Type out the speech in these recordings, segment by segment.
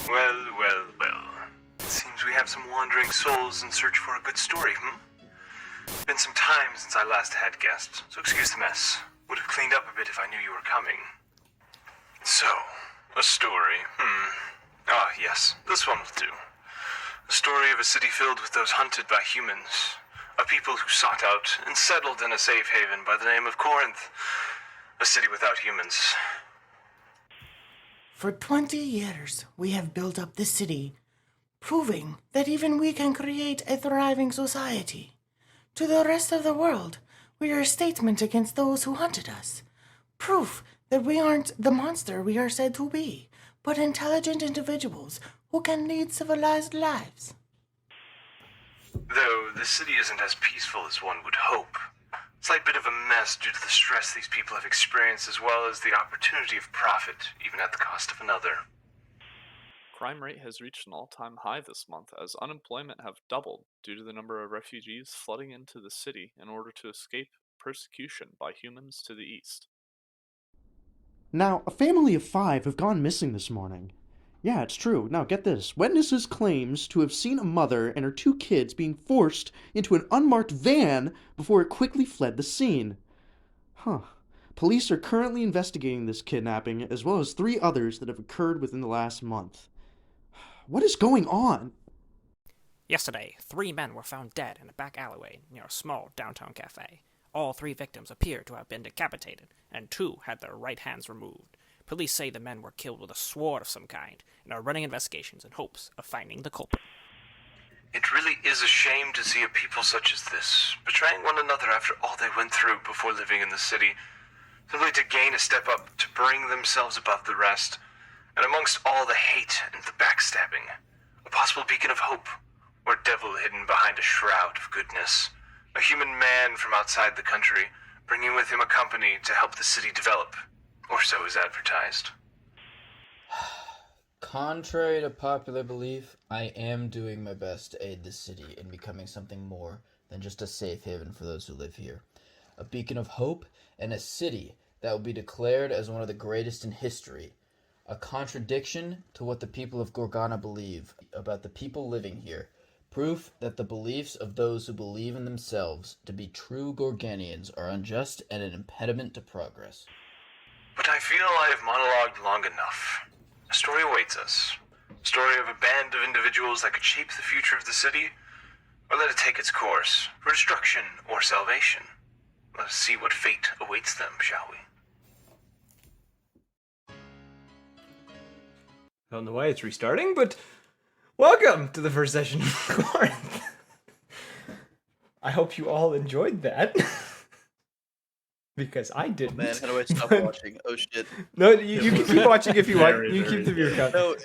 Well, well, well. It seems we have some wandering souls in search for a good story, Been some time since I last had guests, so excuse the mess. Would have cleaned up a bit if I knew you were coming. So, a story, Ah, yes, this one will do. A story of a city filled with those hunted by humans. A people who sought out and settled in a safe haven by the name of Corinth. A city without humans. For 20 years, we have built up this city, proving that even we can create a thriving society. To the rest of the world, we are a statement against those who hunted us. Proof that we aren't the monster we are said to be, but intelligent individuals who can lead civilized lives. Though the city isn't as peaceful as one would hope. Slight bit of a mess due to the stress these people have experienced, as well as the opportunity of profit, even at the cost of another. Crime rate has reached an all-time high this month as unemployment have doubled due to the number of refugees flooding into the city in order to escape persecution by humans to the east. Now, a family of 5 have gone missing this morning. Yeah, it's true. Now, get this. Witnesses claims to have seen a mother and her 2 kids being forced into an unmarked van before it quickly fled the scene. Police are currently investigating this kidnapping, as well as 3 others that have occurred within the last month. What is going on? Yesterday, 3 men were found dead in a back alleyway near a small downtown cafe. All 3 victims appear to have been decapitated, and 2 had their right hands removed. Police say the men were killed with a sword of some kind and are running investigations in hopes of finding the culprit. It really is a shame to see a people such as this, betraying one another after all they went through before living in the city, simply to gain a step up, to bring themselves above the rest, and amongst all the hate and the backstabbing, a possible beacon of hope, or devil hidden behind a shroud of goodness, a human man from outside the country, bringing with him a company to help the city develop, or so is advertised. Contrary to popular belief, I am doing my best to aid this city in becoming something more than just a safe haven for those who live here. A beacon of hope and a city that will be declared as one of the greatest in history. A contradiction to what the people of Gorgana believe about the people living here. Proof that the beliefs of those who believe in themselves to be true Gorganians are unjust and an impediment to progress. But I feel I have monologued long enough. A story awaits us. A story of a band of individuals that could shape the future of the city, or let it take its course, for destruction or salvation. Let us see what fate awaits them, shall we? I don't know why it's restarting, but welcome to the first session of Corinth. I hope you all enjoyed that. Because I didn't. Man, how do I stop watching? Oh shit. No, you can keep watching if you want. You keep the viewer count. No,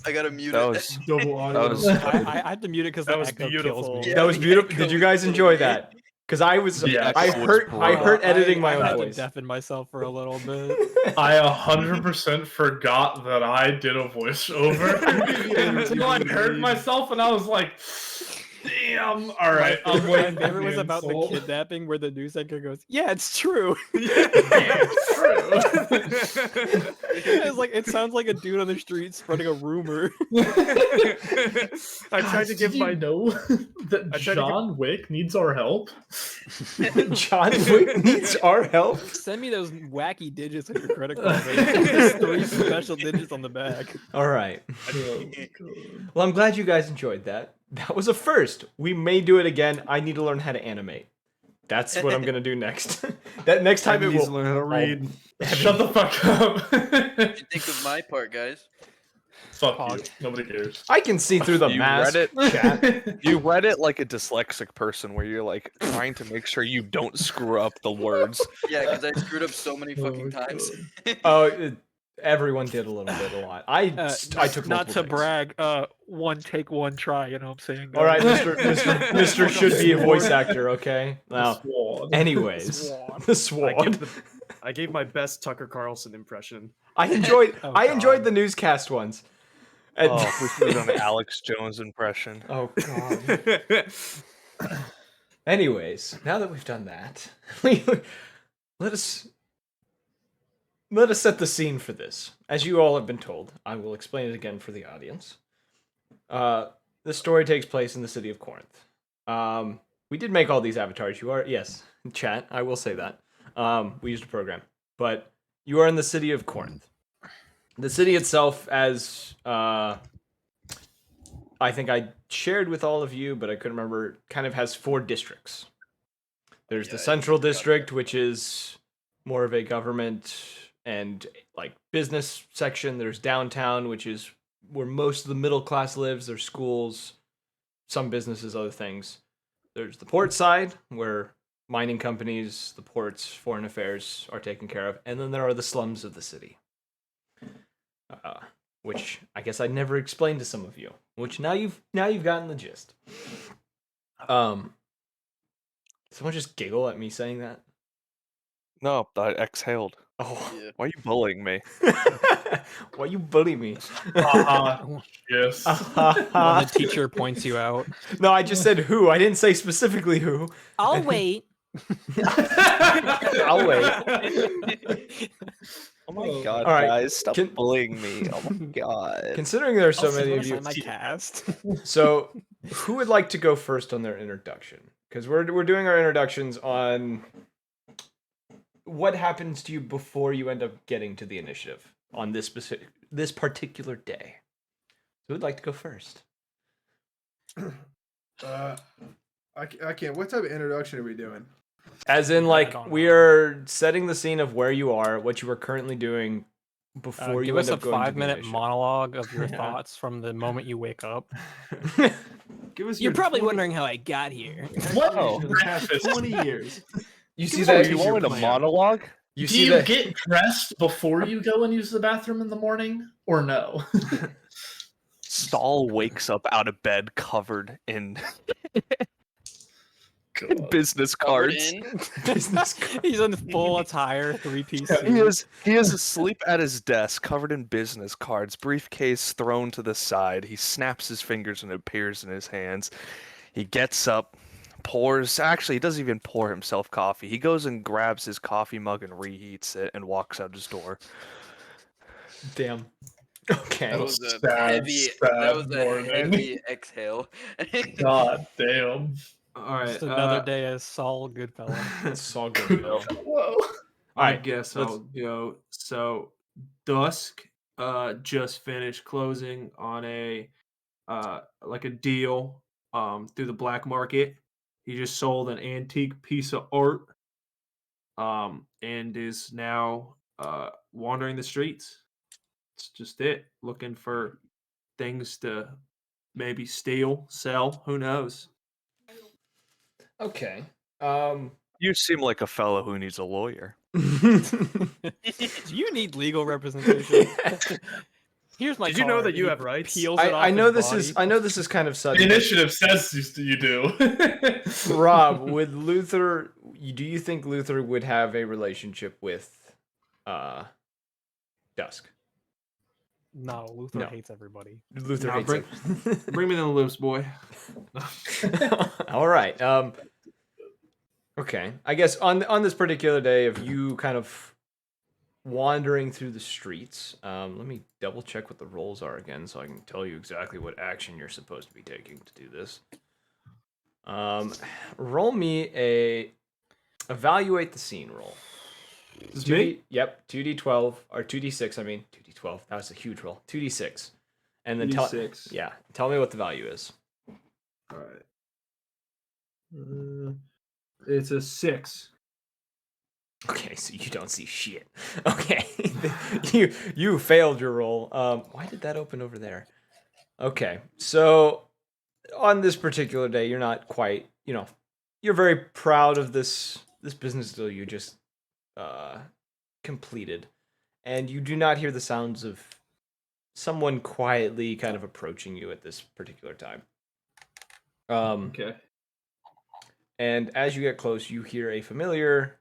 I gotta mute That it. was Double audio. I I had to mute it because That the was echo beautiful. kills me. That was beautiful. Did you guys enjoy that? Because I was, Yeah, I hurt editing my I own had to voice. deafen myself for a little bit. I 100% forgot that I did a voiceover until I heard myself, and I was like, "Damn! All right, I'm My waiting." favorite was about the kidnapping, where the news anchor goes, "Yeah, it's true." It's true. It's like it sounds like a dude on the street spreading a rumor. I tried to give my know that John Wick needs our help. John Wick needs our help. Send me those wacky digits on your credit card. There's 3 special digits on the back. All right. Oh, Well, I'm glad you guys enjoyed that. That was a first. We may do it again. I need to learn how to animate. That's what I'm gonna do next. That next time it needs will to learn how to read. Shut the fuck up. What you think of my part, guys? Fuck you. Nobody cares. I can see through the You mask. read it? Chat. You read it like a dyslexic person, where you're like trying to make sure you don't screw up the words. Yeah, because I screwed up so many fucking times. Oh, everyone did a little bit, a lot. I took Not to multiple takes. brag. One take, one try. You know what I'm saying? All right, Mr. should be a voice actor. Okay. Now, Sword. anyways, the sword. I gave my best Tucker Carlson impression. I enjoyed. Oh, I enjoyed God. the newscast ones. And- Oh, we should have done an Alex Jones impression. Oh God. Anyways, now that we've done that, let us let us set the scene for this. As you all have been told, I will explain it again for the audience. The story takes place in the city of Corinth. We did make all these avatars. You are, yes, chat, I will say that. We used a program. But you are in the city of Corinth. The city itself, as I think I shared with all of you, but I couldn't remember, kind of has 4 districts. There's the central district, which is more of a government and like business section. There's downtown, which is where most of the middle class lives. There's schools, some businesses, other things. There's the port side, where mining companies, the ports, foreign affairs are taken care of. And then there are the slums of the city. Which I guess I never explained to some of you. Which now you've gotten the gist. Someone just giggle at me saying that? No, I exhaled. Oh, Yeah. Why are you bullying me? why you bully me? Yes. When the teacher points you out. No, I just said who. I didn't say specifically who. I'll wait. I'll wait. Oh my god, All right, guys, stop bullying me. Oh my god. Considering there are so Also, many of notice you, I'm a cast. so who would like to go first on their introduction? Because we're doing our introductions on what happens to you before you end up getting to the initiative on this particular day. Who would like to go first? I can't. What type of introduction are we doing? As in, like, we are setting the scene of where you are, what you are currently doing before you Give us end a up going to the 5-minute initiative. monologue of your thoughts from the moment you wake up. Give us. You're your probably 20 wondering how I got here. What? for the past 20 years. You see Give us that? a You teacher want a plan. monologue? You Do see you that? get dressed before you go and use the bathroom in the morning, or no? Stahl wakes up out of bed covered in business Covered cards. in? Business He's in full attire, 3-piece He is asleep at his desk, covered in business cards, briefcase thrown to the side. He snaps his fingers and it appears in his hands. He gets up, actually, he doesn't even pour himself coffee. He goes and grabs his coffee mug and reheats it and walks out his door. Damn. Okay. That was a Sad, heavy. sad That was a morning. heavy exhale. God damn. All right. Just another day as Saul Goodfellow. It's all good, Bill. Whoa. I Alright, guess let's- I'll go. So, Dusk just finished closing on a like a deal through the black market. He just sold an antique piece of art and is now wandering the streets. It's just it, looking for things to maybe steal, sell, who knows. Okay. You seem like a fellow who needs a lawyer. Do you need legal representation? Here's my Did you know card. that you He have rights? peels it off I know his this body. is kind of The sudden. initiative says you do. Rob, with Luther, do you think Luther would have a relationship with Dusk? No, Luther No. hates everybody. Luther Nah, hates bring, him. bring me the loops, boy. All right. Okay. I guess on this particular day of you kind of wandering through the streets, let me double check what the roles are again so I can tell you exactly what action you're supposed to be taking to do this. Roll me a evaluate the scene roll. Is me? Yep, 2d12 or 2d6. I mean 2d12. That was a huge roll. 2d6, and then D6. tell me what the value is. All right. It's a 6. Okay, so you don't see shit. Okay, you failed your roll. Why did that open over there? Okay, so on this particular day, you're not quite. You're very proud of this business deal you just completed, and you do not hear the sounds of someone quietly kind of approaching you at this particular time. Okay. And as you get close, you hear a familiar,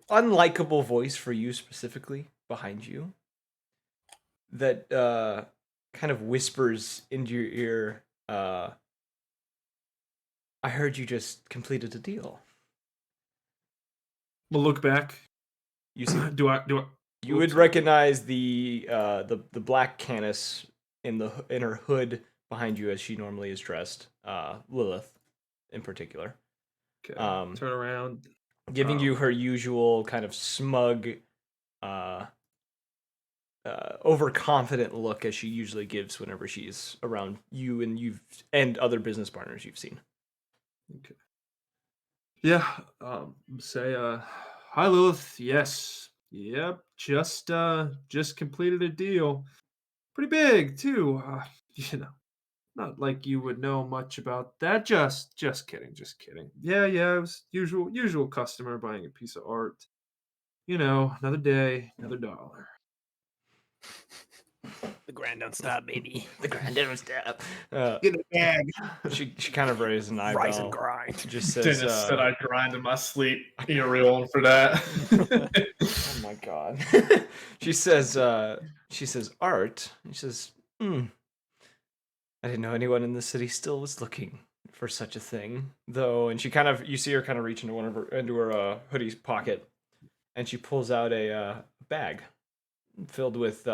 unlikable voice for you specifically behind you that kind of whispers into your ear, I heard you just completed a deal. We'll look back. You see, you would Oops. recognize the black Canis in her hood behind you as she normally is dressed. Lilith, in particular. Okay. Turn around. Giving you her usual kind of smug, overconfident look as she usually gives whenever she's around you and other business partners you've seen. Okay. Yeah. Say, hi Lilith. Yes. Yep. Just completed a deal. Pretty big too. Not like you would know much about that. Just kidding. Just kidding. Yeah. It was usual customer buying a piece of art. Another day, another dollar. The grind don't stop, baby. The grind don't stop. Get a bag. She kind of raised an eyebrow. Rise and grind. Just says, Dennis said I grind in my sleep. You're real one for that. oh my god. She says, art. She says, I didn't know anyone in the city still was looking for such a thing, though. And you see her kind of reach into her hoodie's pocket, and she pulls out a bag filled with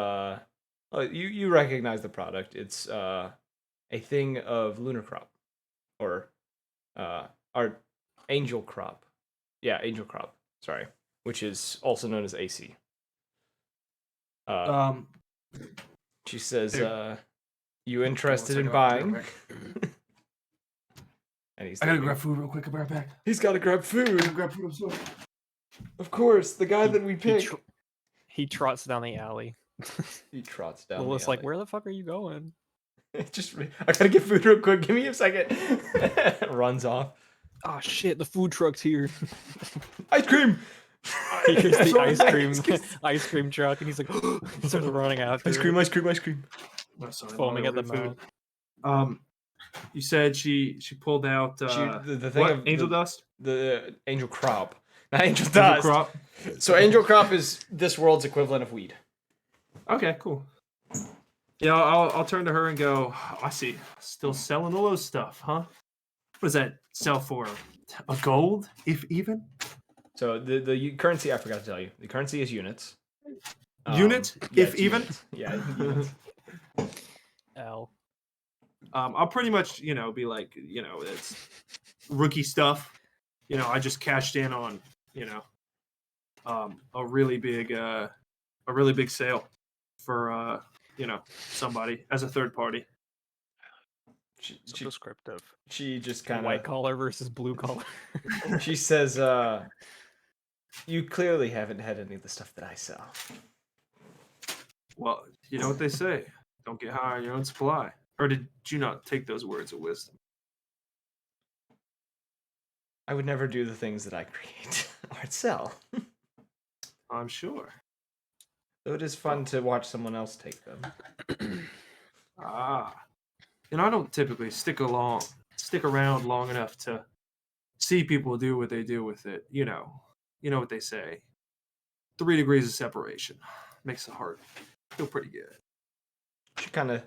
you recognize the product. It's a thing of lunar crop, or art angel crop. Yeah, angel crop. Sorry, which is also known as AC. She says, "You interested in buying?" And I gotta grab food real quick. I'll be right back. He's got to grab food. Grab food. I'm sorry. Of course, the guy that we pick. He trots down the alley. He trots down. Lilith's the like, alley. "Where the fuck are you going?" I gotta get food real quick. Give me a second. Runs off. Oh shit! The food truck's here. Ice cream. He hears the ice cream truck, and he's like, he starts running after. Ice cream. Oh, sorry, Foaming at the food. mouth. You said she pulled out the thing what? of Angel the, dust? The angel crop. Not angel dust. Crop. So angel crop is this world's equivalent of weed. Okay, cool. Yeah, I'll turn to her and go, I see. Still selling all those stuff, huh? What does that sell for? A gold, if even? So the currency, I forgot to tell you. The currency is units. Units, yeah, if even? Units. Yeah, units. L. I'll pretty much, be like, it's rookie stuff. I just cashed in on, a really big sale for, somebody as a third party. She descriptive. She just kind of white collar versus blue collar. She says, "You clearly haven't had any of the stuff that I sell." Well, you know what they say: don't get high on your own supply. Or did you not take those words of wisdom? I would never do the things that I create or sell. I'm sure. Though it is fun to watch someone else take them. I don't typically stick around long enough to see people do what they do with it. You know what they say. 3 degrees of separation makes the heart feel pretty good. She kind of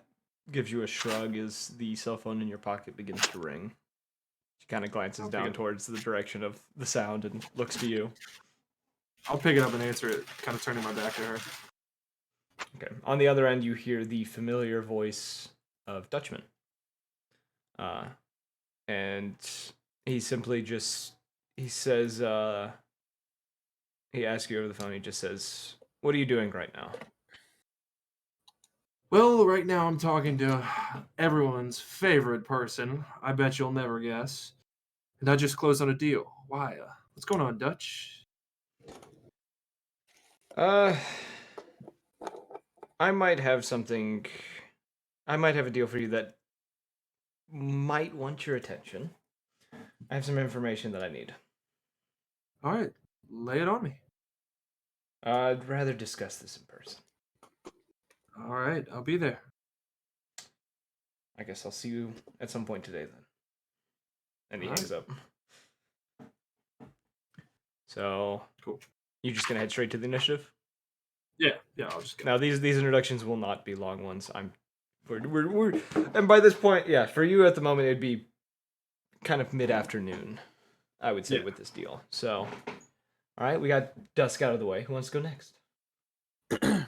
gives you a shrug as the cell phone in your pocket begins to ring. She kind of glances down towards the direction of the sound and looks to you. I'll pick it up and answer it, kind of turning my back to her. Okay. On the other end, you hear the familiar voice of Dutchman. And he simply he says, he asks you over the phone, he just says, "What are you doing right now?" Well, right now I'm talking to everyone's favorite person. I bet you'll never guess. And I just closed on a deal. Why? What's going on, Dutch? I might have something. I might have a deal for you that might want your attention. I have some information that I need. All right, lay it on me. I'd rather discuss this in person. All right, I'll be there. I guess I'll see you at some point today then. And he All hangs right. up. So, cool. You just gonna head straight to the initiative? Yeah, I'll just go. Now these introductions will not be long ones. We're and by this point, yeah, for you at the moment it'd be kind of mid-afternoon, I would say, with this deal. So, All right, we got dusk out of the way. Who wants to go next? Is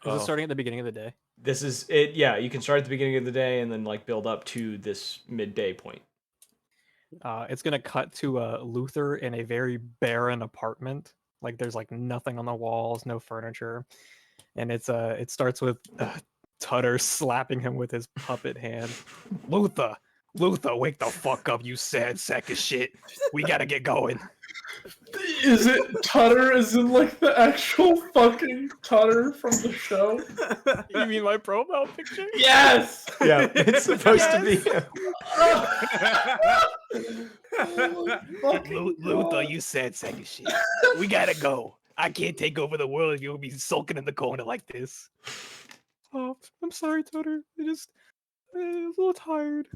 it starting at the beginning of the day? This is it. Yeah, you can start at the beginning of the day and then like build up to this midday point. It's gonna cut to Luther in a very barren apartment. Like there's like nothing on the walls, no furniture, and it starts with Tutter slapping him with his puppet hand. Luther, wake the fuck up, you sad sack of shit. We gotta get going. Is it Tutter as in like the actual fucking Tutter from the show? You mean my profile picture? Yes! Yeah, it's supposed to be. Luther, you sad sack of shit. We gotta go. I can't take over the world if you'll be sulking in the corner like this. Oh, I'm sorry, Tutter. I'm a little tired.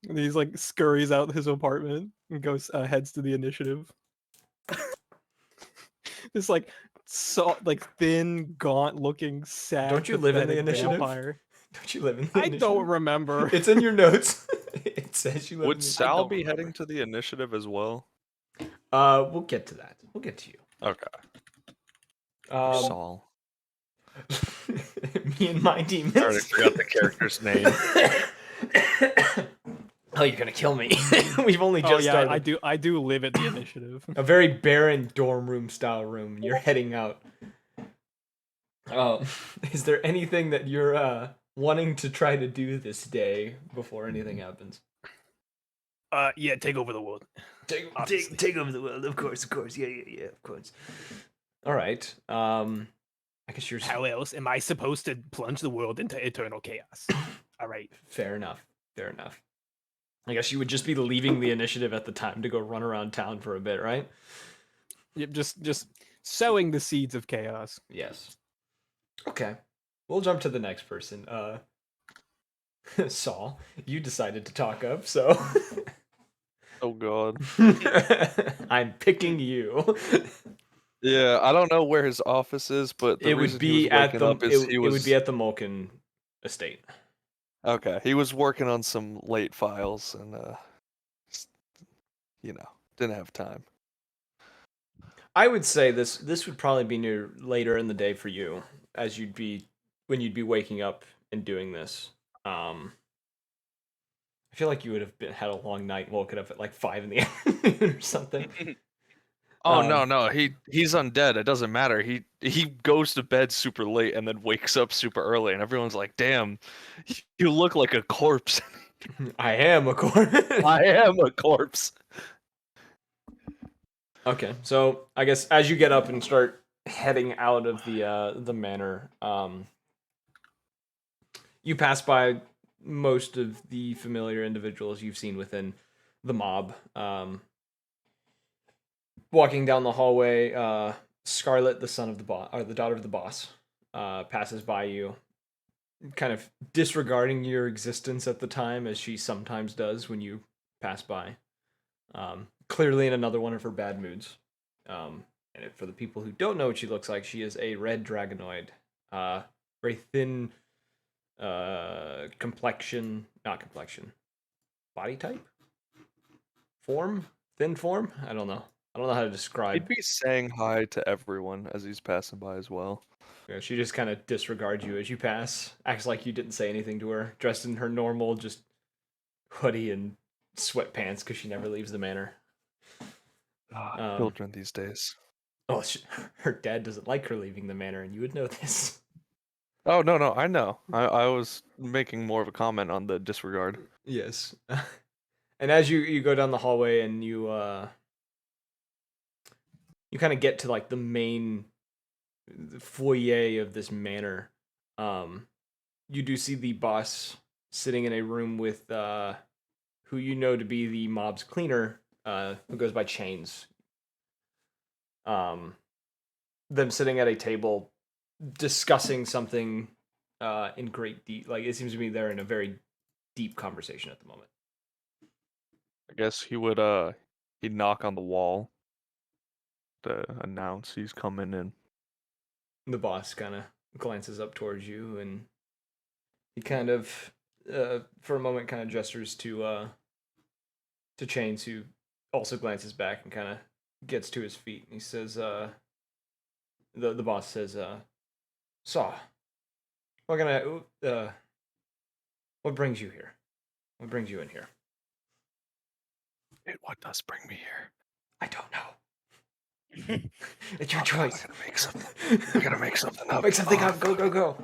And he's like scurries out his apartment and goes heads to the initiative. This like thin, gaunt looking, sad. Don't you live in the pathetic initiative? vampire. Don't you live in the I initiative? don't remember. It's in your notes. It says you live in Would the Sal don't be remember. heading to the initiative as well? We'll get to that. We'll get to you. Okay. Um, Saul. me and my demons. I already forgot the character's name. Oh, you're gonna kill me. We've only just Oh yeah, started. I do live at the initiative. A very barren dorm room style room, and you're heading out. Oh, is there anything that you're wanting to try to do this day before anything happens? Yeah, take over the world. Take over the world, of course, yeah, of course. All right. I guess you're How else am I supposed to plunge the world into eternal chaos? All right. fair enough. Fair enough. I guess you would just be leaving the initiative at the time to go run around town for a bit, right? Yep, just sowing the seeds of chaos. Yes. Okay. We'll jump to the next person. Saul, you decided to talk up, so Oh god. I'm picking you. Yeah, I don't know where his office is, but the It would reason he be was at waking the up is it would be at the Mulkin estate. Okay, he was working on some late files and just, didn't have time. I would say this would probably be near later in the day for you, as when you'd be waking up and doing this. I feel like you would have had a long night, woken up at like 5 in the afternoon or something. Oh no, he's undead. It doesn't matter. He goes to bed super late and then wakes up super early, and everyone's like, "Damn, you look like a corpse." I am a corpse. I am a corpse. Okay, so I guess as you get up and start heading out of the manor, you pass by most of the familiar individuals you've seen within the mob. Walking down the hallway, Scarlet, the son of the boss, or the daughter of the boss, passes by you, kind of disregarding your existence at the time, as she sometimes does when you pass by. Clearly in another one of her bad moods. And for the people who don't know what she looks like, she is a red dragonoid. Very thin not complexion. Body type? Form? Thin form? I don't know. I don't know how to describe. He'd be saying hi to everyone as he's passing by as well. Yeah, she just kind of disregards you as you pass. Acts like you didn't say anything to her. Dressed in her normal, just hoodie and sweatpants because she never leaves the manor. Children these days. Oh, her dad doesn't like her leaving the manor, and you would know this. Oh no, I know. I was making more of a comment on the disregard. Yes. And as you go down the hallway and you kind of get to like the main foyer of this manor, you do see the boss sitting in a room with who you know to be the mob's cleaner, who goes by Chains. Them sitting at a table discussing something in great deep. Like, it seems to be they're in a very deep conversation at the moment. I guess he'd knock on the wall to announce he's coming in. The boss kind of glances up towards you, and he kind of, for a moment, kind of gestures to Chains, who also glances back and kind of gets to his feet and he says, the boss says, "So, what brings you here? What brings you in here?" What does bring me here? I don't know. It's your choice. I gotta make something up. Make something up. Go.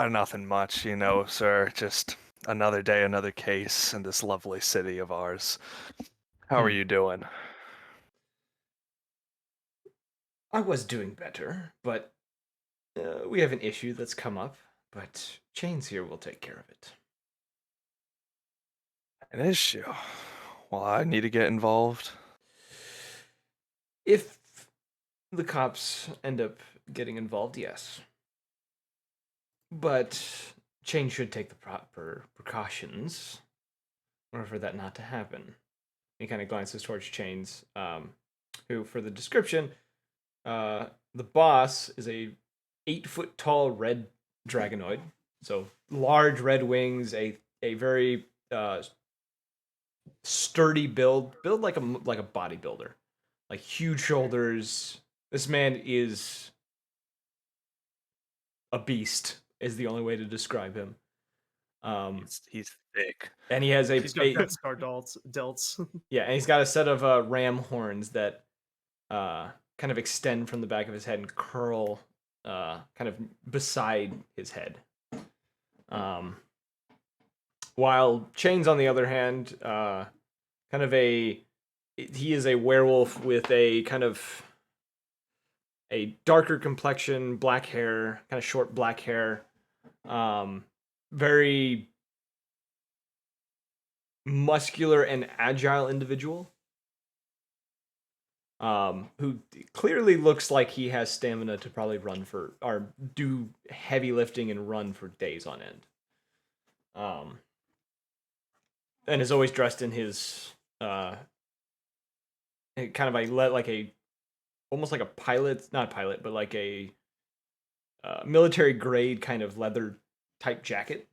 Nothing much, sir. Just another day, another case in this lovely city of ours. How are you doing? I was doing better, but we have an issue that's come up, but Chains here will take care of it. An issue? Well, I need to get involved. If the cops end up getting involved, yes. But Chains should take the proper precautions in order for that not to happen. He kind of glances towards Chains, who, for the description, the boss is a 8-foot tall red dragonoid. So large red wings, a very sturdy build like a bodybuilder, like huge shoulders. This man is a beast. Is the only way to describe him. He's thick, and he has He's got Death Star delts. Yeah, and he's got a set of ram horns that kind of extend from the back of his head and curl kind of beside his head. While Chains, on the other hand, he is a werewolf with a kind of a darker complexion, black hair, kind of short black hair, very muscular and agile individual. Who clearly looks like he has stamina to probably run for, or do heavy lifting and run for days on end. And is always dressed in his, kind of almost like a pilot, not pilot, but like a military grade kind of leather type jacket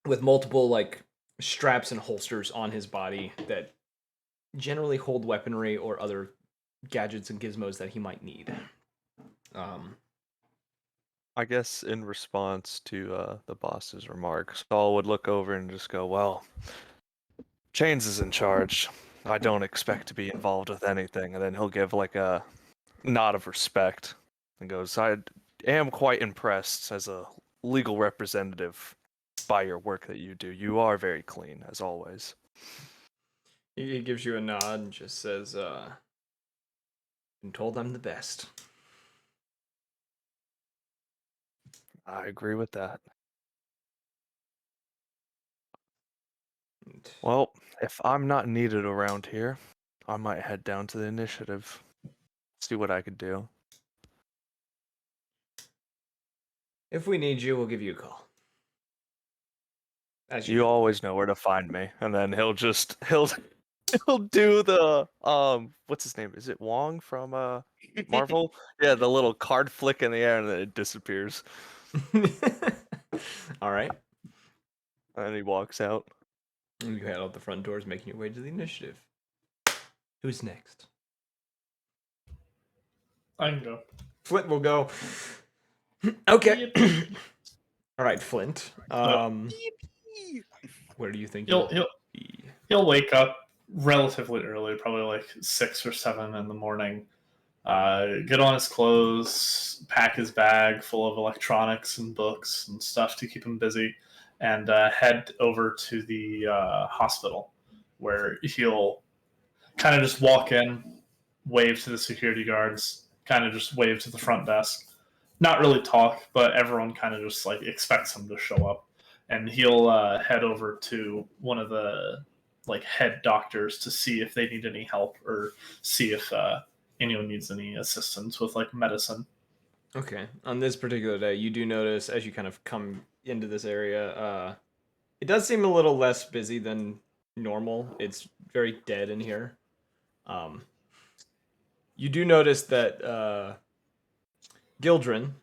with multiple like straps and holsters on his body that generally hold weaponry or other gadgets and gizmos that he might need. I guess in response to the boss's remarks, Saul would look over and just go, "Well, Chains is in charge. I don't expect to be involved with anything." And then he'll give like a nod of respect and goes, "I am quite impressed as a legal representative by your work that you do. You are very clean, as always." He gives you a nod and just says, "Been told I'm the best." I agree with that. Well, if I'm not needed around here, I might head down to the initiative. See what I could do. If we need you, we'll give you a call. As You always know where to find me. And then he'll do the what's his name? Is it Wong from Marvel? Yeah, the little card flick in the air and then it disappears. All right. And he walks out. And you head out the front doors, making your way to the initiative. Who's next? I can go. Flint will go. Okay. All right, Flint. Where do you think he'll wake up relatively early, probably like 6 or 7 in the morning. Get on his clothes, pack his bag full of electronics and books and stuff to keep him busy, and head over to the hospital, where he'll kind of just walk in, wave to the security guards, kind of just wave to the front desk. Not really talk, but everyone kind of just like expects him to show up, and he'll head over to one of the like head doctors to see if they need any help or see if anyone needs any assistance with like medicine. Okay. On this particular day, you do notice as you kind of come into this area, it does seem a little less busy than normal. It's very dead in here. You do notice that Gildren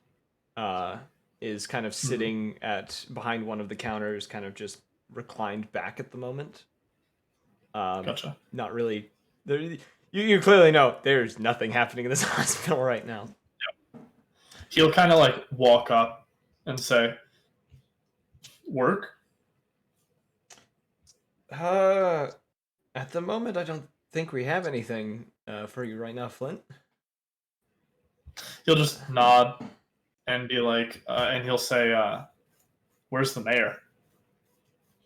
is kind of sitting behind one of the counters, kind of just reclined back at the moment. Gotcha. Not really. You clearly know there's nothing happening in this hospital right now. He'll kind of like walk up and say, "Work." At the moment, I don't think we have anything for you right now, Flint. He'll just nod and be like, and he'll say, "Where's the mayor?"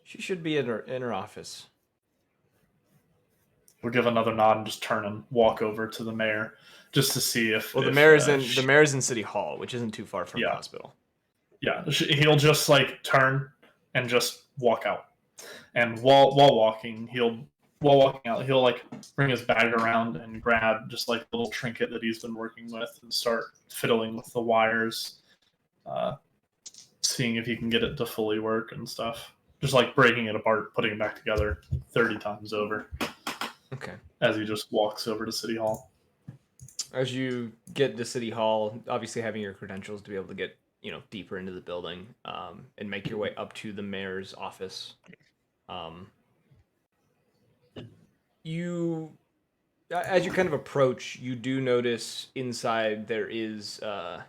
She should be in her office. We'll give another nod and just turn and walk over to the mayor, just to see if. Well, the if, mayor's in City Hall, which isn't too far from the Yeah. hospital. Yeah, he'll just like turn and just walk out. And while walking out, he'll like bring his bag around and grab just like a little trinket that he's been working with and start fiddling with the wires, seeing if he can get it to fully work and stuff. Just like breaking it apart, putting it back together 30 times over. Okay. As he just walks over to City Hall. As you get to City Hall, obviously having your credentials to be able to get deeper into the building, and make your way up to the mayor's office. As you kind of approach, you do notice inside there is the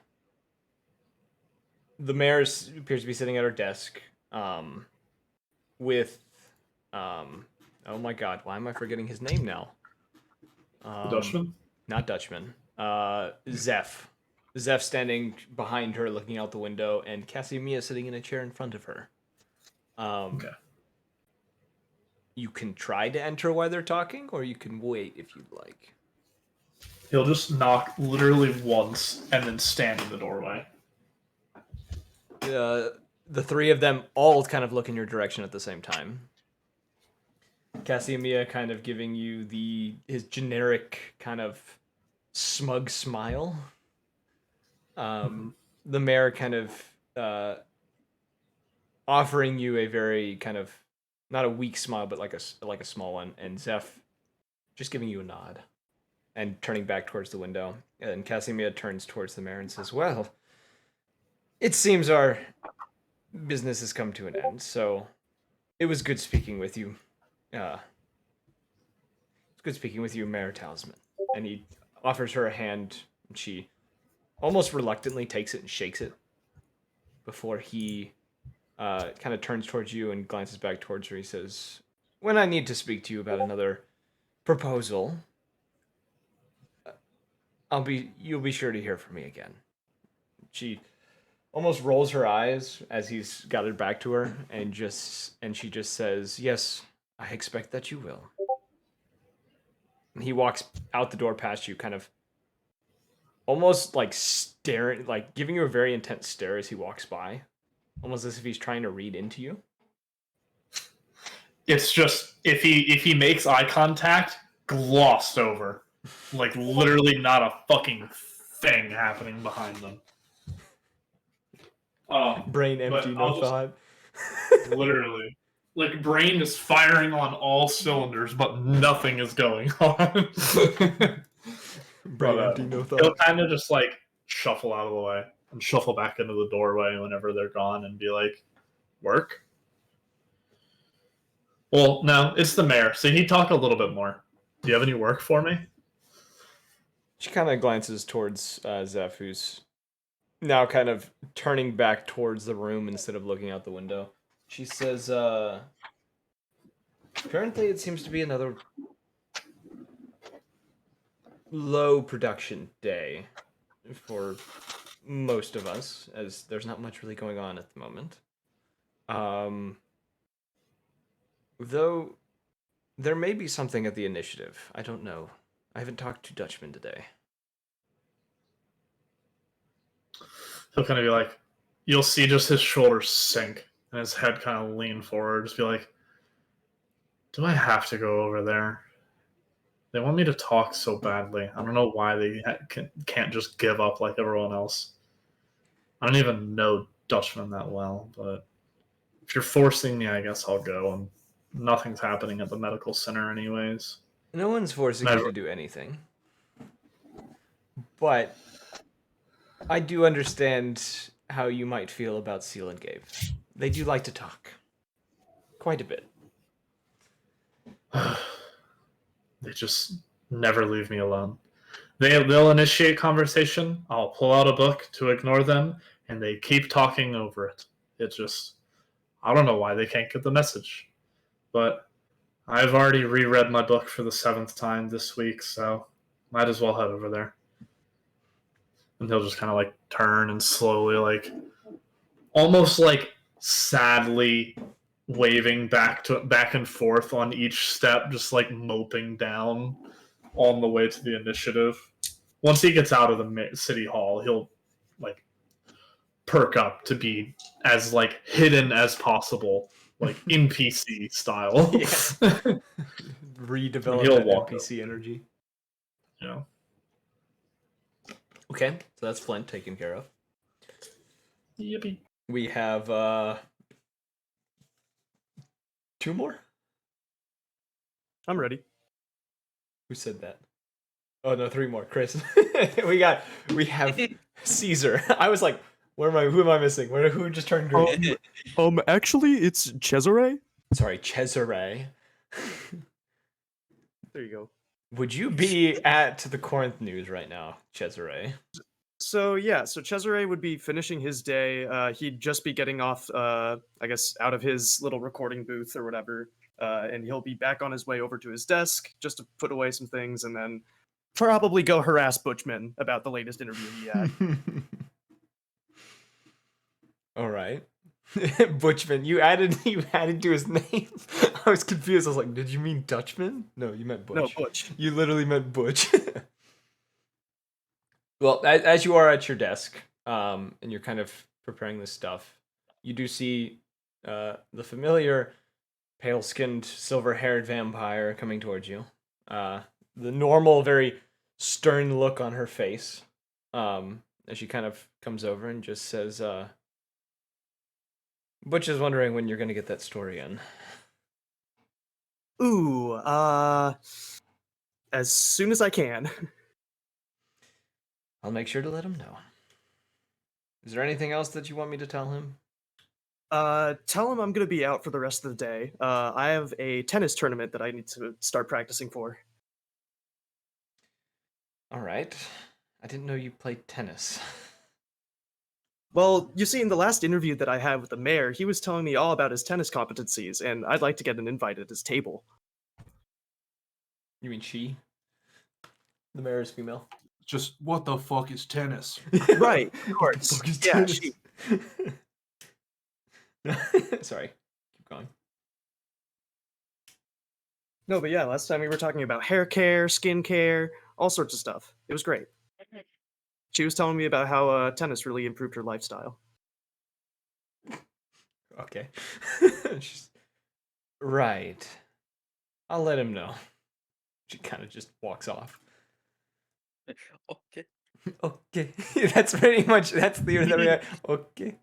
mayor appears to be sitting at her desk, with oh my god, why am I forgetting his name now? Dutchman? Not Dutchman. Zeph. Zeph standing behind her, looking out the window, and Casimia sitting in a chair in front of her. Okay. You can try to enter while they're talking, or you can wait if you'd like. He'll just knock literally once and then stand in the doorway. The three of them all kind of look in your direction at the same time. Casimia kind of giving you his generic kind of smug smile. The mayor kind of offering you a very kind of not a weak smile, but like a small one, and Zeph just giving you a nod and turning back towards the window. And Casimia turns towards the mayor and says, "Well, it seems our business has come to an end, so it was good speaking with you. It's good speaking with you, Mayor Talisman." And he offers her a hand, and she almost reluctantly takes it and shakes it before he kind of turns towards you and glances back towards her. He says, "When I need to speak to you about another proposal, you'll be sure to hear from me again." She almost rolls her eyes as he's got her back to her, and she just says, "Yes, I expect that you will." And he walks out the door past you, kind of almost like staring, like giving you a very intense stare as he walks by, almost as if he's trying to read into you. It's just if he makes eye contact, glossed over. Like literally not a fucking thing happening behind them. Brain empty, no thought. Literally. Like brain is firing on all cylinders, but nothing is going on. Brain empty, no thought. He'll kind of just like shuffle out of the way and shuffle back into the doorway whenever they're gone and be like, "Work?" Well, no, it's the mayor, so he'd talk a little bit more. Do you have any work for me? She kind of glances towards Zeph, who's now kind of turning back towards the room instead of looking out the window. She says, "Currently it seems to be another low production day for most of us, as there's not much really going on at the moment. Though there may be something at the initiative. I don't know. I haven't talked to Dutchman today." He'll kind of be like, you'll see just his shoulders sink and his head kind of lean forward, just be like, "Do I have to go over there? They want me to talk so badly. I don't know why they can't just give up like everyone else. I don't even know Dutchman that well, but if you're forcing me, I guess I'll go. And nothing's happening at the medical center anyways." No one's forcing you to do anything. But I do understand how you might feel about Seal and Gabe. They do like to talk. Quite a bit. They just never leave me alone. They'll initiate conversation. I'll pull out a book to ignore them, and they keep talking over it. It just, I don't know why they can't get the message. But I've already reread my book for the 7th time this week, so might as well head over there. And he'll just kind of like turn and slowly, like, almost like sadly waving back and forth on each step, just like moping down on the way to the initiative. Once he gets out of the city hall, he'll like perk up to be as like hidden as possible, like NPC style. Yeah. Redevelop He'll that walk NPC energy. Yeah. Okay, so that's Flint taken care of. Yippee. We have 2 more? I'm ready. Who said that? Oh no, 3 more. Chris. we have Caesar. I was like, who am I missing? Who just turned green? Actually, it's Cesare. Sorry, Cesare. There you go. Would you be at the Corinth news right now, Cesare? So Cesare would be finishing his day. He'd just be getting off, I guess, out of his little recording booth or whatever, and he'll be back on his way over to his desk just to put away some things, and then probably go harass Butchman about the latest interview he had. All right. Butchman, you added to his name. I was confused. I was like, did you mean Dutchman? No, you meant Butch. No, Butch. You literally meant Butch. Well, as you are at your desk, and you're kind of preparing this stuff, you do see the familiar pale-skinned, silver-haired vampire coming towards you. The normal, very stern look on her face, as she kind of comes over and just says, Butch is wondering when you're going to get that story in. Ooh, as soon as I can. I'll make sure to let him know. Is there anything else that you want me to tell him? Tell him I'm gonna be out for the rest of the day. I have a tennis tournament that I need to start practicing for. All right. I didn't know you played tennis. Well, you see, in the last interview that I had with the mayor, he was telling me all about his tennis competencies, and I'd like to get an invite at his table. You mean she? The mayor is female. Just what the fuck is tennis? Right, of course. Yeah, she. Sorry, keep going. No, but yeah, last time we were talking about hair care, skin care, all sorts of stuff. It was great. She was telling me about how tennis really improved her lifestyle. Okay. Right. I'll let him know. She kind of just walks off. Okay. Okay. That's the okay.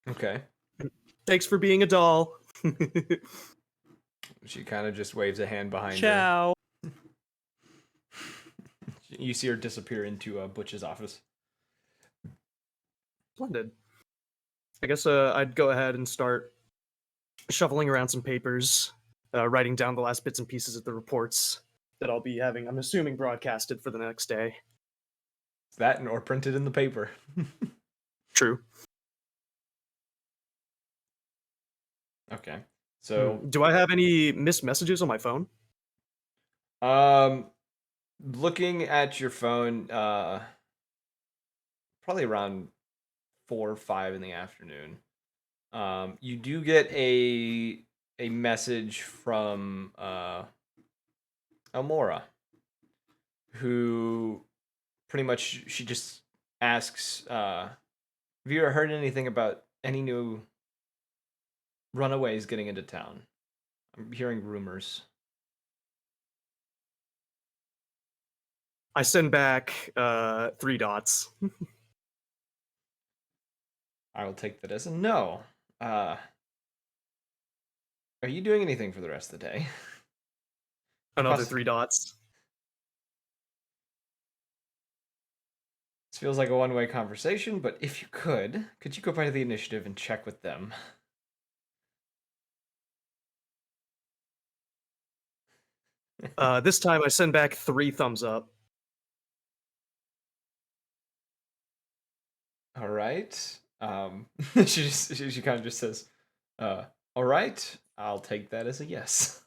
Okay. Thanks for being a doll. She kind of just waves a hand behind her. Ciao. You see her disappear into Butch's office. Splendid. I guess I'd go ahead and start shuffling around some papers, writing down the last bits and pieces of the reports that I'll be having, I'm assuming, broadcasted for the next day. That or printed in the paper. True. Okay. So do I have any missed messages on my phone? Looking at your phone, probably around 4 or 5 in the afternoon, you do get a message from Elmora, who pretty much she just asks, have you ever heard anything about any new runaways getting into town? I'm hearing rumors. I send back 3 dots. I will take that as a no. Are you doing anything for the rest of the day? Another 3 dots. This feels like a one-way conversation, but if you could you go by the initiative and check with them? This time I send back 3 thumbs up. All right. She kind of just says, all right, I'll take that as a yes.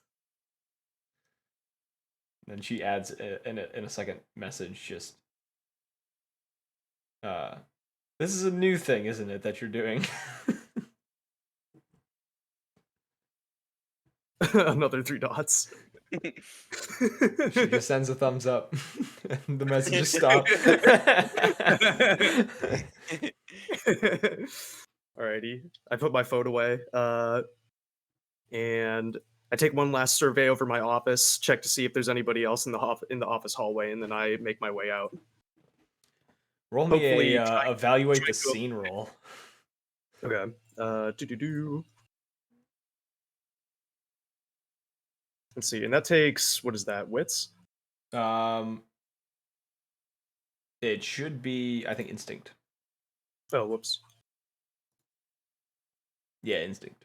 Then she adds in a second message, just, this is a new thing, isn't it, that you're doing? Another 3 dots. She just sends a thumbs up. And the messages stop. Alrighty. I put my phone away. And I take one last survey over my office, check to see if there's anybody else in the office hallway, and then I make my way out. Roll me Hopefully a evaluate try the to go- scene roll. Okay. Let's see, and that takes, what is that, wits? It should be, I think, instinct. Oh, whoops. Yeah, instinct.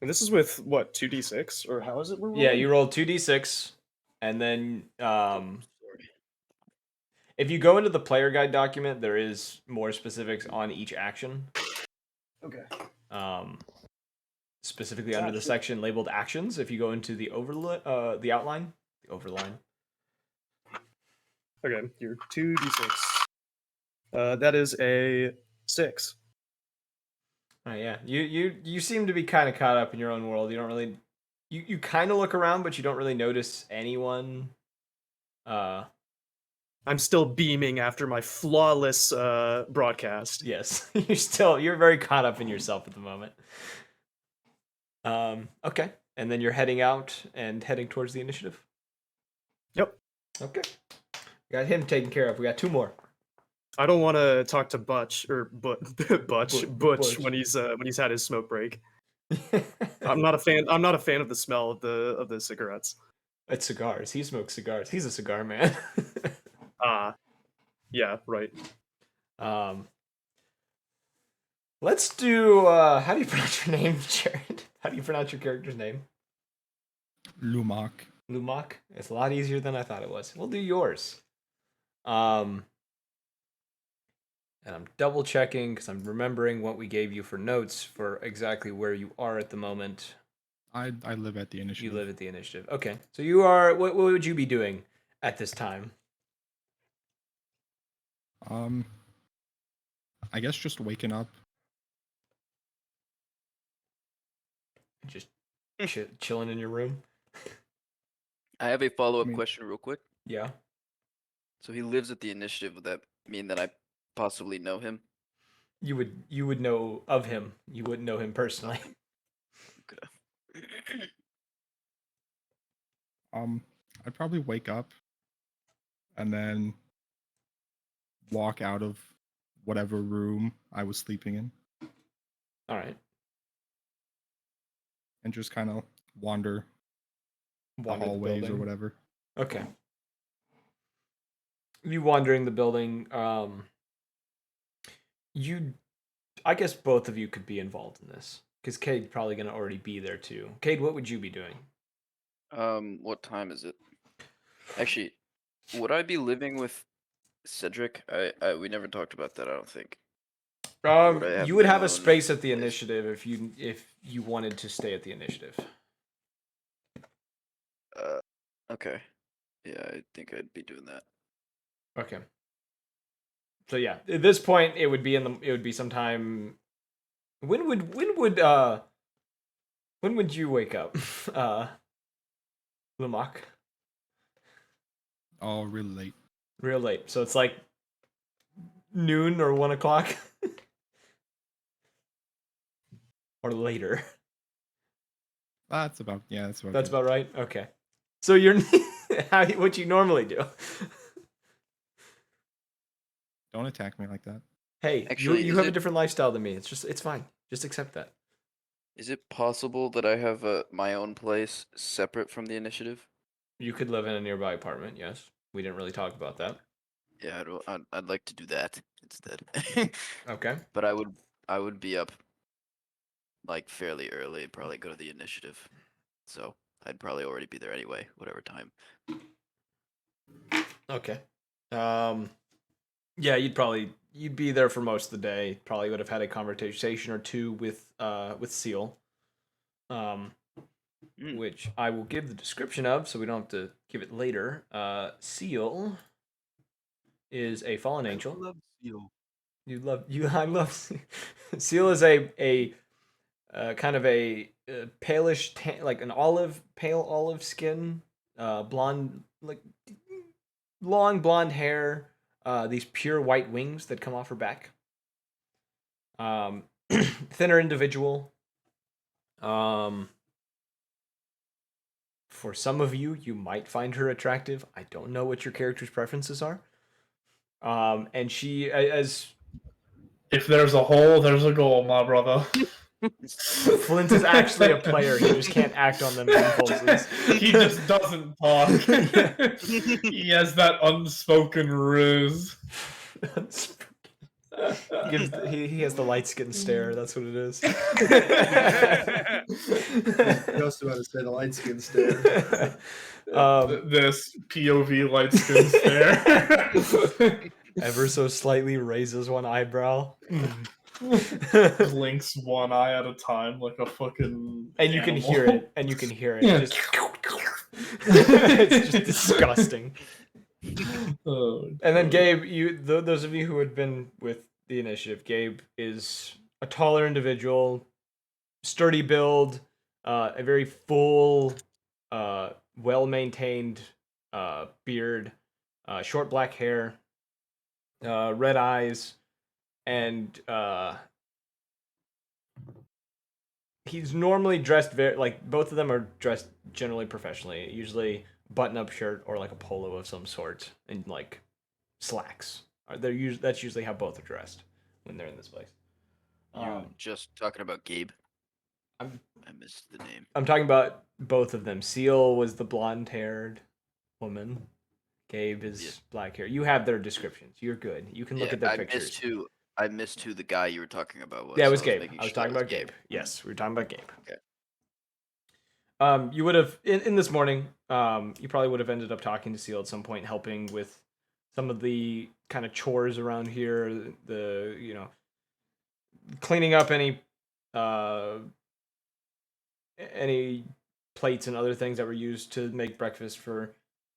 And this is with, what, 2d6? Or how is it we're rolling? Yeah, you roll 2d6, and then if you go into the player guide document, there is more specifics on each action. Okay. Specifically under the section labeled actions. If you go into the the outline, the overline. Okay, you're 2d6. That is a 6. Oh yeah, you seem to be kind of caught up in your own world. You don't really, you kind of look around, but you don't really notice anyone. I'm still beaming after my flawless broadcast. Yes, you're very caught up in yourself at the moment. Okay, and then you're heading out and heading towards the initiative. Yep. Okay, got him taken care of. We got 2 more. I don't want to talk to Butch Butch when he's had his smoke break. I'm not a fan of the smell of the cigarettes. It's cigars. He smokes cigars. He's a cigar man. Yeah, right. Let's do. How do you pronounce your name, Jared? How do you pronounce your character's name? Lumak. Lumak. It's a lot easier than I thought it was. We'll do yours. And I'm double checking because I'm remembering what we gave you for notes for exactly where you are at the moment. I live at the initiative. You live at the initiative. Okay. So you are. What would you be doing at this time? I guess just waking up. Just chilling in your room. I have a follow-up question real quick. Yeah. So he lives at the initiative. Would that mean that I possibly know him? You would know of him. You wouldn't know him personally. I'd probably wake up and then walk out of whatever room I was sleeping in. All right. And just kind of wander the hallways or whatever. Okay. You wandering the building, I guess both of you could be involved in this. Because Cade's probably going to already be there too. Cade, what would you be doing? What time is it? Actually, would I be living with Cedric? We never talked about that, I don't think. You would have a space at the initiative if you wanted to stay at the initiative. Okay. Yeah, I think I'd be doing that. Okay. So yeah, at this point it would be sometime. When would you wake up, Lumak? Oh, really late. Real late. So it's like noon or 1 o'clock, or later. That's about That's good. about right. Okay. So you're what you normally do. Don't attack me like that. Hey, Actually, you have a different lifestyle than me. It's fine. Just accept that. Is it possible that I have my own place separate from the initiative? You could live in a nearby apartment. Yes, we didn't really talk about that. Yeah, I'd like to do that instead. Okay. But I would be up like fairly early, probably go to the initiative. So I'd probably already be there anyway, whatever time. Okay. Yeah, you'd be there for most of the day. Probably would have had a conversation or two with Seal. Which I will give the description of, so we don't have to give it later. Seal is a fallen angel. I love Seal. I love Seal. Seal is a kind of a palish like an pale olive skin, blonde, like long blonde hair, these pure white wings that come off her back. Thinner individual. For some of you, you might find her attractive. I don't know what your character's preferences are. And she, as If there's a hole, there's a goal, my brother. Flint is actually a player. He just can't act on them impulses. He just doesn't talk. He has that unspoken ruse. He has the light skin stare. That's what it is. Just about to say the light skin stare. This POV light skin stare. Ever so slightly raises one eyebrow. Blinks one eye at a time like a fucking And you can animal. hear it. And you can hear it. Yeah. Just it's just disgusting. Oh, And then Gabe, those of you who had been with the initiative, Gabe is a taller individual, sturdy build, a very full, well-maintained beard, short black hair, red eyes, and he's normally dressed both of them are dressed generally professionally, usually button-up shirt or like a polo of some sort and like slacks. That's usually how both are dressed when they're in this place. You just talking about Gabe? I missed the name. I'm talking about both of them. Seal was the blonde-haired woman. Gabe is black hair. You have their descriptions. You're good. You can look at their pictures. I missed who the guy you were talking about was. Yeah, it was so Gabe. making I was sure talking it about Gabe. Yes, we were talking about Gabe. Okay. You would have in this morning. You probably would have ended up talking to Seal at some point, helping with some of the kind of chores around here. Cleaning up any plates and other things that were used to make breakfast for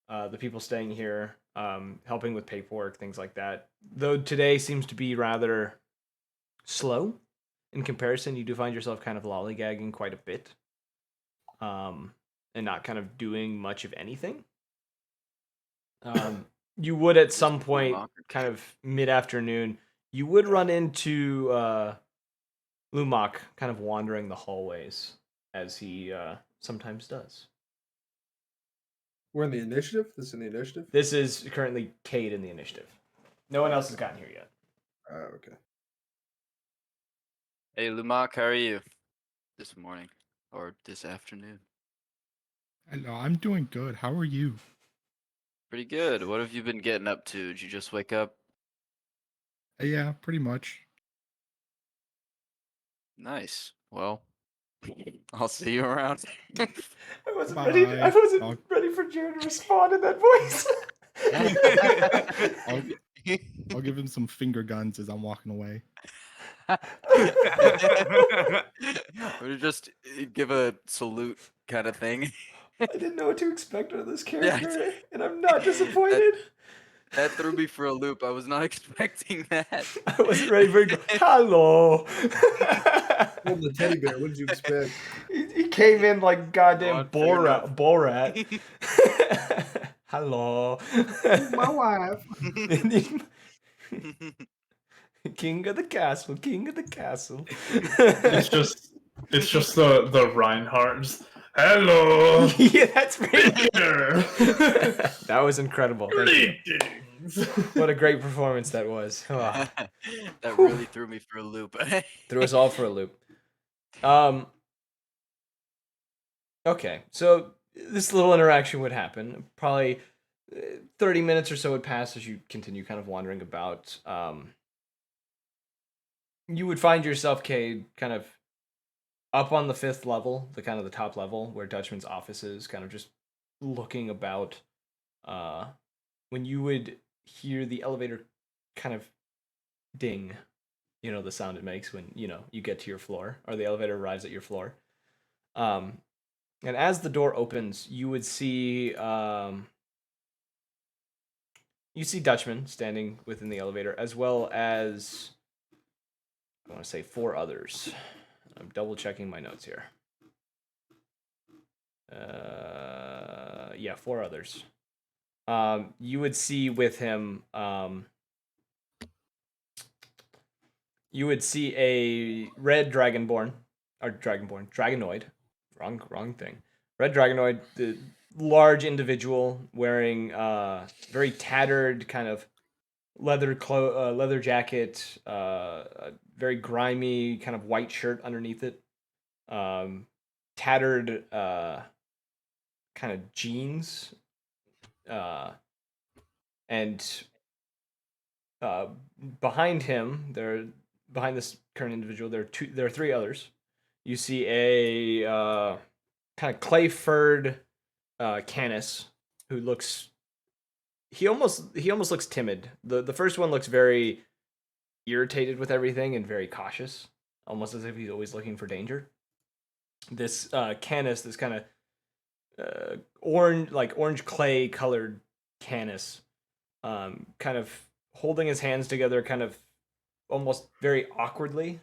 the people staying here. Helping with paperwork, things like that. Though today seems to be rather slow in comparison, you do find yourself kind of lollygagging quite a bit. And not kind of doing much of anything. You would at some point, kind of mid-afternoon, you would run into Lumak kind of wandering the hallways, as he sometimes does. We're in the initiative? This is in the initiative? This is currently Cade in the initiative. No one else has gotten here yet. Okay. Hey, Lumak, how are you? This morning. Or this afternoon. Hello, I'm doing good. How are you? Pretty good. What have you been getting up to? Did you just wake up? Yeah, pretty much. Nice. Well, I'll see you around. I wasn't Bye. ready. I wasn't ready for Jared to respond in that voice. I'll give him some finger guns as I'm walking away. Or just give a salute kind of thing. I didn't know what to expect out of this Yeah, character, and I'm not disappointed. That threw me for a loop. I was not expecting that. I wasn't ready for it. Hello. Well, the teddy bear, what did you expect? He came in like goddamn Borat. Hello. My wife. King of the castle. King of the castle. It's just the Reinhardt's. Hello. Yeah, that's pretty good. That was incredible. Thank you. What a great performance that was. Oh. That really threw me for a loop. Threw us all for a loop. Okay, so this little interaction would happen. Probably 30 minutes or so would pass as you continue kind of wandering about. You would find yourself, Cade, kind of up on the 5th level, the kind of the top level where Dutchman's office is, kind of just looking about, when you would hear the elevator kind of ding, the sound it makes when, you get to your floor or the elevator arrives at your floor. And as the door opens, you would see Dutchman standing within the elevator, as well as I want to say 4 others. I'm double checking my notes here. Yeah, 4 others. You would see with him. You would see a red dragonborn, dragonoid. Wrong thing. Red dragonoid, the large individual wearing very tattered kind of leather jacket, a very grimy kind of white shirt underneath it, tattered kind of jeans, and behind him, behind this current individual, there are 3 others. You see a kind of clay furred Canis who looks. He almost looks timid. The first one looks very irritated with everything and very cautious, almost as if he's always looking for danger. This Canis, this kind of orange clay colored Canis, kind of holding his hands together, kind of almost very awkwardly,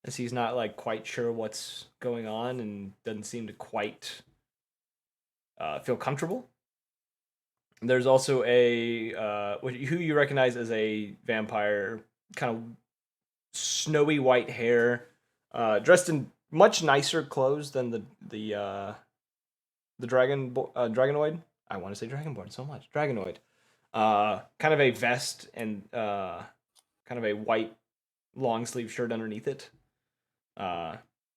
as he's not like quite sure what's going on and doesn't seem to quite feel comfortable. There's also a who you recognize as a vampire, kind of snowy white hair, dressed in much nicer clothes than the dragonoid. I want to say dragonborn so much. Dragonoid. Kind of a vest and kind of a white long sleeve shirt underneath it.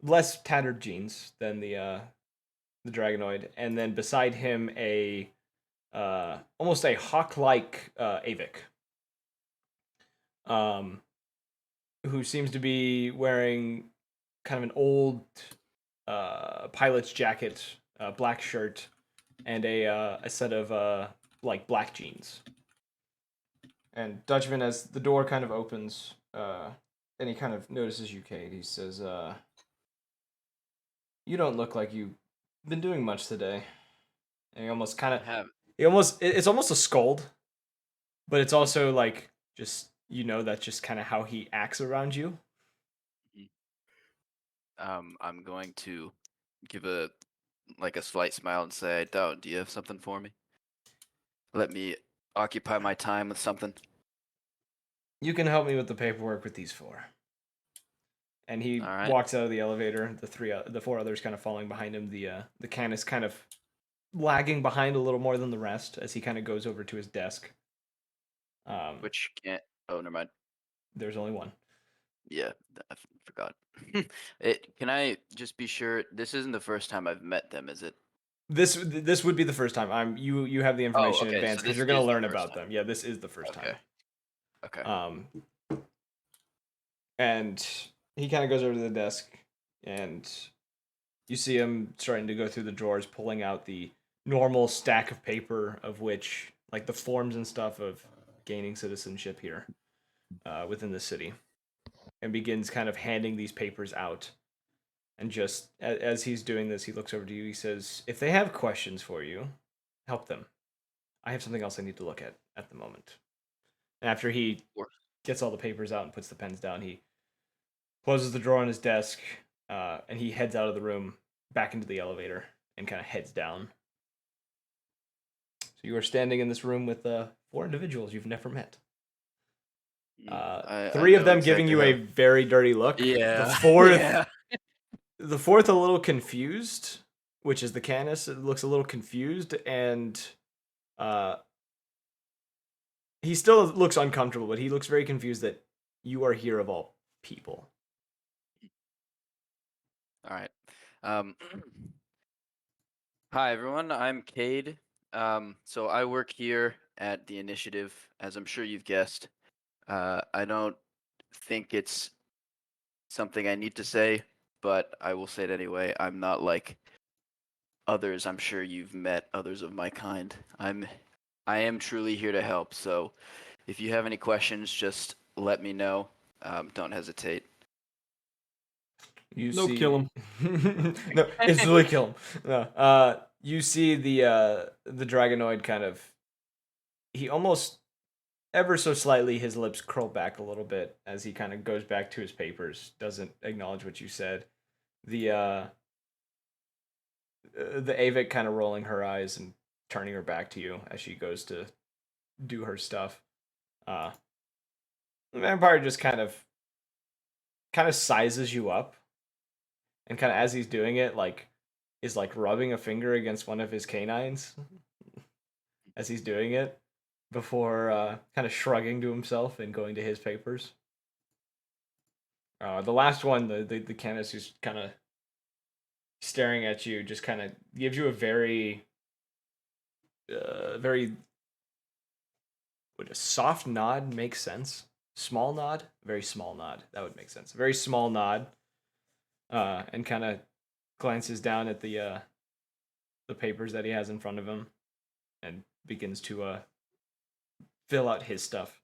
Less tattered jeans than the dragonoid, and then beside him a almost a hawk-like Avik, who seems to be wearing kind of an old pilot's jacket, black shirt, and a set of like black jeans. And Dutchman, as the door kind of opens, and he kind of notices you, Cade, he says, "You don't look like you've been doing much today." And he almost kind of, it's almost a scold, but it's also like just that's just kind of how he acts around you. I'm going to give a slight smile and say, "I don't. Do you have something for me? Let me occupy my time with something." You can help me with the paperwork with these 4. And he walks out of the elevator. The 4 others kind of following behind him. The can is kind of lagging behind a little more than the rest as he kind of goes over to his desk. Which can't. Oh, never mind. There's only one. Yeah, I forgot. Can I just be sure this isn't the first time I've met them, is it? This would be the first time. You have the information in advance because you're going to learn about them. Yeah, this is the first time. Okay. And he kind of goes over to the desk, and you see him starting to go through the drawers, pulling out the normal stack of paper of which, like the forms and stuff of gaining citizenship here within the city, and begins kind of handing these papers out. And just as he's doing this, he looks over to you. He says, "If they have questions for you, help them. I have something else I need to look at the moment." And after he gets all the papers out and puts the pens down, he closes the drawer on his desk, and he heads out of the room, back into the elevator, and kind of heads down. So you are standing in this room with 4 individuals you've never met. 3 of them giving you a very dirty look. Yeah. The 4th, the 4th a little confused, which is the Canis. It looks a little confused, and he still looks uncomfortable, but he looks very confused that you are here of all people. All right. Hi everyone, I'm Cade. So I work here at the initiative, as I'm sure you've guessed. I don't think it's something I need to say, but I will say it anyway. I'm not like others. I'm sure you've met others of my kind. I am truly here to help. So if you have any questions, just let me know. Don't hesitate. You No, see, kill him. no, instantly kill him. No, you see the dragonoid kind of. He almost ever so slightly, his lips curl back a little bit as he kind of goes back to his papers. Doesn't acknowledge what you said. The Avik kind of rolling her eyes and turning her back to you as she goes to do her stuff. The vampire just kind of sizes you up, and kind of as he's doing it, like is like rubbing a finger against one of his canines as he's doing it before kind of shrugging to himself and going to his papers. The last one, the Canis who's kind of staring at you, just kind of gives you a very would a soft nod make sense? Small nod? Very small nod. That would make sense. Very small nod. And kind of glances down at the papers that he has in front of him and begins to fill out his stuff.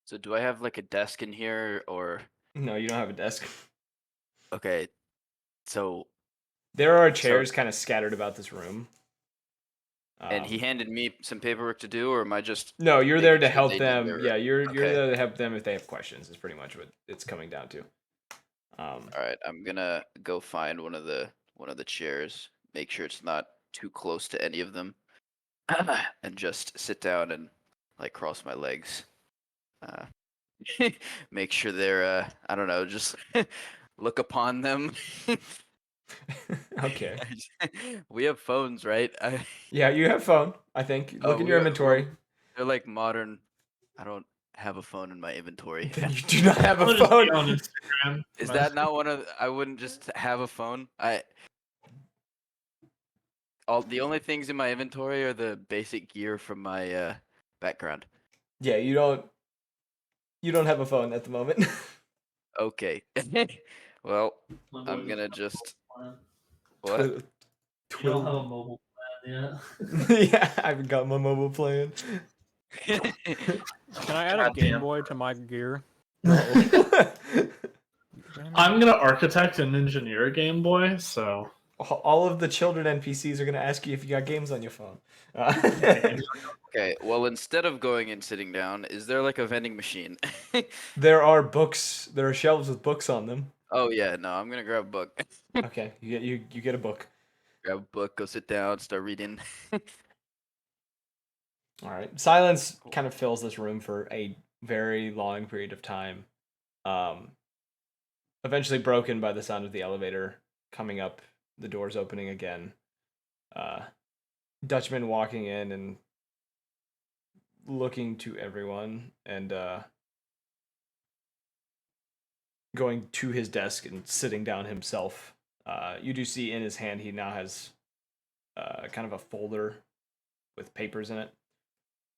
So do I have like a desk in here or? No, you don't have a desk. Okay, so there are chairs kind of scattered about this room. And he handed me some paperwork to do, or am I just? No, you're there to help them. their- Yeah, you're Okay. there to help them if they have questions. Is pretty much what it's coming down to. All right, I'm gonna go find one of the chairs. Make sure it's not too close to any of them, and just sit down and like cross my legs. Make sure they're I don't know, just look upon them. Okay. We have phones, right? Yeah, you have phone. I think. Look in your inventory. They're like modern. I don't have a phone in my inventory. Then you do not have a I'll just be phone. on Instagram. Is that not one of? I wouldn't just have a phone. The only things in my inventory are the basic gear from my background. Yeah, you don't have a phone at the moment. Okay. Well, I'm gonna just. What? You don't have a mobile plan yet. Yeah, I haven't got my mobile plan. Can I add a Game Boy to my gear? I'm gonna architect and engineer a Game Boy, so all of the children NPCs are gonna ask you if you got games on your phone. Okay, well, instead of going and sitting down, is there like a vending machine? There are books. There are shelves with books on them. Oh yeah, no, I'm gonna grab a book. Okay, you get a book. Grab a book, go sit down, start reading. All right. Silence kind of fills this room for a very long period of time. Eventually broken by the sound of the elevator coming up, the doors opening again. Dutchman walking in and looking to everyone and going to his desk and sitting down himself. You do see in his hand he now has kind of a folder with papers in it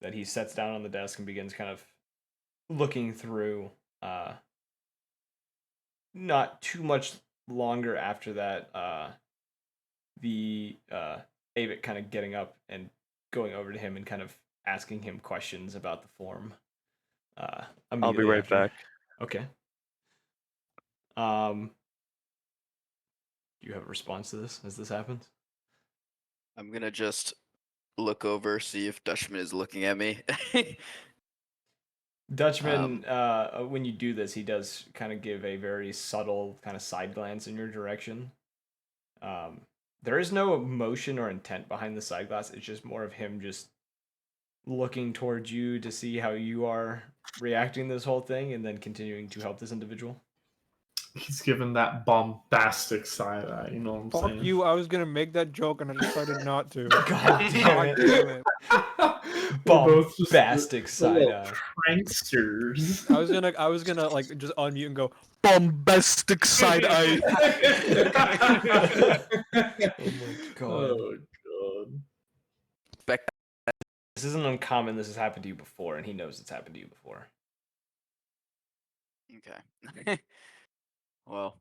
that he sets down on the desk and begins kind of looking through. Not too much longer after that, the Avik kind of getting up and going over to him and kind of asking him questions about the form. I'll be right back. Okay. Do you have a response to this as this happens? I'm gonna just look over, see if Dutchman is looking at me. Dutchman, when you do this, he does kind of give a very subtle kind of side glance in your direction. There is no emotion or intent behind the side glance. It's just more of him just looking towards you to see how you are reacting to this whole thing and then continuing to help this individual. he's given that bombastic side eye. You know what I'm Fuck saying? you! I was gonna make that joke and I decided not to. God damn it! Damn it. Bombastic side eye. Pranksters. I was gonna like just unmute and go bombastic side eye. Oh my god. Oh god. This isn't uncommon. This has happened to you before, and he knows it's happened to you before. Okay. Well,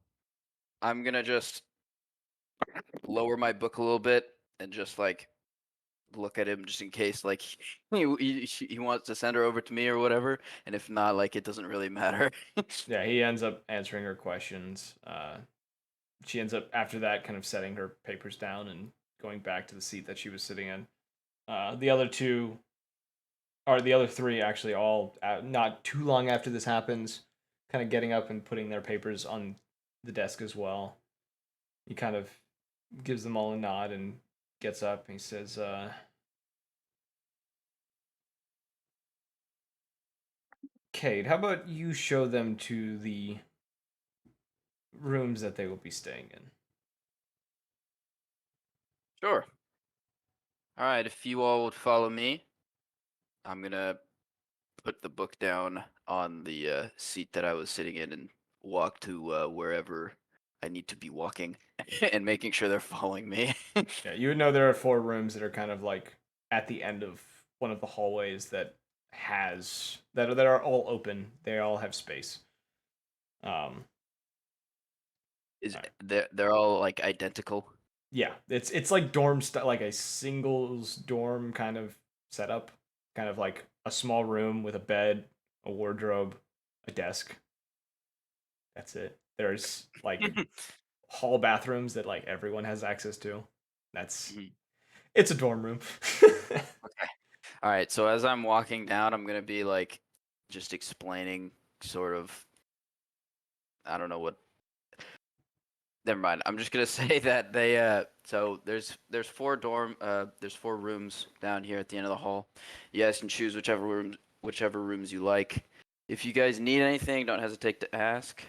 I'm gonna just lower my book a little bit and just like look at him just in case like he wants to send her over to me or whatever, and if not, like it doesn't really matter. Yeah, he ends up answering her questions. She ends up after that kind of setting her papers down and going back to the seat that she was sitting in. The other two, or the other three, actually, all not too long after this happens, kind of getting up and putting their papers on the desk as well. He kind of gives them all a nod and gets up. And he says, "Cade, how about you show them to the rooms that they will be staying in?" Sure. All right, if you all would follow me, I'm gonna put the book down on the seat that I was sitting in and walk to wherever I need to be walking, and making sure they're following me. Yeah, you would know there are 4 rooms that are kind of like at the end of one of the hallways that are all open. They all have space. Um, Is they're all like identical? yeah, it's like dorm style, like a singles dorm kind of setup, kind of like a small room with a bed, a wardrobe, a desk. That's it. There's like hall bathrooms that like everyone has access to. That's Mhm. it's a dorm room. Okay. All right. So as I'm walking down, I'm gonna be like, just explaining, sort of. I don't know what. Never mind. I'm just gonna say that they. So there's 4 rooms down here at the end of the hall. You guys can choose whichever rooms you like. If you guys need anything, don't hesitate to ask.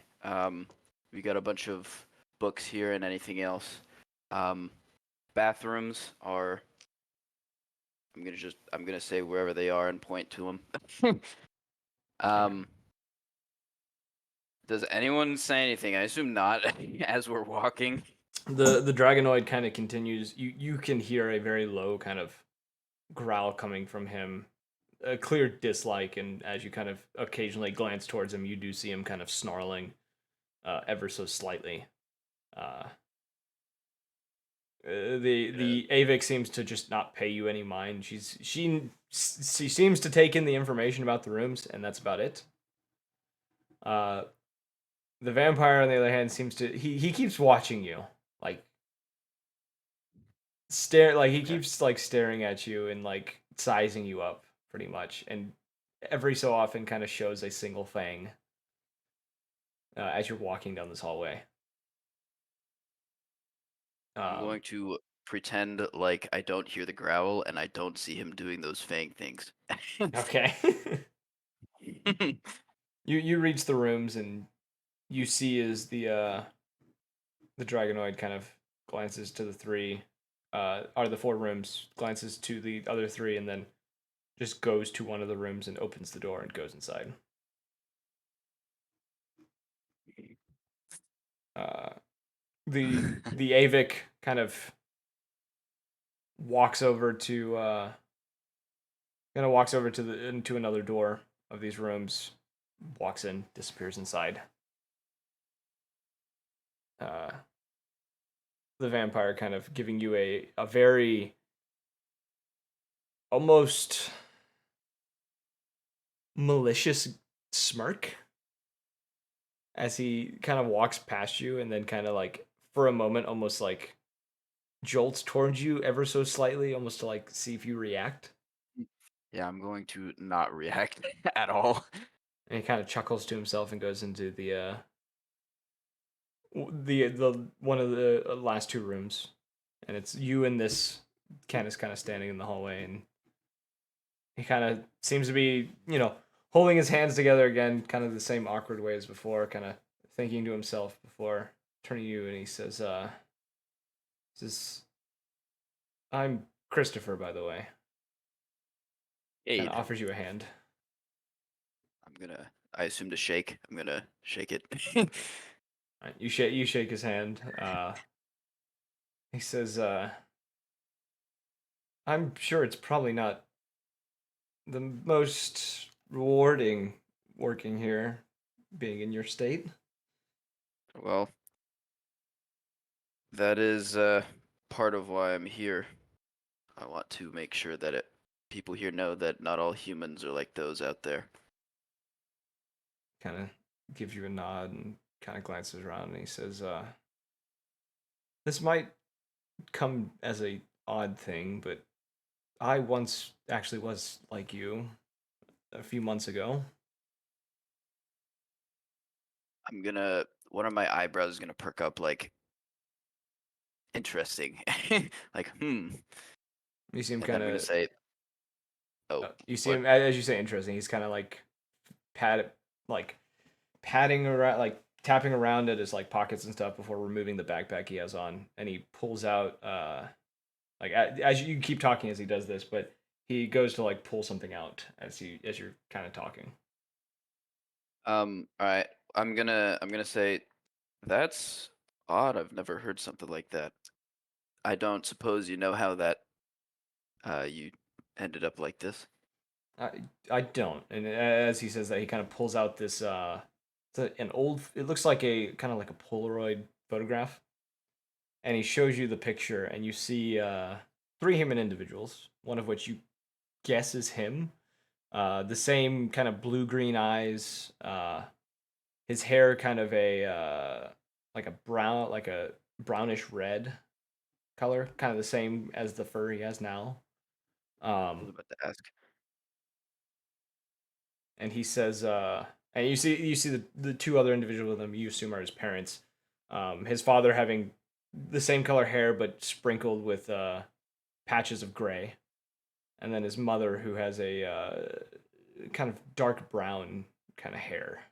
We got a bunch of books here and anything else. Bathrooms are. I'm gonna say wherever they are and point to them. Um, does anyone say anything? I assume not, as we're walking. The dragonoid kind of continues. You can hear a very low kind of growl coming from him, a clear dislike, and as you kind of occasionally glance towards him, you do see him kind of snarling, ever so slightly. Uh, the Avik seems to just not pay you any mind. She seems to take in the information about the rooms, and that's about it. The vampire, on the other hand, seems to he keeps watching you, like he keeps like staring at you and like sizing you up pretty much, and every so often kind of shows a single fang as you're walking down this hallway. I'm going to pretend like I don't hear the growl and I don't see him doing those fang things. Okay. You reach the rooms and you see as the dragonoid kind of glances to the 3 are the 4 rooms, glances to the other 3, and then just goes to one of the rooms and opens the door and goes inside. Uh, the Avik kind of walks over to the into another door of these rooms, walks in, disappears inside. Uh, the vampire kind of giving you a very almost malicious smirk as he kind of walks past you and then kind of like for a moment almost like jolts towards you ever so slightly, almost to like see if you react. Yeah, I'm going to not react at all. And he kind of chuckles to himself and goes into the one of the last 2 rooms, and it's you and this Ken is kind of standing in the hallway, and he kind of seems to be holding his hands together again, kind of the same awkward way as before, kind of thinking to himself before turning to you, and he says, "I'm Christopher, by the way." Aid. And offers you a hand. I assume to shake. I'm gonna shake it. Right, you shake his hand. He says, "I'm sure it's probably not the most rewarding working here, being in your state. Well, that is part of why I'm here. I want to make sure that people here know that not all humans are like those out there. Kind of gives you a nod and kind of glances around, and he says, "This might come as a odd thing, but I once actually was like you a few months ago." One of my eyebrows is gonna perk up like, interesting. Like, You see him And then kind I'm gonna of. say, oh, You see what? him as you say, interesting. He's kind of pat, like patting around, like tapping around at his like pockets and stuff before removing the backpack he has on, and he pulls out like as you keep talking as he does this, but he goes to like pull something out as you're kind of talking. All right. I'm gonna say, that's odd. I've never heard something like that. I don't suppose you know how that you ended up like this. I don't. And as he says that, he kind of pulls out this an old. It looks like a kind of like a Polaroid photograph, and he shows you the picture, and you see three human individuals, one of which you guess is him. The same kind of blue green eyes. His hair kind of a like a brown, like a brownish red color, kind of the same as the fur he has now. I was about to ask. And he says, and you see the two other individuals with him. You assume are his parents. His father having the same color hair but sprinkled with patches of gray, and then his mother who has a kind of dark brown kind of hair.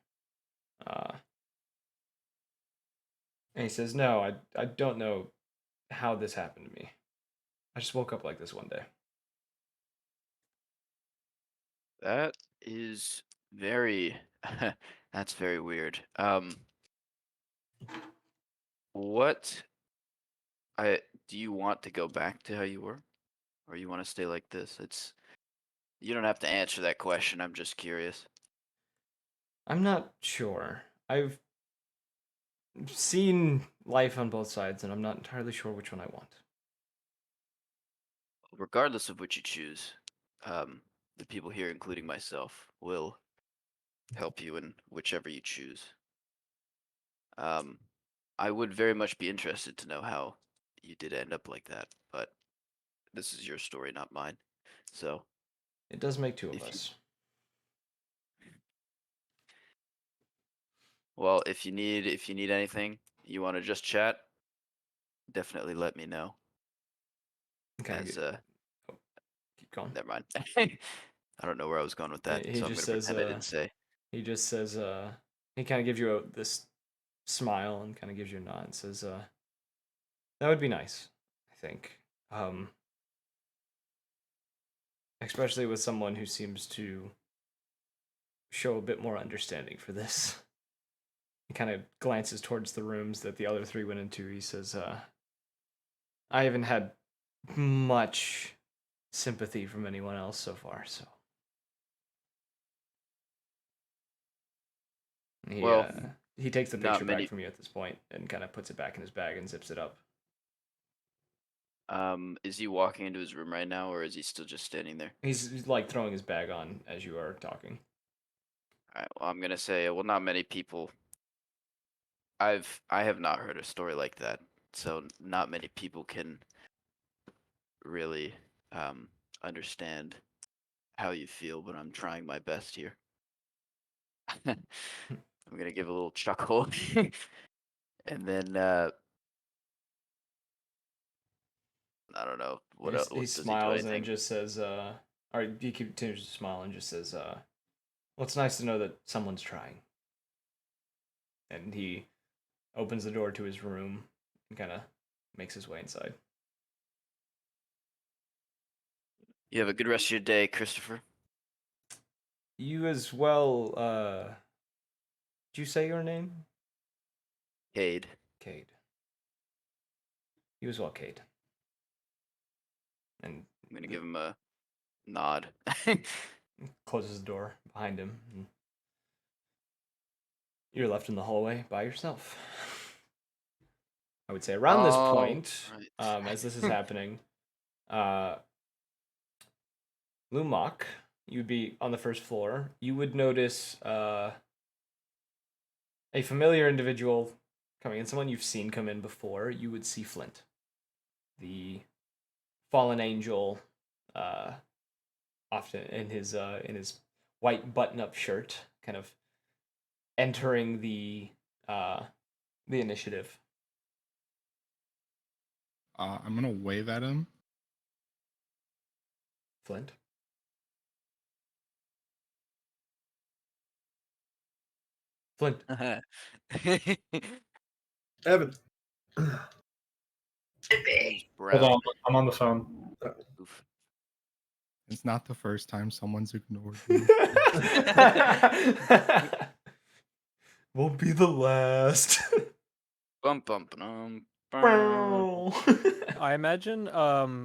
And he says, "No, I don't know how this happened to me. I just woke up like this one day." That is very, that's very weird. What I do you want to go back to how you were, or you want to stay like this? You don't have to answer that question. I'm just curious. I'm not sure. I've seen life on both sides, and I'm not entirely sure which one I want. Regardless of which you choose, the people here, including myself, will help you in whichever you choose. Um, I would very much be interested to know how you did end up like that, but this is your story, not mine. So It does make two of if you, us. well, if you need anything, you want to just chat, definitely let me know. Kind of As keep going. never mind. I don't know where I was going with that, He so I'm just gonna says, pretend I didn't say. he just says, he kind of gives you this smile and kind of gives you a nod and says, that would be nice, I think. Especially with someone who seems to show a bit more understanding for this. He kind of glances towards the rooms that the other three went into. He says, I haven't had much sympathy from anyone else so far, so. Well, He takes the not picture back many. from you at this point and kind of puts it back in his bag and zips it up. Is he walking into his room right now, or is he still just standing there? He's like throwing his bag on as you are talking. All right. Well, I'm gonna say, well, not many people. I have not heard a story like that, so not many people can really understand how you feel, but I'm trying my best here. I'm gonna give a little chuckle, and then I don't know what He what does he do smiles and anything? just says, or he continues to smile and just says, well, it's nice to know that someone's trying. And he opens the door to his room and kind of makes his way inside. You have a good rest of your day, Christopher. You as well, did you say your name? Cade. Cade. You as well, Cade. And I'm gonna give him a nod. closes the door behind him. And You're left in the hallway by yourself. I would say around this point, as this is happening, Lumok, you'd be on the first floor. You would notice a familiar individual coming in, someone you've seen come in before. You would see Flint, the fallen angel, often in his white button-up shirt, kind of entering the initiative. I'm gonna wave at him. Flint. Flint. Evan. Hold on, I'm on the phone. It's not the first time someone's ignored me. Won't be the last. Bum bum bum. I imagine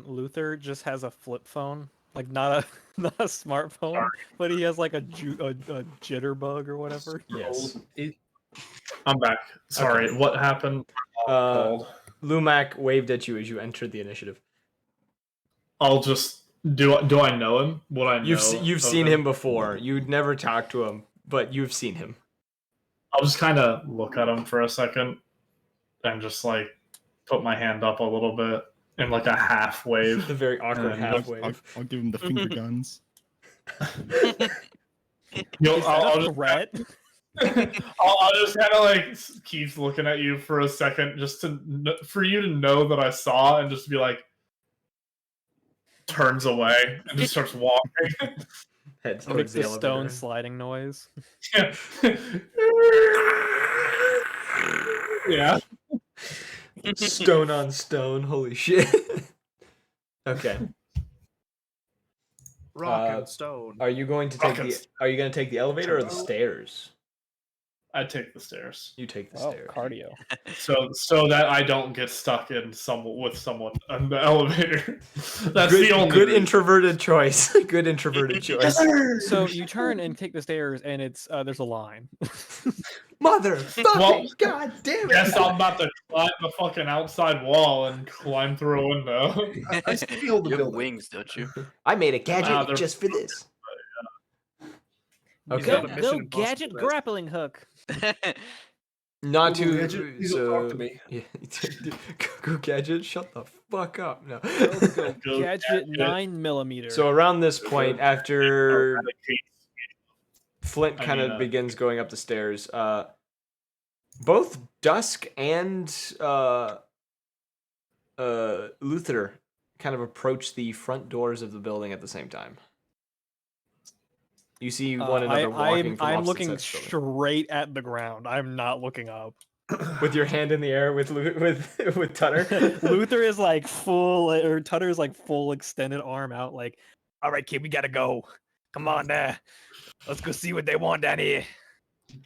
Luther just has a flip phone, like not a smartphone, but he has like a jitterbug or whatever. Yes. I'm back. Sorry, Okay. what happened? Lumac waved at you as you entered the initiative. I'll just do I know him? What I know? You've seen him before. You'd never talked to him, but you've seen him. I'll just kind of look at him for a second and just like put my hand up a little bit in like a half wave. The very awkward half wave. I'll give him the finger guns. I'll just kind of like keep looking at you for a second, just for you to know that I saw, and just be like, turns away and just starts walking. Heads It makes the stone sliding noise. Yeah. Stone on stone. Holy shit. Okay. Rock and stone. Are you going to take Are you going to take the elevator or the stairs? I take the stairs. You take the stairs. Cardio. So that I don't get stuck with someone on the elevator. That's good, the only good reason. introverted choice. Good introverted choice. So you turn and take the stairs, and it's there's a line. Mother Well, God damn it! Guess I'm about to climb the fucking outside wall and climb through a window. I feel the You have building. wings, don't you? I made a gadget they're- just for this. Go, Okay. go gadget grappling hook. Not Google to Gadget, please don't talk to me. Yeah, Google Gadget, shut the fuck up. No. Go gadget 9mm. So around this point, after Flint kind of begins going up the stairs, both Dusk and Luther kind of approach the front doors of the building at the same time. You see one another walking from I'm opposite looking sides of the building. straight at the ground. I'm not looking up. With your hand in the air with Tutter. Luther is like full, or Tutter is like full extended arm out. Like, all right, kid, we gotta go. Come on, there. Let's go see what they want down here.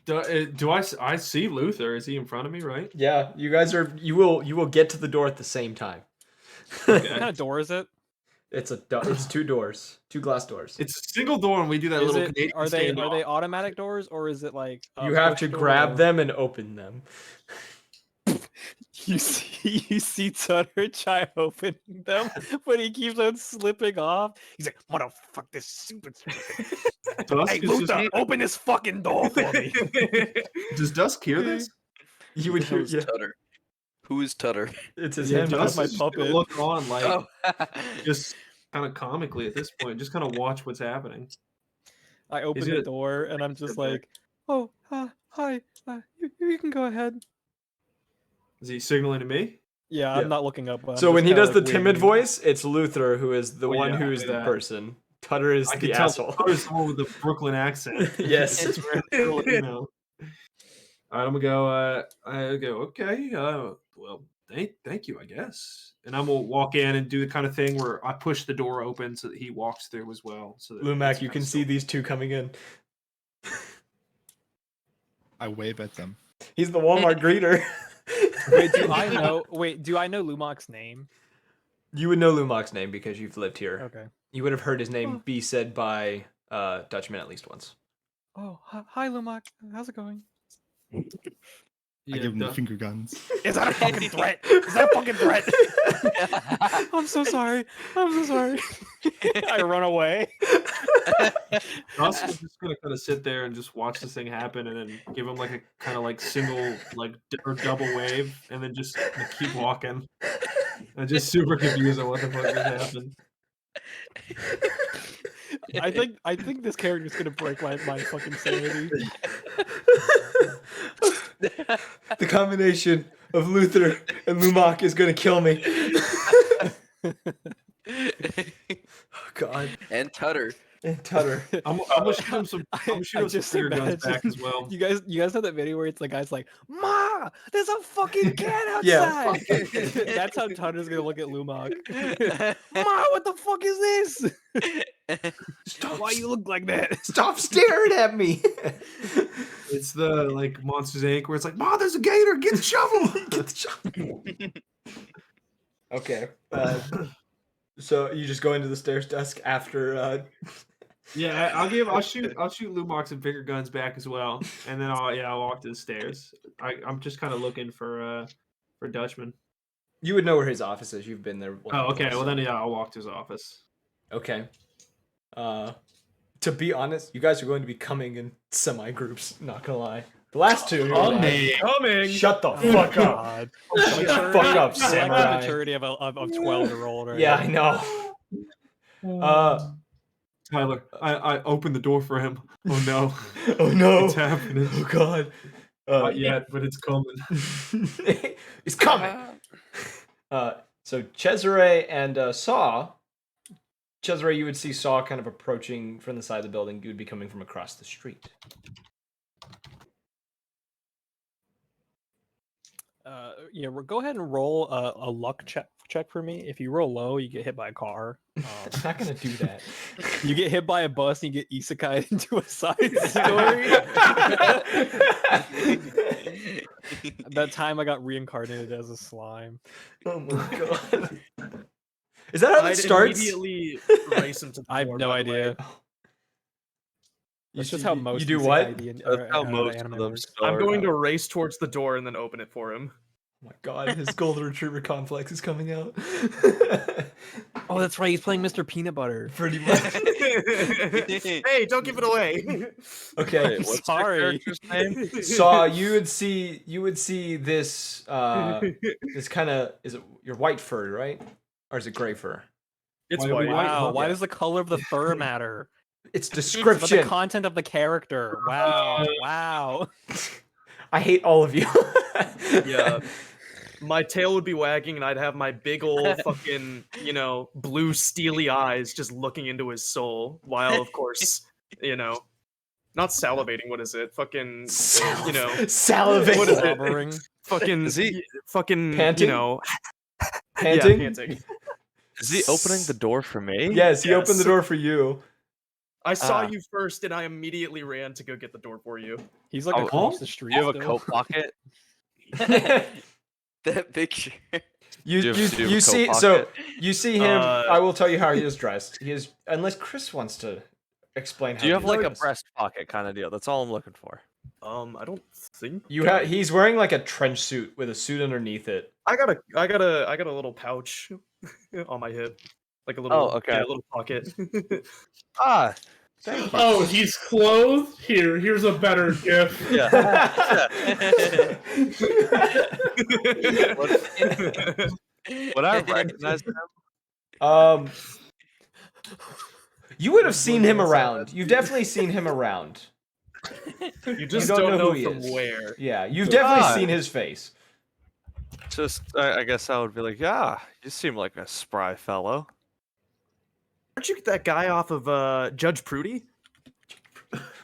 Do I see Luther? Is he in front of me? Right? Yeah, you guys are. You will get to the door at the same time. What kind of door is it? It's two doors, two glass doors. It's a single door, and we do that Is little it, Canadian are they standoff. automatic doors, or is it like You have push to door? grab them and open them. You see Tutter try opening them, but he keeps on slipping off. He's like, "Motherfuck this stupid." Dusk Hey is just- Luther, open this fucking door for me. Does Dusk hear this? You would hear. Who's Yeah, Tutter? Who is Tutter? it's his Yeah, hand. Dusk my is just gonna puppet. look on like Oh. just kind of comically at this point, just kind of watch what's happening. I open Is the it- door and I'm just sit back. like, "Oh, hi, you can go ahead." Is he signaling to me? Yeah, Yeah. I'm not looking up. I'm So just when he kinda, does the like, timid waiting. voice, it's Luther who is the Oh, one yeah, who is the yeah. person. Tutter is I the can tell asshole. There's someone with a Brooklyn accent. Yes. It's really, you know. All right, I'm gonna go. I go. Okay. Well, thank you, I guess. And I'm gonna walk in and do the kind of thing where I push the door open so that he walks through as well. So that Lumac, it's you kinda can see these two coming in. I wave at them. He's the Walmart greeter. Wait, do I know? Wait, do I know Lumok's name? You would know Lumac's name because you've lived here. Okay. You would have heard his name Oh. be said by Dutchman at least once. Oh, hi Lumok. How's it going? I give him the finger guns. Is that a fucking threat? Is that a fucking threat? I'm so sorry. I'm so sorry. I run away. Dusk is just gonna kind of sit there and just watch this thing happen, and then give him like a kind of like single like or double wave, and then just keep walking. I'm just super confused on what the fuck just happened. I think this character's gonna break my fucking sanity. The combination of Luther and Lumak is gonna kill me. Oh God. And Tutter. And Tutter. I'm gonna shoot him some. I'm gonna shoot him some finger guns back as well. You guys know that video where it's the guy's like, "Ma, there's a fucking cat Yeah. outside." That's how Tutter's gonna look at Lumak. Ma, what the fuck is this? Stop! Why you look like that? Stop staring at me. It's the like Monsters Inc. where it's like, "Ma, there's a gator. Get the shovel. Get the shovel." Okay. So you just go into the stairs desk after. Yeah, I'll shoot Lumox and finger guns back as well, and then I'll walk to the stairs. I'm just kind of looking for Dutchman. You would know where his office is. You've been there. Oh, okay. Well, then I'll walk to his office. Okay. To be honest, you guys are going to be coming in semi-groups. Not gonna lie. The last two. Coming. Shut the fuck up. God. Shut the fuck up, I like the samurai. maturity of 12-year-old. Right Yeah, now. I know. Tyler, I opened the door for him. Oh no. Oh no. It's happening. Oh God. Not yet, but it's coming. It's coming. So Cesare and Saw. Cesare, you would see Saw kind of approaching from the side of the building. You would be coming from across the street. Yeah, go ahead and roll a luck check for me. If you roll low, you get hit by a car. It's not gonna do that. You get hit by a bus and you get isekai into a side story. That time I got reincarnated as a slime. Oh my God. Is that how it starts? Immediately race him to the I have door, no by the way. idea. That's just how most you do isekai what? That's how most of anime them work. start. I'm going to race towards the door and then open it for him. Oh my God, his golden retriever complex is coming out. Oh, that's right. He's playing Mr. Peanut Butter. Pretty much. Hey, don't give it away. Okay. What's Sorry. your character's name? Saw, you would see this this kind of, is it your white fur, right? Or is it gray fur? It's Why- white. Wow. Why Yeah. does the color of the fur matter? It's But the description. content of the character. Wow. Wow. I hate all of you. Yeah. My tail would be wagging and I'd have my big old fucking, blue steely eyes just looking into his soul while, of course, not salivating. What is it? Fucking, Salivate. what is it? Slobbering. Fucking, Is he- fucking, Panting? Yeah, Panting? panting. Is he opening the door for me? Yes, he opened the Yes. door for you. I saw Ah. you first and I immediately ran to go get the door for you. He's like Oh, across the street. Do you have a still. coat pocket? That picture. You Do you have a coat see pocket? you see him. I will tell you how he is dressed. He is, unless Chris wants to explain how. Do you have he is like a dressed. breast pocket kind of deal? That's all I'm looking for. I don't think He's wearing like a trench suit with a suit underneath it. I got a little pouch on my hip, like a little, Oh, okay. yeah, a little pocket. Ah, thank you. Oh, he's clothed? Here's a better gift. Yeah. Would I recognize him? You would have seen him around. You've definitely seen him around. You just don't know don't know who he from is. where. Yeah, you've definitely Ah. seen his face. Just, I guess I would be like, yeah, you seem like a spry fellow. Aren't you that guy off of Judge Prudy?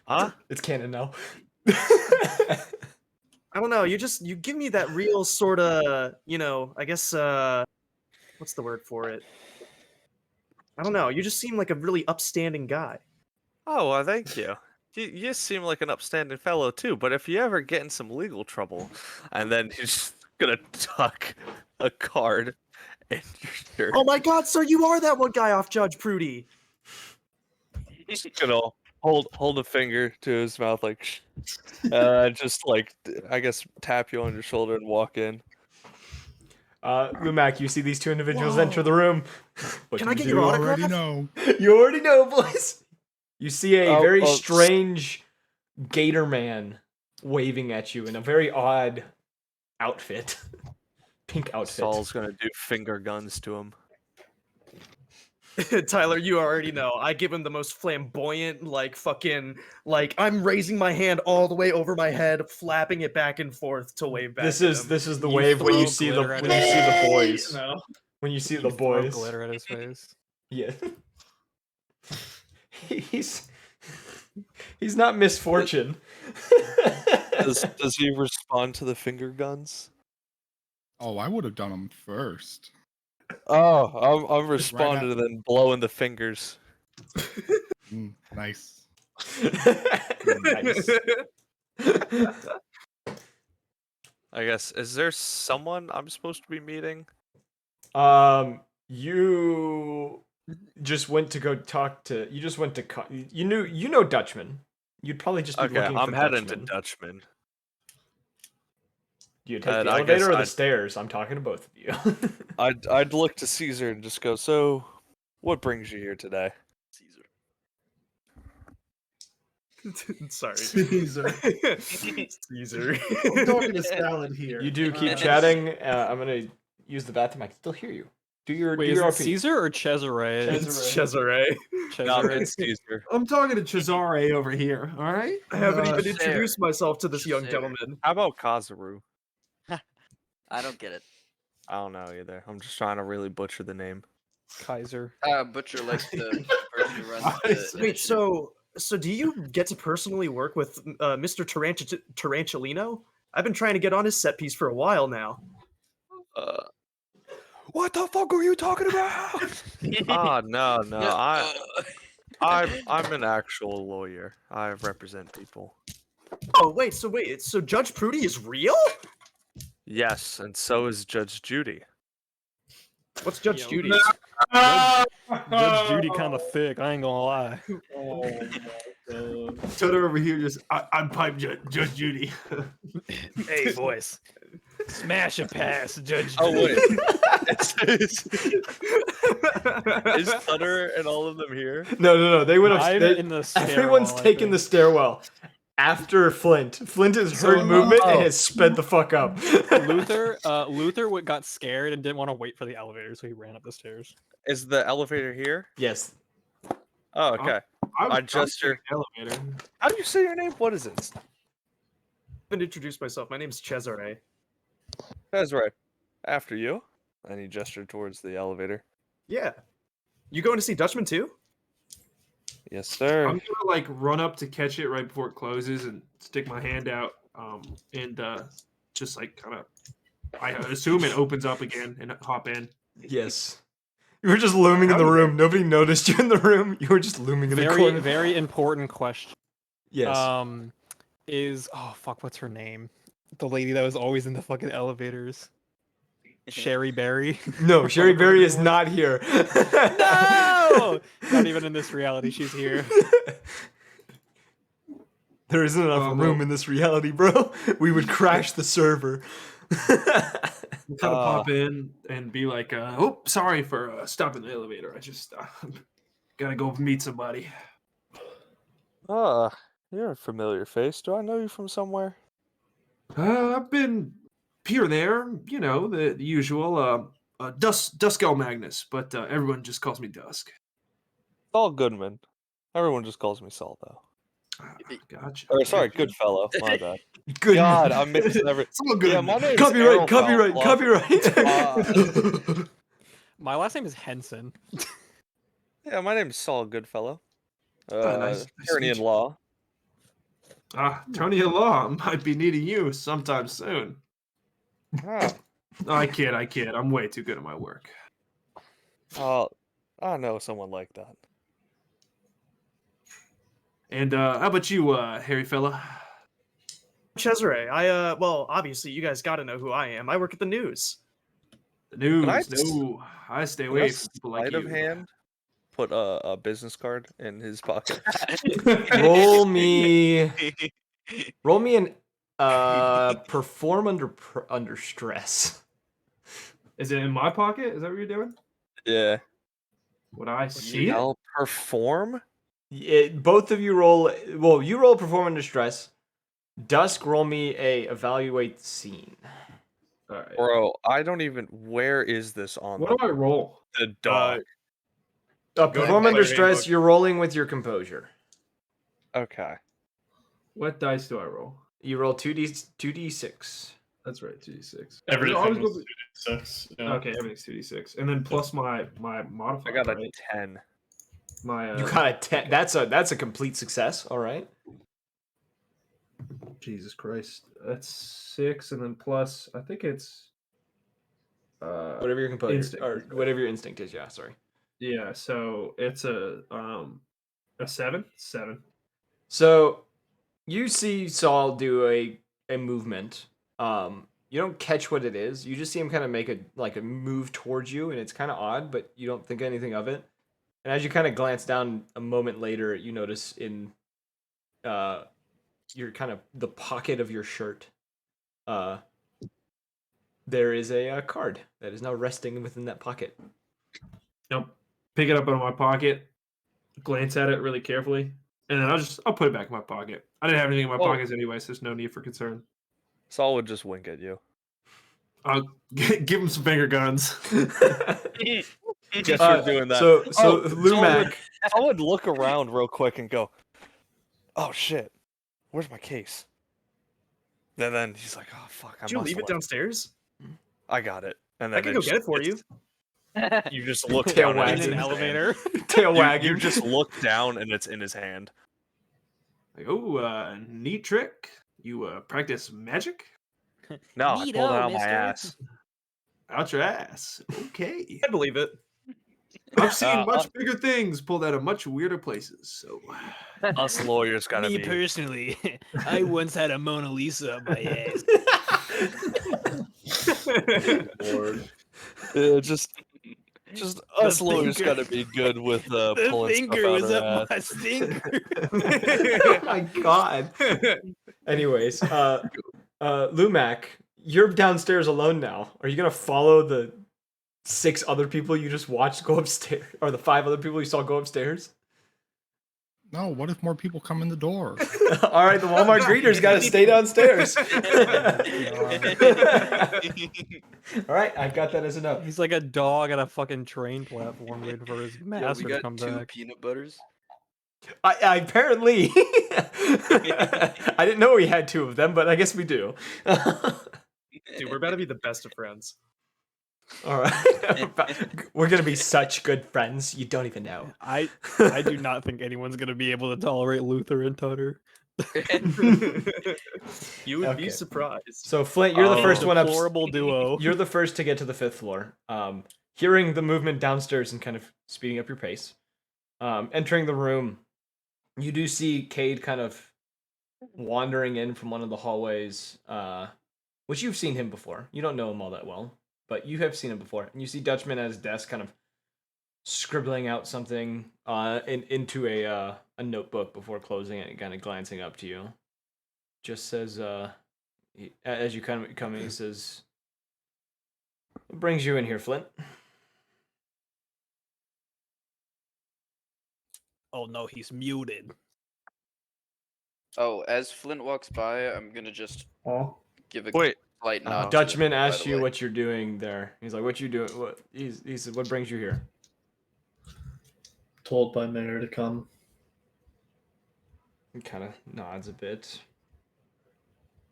Huh? It's canon now. I don't know. You give me that real sort of, I guess what's the word for it? I don't know. You just seem like a really upstanding guy. Oh, well, thank you. You seem like an upstanding fellow too, but if you ever get in some legal trouble, and then you're just gonna tuck a card in your shirt, Oh my God, sir! You are that one guy off Judge Prudy. just gonna hold a finger to his mouth, like, just like I guess tap you on your shoulder and walk in. Lumac, you see these two individuals enter the room. What Can do I you get do? your You autograph? already know. You already know, boys. You see a very Oh, strange gator man waving at you in a very odd outfit. Pink outfit. Saul's gonna do finger guns to him. Tyler, you already know. I give him the most flamboyant, like fucking, like I'm raising my hand all the way over my head, flapping it back and forth to wave back. This at is him. this is the You wave when you throw see the glitter when at you his see the face. boys. No. When you see You the throw boys. glitter at his face. Yeah. he's he's not misfortune. Does he respond to the finger guns? Oh, I would have done them first. Oh, I'm Just right responding and then blowing the fingers. Nice. Nice. I guess, is there someone I'm supposed to be meeting? You just went to go talk to. You just went to. You know Dutchman. You'd probably just be Okay, looking I'm for heading Dutchman. to Dutchman. Do you take And the I elevator guess or the I'd- stairs? I'm talking to both of you. I'd look to Caesar and just go, so, what brings you here today? Sorry. Caesar. Caesar. I'm talking to Salad here. You do keep chatting. I'm gonna use the bathroom. I can still hear you. Do your Wait, do is your it RP. Caesar or Cesare? It's Cesare. No, Cesare. it's Caesar. I'm talking to Cesare over here. All right. I haven't even Share. introduced myself to this young Share. gentleman. How about Kazaru? I don't get it. I don't know either. I'm just trying to really butcher the name. Kaiser. Butcher like the person who runs the Wait, initiative. so do you get to personally work with Mr. Tarantullino? I've been trying to get on his set piece for a while now. What the fuck are you talking about? No. I'm an actual lawyer. I represent people. Oh, wait, so Judge Prudy is real? Yes, and so is Judge Judy. What's Judge Judy? Judge Judy kind of thick. I ain't gonna lie. Tutter over here just, I'm Pipe Judge Judy. Hey, boys. Smash a pass, Judge. Oh Judy. wait, is Tutter and all of them here? No. They went I'm upstairs. in the Everyone's stairwell, I taken the think. stairwell. After Flint has heard movement and has sped the fuck up. Luther got scared and didn't want to wait for the elevator, so he ran up the stairs. Is the elevator here? Yes. Oh, okay. I gesture. Elevator. How do you say your name? What is it? I haven't introduced myself. My name's Cesare. That's right. After you. And he gestured towards the elevator. Yeah. You going to see Dutchman too? Yes, sir. I'm gonna like run up to catch it right before it closes and stick my hand out, and just like kind of, I assume it opens up again and hop in. Yes. You were just looming in the room. Nobody noticed you in the room. You were just looming in the Very, corner. very important question. Yes. What's her name? The lady that was always in the fucking elevators. Sherry Berry. No, Sherry Berry is not here. No! Not even in this reality, she's here. There isn't enough room in this reality, bro. We would crash the server. Kind of pop in and be like, "Oh, sorry for stopping the elevator. I just gotta go meet somebody." You're a familiar face. Do I know you from somewhere? I've been here, there, you know, the usual. Dusk Magnus, but everyone just calls me Dusk. Saul Goodman. Everyone just calls me Saul, though. Gotcha. Or sorry, Goodfellow. My bad. Good. God, I'm mixing every. It's all good. Yeah, my name's Copyright. My last name is Henson. Yeah, my name's Saul Goodfellow. Nice to Attorney meet in you. law. Tony Law might be needing you sometime soon. Oh, No, I kid. I'm way too good at my work. I know someone like that. And how about you, hairy fella? Cesare. Well, obviously you guys got to know who I am. I work at the news. The news. Can I No, I stay away from people like Sleight of you. hand. put a business card in his pocket. roll me an perform under stress. Is it in my pocket? Is that what you're doing? Yeah. Would I see it? I'll perform? Both of you roll. Well, you roll perform under stress. Dusk, roll me a evaluate scene. All right. Bro, I don't even. Where is this on What do I roll? the dock? Perform under stress. You're rolling with your composure. Okay. What dice do I roll? You roll 2d6. That's right, 2d6. Everything Always was go- 2d6. Yeah. Okay, everything's 2d6, and then plus my modifier. I got a right? 10. My You got a 10. That's a complete success. All right. Jesus Christ, that's 6, and then plus I think it's Whatever your composure instinct. or whatever your instinct is. Yeah. Sorry. Yeah, so it's a 7. 7. So you see Saul do a movement. You don't catch what it is. You just see him kind of make a move towards you, and it's kind of odd, but you don't think anything of it. And as you kind of glance down a moment later, you notice in your kind of the pocket of your shirt, there is a card that is now resting within that pocket. Yep. Pick it up out of my pocket, glance at it really carefully, and then I'll put it back in my pocket. I didn't have anything in my pockets anyway, so there's no need for concern. Saul would just wink at you. I'll give him some finger guns. Guess you're doing that. So Lumac, I would look around real quick and go, "Oh shit, where's my case?" And then he's like, "Oh fuck, I Did you must leave have it downstairs? I got it." And I then can go get it for you. You just look Tail down and it's wagging. in his Elevator. hand. tail You wagging. just look down and it's in his hand. Like, oh, neat trick. You practice magic? No, I pulled it out of my ass. Out your ass. Okay. I believe it. I've seen much bigger things pulled out of much weirder places. So Us lawyers gotta Me be. personally, I once had a Mona Lisa up my ass. Lord. Yeah, just us lawyers finger- gotta be good with The pulling stuff finger out was our up ass. my stinker. Oh my god. Anyways, Lumac, you're downstairs alone now. Are you gonna follow the 6 other people you just watched go upstairs, or the 5 other people you saw go upstairs? No, what if more people come in the door? All right, the Walmart greeters got to stay downstairs. All right, I've got that as a note. He's like a dog at a fucking train platform waiting for his Yeah, master we to got come 2 back. peanut butters. I apparently I didn't know we had 2 of them, but I guess we do. Dude, we're about to be the best of friends. All right, we're gonna be such good friends. You don't even know. I do not think anyone's gonna be able to tolerate Luther and Tutter. You would Okay. be surprised. So Flint, you're the first one up. Deplorable duo. You're the first to get to the 5th floor. Hearing the movement downstairs and kind of speeding up your pace. Entering the room, you do see Cade kind of wandering in from one of the hallways, which you've seen him before. You don't know him all that well, but you have seen him before. And you see Dutchman at his desk kind of scribbling out something into a notebook before closing it and kind of glancing up to you. Just says, as you kind of come in, he says, "What brings you in here, Flint?" Oh no, he's muted. Oh, as Flint walks by, I'm gonna just give a Wait. slight nod. to Dutchman him, by asked the you way. what you're doing there. He's like, "What you doing?" What he said, "What brings you here?" Told by Mayor to come. He kind of nods a bit.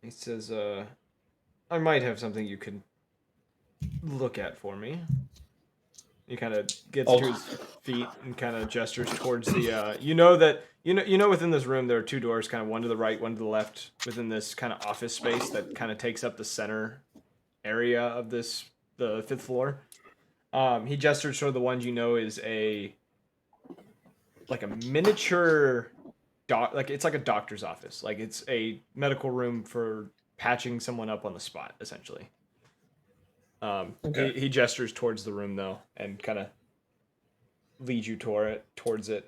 He says, "I might have something you can look at for me." He kind of gets Oh. to his feet and kind of gestures towards the. You know within this room there are 2 doors, kind of one to the right, one to the left, within this kind of office space that kind of takes up the center area of the 5th floor. He gestures toward the ones you know is like a miniature it's like a doctor's office. Like it's a medical room for patching someone up on the spot, essentially. Okay. He gestures towards the room though, and kind of lead you towards it.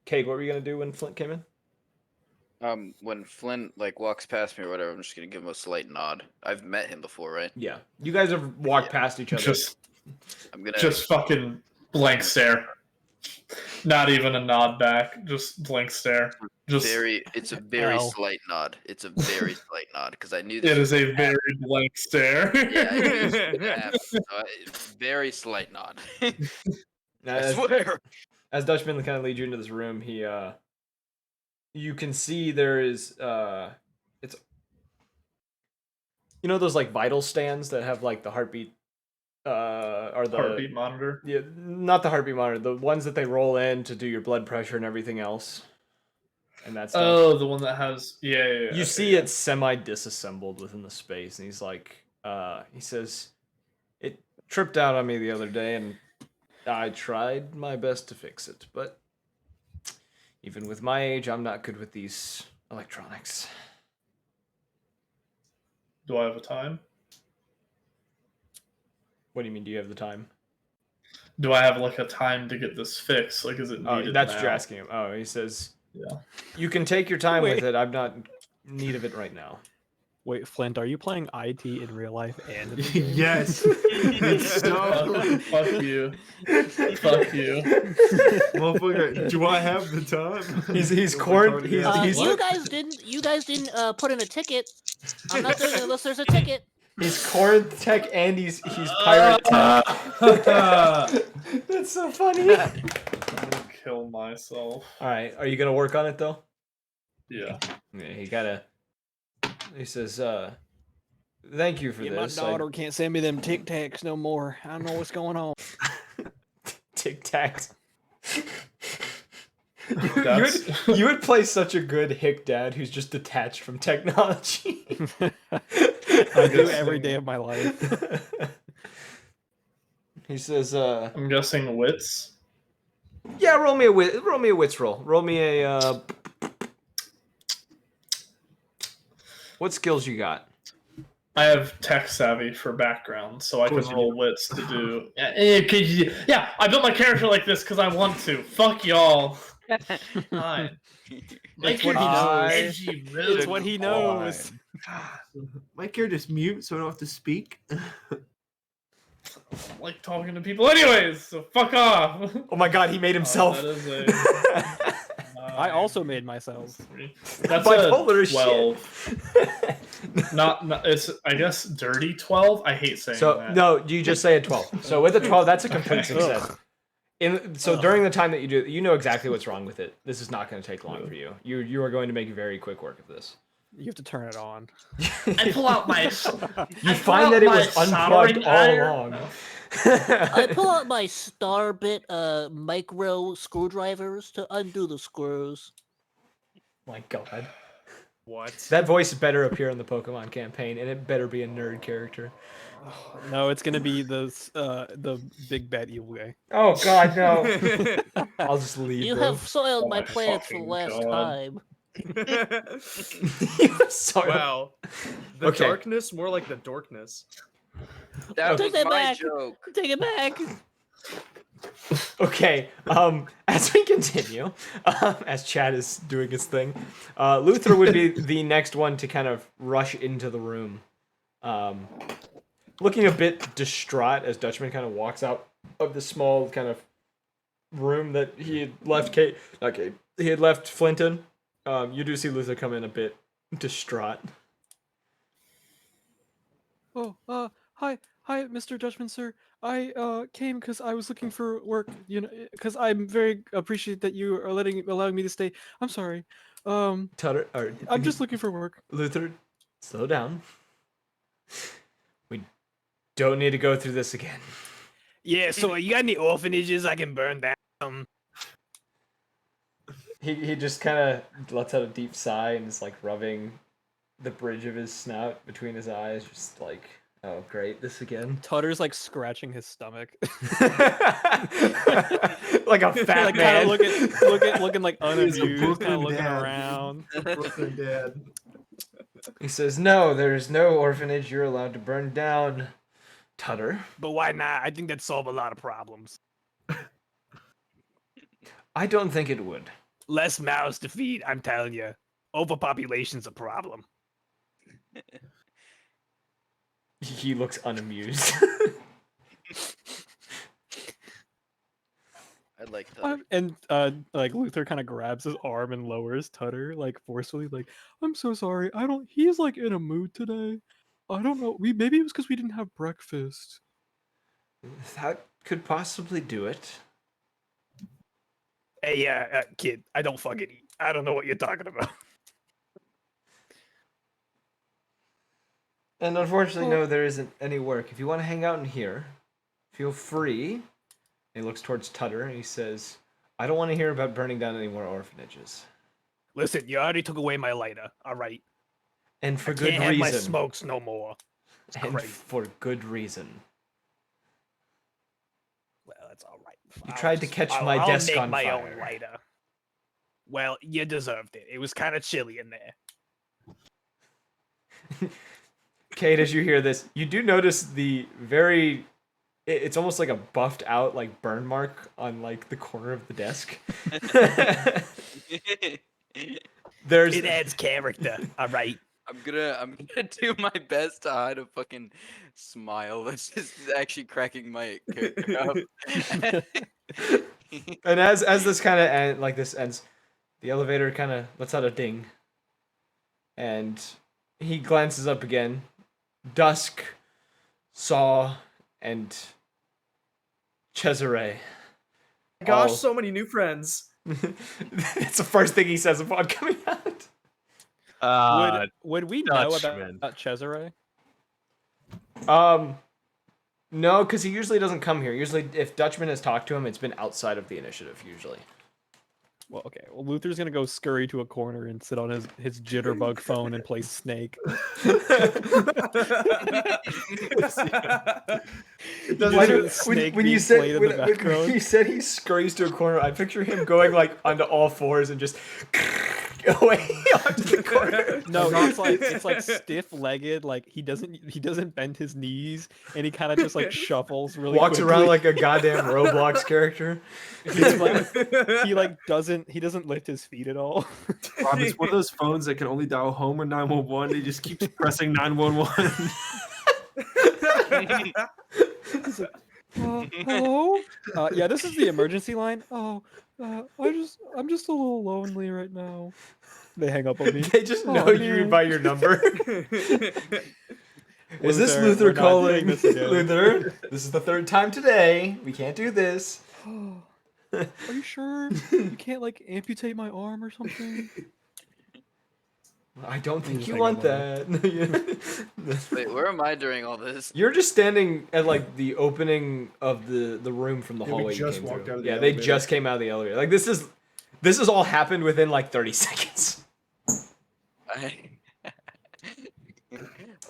Kate, what were you gonna do when Flint came in? When Flint like walks past me or whatever, I'm just gonna give him a slight nod. I've met him before, right? Yeah, you guys have walked past each other. Just fucking blank stare. Not even a nod back. Just blank stare. Just It's a very L. slight nod. It's a very slight nod because I knew this. It is was a gonna very happen. blank stare. Yeah, I knew this was gonna happen. Very slight nod. Now, I swear. As Dutchman kind of leads you into this room, you can see there is it's those like vital stands that have like the heartbeat or the Heartbeat monitor? Yeah, not the heartbeat monitor, the ones that they roll in to do your blood pressure and everything else. And that's Oh, the one that has yeah. You see it semi disassembled within the space, and he's like he says it tripped out on me the other day and I tried my best to fix it, but even with my age, I'm not good with these electronics. Do I have a time? What do you mean, do you have the time? Do I have like a time to get this fixed? Like, is it needed? Oh, that's what now? you're asking him. Oh, he says, yeah. You can take your time Wait. with it. I'm not in need of it right now. Wait, Flint, are you playing IT in real life and in the game? Yes. It's so Fuck you. Fuck you. Motherfucker, do I have the time? He's Corinth. He's You guys didn't put in a ticket. I'm not doing it unless there's a ticket. He's Corinth Tech and he's Pirate Tech. That's so funny. I'm gonna kill myself. All right, are you gonna work on it though? Yeah. Yeah, he says, thank you for Yeah, this. my daughter can't send me them Tic Tacs no more. I don't know what's going on. Tic Tacs. You would play such a good hick dad who's just detached from technology. I do every day of my life. He says, I'm guessing wits. Yeah, roll me a wits roll. Roll me a what skills you got? I have tech savvy for background, so I can course you roll wits to do. Yeah, I built my character like this because I want to. Fuck y'all. Fine. It's what he knows. Edgy, It's what he knows. My character's mute, so I don't have to speak. I like talking to people anyways, so fuck off. Oh my god, he made himself. That is I also made myself. That's bipolar a 12. Not it's I guess dirty 12. I hate saying So that. no, you just say a 12. So with a 12, that's a complete success. During the time that you do, you know exactly what's wrong with it. This is not going to take long for you. You are going to make very quick work of this. You have to turn it on. I pull out my. You find that it was unplugged all along. I pull out my Starbit micro screwdrivers to undo the screws. My god. What? That voice better appear in the Pokemon campaign, and it better be a nerd character. No, it's gonna be the big bad evil guy. Oh god, no. I'll just leave. You bro. have soiled my plans for the fucking last God. time. Sorry. Wow. The Okay. darkness, more like the dorkness. That Take was that my back. joke. Take it back. Okay, as we continue, as Chad is doing his thing, Luther would be the next one to kind of rush into the room. Looking a bit distraught as Dutchman kind of walks out of the small kind of room that he had left he had left Flint in. You do see Luther come in a bit distraught. Oh, hi, Mr. Dutchman, sir. I came because I was looking for work. You know, because I'm very appreciate that you are allowing me to stay. I'm sorry. Tutter, I'm just looking for work. Luther, slow down. We don't need to go through this again. Yeah. So you got any orphanages I can burn down? He just kind of lets out a deep sigh and is like rubbing the bridge of his snout between his eyes, just like, oh great, this again. Tutter's like scratching his stomach. Like a fat like, man. Kind of looking like unamused, kind of Brooklyn looking dad. around. Brooklyn dad. He says, no, there's no orphanage you're allowed to burn down, Tutter. But why not? I think that'd solve a lot of problems. I don't think it would. Less mouths to feed, I'm telling you. Overpopulation's a problem. He looks unamused. I'd like to. And like Luther kind of grabs his arm and lowers Tutter like forcefully, like, I'm so sorry. He's like in a mood today. I don't know. Maybe it was because we didn't have breakfast. That could possibly do it. Hey, kid, I don't fucking eat. I don't know what you're talking about. And unfortunately, no, there isn't any work. If you want to hang out in here, feel free. And he looks towards Tutter and he says, I don't want to hear about burning down any more orphanages. Listen, you already took away my lighter. All right. And for I good can't have my reason. smokes no more. It's And crazy. for good reason. Well, that's all right. You tried to catch my I'll desk make on my fire. own lighter. Well, you deserved it. It was kind of chilly in there. Kate, as you hear this, you do notice the very... It's almost like a buffed out like burn mark on like the corner of the desk. It adds character. All right. I'm gonna do my best to hide a fucking smile that's just actually cracking my character up. And as this kind of this ends, the elevator kind of lets out a ding, and he glances up again. Dusk, Saw, and Cesare. Gosh, all- so many new friends. It's the first thing he says upon coming out. Would we know Dutchman. about Cesare? No, because he usually doesn't come here. Usually, if Dutchman has talked to him, it's been outside of the initiative, usually. Well, okay. Well, Luther's gonna go scurry to a corner and sit on his jitterbug phone and play Snake. When you said he scurries to a corner, I picture him going like onto all fours and just away onto the corner. No, it's like stiff-legged. Like he doesn't bend his knees, and he kind of just like shuffles really. Walks quickly. around like a goddamn Roblox character. He doesn't lift his feet at all. Rob, it's one of those phones that can only dial home or 911. He just keeps pressing 911. Hello? Yeah, this is the emergency line. I'm just a little lonely right now. They hang up on me. They just Oh, know you man. by your number. Is this Luther, Luther we're not calling? doing this again. Luther, this is the third time today. We can't do this. Are you sure you can't like amputate my arm or something? I don't think just you hang want up that. Wait, where am I during all this? You're just standing at like the opening of the room from the Yeah, we hallway. just you came walked through. out of the Yeah, they elevator. just came out of the elevator. Like this is all happened within like 30 seconds.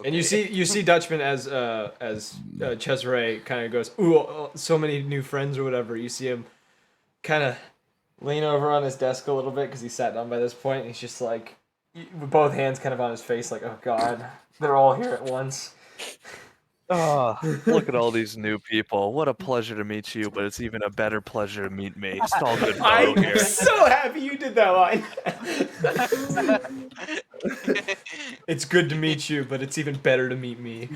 And you see Dutchman as Cesare kind of goes, ooh, so many new friends or whatever. You see him kind of lean over on his desk a little bit because he sat down by this point. And he's just like, with both hands kind of on his face, like, oh god, they're all here at once. Oh, look at all these new people. What a pleasure to meet you, but it's even a better pleasure to meet me. Stall good fellow I'm here. so happy you did that line. It's good to meet you, but it's even better to meet me.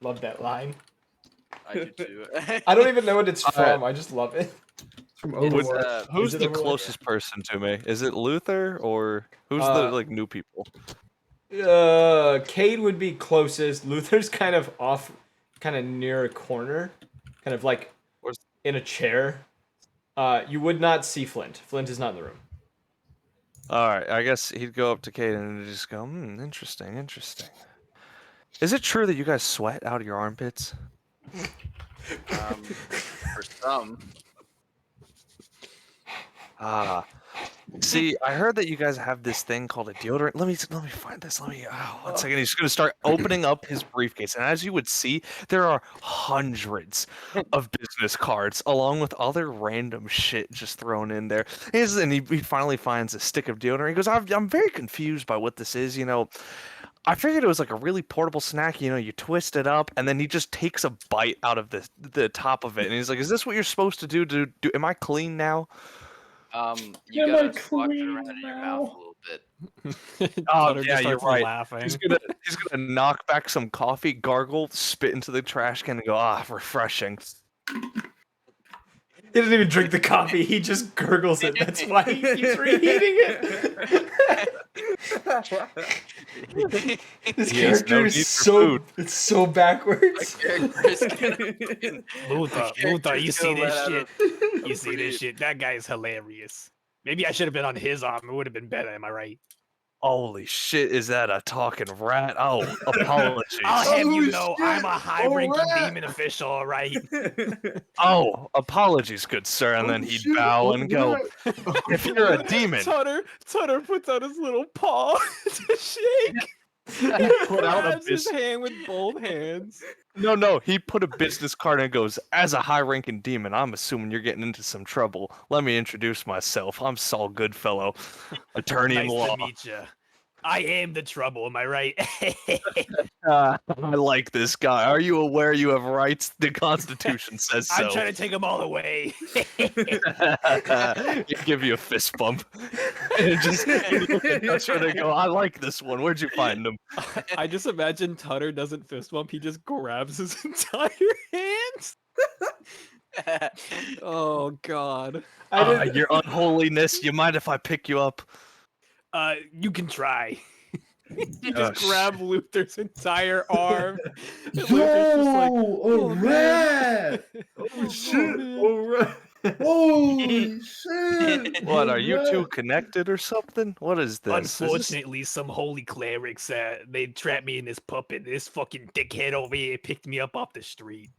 Love that line. I do too. I don't even know what it's Alright. from. I just love it. From It's, Overwatch. Who's Is it the Overwatch? closest person to me? Is it Luther or who's the like new people? Cade would be closest. Luther's kind of off, kind of near a corner, kind of like in a chair. You would not see Flint. Flint is not in the room. All right, I guess he'd go up to Kate and just go, interesting, interesting. Is it true that you guys sweat out of your armpits? For some. See, I heard that you guys have this thing called a deodorant. Let me find this. One second. He's gonna start opening up his briefcase, and as you would see, there are hundreds of business cards, along with other random shit just thrown in there. And he finally finds a stick of deodorant. He goes, "I'm very confused by what this is. You know, I figured it was like a really portable snack. You know, you twist it up, and then he just takes a bite out of the top of it, and he's like, "Is this what you're supposed to do? Am I clean now?" You Am I gotta swap it around clean in your mouth now? a little bit. Oh Tutter yeah, just you're starts right. laughing. He's gonna knock back some coffee, gargle, spit into the trash can, and go, "Ah, refreshing." He doesn't even drink the coffee. He just gurgles it. That's why he keeps reheating it. This He has no character is need for food. it's so backwards. Luther, you see this shit? You see pretty- this shit? That guy is hilarious. Maybe I should have been on his arm. It would have been better. Am I right? Holy shit, is that a talking rat? Oh, apologies. I'll have Oh, you know, I'm a shit. high-ranking Alright. demon official. All right. Oh, apologies, good sir. And then he'd bow and go, "If you're a demon." Tutter puts out his little paw to shake. He put out a Grabs his bis- hand with both hands. No, he put a business card and goes, "As a high-ranking demon, I'm assuming you're getting into some trouble. Let me introduce myself. I'm Saul Goodfellow, attorney in Nice law." to meet you. I am the trouble. Am I right? I like this guy. Are you aware you have rights? The Constitution says so. I'm trying to take them all away. He'd give you a fist bump. And just that's where they go, "I like this one. Where'd you find him?" I just imagine Tutter doesn't fist bump. He just grabs his entire hands. Oh God. Your unholiness. You mind if I pick you up? You can try. He Oh, just grabbed Luther's entire arm. And Yo, Luther's just like, a man." rat! Oh shit! man. A rat! Holy shit! What, a are you rat. two connected or something? What is this? Is this- Unfortunately, some holy clerics, they trapped me in this puppet. This fucking dickhead over here picked me up off the street.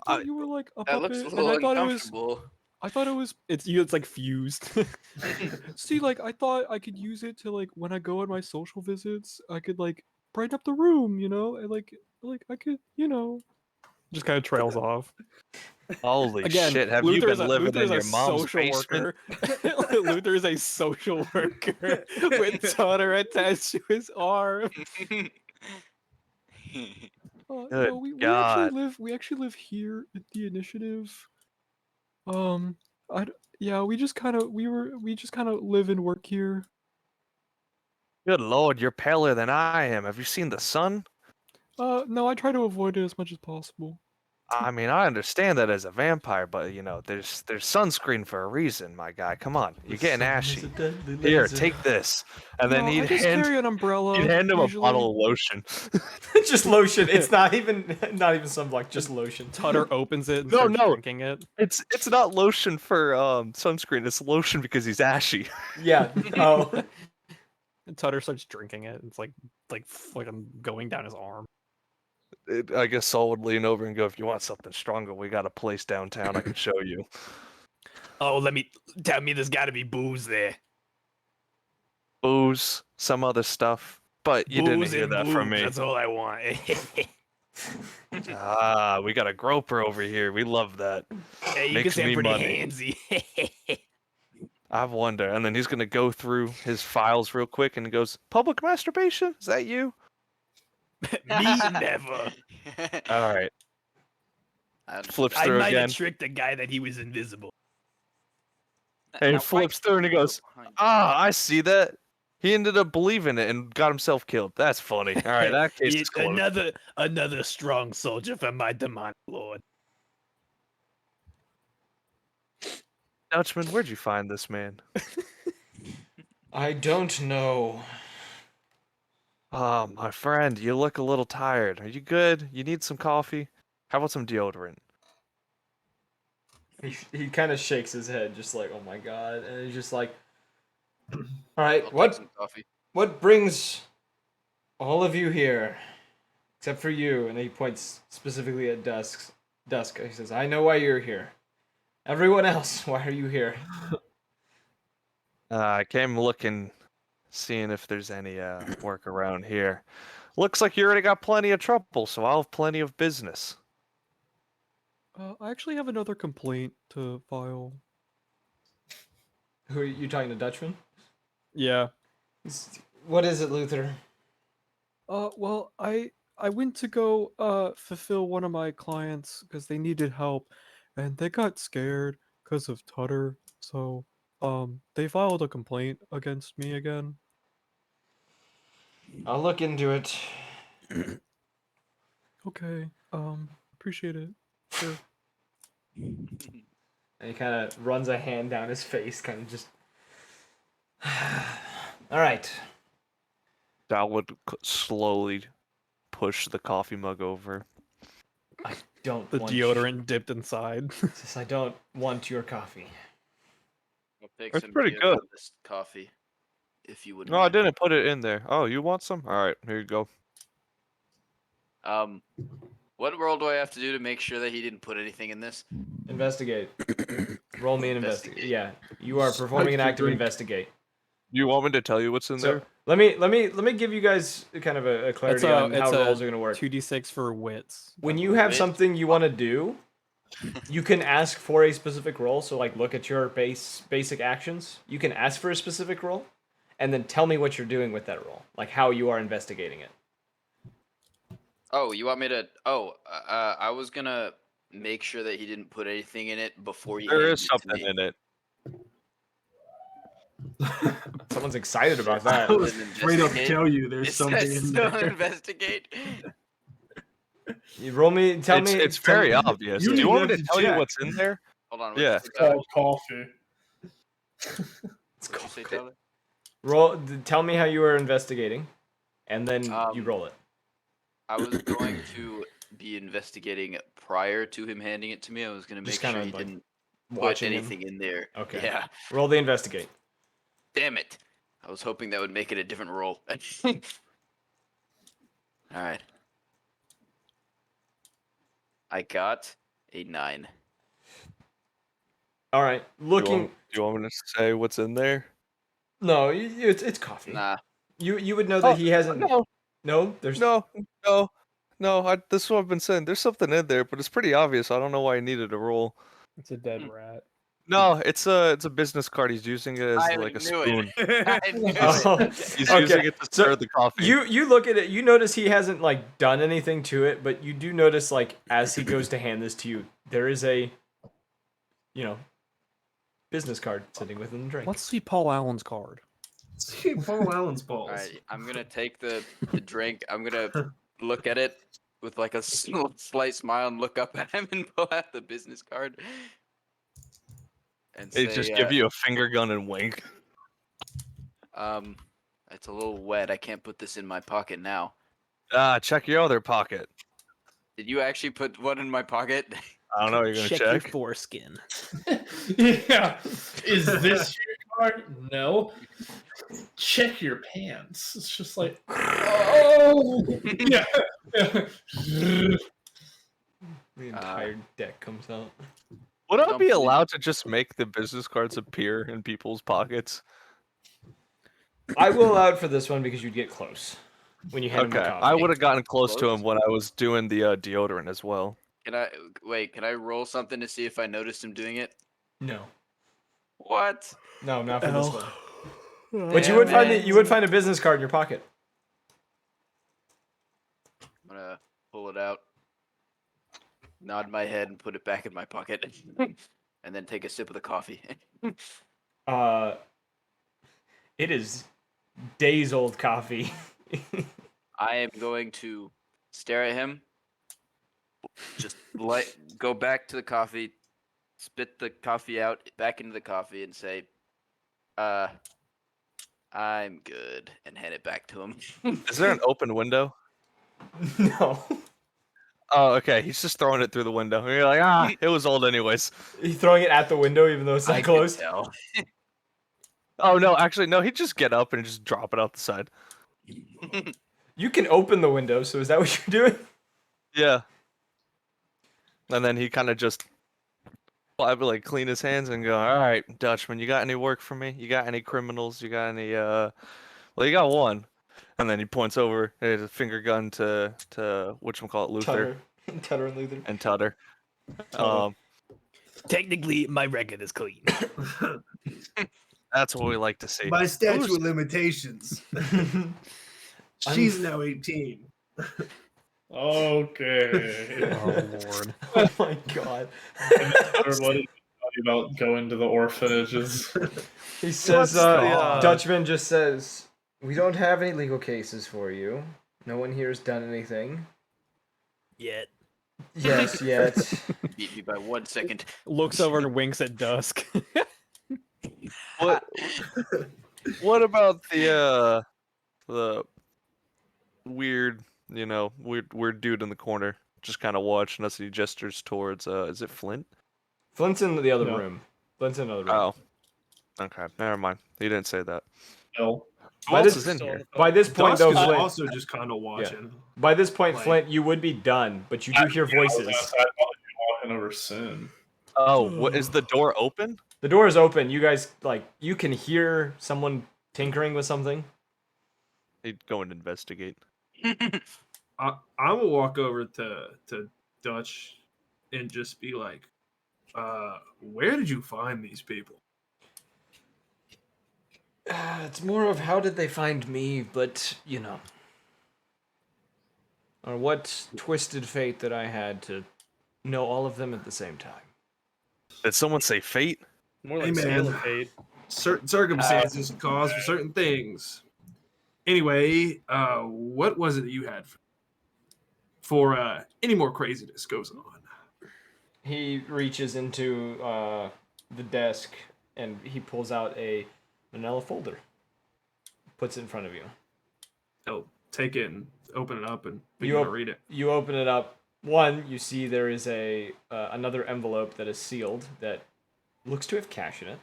I thought you were like a That looks puppet, a and little I thought it was. uncomfortable. I thought it was. It's like fused. See, like I thought I could use it to like when I go on my social visits, I could like brighten up the room, you know, and like I could, you know, just kind of trails off. Holy Again, shit, have Luther you is been a, living Luther in is a your mom's social basement? worker. Luther is a social worker with Tutter attached to his arm. Good No, we God. actually live here at the initiative. I yeah, we just kind of live and work here. Good lord, you're paler than I am. Have you seen the sun? No, I try to avoid it as much as possible. I mean, I understand that as a vampire, but you know, there's sunscreen for a reason, my guy. Come on, you're getting ashy. Here, take this, and then No, I just carry an umbrella. he'd hand him usually. a bottle of lotion. Just lotion. It's not even sunblock. Just lotion. Tutter opens it and No, starts no. drinking it. It's not lotion for sunscreen. It's lotion because he's ashy. Yeah. Oh. And Tutter starts drinking it. It's like I'm going down his arm. I guess Saul would lean over and go, "If you want something stronger, we got a place downtown I can show you." Oh, tell me there's got to be booze there. Booze, some other stuff, but you didn't Booze hear and that from boobs, me. That's all I want. Ah, we got a groper over here. We love that. Hey, you Makes can say me I'm pretty money. handsy. I wonder. And then he's gonna go through his files real quick and he goes, "Public masturbation? Is that you?" Me never. All right. Flips I through might again. have tricked the guy that he was invisible. And he flips through and he goes, "Ah, I see that. He ended up believing it and got himself killed. That's funny." All right, that case is closed. Another strong soldier for my demonic lord. Dutchman, where'd you find this man? I don't know. Oh, my friend, you look a little tired. Are you good? You need some coffee? How about some deodorant? He kind of shakes his head, just like, "Oh my god," and he's just like, "All right, I'll take what some coffee. what brings all of you here, except for you?" And he points specifically at Dusk. He says, "I know why you're here. Everyone else, why are you here?" I came looking, seeing if there's any work around here. Looks like you already got plenty of trouble, so I'll have plenty of business. I actually have another complaint to file. Who are you talking to, Dutchman? Yeah. What is it, Luther? Well, I went to go fulfill one of my clients because they needed help, and they got scared because of Tutter. So they filed a complaint against me again. I'll look into it. Okay. Appreciate it. Sure. And he kind of runs a hand down his face, kind of just. All right. Dal would slowly push the coffee mug over. I don't The want deodorant dipped inside. Just, I don't want your coffee. I'll take It's some pretty good. deodorant coffee, if you wouldn't No, I mind. didn't put it in there. Oh, you want some? All right, here you go. What roll do I have to do to make sure that he didn't put anything in this? Investigate. Roll me an investigate. Investigate. Yeah, you are performing an act of investigate. You want me to tell you what's in So there? let me give you guys kind of a clarity on how rolls are going to work. 2d6 for wits. When you have something you want to do, you can ask for a specific role. So like look at your basic actions. You can ask for a specific role, and then tell me what you're doing with that role, like how you are investigating it. Oh, you want me to? I was gonna make sure that he didn't put anything in it before he. There handed is it to something me. in it. Someone's excited about Says that. still was straight up investigate. tell you there's It something says in still there. investigate. You roll me. Tell me. It's very obvious. You Do you didn't want me have to to tell you check. what's in there? Hold on. Yeah. It's called coffee. It's What'd you say, Tyler? Tell me how you are investigating, and then you roll it. I was going to be investigating prior to him handing it to me. I was going to make Just sure kinda, he like, didn't put watching him? anything in there. Okay. Yeah. Roll the investigate. Damn it. I was hoping that would make it a different roll. All right. I got a 9. All right. Looking. Do you want me to say what's in there? No, it's coffee. Nah. You would know that he hasn't. No. No, there's No. This is what I've been saying. There's something in there, but it's pretty obvious. I don't know why I needed a roll. It's a dead rat. No, it's a business card. He's using it as I like a knew spoon. it. I knew Oh, it. He's okay. using it to So stir the coffee. You look at it. You notice he hasn't like done anything to it, but you do notice like as he goes to hand this to you, there is a, business card sitting within the drink. Let's see Paul Allen's card. See Paul Allen's balls. All right. I'm going to take the drink. I'm going to look at it with like a slight smile and look up at him and pull out the business card. And They say, just give you a finger gun and wink. it's a little wet. I can't put this in my pocket now. Check your other pocket. Did you actually put one in my pocket? I don't know. You're gonna Check check. your foreskin. Yeah. Is this your card? No. Check your pants. It's just like, oh, yeah. The entire deck comes out. Would I Don't be believe- allowed to just make the business cards appear in people's pockets? I will allow it for this one because you'd get close when you hand him the Okay, coffee. I would have gotten close to Close? him when I was doing the deodorant as well. Can I roll something to see if I noticed him doing it? No, What? no, not for this one. But Damn you would find it. you would find a business card in your pocket. I'm gonna pull it out, nod my head, and put it back in my pocket, and then take a sip of the coffee. It is days old coffee. I am going to stare at him, just go back to the coffee, spit the coffee out back into the coffee, and say, I'm good, and hand it back to him. Is there an open window? No. Oh, okay. He's just throwing it through the window. And you're like, it was old anyways. He's throwing it at the window even though it's not I closed. can tell. Oh no, actually no. He'd just get up and just drop it out the side. You can open the window, so is that what you're doing? Yeah. And then he kind of just like clean his hands and go, all right, Dutchman, you got any work for me? You got any criminals? You got any well, you got one. And then he points over, there's a finger gun to whatchamacallit, Luther. Tutter and Luther. And Tutter. Technically, my record is clean. That's what we like to see. My statute of limitations. She's now 18. Okay. Oh lord. Oh my god. What did you about going to the orphanages? He says, the, Dutchman just says, we don't have any legal cases for you. No one here has done anything. Yet. Yes, yet. Beat me by 1 second. Looks over and winks at Dusk. What? What about the weird, weird dude in the corner, just kind of watching us? And he gestures towards. Is it Flint? Flint's in the other No. room. Flint's in another room. Oh, okay. Never mind. He didn't say that. No. Who else is in here? By this point, Dusk though, is Flint. also just kind of watching. By this point, Like- Flint, you would be done, but you do hear voices. Outside, I'll be walking over soon. Oh, what is the door open? The door is open. You guys, you can hear someone tinkering with something. He'd go and investigate. I will walk over to Dutch and just be like, where did you find these people? It's more of how did they find me, but, or what twisted fate that I had to know all of them at the same time. Did someone say fate? More Hey, like man. scale of fate. Certain circumstances cause for certain things. Anyway, what was it that you had for any more craziness goes on? He reaches into the desk and he pulls out a manila folder. Puts it in front of you. Oh, take it and open it up and You begin to read it. You open it up. One, you see there is a another envelope that is sealed that looks to have cash in it.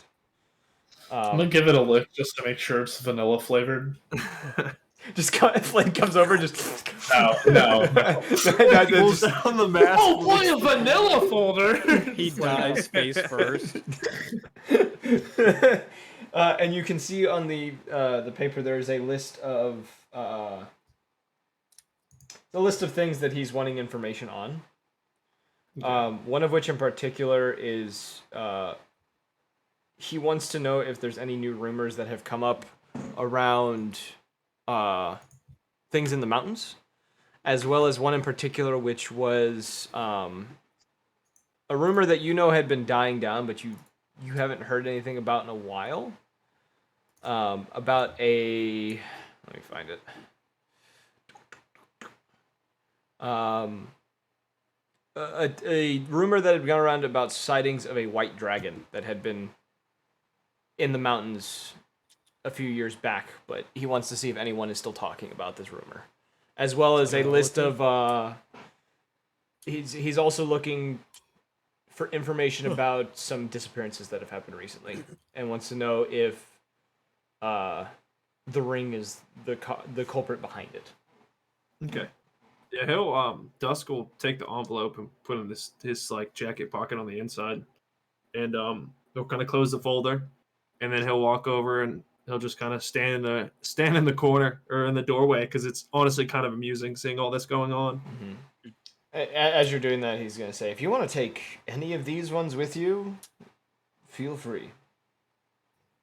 I'm gonna give it a lick just to make sure it's vanilla flavored. Flint comes over, just No. Pulls down the mask. Oh boy, a vanilla folder. He dives face first. And you can see on the paper there is a list of things that he's wanting information on. Okay. One of which in particular is he wants to know if there's any new rumors that have come up around things in the mountains, as well as one in particular which was a rumor that had been dying down, but you haven't heard anything about in a while. About a... Let me find it. A rumor that had gone around about sightings of a white dragon that had been in the mountains a few years back, but he wants to see if anyone is still talking about this rumor. As well as a list of... He's also looking for information about some disappearances that have happened recently, and wants to know if the ring is the culprit behind it. Okay. Yeah, he'll Dusk will take the envelope and put it in his jacket pocket on the inside, and he'll kind of close the folder, and then he'll walk over and he'll just kind of stand in the corner or in the doorway because it's honestly kind of amusing seeing all this going on. Mm-hmm. As you're doing that, he's gonna say, "If you want to take any of these ones with you, feel free."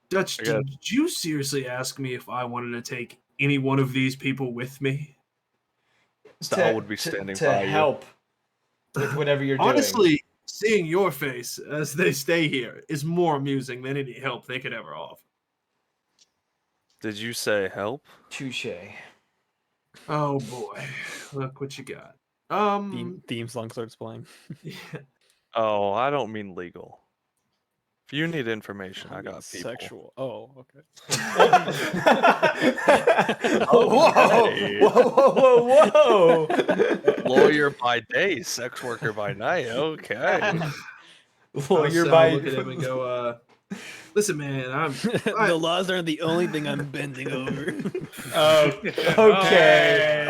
Dutch, did you seriously ask me if I wanted to take any one of these people with me? Sal would be standing to by help with whatever you're doing. Honestly, seeing your face as they stay here is more amusing than any help they could ever offer. Did you say help? Touche. Oh boy, look what you got. Theme song starts playing. Oh, I don't mean legal. If you need information, I got people. Sexual. Oh, okay. Whoa! Lawyer by day, sex worker by night. Okay. Lawyer by look at him and go, listen, man, the laws aren't the only thing I'm bending over. Okay.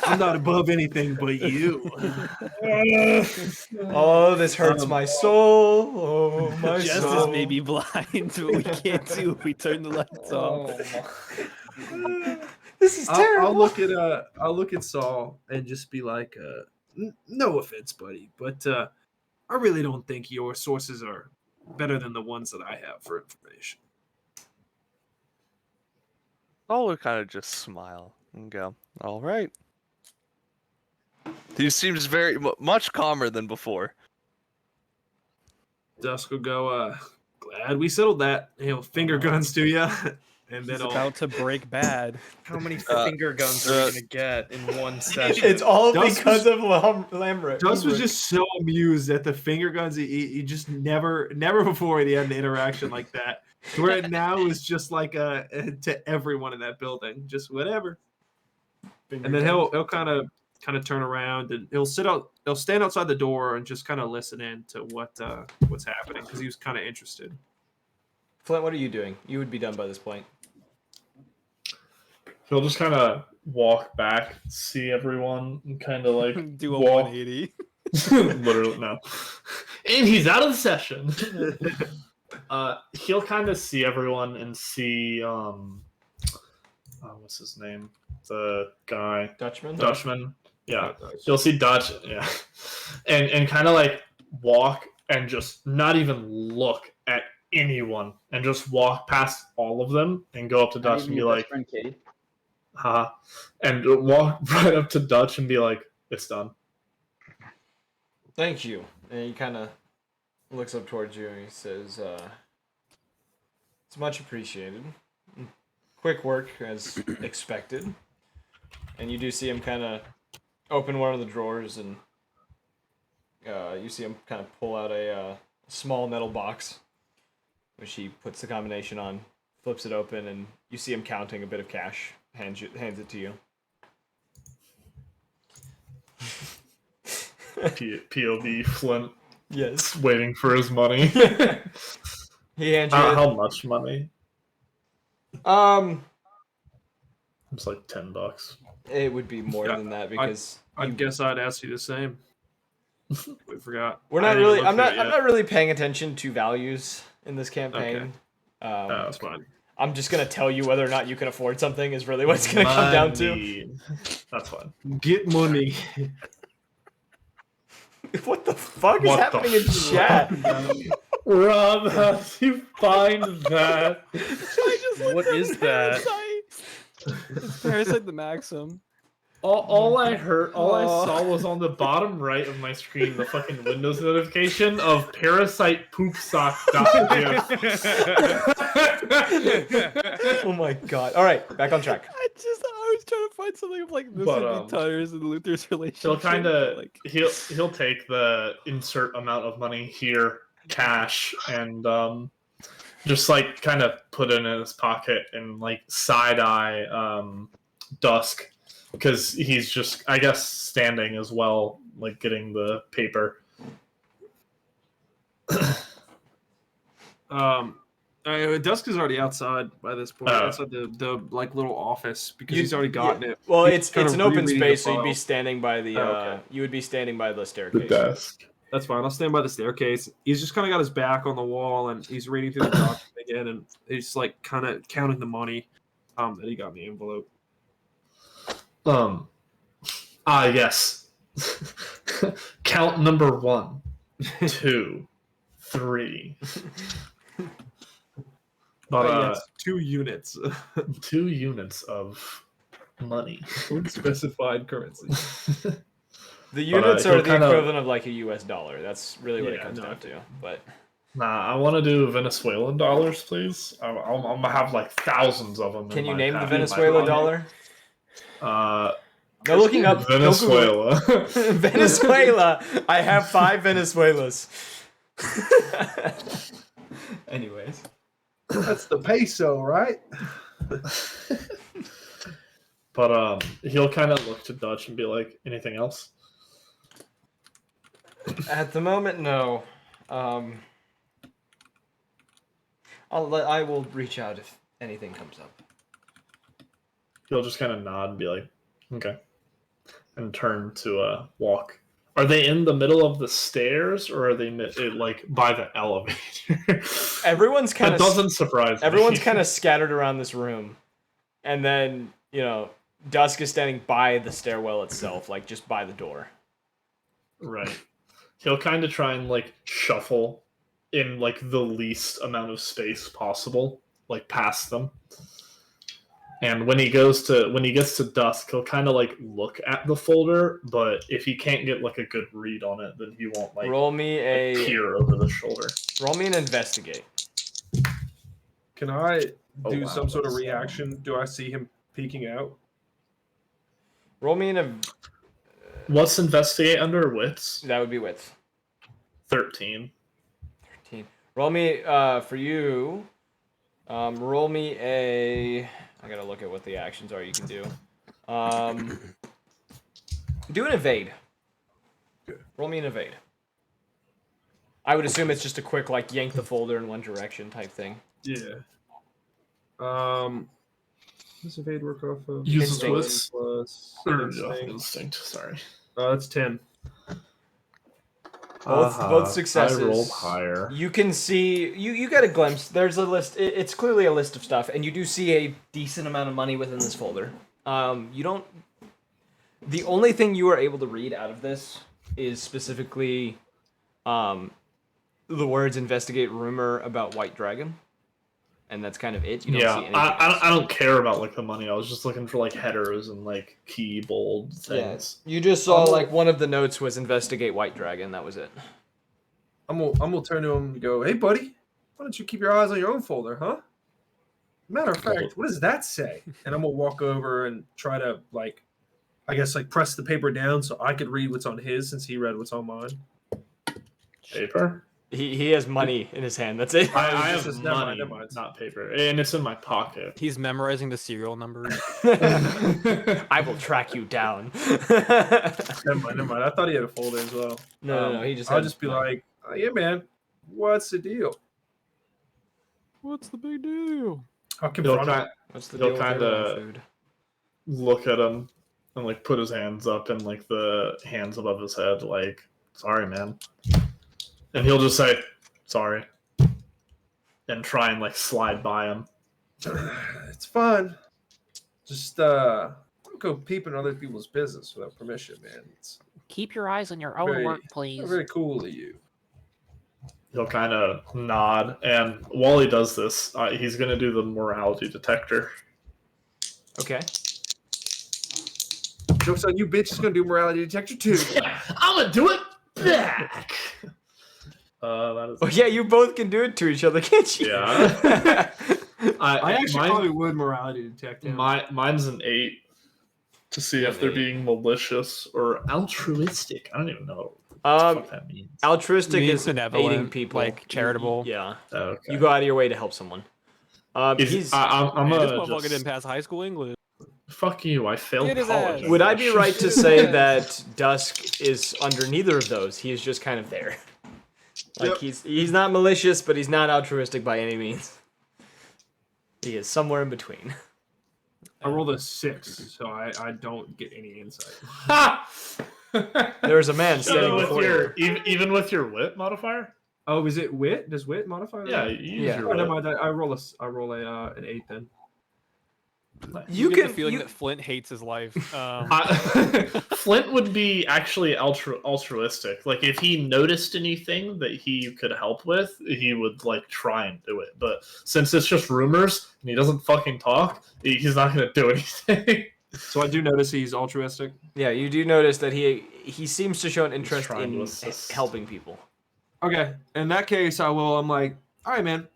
I'm not above anything but you. Oh, this hurts my soul. Oh, my soul. Justice may be blind, but we can't do if we turn the lights off. This is terrible. I'll look at Saul and just be like, no offense, buddy, but I really don't think your sources are better than the ones that I have for information. Saul would kind of just smile and go, "All right." He seems very much calmer than before. Dusk will go, glad we settled that. He'll finger guns to you. And then He's I'll... about to break bad. How many finger guns are we gonna get in one session? It's all Dust because was- of Lamrick. Dust was just so amused at the finger guns. He just never before he had an interaction like that. To where now is just like to everyone in that building, just whatever. And then he'll kind of turn around and he'll stand outside the door and just kind of listen in to what's happening because he was kind of interested. Flint, what are you doing? You would be done by this point. He'll just kind of walk back, see everyone, and kind of like Do a walk. 180. Literally, no. And he's out of the session. He'll kind of see everyone and see what's his name? The guy. Dutchman. Yeah. You'll see Dutch, yeah. And kind of like walk and just not even look at anyone and just walk past all of them and go up to Dutch and be like, and walk right up to Dutch and be like, it's done. Thank you. And he kind of looks up towards you and he says, it's much appreciated. Quick work as expected. And you do see him kind of open one of the drawers and you see him kind of pull out a small metal box, which he puts the combination on, flips it open, and you see him counting a bit of cash, hands it to you. POV Flint. Yes. Waiting for his money. He hands you how much money? It's like $10. It would be more than that because I guess I'd ask you the same. We forgot. we're not really. I'm not really paying attention to values in this campaign. Okay. That's fine. I'm just gonna tell you whether or not you can afford something is really what it's gonna come down to. That's fine. Get money. What the fuck is happening in chat? Rob, how do you find that? What is that? It's Parasite the Maxim. All I saw was on the bottom right of my screen the fucking Windows notification of Parasite Poop Sock. Oh my god! All right, back on track. I was trying to find something of like this would be Tutter's and Luther's relationship. He'll kind of like... he'll take the insert amount of money here, cash, and just like kind of put it in his pocket and like side eye Dusk. Because he's just, I guess, standing as well, like getting the paper. Dusk is already outside by this point. Outside the like little office because he's already gotten it. Well, He's it's an open rereading space, the so you'd be file. standing by the. Okay. You would be standing by the staircase. The desk. That's fine. I'll stand by the staircase. He's just kind of got his back on the wall and he's reading through the document again, and he's like kind of counting the money that he got in the envelope. Yes. Count number 1, 2, 3. But yes, 2 units. 2 units of money. Unspecified currency. The units are the kinda- equivalent of like a US dollar. That's really what it comes down to. But Nah, I want to do Venezuelan dollars, please. I'm gonna have like thousands of them. can you name the Venezuela dollar? No looking up. Venezuela. Venezuela. I have 5 Venezuelas. Anyways. That's the peso, right? But he'll kind of look to Dutch and be like, anything else? At the moment, no. I will reach out if anything comes up. He'll just kind of nod and be like, okay. And turn to walk. Are they in the middle of the stairs or are they like by the elevator? Everyone's kind That of doesn't surprise me. Everyone's kind of scattered around this room. And then, Dusk is standing by the stairwell itself, like just by the door. Right. He'll kind of try and like shuffle in like the least amount of space possible, like past them. And when he gets to dusk, he'll kind of like look at the folder, but if he can't get like a good read on it, then he won't like roll me peer over the shoulder. Roll me an investigate. Can I do wow, some sort of that's, reaction? Do I see him peeking out? Roll me What's investigate under wits? That would be wits. 13. 13. Roll me for you. Roll me a. I gotta look at what the actions are you can do. Do an evade. Roll me an evade. I would assume it's just a quick like yank the folder in one direction type thing. Yeah. Does evade work off of? Uses wits wits. plus Instinct. Sorry. That's 10. Both successes. I rolled higher. You can see you get a glimpse. There's a list. It's clearly a list of stuff, and you do see a decent amount of money within this folder. You don't. The only thing you are able to read out of this is specifically, the words "investigate rumor about White Dragon," and that's kind of it. You don't see anything else. I don't care about like the money. I was just looking for like headers and like key bold things. You just saw like one of the notes was "investigate White Dragon." That was it. I'm gonna turn to him and go, "Hey, buddy, why don't you keep your eyes on your own folder, huh? Matter of fact, what does that say?" And I'm gonna walk over and try to like, I guess like press the paper down so I could read what's on his since he read what's on mine. Paper. He has money in his hand. That's it. I have money, not paper, and it's in my pocket. He's memorizing the serial numbers. I will track you down. Never mind. I thought he had a folder as well. No. He just. I'll just be like, "Yeah, man, what's the deal? What's the big deal?" I'll confront him. What's the He'll deal with kind everyone of food? look at him and like put his hands up in like the hands above his head, like, "Sorry, man," and he'll just say, "Sorry," and try and like slide by him. It's fine. Just don't go peeping other people's business without permission, man. It's Keep your eyes on your own very, work, please. very cool of you. He'll kind of nod, and while he does this, he's gonna do the morality detector. Okay. Joke's on you, bitch. He's gonna do morality detector too. I'm gonna do it back. That is. Oh yeah, you both can do it to each other, can't you? Yeah. I actually probably would morality detect him. Mine's an 8 to see if they're being malicious or altruistic. I don't even know what that means. Altruistic Means is benevolent, aiding people, like charitable. Yeah. Okay. You go out of your way to help someone. I'm Man, this gonna motherfucker didn't pass high school English. Fuck you! I failed Get his college. ass. Would I be right to say that Dusk is under neither of those? He is just kind of there. Like he's not malicious, but he's not altruistic by any means. He is somewhere in between. I rolled a 6, so I don't get any insight. There's a man standing before you. Even with your wit modifier. Oh, is it wit? Does wit modify that? Yeah, you use your Oh, wit. never mind. I roll an 8 then. You get the feeling that Flint hates his life. Flint would be actually altruistic. Like if he noticed anything that he could help with, he would like try and do it. But since it's just rumors and he doesn't fucking talk, he's not gonna do anything. So I do notice he's altruistic. Yeah, you do notice that he seems to show an interest trying to in assist. helping people. Okay, in that case, I'm like, all right, man.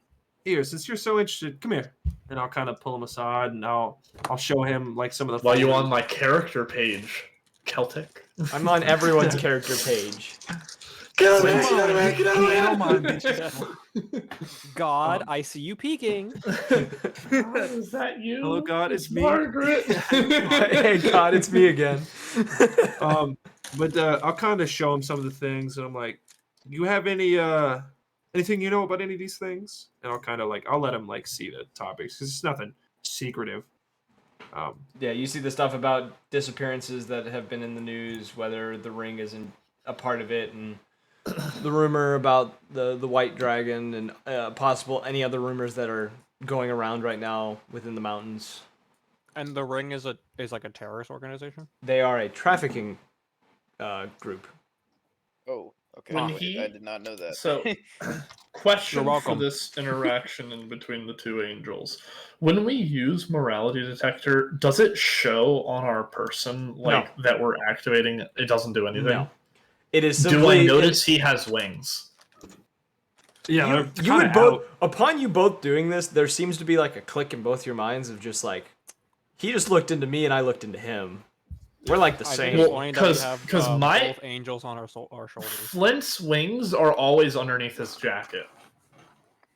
Here, since you're so interested, come here, and I'll kind of pull him aside, and I'll show him like some of the. While you on my character page, Celtic. I'm on everyone's character page. God, I see you peeking. Is that you? Hello, God, it's me. Margaret. Hey, God, it's me again. But I'll kind of show him some of the things, and I'm like, "You have anything you know about any of these things?" And I'll kind of like I'll let him like see the topics because it's nothing secretive. Yeah, you see the stuff about disappearances that have been in the news, whether the ring isn't a part of it, and the rumor about the white dragon, and possible any other rumors that are going around right now within the mountains. And the ring is like a terrorist organization? They are a trafficking group. Oh, Okay, When wait, he I did not know that. so question You're for welcome. this interaction in between the two angels. When we use morality detector, does it show on our person like that we're activating it? It doesn't do anything. No. It is Do simply. I notice he has wings? Yeah, you would both. Upon you both doing this, there seems to be like a click in both your minds of just like, he just looked into me and I looked into him. We're like the I same. think it's funny that we have because my both angels on our shoulders. Flint's wings are always underneath his jacket.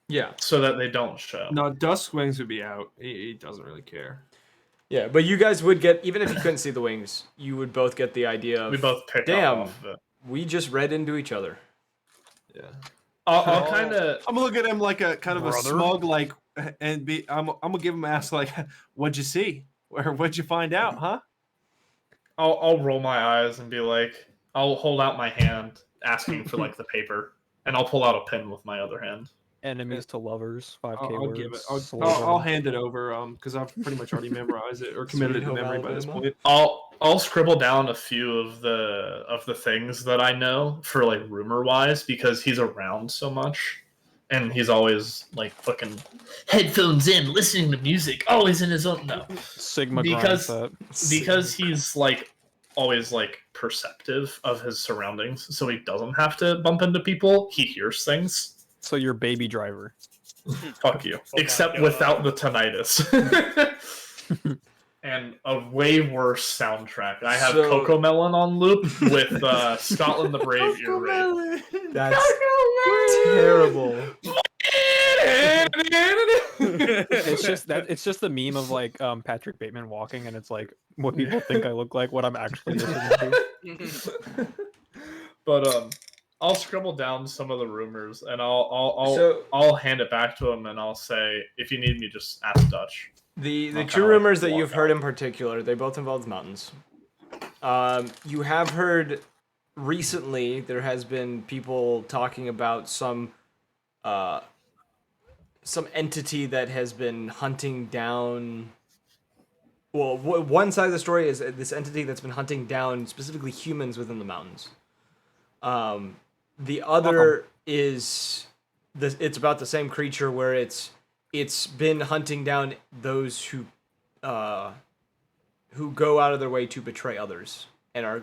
Yeah. So that they don't show. No, Dusk wings would be out. He doesn't really care. Yeah, but you guys would get, even if you couldn't see the wings, you would both get the idea of, We both pick up damn, off of it. we just read into each other. Yeah. I'll kind of. I'm gonna look at him like a kind of a Brother? smug like, and be. I'm gonna give him ask like, what'd you see or what'd you find out, huh? I'll roll my eyes and be like, I'll hold out my hand asking for like the paper, and I'll pull out a pen with my other hand. Enemies to lovers, 5K I'll words. give it. Slytherin. I'll hand it over. Because I've pretty much already memorized it or committed it to Home memory by this Alabama. point. I'll scribble down a few of the things that I know for like rumor wise because he's around so much, and he's always like fucking headphones in, listening to music, always in his own Sigma because grind because he's like always like perceptive of his surroundings, so he doesn't have to bump into people. He hears things. So you're baby driver. Fuck you. Except without the tinnitus. And a way worse soundtrack. I have So- Coco Melon on loop with Scotland the Brave ear rape. That's terrible. It's just the meme of like Patrick Bateman walking, and it's like what people think I look like, what I'm actually listening to. But I'll scribble down some of the rumors and I'll hand it back to him and I'll say, if you need me, just ask Dutch. The I'll two kinda, rumors like, that you've walk heard in particular, they both involve mountains. You have heard recently there has been people talking about some entity that has been hunting down. Well, one side of the story is this entity that's been hunting down specifically humans within the mountains. The other is it's about the same creature where it's been hunting down those who go out of their way to betray others and are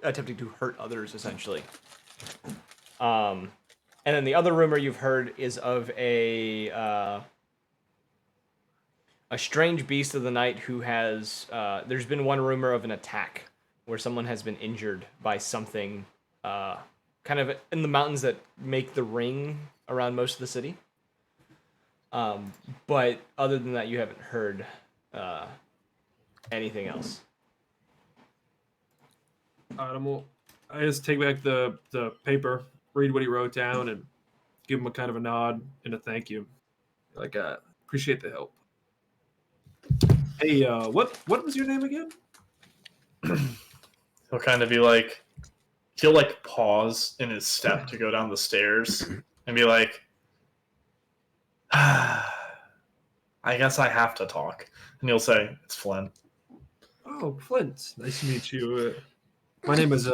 attempting to hurt others essentially. And then the other rumor you've heard is of a strange beast of the night who has there's been one rumor of an attack where someone has been injured by something kind of in the mountains that make the ring around most of the city. But other than that, you haven't heard anything else. I just take back the paper, read what he wrote down, and give him a kind of a nod and a thank you. Like, appreciate the help. Hey, what was your name again? He'll kind of be like, he'll like pause in his step to go down the stairs and be like, I guess I have to talk. And he'll say, it's Flynn. Oh, Flint. Nice to meet you. My name is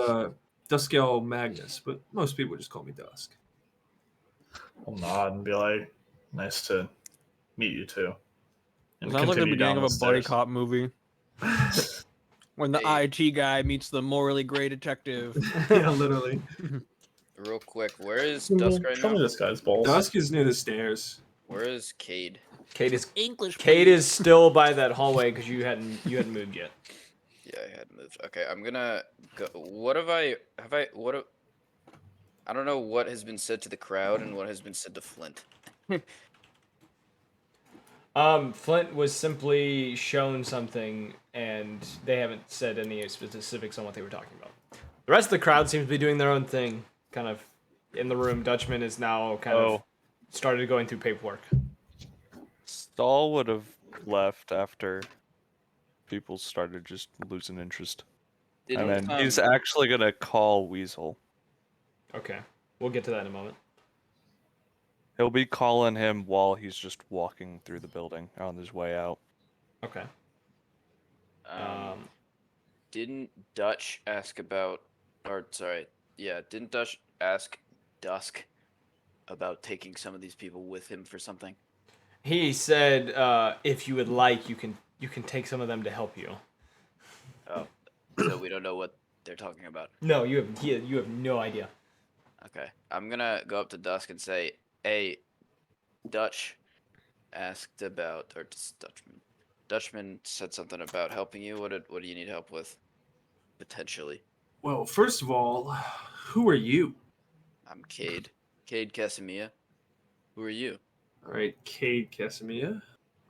Duskel Magnus, but most people just call me Dusk. I'll nod and be like, nice to meet you too. And Sounds like the continue beginning down of a the buddy stairs. cop movie. When the IT guy meets the morally gray detective. Yeah, literally. Real quick, where is Dusk right Show now? me this guy's balls. Dusk is near the stairs. Where is Cade? Cade is English. Cade is still by that hallway because you hadn't moved yet. Yeah, I had moved. Okay, I'm gonna go. I don't know what has been said to the crowd and what has been said to Flint. Flint was simply shown something, and they haven't said any specifics on what they were talking about. The rest of the crowd seems to be doing their own thing, kind of in the room. Dutchman is now kind of started going through paperwork. Stahl would have left after people started just losing interest. And then he's actually gonna call Weasel. Okay, we'll get to that in a moment. He'll be calling him while he's just walking through the building on his way out. Okay. Didn't Dutch ask about, or sorry, Yeah, didn't Dush ask Dusk about taking some of these people with him for something? He said, if you would like, you can take some of them to help you. Oh, so we don't know what they're talking about. No, you have no idea. Okay, I'm gonna go up to Dusk and say, "Hey, Dutch asked about, or Dutchman. Dutchman said something about helping you. What do you need help with? Potentially." Well, first of all, who are you? I'm Cade. Cade Casimia. Who are you? All right, Cade Casimia.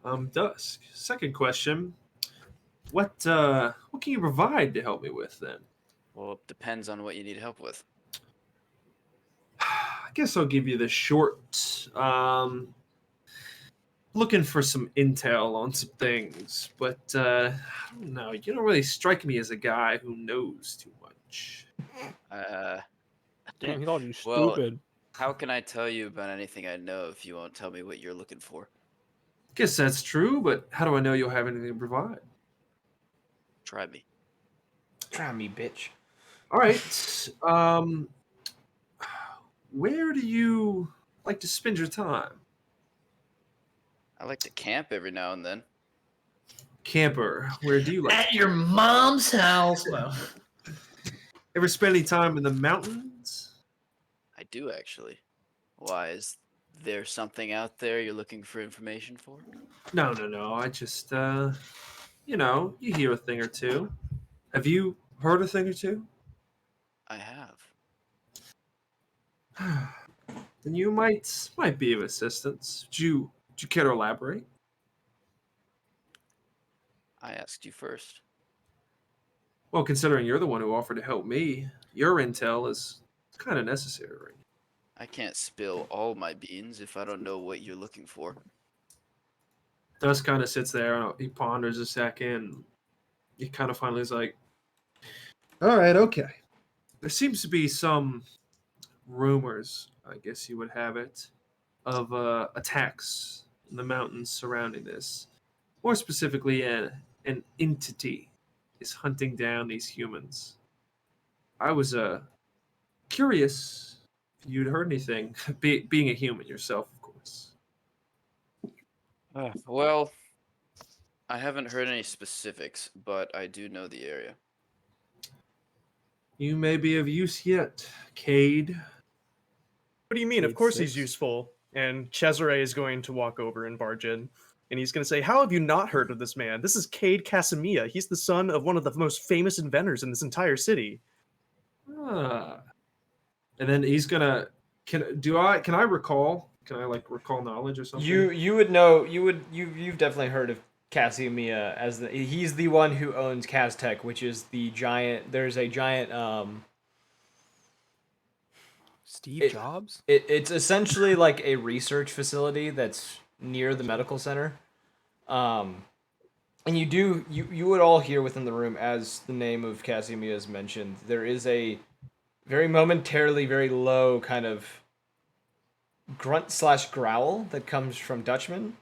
I'm Dusk. Second question: what can you provide to help me with then? Well, it depends on what you need help with. I guess I'll give you the short. Looking for some intel on some things, but I don't know. You don't really strike me as a guy who knows too much. Uh, Damn, he called you well, stupid. how can I tell you about anything I know if you won't tell me what you're looking for? Guess that's true, but how do I know you'll have anything to provide? Try me. Try me, bitch. All right. Where do you like to spend your time? I like to camp every now and then. Camper. Where do you like? At your mom's house. No. Ever spend any time in the mountains? I do actually. Why, is there something out there you're looking for information for? No. I just, you hear a thing or two. Have you heard a thing or two? I have. Then you might be of assistance. Would you care to elaborate? I asked you first. Well, considering you're the one who offered to help me, your intel is kind of necessary right now. I can't spill all my beans if I don't know what you're looking for. Dust kind of sits there and he ponders a second. He kind of finally is like, all right, okay. There seems to be some rumors, I guess you would have it, of attacks in the mountains surrounding this. More specifically, an entity is hunting down these humans. I was curious if you'd heard anything, being a human yourself, of course. Well, I haven't heard any specifics, but I do know the area. You may be of use yet, Cade. What do you mean? Of Cade course he's 6. useful. And Cesare is going to walk over and barge in. And he's going to say, how have you not heard of this man? This is Cade Casimia. He's the son of one of the most famous inventors in this entire city. Ah. And then he's gonna can I recall? Can I like recall knowledge or something? You would know you've definitely heard of Casimia as he's the one who owns Kaztech, which is the giant. There's a giant Steve Jobs? It's essentially like a research facility that's near the medical center. And you would all hear within the room as the name of Casimia is mentioned. There is a very momentarily very low kind of grunt/growl that comes from Dutchman.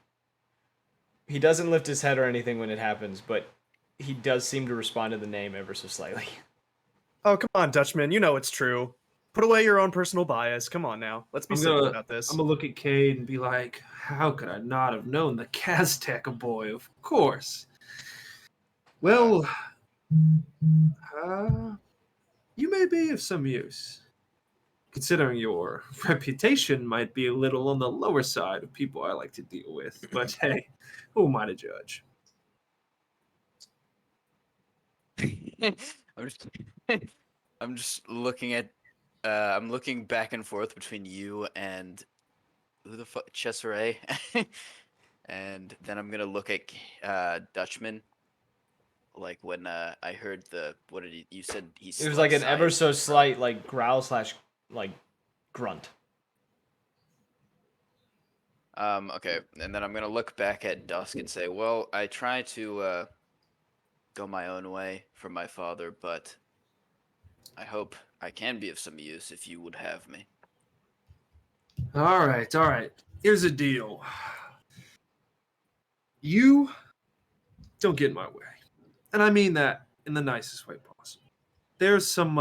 He doesn't lift his head or anything when it happens, but he does seem to respond to the name ever so slightly. Oh, come on, Dutchman. You know it's true. Put away your own personal bias. Come on now. Let's be simple about this. I'm gonna look at Cade and be like, how could I not have known the Kaztech boy? Of course. Well, you may be of some use. Considering your reputation might be a little on the lower side of people I like to deal with. But hey, who am I to judge? I'm just looking at I'm looking back and forth between you and who the fuck, Cesare. And then I'm gonna look at Dutchman. Like when I heard what did you said he It was like an ever so slight like growl/like grunt. Okay, and then I'm gonna look back at Dusk and say, well, I try to go my own way for my father, but I hope I can be of some use if you would have me. All right. Here's the deal. You don't get in my way. And I mean that in the nicest way possible. There's some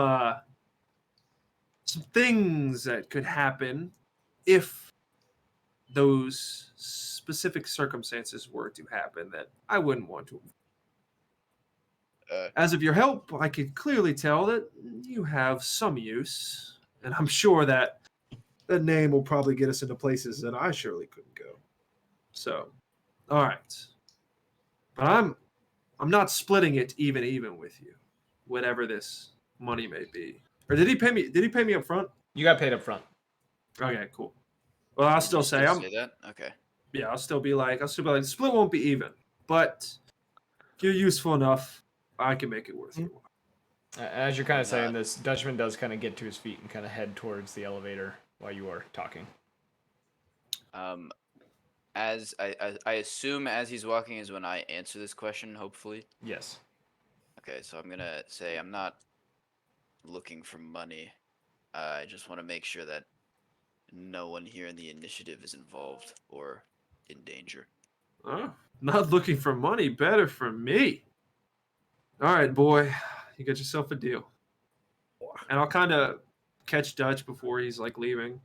some things that could happen if those specific circumstances were to happen that I wouldn't want to. As of your help, I could clearly tell that you have some use, and I'm sure that the name will probably get us into places that I surely couldn't go. So, all right, but I'm not splitting it even with you, whatever this money may be. Or did he pay me? Did he pay me up front? You got paid up front. Okay, cool. Well, I'll still say I'm. Say that? Okay. Yeah, I'll still be like, the split won't be even, but if you're useful enough, I can make it worth your while. As you're kind of saying this, Dutchman does kind of get to his feet and kind of head towards the elevator while you are talking. As I assume as he's walking is when I answer this question, hopefully. Yes. Okay, so I'm gonna say I'm not looking for money. I just want to make sure that no one here in the initiative is involved or in danger. Not looking for money, better for me. All right, boy, you got yourself a deal. And I'll kind of catch Dutch before he's like leaving.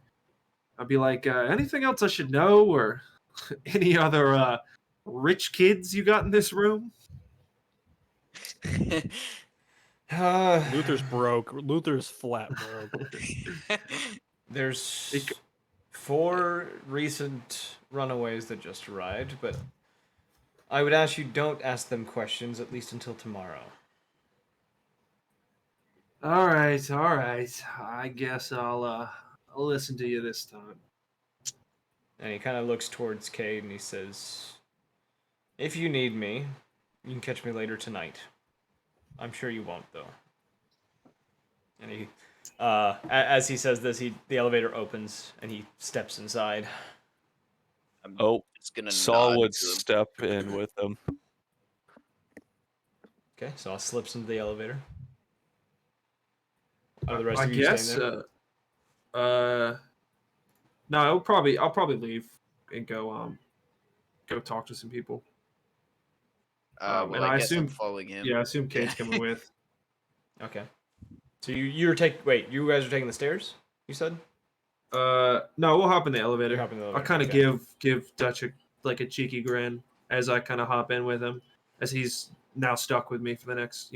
I'll be like, anything else I should know, or any other rich kids you got in this room? Luther's broke. Luther's flat broke. There's 4 recent runaways that just arrived, but I would ask you don't ask them questions, at least until tomorrow. All right. I guess I'll listen to you this time. And he kind of looks towards Cade and he says, if you need me, you can catch me later tonight. I'm sure you won't, though. And he, as he says this, the elevator opens and he steps inside. Saul would step in with him. Okay, Saul slips into the elevator. Are the rest I of you guess. staying there? No, I'll probably leave and go talk to some people. Well, and I I guess I'm assume following him. Yeah, I assume Kate's coming with. Okay. So you guys are taking the stairs? You said? No, we'll hop in the elevator. Hop in the I'll elevator, kind of okay. give Dutch a cheeky grin as I kind of hop in with him, as he's now stuck with me for the next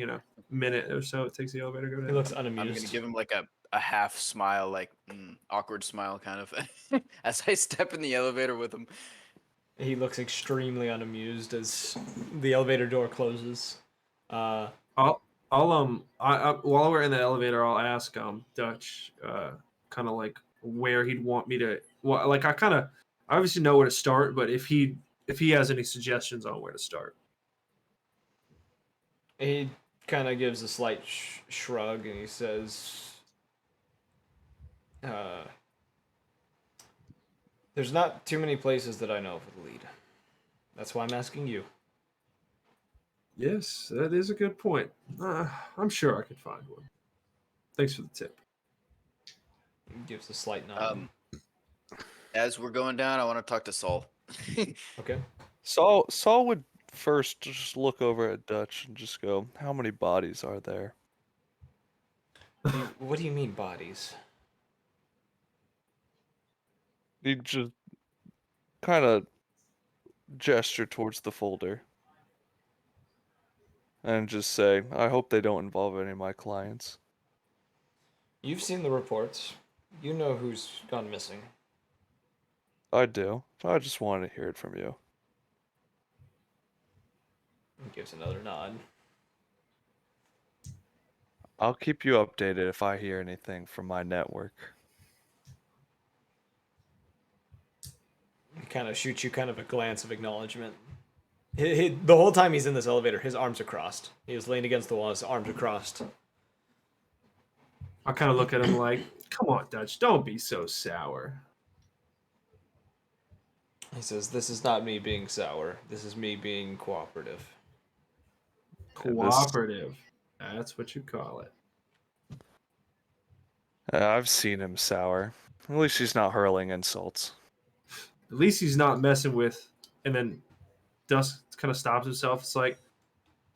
minute or so. It takes the elevator to go down. He looks unamused. I'm gonna give him like a half smile, like awkward smile, kind of, as I step in the elevator with him. He looks extremely unamused as the elevator door closes. I'll while we're in the elevator, I'll ask Dutch kind of like where he'd want me to. Well, like I obviously know where to start, but if he has any suggestions on where to start. He kind of gives a slight shrug and he says, there's not too many places that I know for the lead. That's why I'm asking you. Yes, that is a good point. I'm sure I could find one. Thanks for the tip. He gives a slight nod. As we're going down, I want to talk to Saul. Okay. Saul would first just look over at Dutch and just go, how many bodies are there? What do you mean bodies? He just kind of gesture towards the folder and just say, I hope they don't involve any of my clients. You've seen the reports. You know who's gone missing. I do. I just wanted to hear it from you. He gives another nod. I'll keep you updated if I hear anything from my network. He kind of shoots you kind of a glance of acknowledgement. The whole time he's in this elevator, his arms are crossed. He is leaned against the wall, his arms are crossed. I kind of look at him like, come on, Dutch, don't be so sour. He says, this is not me being sour. This is me being cooperative. Cooperative. That's what you call it. I've seen him sour. At least he's not hurling insults. At least he's not messing with, and then Dusk kind of stops himself. It's like,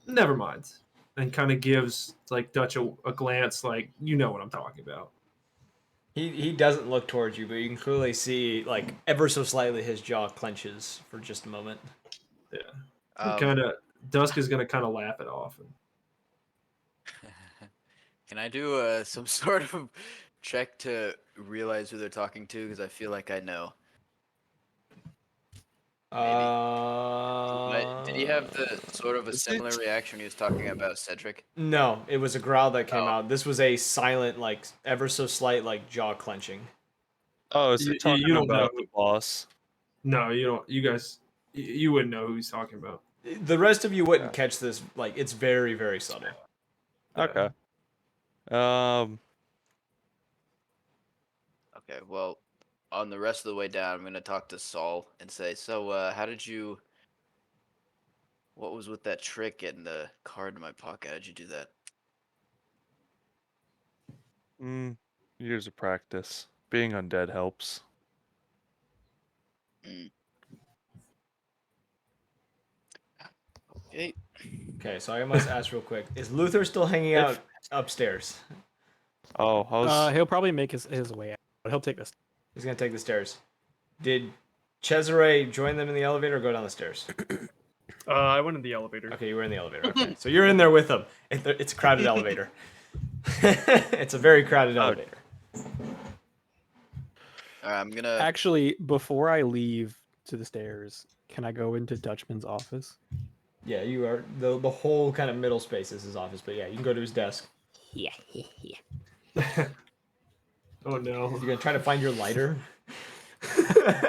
never mind. And kind of gives like Dutch a glance like, you know what I'm talking about. He doesn't look towards you, but you can clearly see, like, ever so slightly his jaw clenches for just a moment. Yeah. Kind of Dusk is gonna kind of laugh it off. Can I do some sort of check to realize who they're talking to? Because I feel like I know. Did he have the sort of a similar reaction when he was talking about Cedric? No, it was a growl that came Oh. out. This was a silent, like, ever so slight, like, jaw clenching. Oh, is he You talking don't about know. the boss? No, you don't. You guys, you wouldn't know who he's talking about. The rest of you wouldn't catch this. Like, it's very, very subtle. Okay. Okay, well, on the rest of the way down, I'm gonna talk to Saul and say, so, how did you... What was with that trick getting the card in my pocket? How'd you do that? Years of practice. Being undead helps. Okay. Okay, so I must ask real quick: is Luther still hanging out upstairs? Oh, he'll probably make his way out, but he'll take this. He's gonna take the stairs. Did Cesare join them in the elevator or go down the stairs? I went in the elevator. Okay, you were in the elevator. Okay, so you're in there with them. It's a crowded elevator. It's a very crowded elevator. I'm gonna... Actually, before I leave to the stairs, can I go into Dutchman's office? Yeah, you are. The whole kind of middle space is his office, but yeah, you can go to his desk. Yeah. Oh no! You're gonna try to find your lighter.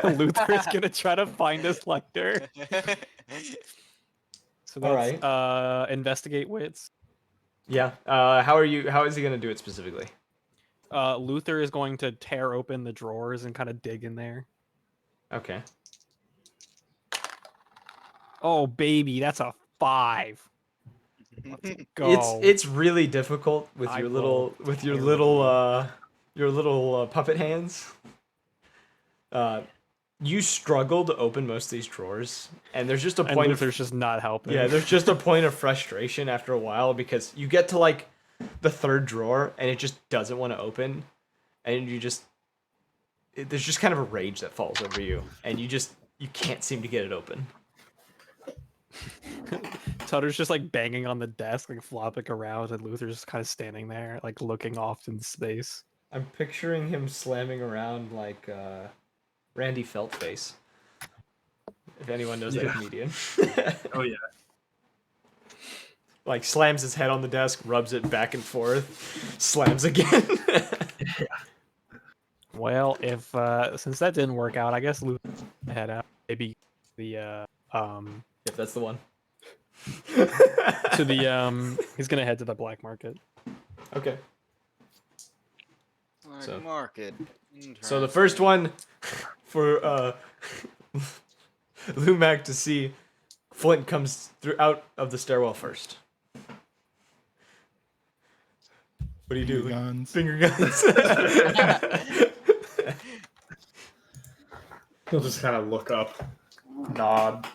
Luther's gonna try to find his lighter. So that's investigate wits. Yeah. How is he gonna do it specifically? Luther is going to tear open the drawers and kind of dig in there. Okay. Oh baby, that's a 5. Let's go. It's really difficult with your little puppet hands. You struggle to open most of these drawers, and there's just a point Luther's just not helping. Yeah, there's just a point of frustration after a while because you get to like the third drawer and it just doesn't want to open, and there's just kind of a rage that falls over you, and you can't seem to get it open. Tutter's just like banging on the desk, like flopping around, and Luther's just kind of standing there, like looking off in space. I'm picturing him slamming around like Randy Feltface. If anyone knows that comedian. Oh yeah. Like slams his head on the desk, rubs it back and forth, slams again. Well, if since that didn't work out, I guess Luther head out. Maybe the if that's the one. to the he's gonna head to the black market. Okay. Black market. So the first one for Lumac to see, Flint comes out of the stairwell first. What do you do? Guns. Finger guns. He'll just kind of look up, nod,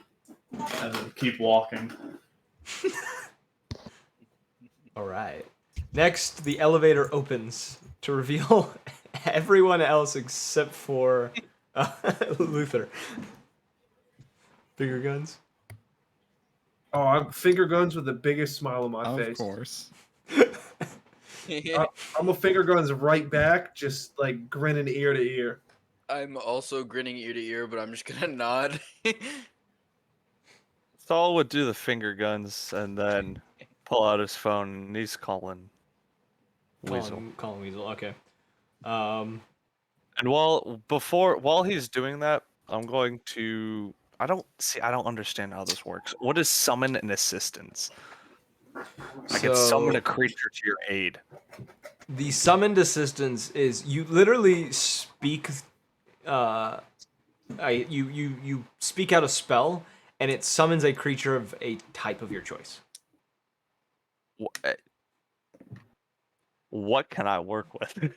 and then keep walking. All right. Next, the elevator opens to reveal everyone else except for Luther. Finger guns. Oh, I'm finger guns with the biggest smile on my face. Of course. I'm a finger guns right back, just like grinning ear to ear. I'm also grinning ear to ear, but I'm just gonna nod. Saul would do the finger guns and then pull out his phone and he's calling Weasel. Calling Weasel, okay. And while he's doing that, I'm going to I don't understand how this works. What is summon an assistance? I can summon a creature to your aid. The summoned assistance is you literally speak you speak out a spell and it summons a creature of a type of your choice. What can I work with?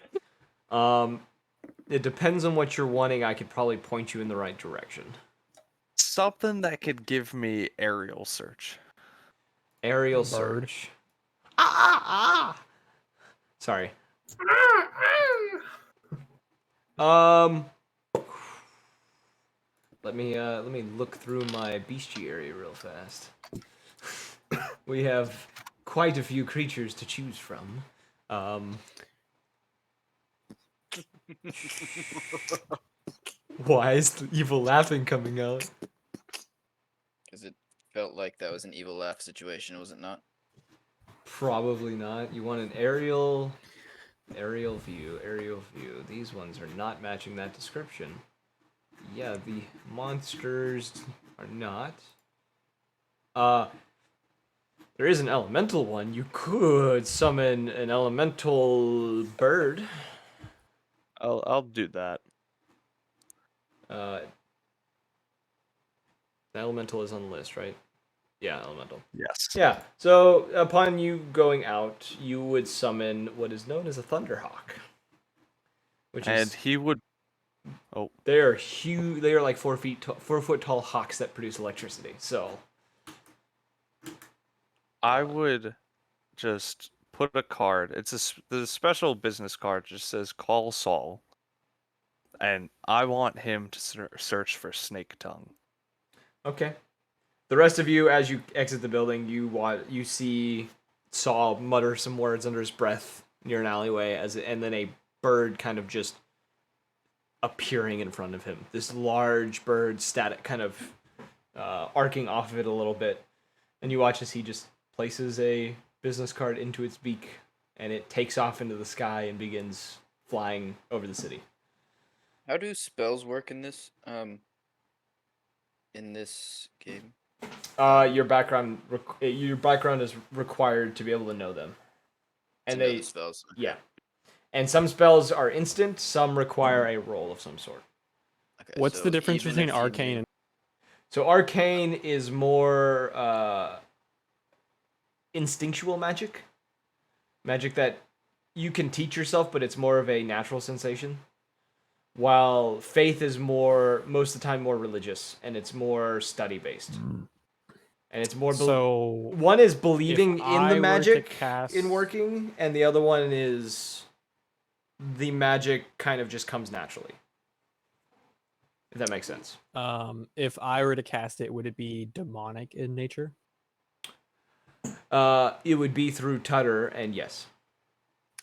It depends on what you're wanting. I could probably point you in the right direction. Something that could give me aerial search. Aerial search. Sorry. Let me look through my bestiary real fast. We have quite a few creatures to choose from. Why is the evil laughing coming out? Because it felt like that was an evil laugh situation, was it not? Probably not. You want an aerial view. These ones are not matching that description. Yeah, the monsters are not. There is an elemental one. You could summon an elemental bird. I'll do that. The elemental is on the list, right? Yeah, elemental. Yes. Yeah. So upon you going out, you would summon what is known as a thunderhawk, which And is he would. Oh, they are huge. They are like 4 foot tall hawks that produce electricity. So I would just put a card. The special business card just says call Saul, and I want him to search for snake tongue. okay. The rest of you, as you exit the building, you see Saul mutter some words under his breath near an alleyway, and then a bird kind of just appearing in front of him. This large bird, static, kind of arcing off of it a little bit, and you watch as he just places a business card into its beak, and it takes off into the sky and begins flying over the city. How do spells work in this game? Your background is required to be able to know them, and To know the spells. Okay. yeah, and some spells are instant. Some require a roll of some sort. Okay, What's so the difference even between if you arcane knew- and So arcane is more instinctual magic that you can teach yourself, but it's more of a natural sensation. While faith is most of the time more religious, and it's more study based. And it's more so one is believing if in the I were to magic cast- in working, and the other one is the magic kind of just comes naturally. If that makes sense. if I were to cast it, would it be demonic in nature? It would be through Tutter, and yes.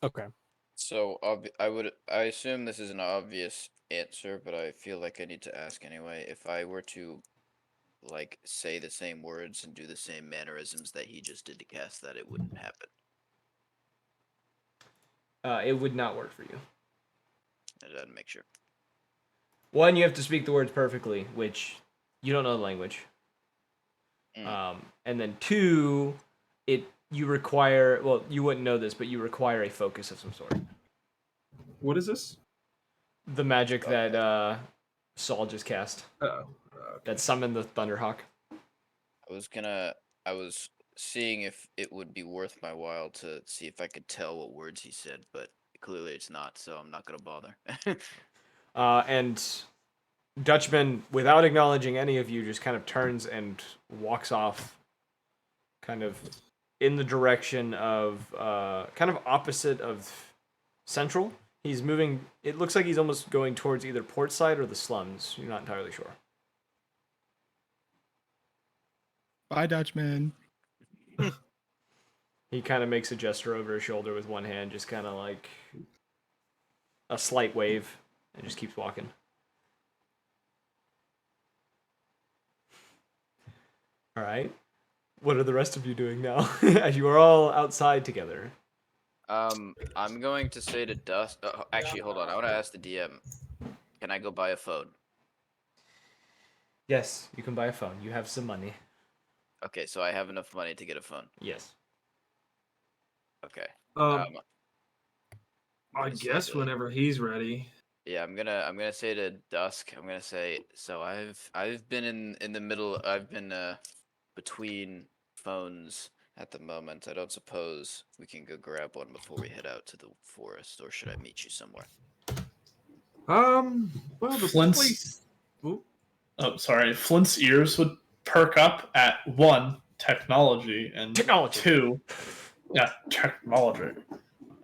Okay. So I assume this is an obvious answer, but I feel like I need to ask anyway. If I were to like say the same words and do the same mannerisms that he just did to cast that, it wouldn't happen. It would not work for you. I had to make sure. One, you have to speak the words perfectly, which you don't know the language. And then two, you require, well, you wouldn't know this, but you require a focus of some sort. What is this? The magic that Saul just cast. Oh. That summoned the Thunderhawk. I was seeing if it would be worth my while to see if I could tell what words he said, but clearly it's not, so I'm not gonna bother. And Dutchman, without acknowledging any of you, just kind of turns and walks off, kind of in the direction of, kind of opposite of Central. He's moving, it looks like he's almost going towards either port side or the slums. You're not entirely sure. Bye, Dutchman. He kind of makes a gesture over his shoulder with one hand, just kind of like a slight wave, and just keeps walking. All right. What are the rest of you doing now? As you are all outside together. I'm going to say to Dust. Actually, hold on. I want to ask the DM. Can I go buy a phone? Yes, you can buy a phone. You have some money. Okay, so I have enough money to get a phone. Yes. Okay. I gonna say guess to- whenever he's ready. Yeah, I'm gonna say to Dusk. I'm gonna say. So I've been in the middle. I've been between phones at the moment. I don't suppose we can go grab one before we head out to the forest, or should I meet you somewhere? Well, the Flint's. place. Ooh. Oh, sorry. Flint's ears would perk up at one, technology, and Technology. two, yeah, technology.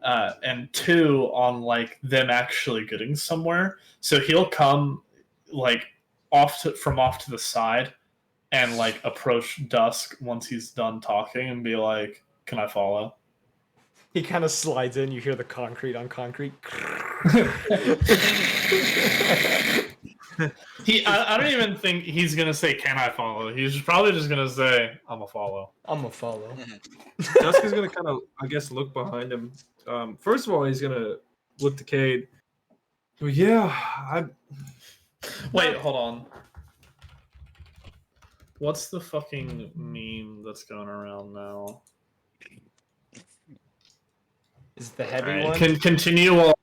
and 2 on like them actually getting somewhere. So he'll come like off to the side and like approach Dusk once he's done talking and be like, "Can I follow?" He kind of slides in. You hear the concrete on concrete. I don't even think he's gonna say, "Can I follow?" He's probably just gonna say, "I'm a follow." I'm a follow. Dusk is gonna kind of, I guess, look behind him. First of all, he's gonna look to Cade. Well, yeah, I. Wait, hold on. What's the fucking meme that's going around now? Is the heavy Alright, one? Can continue while.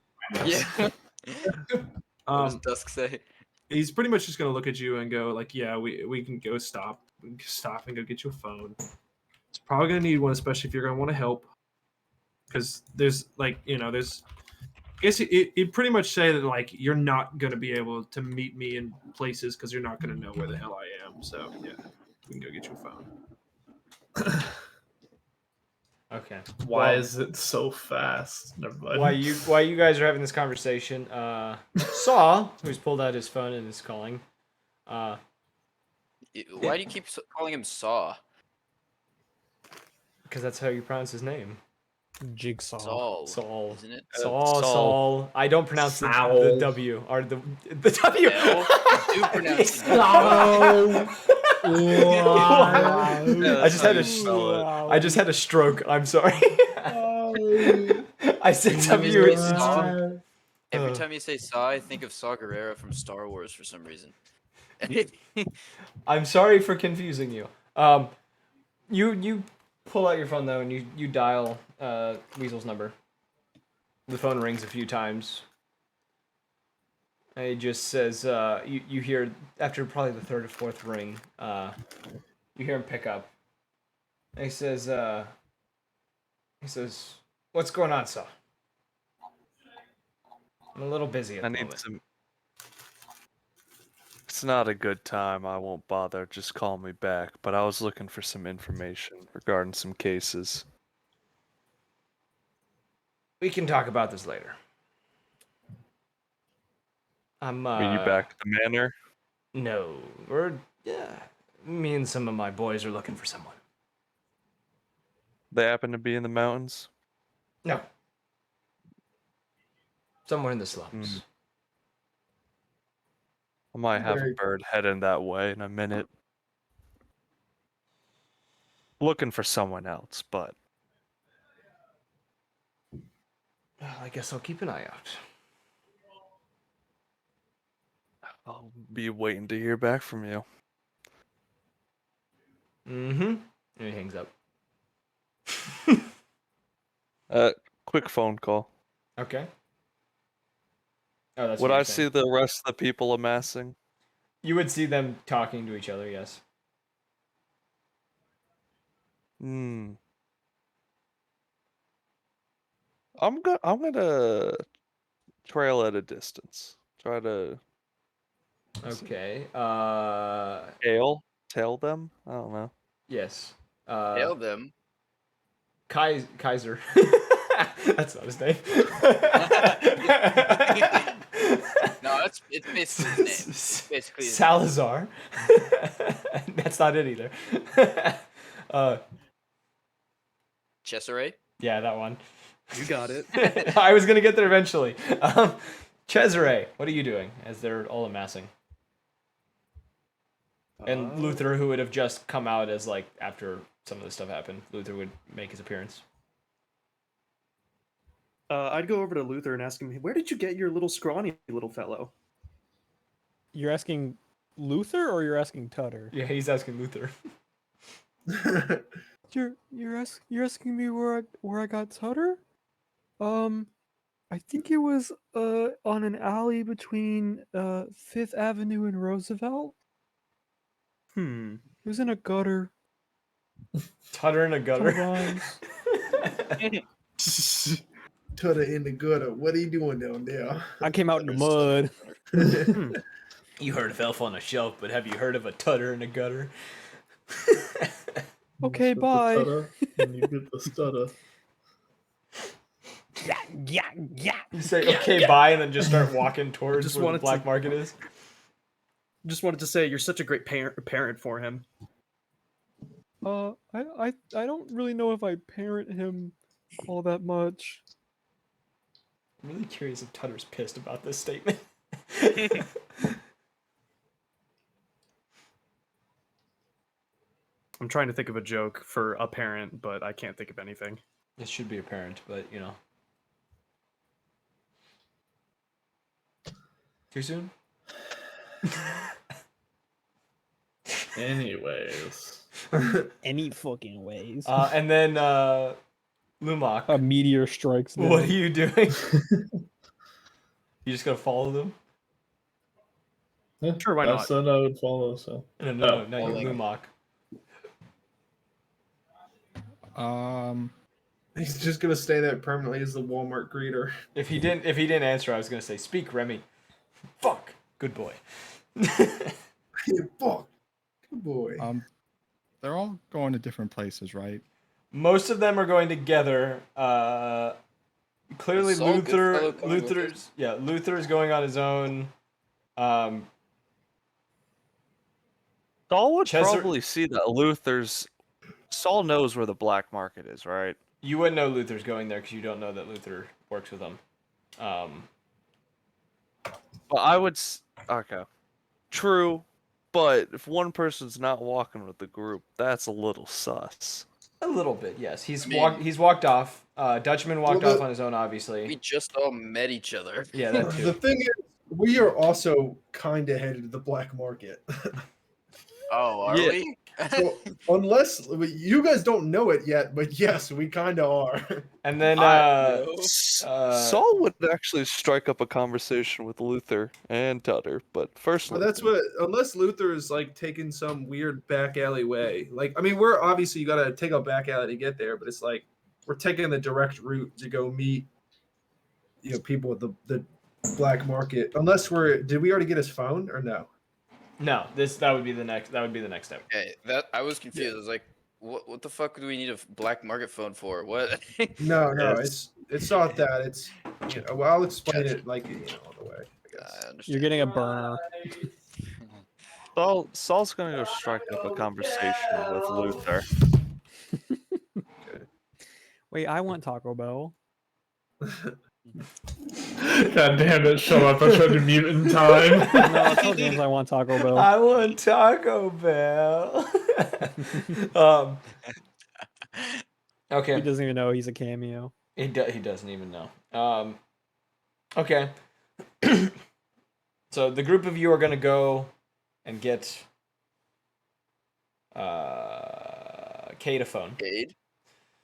Yeah. What does Um, Dusk say? he's pretty much just gonna look at you and go like, "Yeah, we can go stop. We can stop and go get you a phone. It's probably gonna need one, especially if you're gonna want to help, because there's like there's. I guess it pretty much say that like you're not gonna be able to meet me in places because you're not gonna know where the hell I am. So yeah, we can go get you a phone." Okay. Why Well, is it so fast? Never mind. While you guys are having this conversation, Saw, who's pulled out his phone and is calling. Why do you keep calling him Saw? Because that's how you pronounce his name. Jigsaw. Saul, isn't it? Saul. I don't pronounce the W or the W. L? You do pronounce it. I just had a stroke. I'm sorry. I said W. Every time you say Saw, I think of Saw Gerrera from Star Wars for some reason. I'm sorry for confusing you. You pull out your phone though, and you dial Weasel's number. The phone rings a few times. And it just says you hear after probably the third or fourth ring, you hear him pick up. And he says, "What's going on, Saw? I'm a little busy at the moment." It's not a good time. I won't bother. Just call me back. But I was looking for some information regarding some cases. We can talk about this later. I'm Are you back at the manor? No, me and some of my boys are looking for someone. They happen to be in the mountains? No. Somewhere in the slums. I might have a bird heading that way in a minute. Looking for someone else, but I guess I'll keep an eye out. I'll be waiting to hear back from you. Mm-hmm. And he hangs up. Quick phone call. Okay. Oh, that's Would what I you're see saying. the rest of the people amassing? You would see them talking to each other, yes. I'm gonna trail at a distance. Try to Okay. tail them? I don't know. Yes. Tail them. Kaiser. That's not his name. No, it's basically his name. It's basically his Salazar. That's not it either. Cesare? Yeah, that one. You got it. I was gonna get there eventually. Cesare, what are you doing as they're all amassing? And Luther, who would have just come out as like after some of this stuff happened, Luther would make his appearance. I'd go over to Luther and ask him, "Where did you get your little scrawny little fellow?" You're asking Luther or you're asking Tutter? Yeah, he's asking Luther. You're asking me where I got Tutter? I think it was on an alley between 5th Avenue and Roosevelt. It was in a gutter. Tutter in a gutter. Tutter in the gutter. What are you doing down there? I came out in the mud. You heard of Elf on a Shelf, but have you heard of a Tutter in a gutter? Okay, bye. And you get the stutter. You say okay, bye, and then just start walking towards Just where the wanted black to- market is. Just wanted to say you're such a great parent for him. I don't really know if I parent him all that much. I'm really curious if Tutter's pissed about this statement. I'm trying to think of a joke for a parent, but I can't think of anything. This should be apparent, but you know. Too soon? Anyways. Any fucking ways. And then Lumok. A meteor strikes down. What are you doing? You just gonna follow them? Sure, why I not? said I would follow, so. No, you Lumok. He's just gonna stay there permanently as the Walmart greeter. If he didn't answer, I was gonna say, "Speak, Remy." Fuck. Good boy. Fuck. Good boy. They're all going to different places, right? Most of them are going together. Clearly, Is Saul Goodfellow coming with Luther's going on his own. Saul would Chesser- probably see that Luther's. Saul knows where the black market is, right? You wouldn't know Luther's going there because you don't know that Luther works with them. But I would. Okay. True, but if one person's not walking with the group, that's a little sus. A little bit, yes. He's walked off. Dutchman walked off on his own, obviously. We just all met each other. Yeah, that too. The thing is, we are also kind of headed to the black market. Oh, are we? So, unless you guys don't know it yet, but yes, we kind of are. And then Saul would actually strike up a conversation with Luther and Tutter, but first. Well, that's what. Unless Luther is like taking some weird back alley way. Like, I mean, we're obviously you got to take a back alley to get there, but it's like we're taking the direct route to go meet, people at the black market. Unless did we already get his phone or no? No, that would be the next step. Okay, I was confused. I was like, what the fuck do we need a black market phone for? What? No, it's not that. It's well, I'll explain it like on the way. I guess. I understand. You're getting a burner. Saul's gonna go strike up a conversation with Luther. Wait, I want Taco Bell. God damn it, shut up. I tried to mute in time. No, I told James I want Taco Bell. I want Taco Bell. Okay. He doesn't even know he's a cameo. He doesn't even know. Okay. So the group of you are gonna go and get Cade a phone. Cade?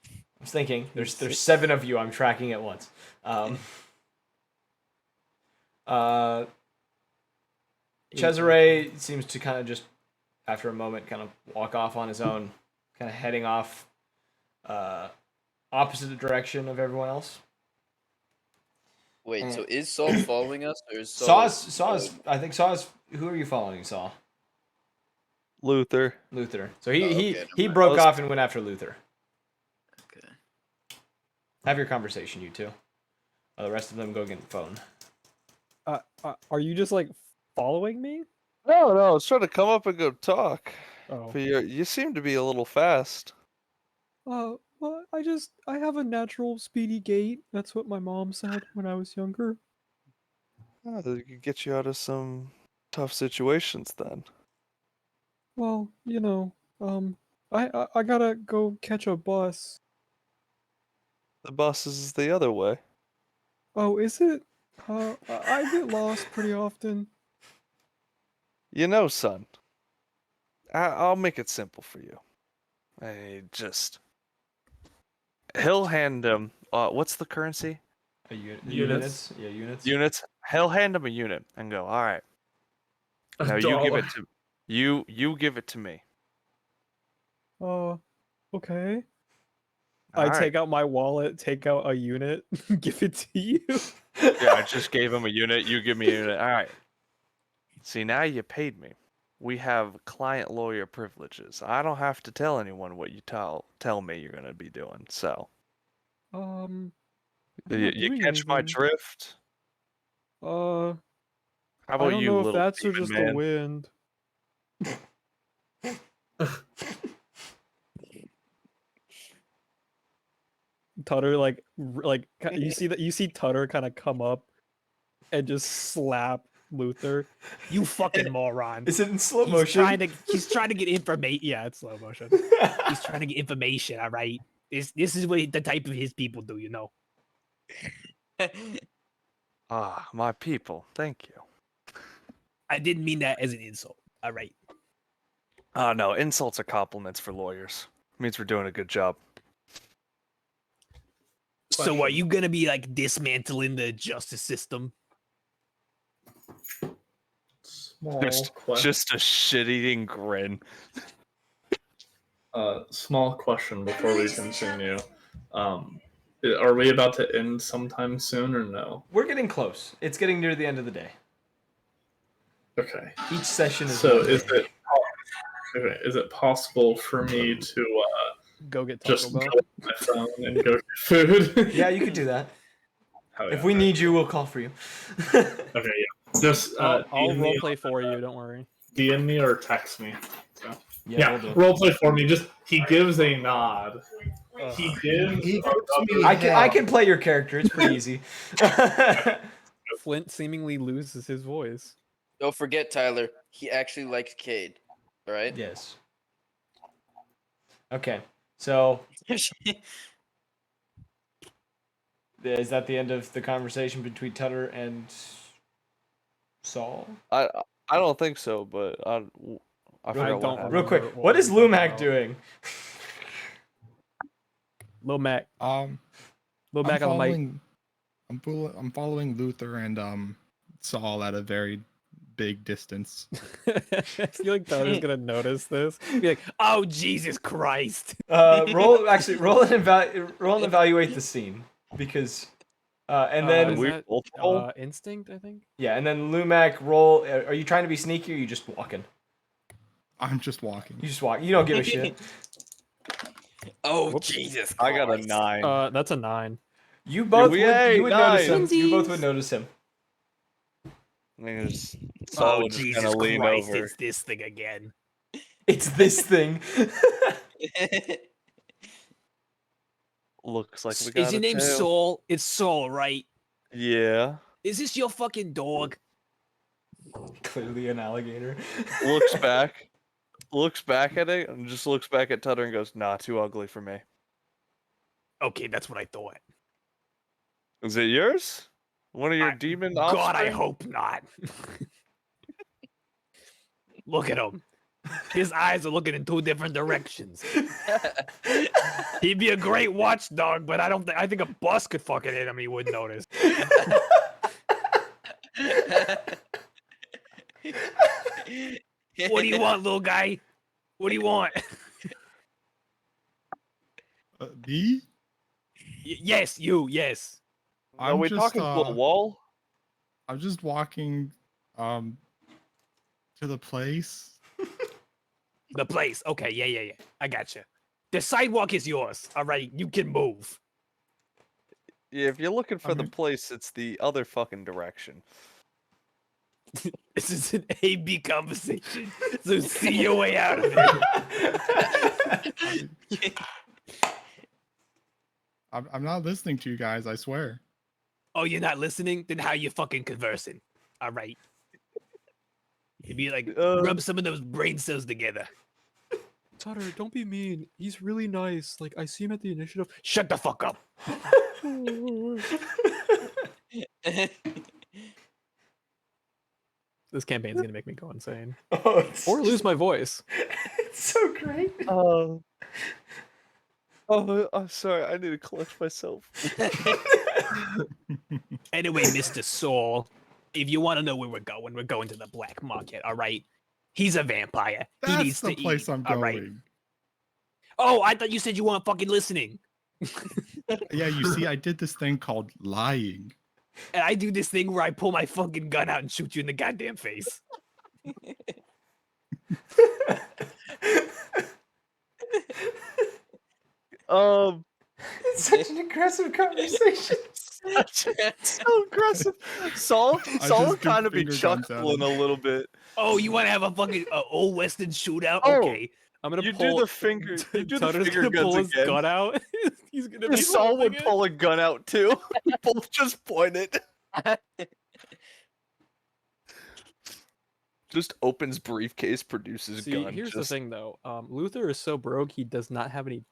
I was thinking there's 7 of you I'm tracking at once. Cesare seems to kind of just, after a moment, kind of walk off on his own, kind of heading off opposite direction of everyone else. Wait, so is Saul following us, or is Saul? I think Saw's. Who are you following, Saw? Luther. So he broke off and went after Luther. Okay. Have your conversation, you two. The rest of them go get the phone. Are you just like following me? No, I was trying to come up and go talk. Oh. But you seem to be a little fast. Well, I have a natural speedy gait. That's what my mom said when I was younger. That could get you out of some tough situations then. Well, I gotta go catch a bus. The bus is the other way. Oh, is it? I get lost pretty often. Son, I'll make it simple for you. He'll hand him, what's the currency? Units. Yeah, units. Units. He'll hand him a unit and go, all right. Now you give it to you give it to me. Okay. All I right. take out my wallet, take out a unit, give it to you. Yeah, I just gave him a unit. You give me a unit. All right. See, now you paid me. We have client lawyer privileges. I don't have to tell anyone what you tell me you're gonna be doing. So. I'm You, not you doing catch my anything. drift? Uh, How I about don't you, know if little that's or demon just the man? wind. Tutter you see Tutter kind of come up and just slap Luther. You fucking moron. Is it in slow motion? He's trying to get information. Yeah, it's slow motion. He's trying to get information. All right. This is what the type of his people do. You know. Ah, my people. Thank you. I didn't mean that as an insult. All right. No, insults are compliments for lawyers. Means we're doing a good job. So are you gonna be like dismantling the justice system? Just a shit-eating grin. Small question before we continue. Are we about to end sometime soon or no? We're getting close. It's getting near the end of the day. Okay. Each session is So one is day. is it possible for me to go get Taco just Bell? go on my phone and go get food? Yeah, you could do that. Oh, If yeah. we need you, we'll call for you. Okay, yeah. Just I'll DM me roleplay for you. Don't worry. DM me or text me. So. Yeah, Yeah, we'll do it. role play for me. Just he gives a nod. He gives. He a gives me I can play your character. It's pretty easy. Flint seemingly loses his voice. Don't forget, Tyler. He actually likes Cade. All right. Yes. Okay. So is that the end of the conversation between Tutter and Saul? I don't think so, but I forgot what happened. Real quick, what is Lumac doing? Lil Mac. I'm Lil Mac on the mic. I'm following Luther and Saul at a very big distance. I feel like Tyler's gonna notice this. Be like, "Oh Jesus Christ!" Roll and evaluate the scene because, and then is that, instinct, I think. Yeah, and then Lumac roll. Are you trying to be sneaky or are you just walking? I'm just walking. You just walk. You don't give a shit. Oh Whoops. Jesus! I got a Christ. 9. That's a 9. You both would, Yay, you would notice him. nice. You both would notice him. I mean, Saul Oh would just Jesus kind of lean Christ! over. It's this thing again. It's this thing. Looks like we got Is your a name tail. Saul? It's Saul, right? Yeah. Is this your fucking dog? Clearly an alligator. Looks back at it, and just looks back at Tutter and goes, "Nah, too ugly for me." Okay, that's what I thought. Is it yours? One of your demon God, I offspring? hope not. Look at him. His eyes are looking in 2 different directions. He'd be a great watchdog, but I think a bus could fucking hit him. He wouldn't notice. What do you want, little guy? What do you want? Me? Yes, you. Yes. Are we talking to a wall? I'm just walking to the place. The place. Okay. Yeah. I got you. The sidewalk is yours. All right. You can move. Yeah, if you're looking for the place, it's the other fucking direction. This is an A/B conversation. So see your way out of it. I'm not listening to you guys, I swear. Oh, you're not listening? Then how you fucking conversing? All right. You'd be like, rub some of those brain cells together. Tutter, don't be mean. He's really nice. Like, I see him at the initiative. Shut the fuck up. This campaign's gonna make me go insane. Oh, or lose my voice. It's so great. Oh, I'm sorry. I need to collect myself. Anyway, Mr. Saul, if you want to know where we're going to the black market, all right? He's a vampire. That's he needs the to place eat, I'm all going. right? Oh, I thought you said you weren't fucking listening. Yeah, you see, I did this thing called lying. And I do this thing where I pull my fucking gun out and shoot you in the goddamn face. It's such an aggressive conversation. So aggressive. Saul I will just give kind of be finger guns at chuckling him. a little bit. Oh, you want to have a fucking old western shootout? Oh, Okay, I'm gonna You pull. do the finger. You do the Tutter's finger gonna guns pull his again. gun out. He's gonna be Saul holding would it. pull a gun out too. Both just point it. Just opens briefcase, produces See, gun. here's just... the thing though. Luther is so broke he does not have any.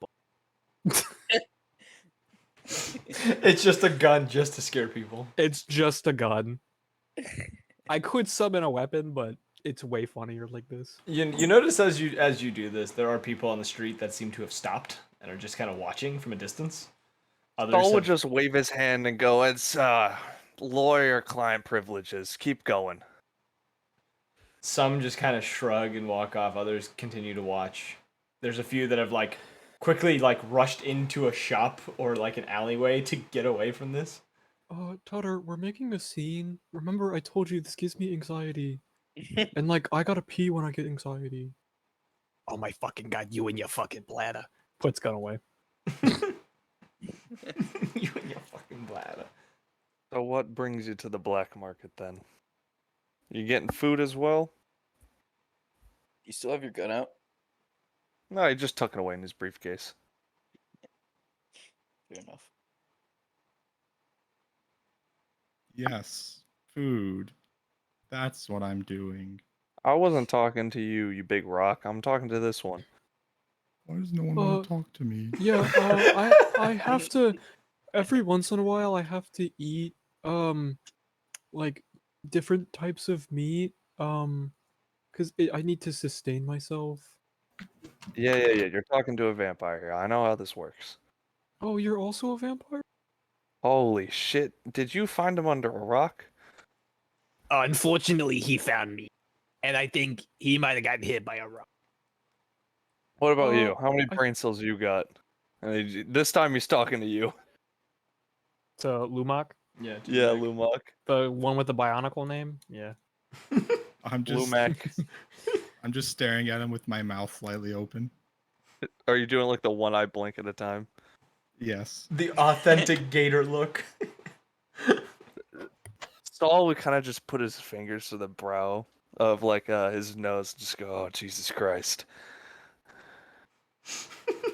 It's just a gun just to scare people. It's just a gun. I could summon a weapon, but it's way funnier like this. You notice as you do this, there are people on the street that seem to have stopped and are just kind of watching from a distance. Saul would just wave his hand and go, "It's lawyer-client privileges. Keep going." Some just kind of shrug and walk off. Others continue to watch. There's a few that have quickly rushed into a shop or an alleyway to get away from this. Tutter, we're making a scene. Remember, I told you this gives me anxiety. And I gotta pee when I get anxiety. Oh my fucking god, you and your fucking bladder. Puts gun away. You and your fucking bladder. So what brings you to the black market then? You getting food as well? You still have your gun out? No, he just tucked it away in his briefcase. Fair enough. Yes, food. That's what I'm doing. I wasn't talking to you, you big rock. I'm talking to this one. Why does no one want to talk to me? Yeah, I have to every once in a while I have to eat different types of meat cuz I need to sustain myself. Yeah. You're talking to a vampire here. I know how this works. Oh, you're also a vampire? Holy shit. Did you find him under a rock? Unfortunately, he found me. And I think he might have gotten hit by a rock. What about you? How many brain cells you got? This time he's talking to you. To Lumak? Yeah, Lumak. The one with the bionicle name? Yeah. I'm just Lumak. I'm just staring at him with my mouth slightly open. Are you doing the one eye blink at a time? Yes. The authentic gator look. Saul would kind of just put his fingers to the brow of his nose, and just go, "Oh, Jesus Christ."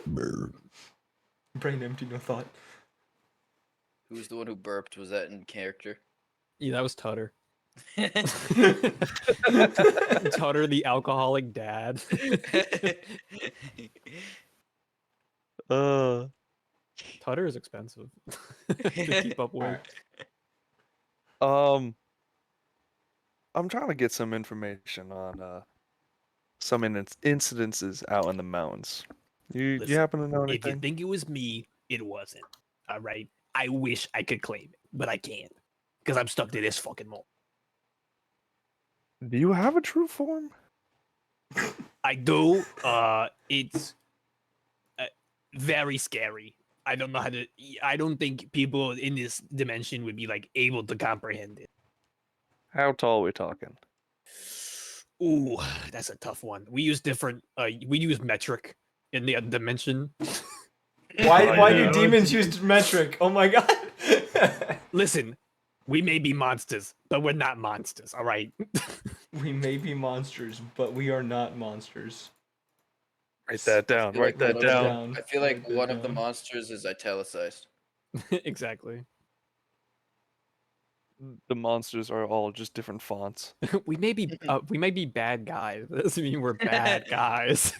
Brain empty, no thought. Who's the one who burped? Was that in character? Yeah, that was Tutter. Tutter, the alcoholic dad. Tutter is expensive to keep up with. I'm trying to get some information on some incidences out in the mountains. You Listen, happen to know if you anything? think it was me, it wasn't. All right. I wish I could claim it, but I can't because I'm stuck to this fucking mold. Do you have a true form? I do. It's very scary. I don't know how to. I don't think people in this dimension would be able to comprehend it. How tall are we talking? Ooh, that's a tough one. We use different. We use metric in the dimension. Why do demons use metric? Oh my god. Listen, we may be monsters, but we're not monsters. All right. We may be monsters, but we are not monsters. Write that down. Write that down. I feel like one of the monsters is italicized. Exactly. The monsters are all just different fonts. we may be bad guys. That doesn't mean we're bad guys.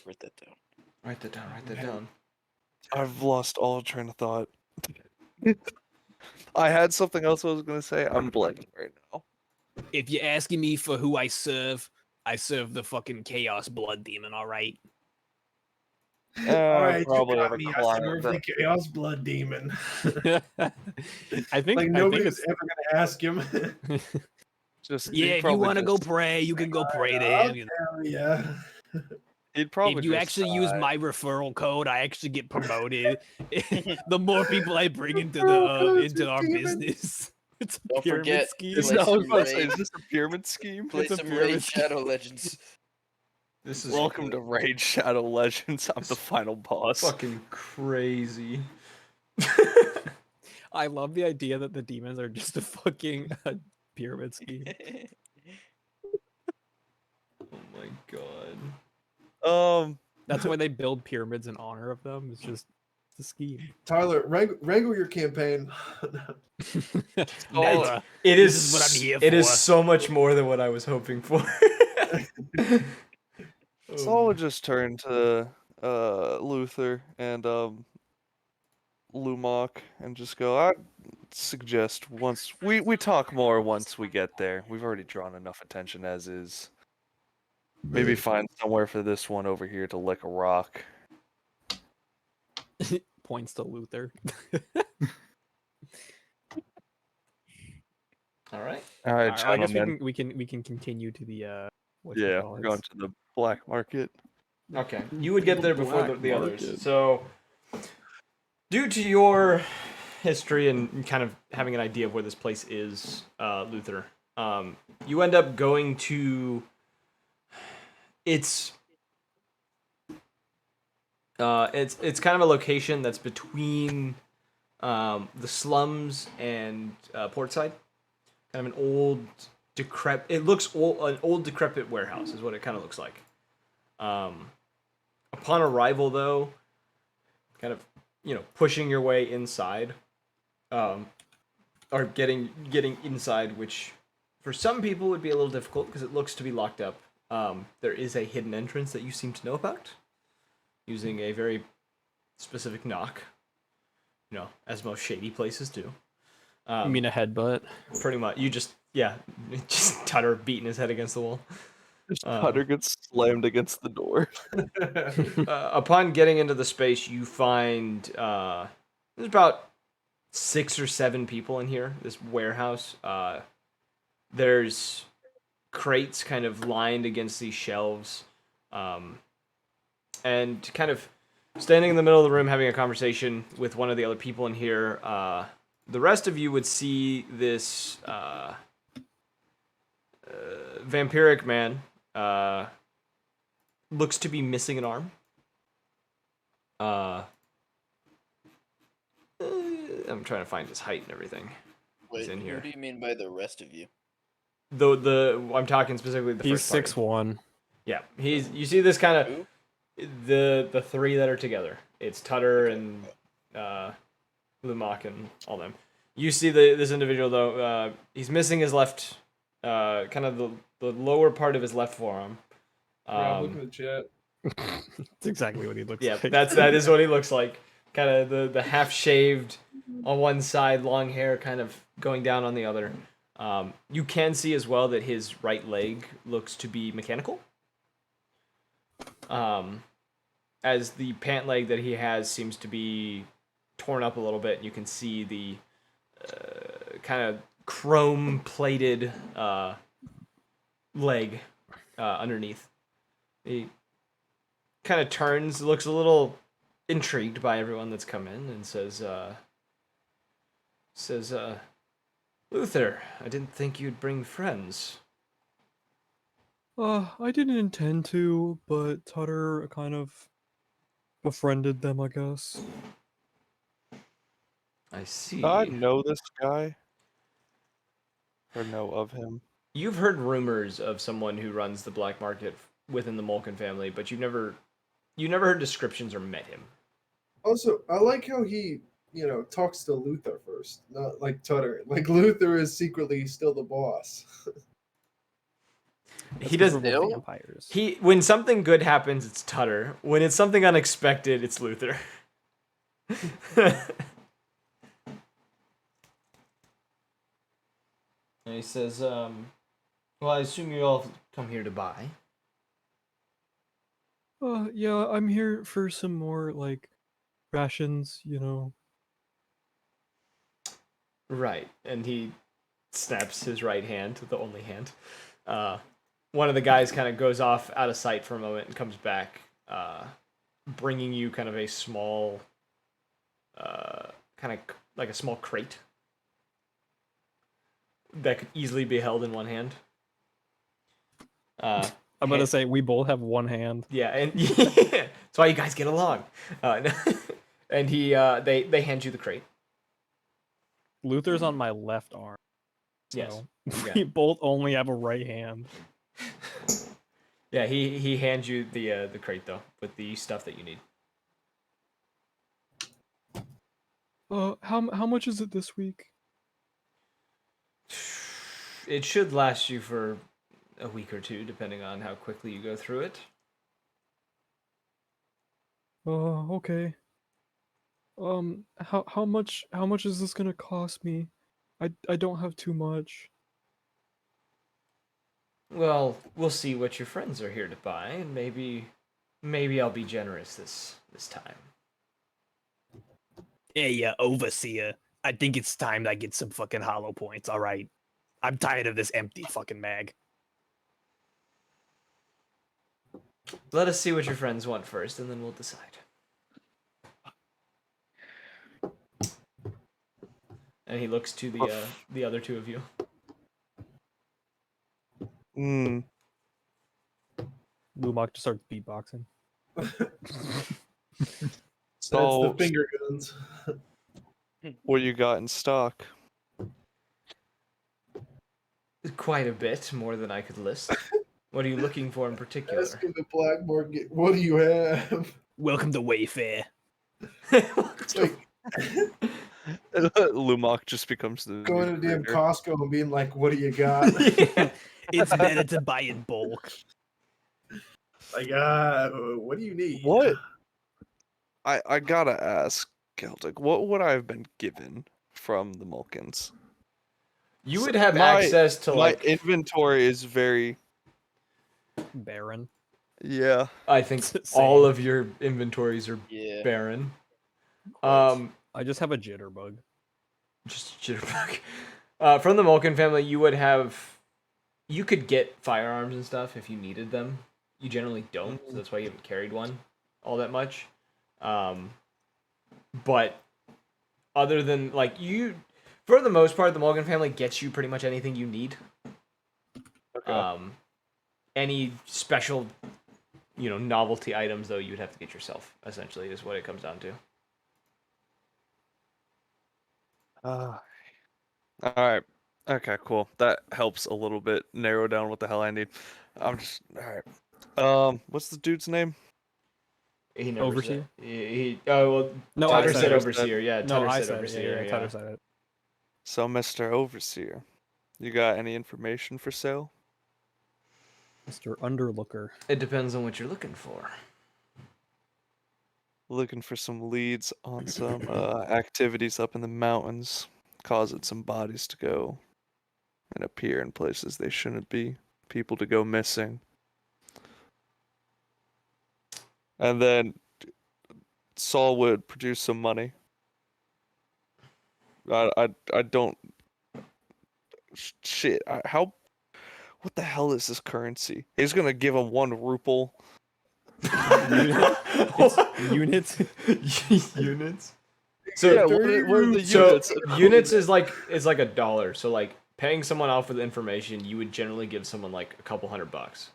Write that down. Write that down. Write that down. I've lost all train of thought. I had something else I was going to say. I'm blanking right now. If you're asking me for who I serve the fucking chaos blood demon. All right. All right, probably you have got a me. I client serve the chaos blood demon. I think nobody's ever gonna ask him. Just Yeah, if you want to go pray, you can go pray to him. You know. Yeah. He'd probably. If you actually use my referral code, I actually get promoted. The more people I bring into our business. It's a Don't pyramid forget, scheme. Is this a pyramid scheme? Play It's a some pyramid Raid scheme. Shadow Legends. This is Welcome to Raid Shadow Legends. I'm the final boss. fucking crazy. I love the idea that the demons are just a fucking pyramid scheme. Oh my god. That's why they build pyramids in honor of them. It's just the scheme. Tyler, wrangle your campaign. Never. It This is is what I'm here It is for. so much more than what I was hoping for. Saul would just turn to Luther and Lumok and just go, I suggest once we talk more once we get there. We've already drawn enough attention as is. Maybe find somewhere for this one over here to lick a rock. Points to Luther. All right. All right, I guess gentlemen. we can continue to the Yeah, we're going to the black market. Okay, you would get there before Black the others. market. So, due to your history and kind of having an idea of where this place is, Luther, you end up going to. It's kind of a location that's between the slums and Portside. Kind of an old decrepit. It looks an old decrepit warehouse is what it kind of looks like. Upon arrival, though, kind of pushing your way inside, or getting inside, which for some people would be a little difficult because it looks to be locked up. There is a hidden entrance that you seem to know about, using a very specific knock. As most shady places do. You mean a headbutt? Pretty much. You just Tutter beating his head against the wall. Tutter gets slammed against the door. Upon getting into the space, you find there's about 6 or 7 people in here. This warehouse. There's crates kind of lined against these shelves, and kind of standing in the middle of the room having a conversation with one of the other people in here. The rest of you would see this vampiric man. Looks to be missing an arm. I'm trying to find his height and everything. Wait, He's in here. What do you mean by the rest of you? I'm talking specifically the He's first party. 6'1". Yeah, you see this kind of the 3 that are together. It's Tutter and Lumok and all them. You see this individual though. He's missing his left, kind of the lower part of his left forearm. Rob, look at the chat. That's exactly what he looks Yeah, like. that is what he looks like. Kind of the half shaved on one side, long hair kind of going down on the other. You can see as well that his right leg looks to be mechanical. As the pant leg that he has seems to be torn up a little bit, you can see the kind of chrome plated leg underneath. He kind of turns, looks a little intrigued by everyone that's come in, and says, Luther, I didn't think you'd bring friends. I didn't intend to, but Tutter kind of befriended them, I guess. I see. I know this guy. Or know of him. You've heard rumors of someone who runs the black market within the Mulkin family, but you never heard descriptions or met him. Also, I like how he, talks to Luther first, not like Tutter. Like Luther is secretly still the boss. He doesn't. Vampires. When something good happens, it's Tutter. When it's something unexpected, it's Luther. And he says, well, I assume you all come here to buy. Yeah, I'm here for some more, rations, Right. And he snaps his right hand, the only hand. One of the guys kind of goes off out of sight for a moment and comes back, bringing you kind of a small, kind of like a small crate that could easily be held in one hand. I'm gonna say we both have one hand. Yeah, and that's why you guys get along. And they hand you the crate. Luther's on my left arm. Yes. So Yeah. we both only have a right hand. Yeah, he hands you the crate though with the stuff that you need. How much is it this week? It should last you for a week or two, depending on how quickly you go through it. Okay. How much is this gonna cost me? I don't have too much. Well, we'll see what your friends are here to buy, and maybe I'll be generous this time. Hey, overseer. I think it's time I get some fucking hollow points. All right, I'm tired of this empty fucking mag. Let us see what your friends want first, and then we'll decide. And he looks to the other two of you. Lumok just starts beatboxing. That's the So, finger guns. what you got in stock? Quite a bit more than I could list. What are you looking for in particular? Asking the black market, what do you have? Welcome to Wayfair. Lumok just becomes the Going new to damn creator. Costco and being like, what do you got? It's better to buy in bulk. Like, what do you need? What? I gotta ask, Celtic, what would I have been given from the Mulkins? You would have access to, my like... inventory is very barren. Yeah. I think all of your inventories are barren. I just have a jitterbug. Just a jitterbug. From the Mulkin family, you could get firearms and stuff if you needed them. You generally don't, so that's why you haven't carried one all that much. But other than, like, for the most part, the Mulkin family gets you pretty much anything you need. Okay. Any special, novelty items, though, you'd have to get yourself, essentially, is what it comes down to. Alright. Okay, cool. That helps a little bit narrow down what the hell I need. I'm just alright. What's the dude's name? He never Overseer? Said, No, Tutter I said Overseer. Yeah, no, Tutter I said said Overseer. it. Yeah, Tutter said it. So, Mr. Overseer, you got any information for sale? Mr. Underlooker. It depends on what you're looking for. Looking for some leads on some activities up in the mountains, causing some bodies to go and appear in places they shouldn't be, people to go missing. And then Saul would produce some money. I don't shit. What the hell is this currency? He's gonna give him 1 ruple. Units. Units. So yeah, what are the units? So units is like $1. So like paying someone off with information, you would generally give someone like a couple $100,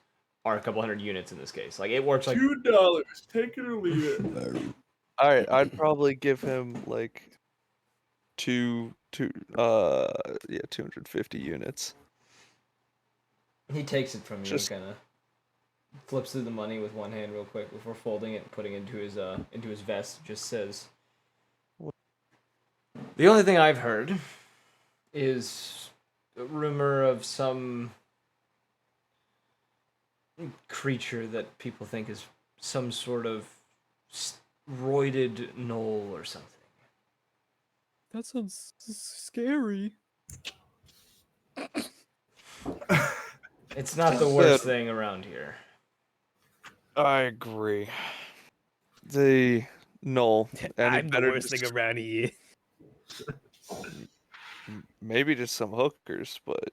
or a couple hundred units in this case. Like it works like $2. Take it or leave it. All right, I'd probably give him like 250 units. He takes it from you Just- and kind of flips through the money with one hand real quick before folding it and putting it into his vest. Just says, "The only thing I've heard is a rumor of some creature that people think is some sort of roided gnoll or something." That sounds scary. It's not the worst thing around here. I agree. The Null. I'm the worst thing around here. Maybe just some hookers, but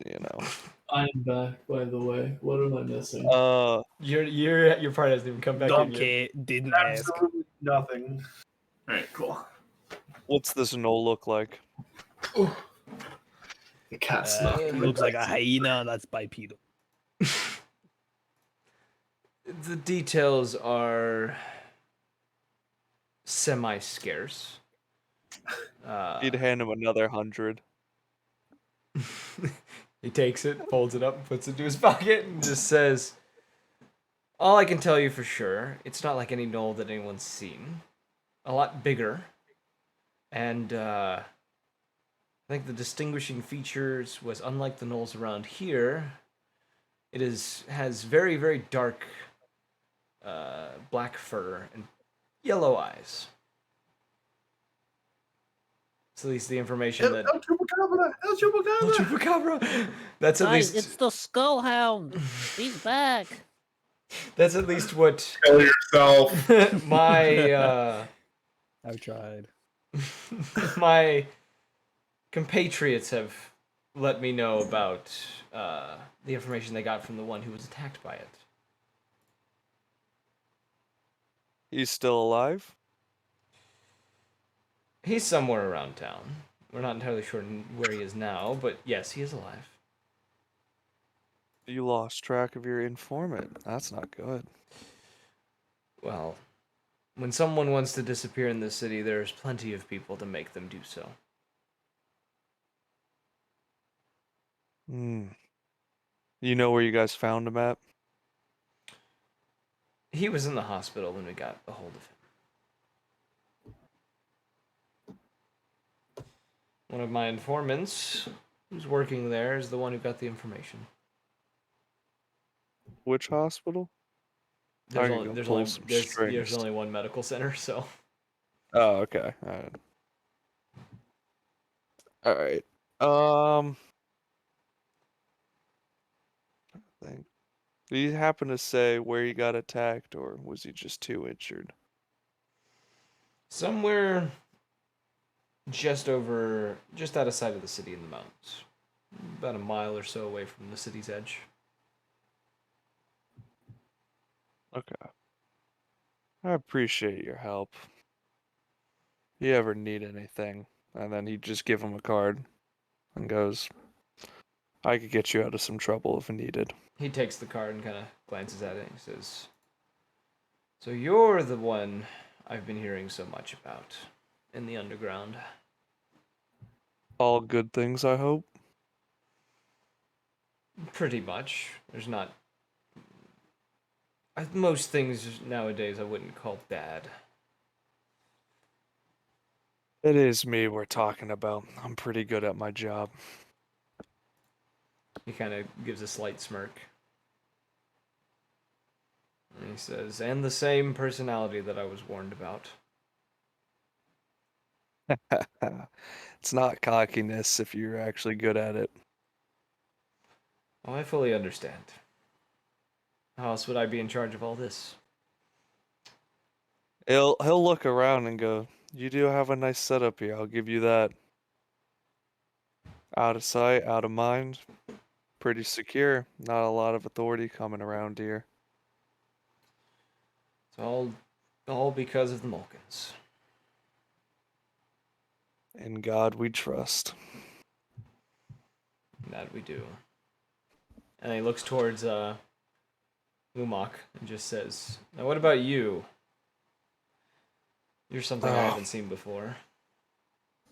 I'm back, by the way. What am I missing? Your part hasn't even come back in Don't yet. care. Didn't ask. Absolutely nothing. All right, cool. What's this Null look like? The cat's It looks like a hyena that's bipedal. The details are semi-scarce. You'd hand him another 100. He takes it, folds it up, puts it into his pocket, and just says, "All I can tell you for sure, it's not like any knoll that anyone's seen. A lot bigger. And I think the distinguishing features was, unlike the knolls around here, it has very, very dark black fur and yellow eyes. It's at least the information that... El Chupacabra! El Chupacabra! El Chupacabra! That's at Guys, least... it's the Skull Hound. He's back. That's at least what... Kill yourself. My, I've tried. my compatriots have let me know about the information they got from the one who was attacked by it. He's still alive? He's somewhere around town. We're not entirely sure where he is now, but yes, he is alive. You lost track of your informant. That's not good. Well, when someone wants to disappear in this city, there's plenty of people to make them do so. Hmm. You know where you guys found him at? He was in the hospital when we got a hold of him. One of my informants who's working there is the one who got the information. Which hospital? There's I only, can there's, pull only, some there's, strings. there's only one medical center, so... Oh, okay. Alright. I think. Did he happen to say where he got attacked, or was he just too injured? Somewhere just out of sight of the city in the mountains. About a mile or so away from the city's edge. Okay. I appreciate your help. If you ever need anything, and then he'd just give him a card and goes, I could get you out of some trouble if needed. He takes the card and kind of glances at it and says, "So you're the one I've been hearing so much about in the underground." All good things, I hope? Pretty much. There's not... Most things nowadays I wouldn't call bad. It is me we're talking about. I'm pretty good at my job. He kind of gives a slight smirk. And he says, "And the same personality that I was warned about." It's not cockiness if you're actually good at it. Oh, I fully understand. How else would I be in charge of all this? He'll look around and go, you do have a nice setup here, I'll give you that. Out of sight, out of mind. Pretty secure. Not a lot of authority coming around here. It's all because of the Mulkins. In God we trust. That we do. And he looks towards Lumak and just says, "Now what about you? You're something I haven't seen before."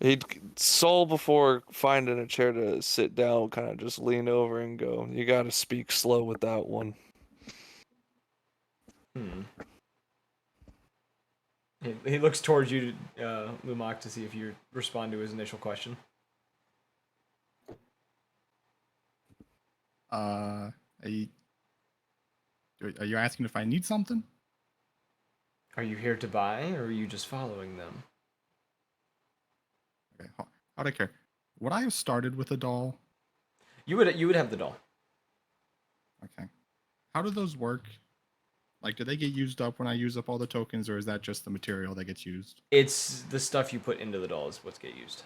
He'd Soul, before finding a chair to sit down, kind of just lean over and go, you gotta speak slow with that one. He looks towards you, Lumak, to see if you respond to his initial question. Are you asking if I need something? Are you here to buy, or are you just following them? Okay, how'd I care? Would I have started with a doll? You would have the doll. Okay. How do those work? Like, do they get used up when I use up all the tokens, or is that just the material that gets used? It's the stuff you put into the doll is what's get used.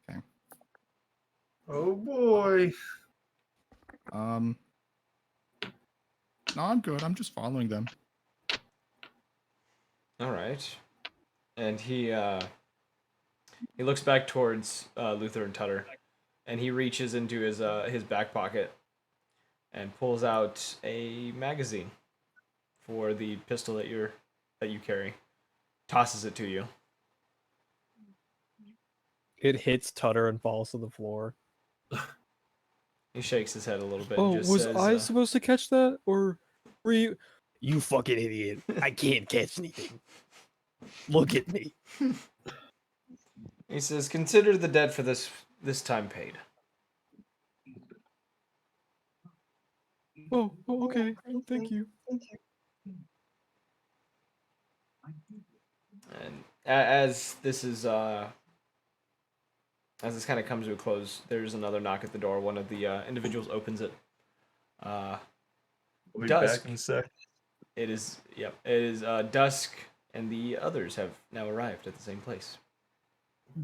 Okay. Oh boy. No, I'm good. I'm just following them. All right. And he looks back towards Luther and Tutter, and he reaches into his back pocket, and pulls out a magazine for the pistol that you carry. Tosses it to you. It hits Tutter and falls to the floor. He shakes his head a little bit Oh, and just was says, I supposed to catch that, or were you? You fucking idiot. I can't catch anything. Look at me. he says, "Consider the debt for this time paid." Oh, okay. Thank you. And as this kind of comes to a close, there's another knock at the door. One of the individuals opens it. I'll be Dusk. back in a sec. It is Dusk, and the others have now arrived at the same place.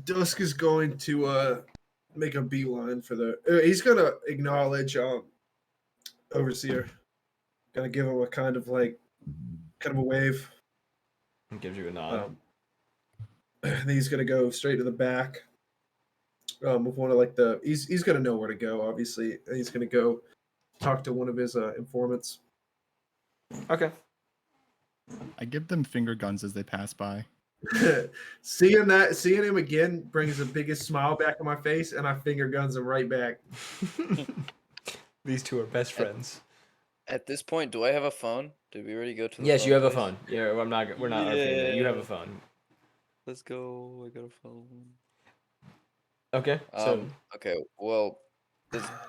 Dusk is going to make a beeline for the. He's gonna acknowledge Overseer. Gonna give him a kind of a wave. He gives you a nod. And he's gonna go straight to the back. With one of the he's gonna know where to go. Obviously, he's gonna go talk to one of his informants. Okay. I give them finger guns as they pass by. Seeing him again brings the biggest smile back on my face, and I finger guns him right back. These two are best friends. At this point, do I have a phone? Did we already go to the Yes, phone you have a place? phone. Yeah, we're not RPing that. You have a phone. Let's go. I got a phone. Okay. So Okay. Well,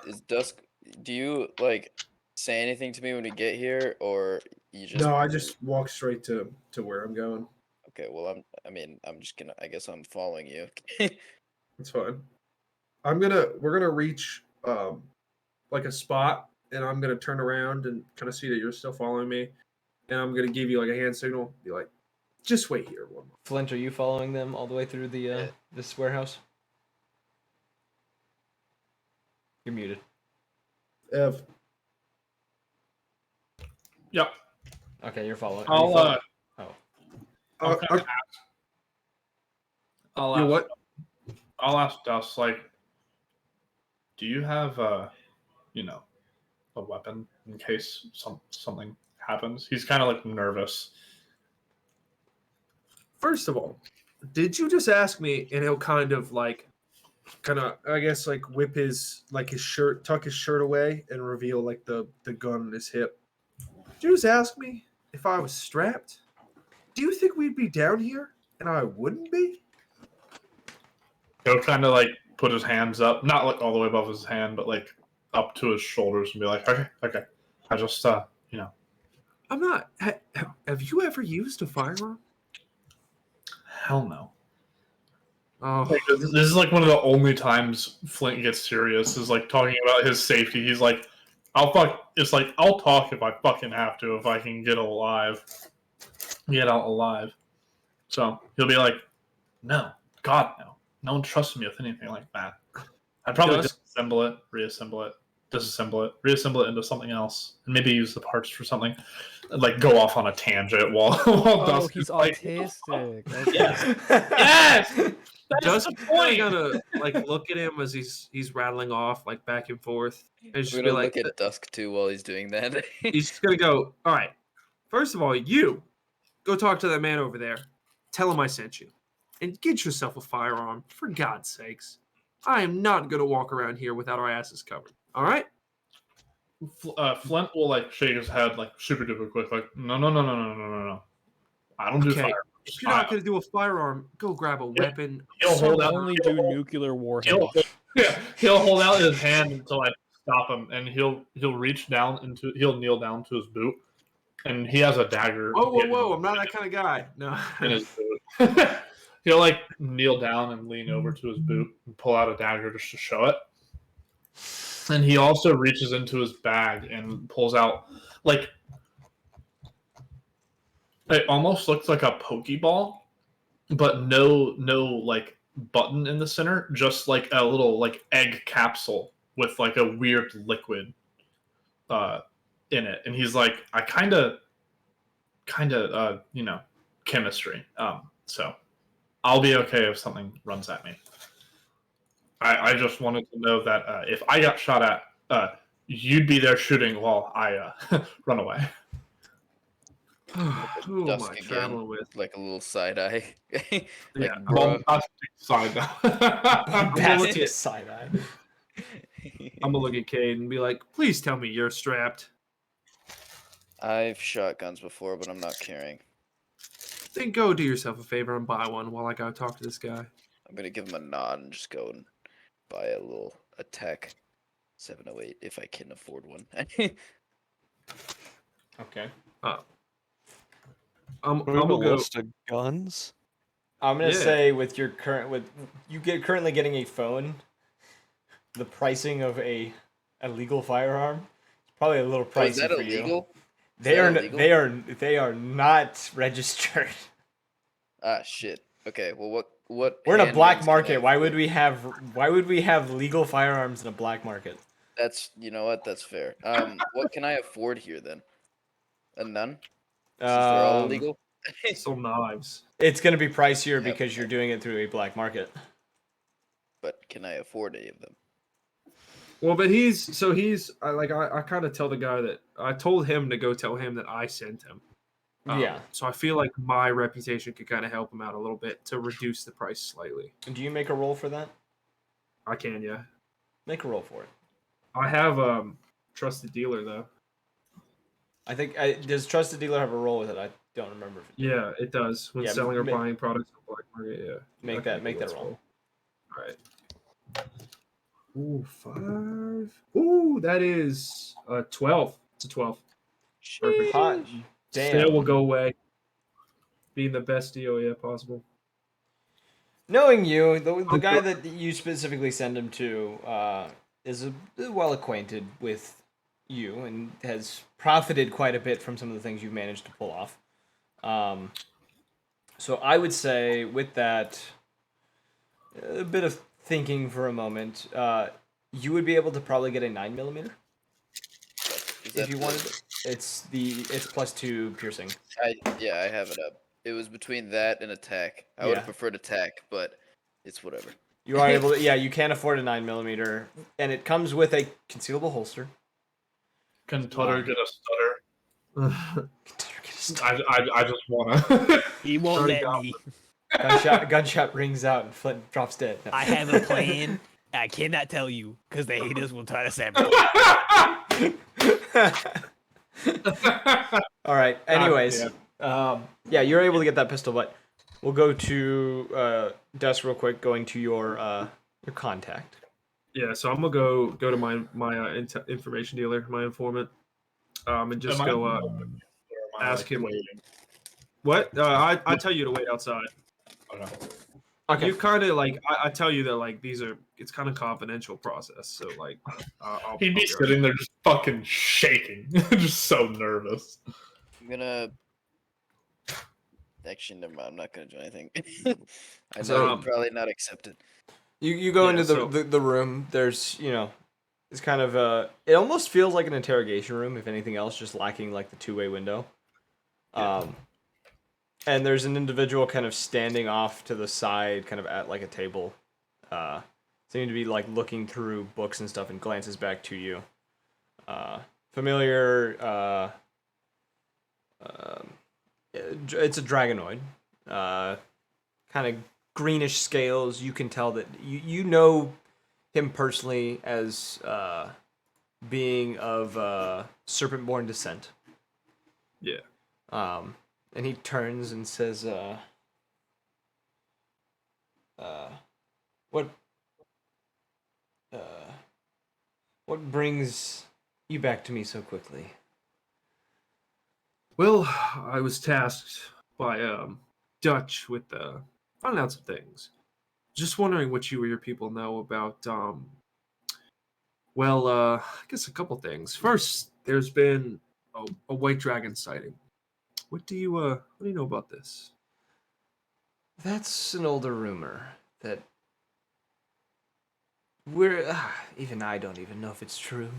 is Dusk? Do you say anything to me when we get here, or you just? No, I just walk straight to where I'm going. Okay. Well, I'm just gonna. I guess I'm following you. It's fine. We're gonna reach a spot, and I'm gonna turn around and kind of see that you're still following me, and I'm gonna give you a hand signal. Be like, just wait here one more. Flint, are you following them all the way through the this warehouse? You're muted. Ev. Yep. Okay, you're following. I'll You what? I'll ask Dust, do you have a weapon in case something happens? He's kind of nervous. First of all, did you just ask me? And he'll kind of I guess whip his his shirt, tuck his shirt away, and reveal the gun on his hip. Did you just ask me if I was strapped? Do you think we'd be down here and I wouldn't be? He'll kind of put his hands up, not all the way above his hand, but up to his shoulders and be like, okay. I just I'm not. Have you ever used a firearm? Hell no. Oh, This is one of the only times Flint gets serious. Is talking about his safety. He's like, I'll talk if I fucking have to, if I can get out alive. So he'll be like, no, God no. No one trusts me with anything like that. I'd probably disassemble it, reassemble it, disassemble it, reassemble it into something else, and maybe use the parts for something. Go off on a tangent while Dusk he's is autistic. Okay. Yes. Dusk gonna look at him as he's rattling off back and forth, and just We're be gonna like, look at Dusk too while he's doing that. he's just gonna go. All right. First of all, you go talk to that man over there. Tell him I sent you, and get yourself a firearm for God's sakes. I am not gonna walk around here without our asses covered. All right. Flint will shake his head super duper quick, no. I don't do Okay. fire. If you're not gonna do a firearm, go grab a weapon. He'll hold out. Only do nuclear warheads. He'll hold out his hand until I stop him, and he'll reach down he'll kneel down to his boot, and he has a dagger. Whoa! I'm not that kind of guy. No. In his boot. He'll kneel down and lean over to his boot and pull out a dagger just to show it. And he also reaches into his bag and pulls out it almost looks like a Pokeball, but no button in the center, just a little egg capsule with a weird liquid in it. And he's like, I kind of chemistry. So I'll be okay if something runs at me. I just wanted to know that if I got shot at, you'd be there shooting while I run away. Who am Dusk I again, traveling with? like a little side eye. Like, Yeah, bruh. Side Bombastic side eye. I'm gonna look at Cade and be like, "Please tell me you're strapped." I've shot guns before, but I'm not carrying. Then go do yourself a favor and buy one while I go talk to this guy. I'm gonna give him a nod and just go and buy a little attack 708 if I can afford one. Okay. I'm We're gonna a go. list of guns. I'm gonna Yeah. say with your currently getting a phone, the pricing of a legal firearm is probably a little Oh, pricey is that for you. illegal? They are they are not registered. Ah, shit. Okay, well, what? We're in a handguns black can I market. Why would afford? we have legal firearms in a black market? That's, you know what? That's fair. What can I afford here then? A none? Since they're all illegal. Some knives. It's gonna be pricier Yeah, because you're doing it through a black market. But can I afford any of them? Well, but I kind of tell the guy that I told him to go tell him that I sent him. Yeah. So I feel like my reputation could kind of help him out a little bit to reduce the price slightly. Do you make a roll for that? I can, yeah. Make a roll for it. I have trusted dealer though. I think does trusted dealer have a roll with it? I don't remember. Yeah, it does when Yeah, selling or ma- buying products on black market. Yeah. Make Okay, that cool, roll. roll. All right. Ooh, 5. Ooh, that is 12. It's a 12. Perfect. Hot damn. Sale will go away. Being the best deal, yeah, possible. Knowing you, the guy that you specifically send him to is well acquainted with you and has profited quite a bit from some of the things you've managed to pull off. So I would say with that, a bit of thinking for a moment, you would be able to probably get a 9mm if you wanted it. It's +2 piercing. Yeah, I have it up. It was between that and attack. I would Yeah. have preferred attack, but it's whatever. You are able to, yeah, you can afford a 9mm, and it comes with a concealable holster. Can Tutter get a stutter? I just wanna. He won't Sorry, let Goblin. me. Gunshot rings out and Flint drops dead. No. I have a plan. I cannot tell you because the haters will try to sabotage. All right. Anyways, yeah, you're able to get that pistol, but we'll go to Dusk real quick. Going to your contact. Yeah, so I'm gonna go to my information dealer, my informant, and just go ask him. Waiting? What? I tell you to wait outside. Okay. You kind of like I tell you that like it's kind of confidential process. So like He'd be sitting there just fucking shaking, just so nervous. I'm gonna. Actually, never mind. I'm not gonna do anything. I know So, you'll probably not accept it. You go Yeah, into so- the room. There's it's kind of it almost feels like an interrogation room, if anything else, just lacking like the two-way window. And there's an individual kind of standing off to the side, kind of at like a table, seeming to be like looking through books and stuff, and glances back to you. Familiar. It's a dragonoid. Kind of greenish scales. You can tell that you know him personally as being of serpent-born descent. Yeah. And he turns and says, what brings you back to me so quickly? Well, I was tasked by Dutch with finding out some things. Just wondering what you or your people know about. I guess a couple things. First, there's been a white dragon sighting. What do you know about this? That's an older rumor that even I don't even know if it's true.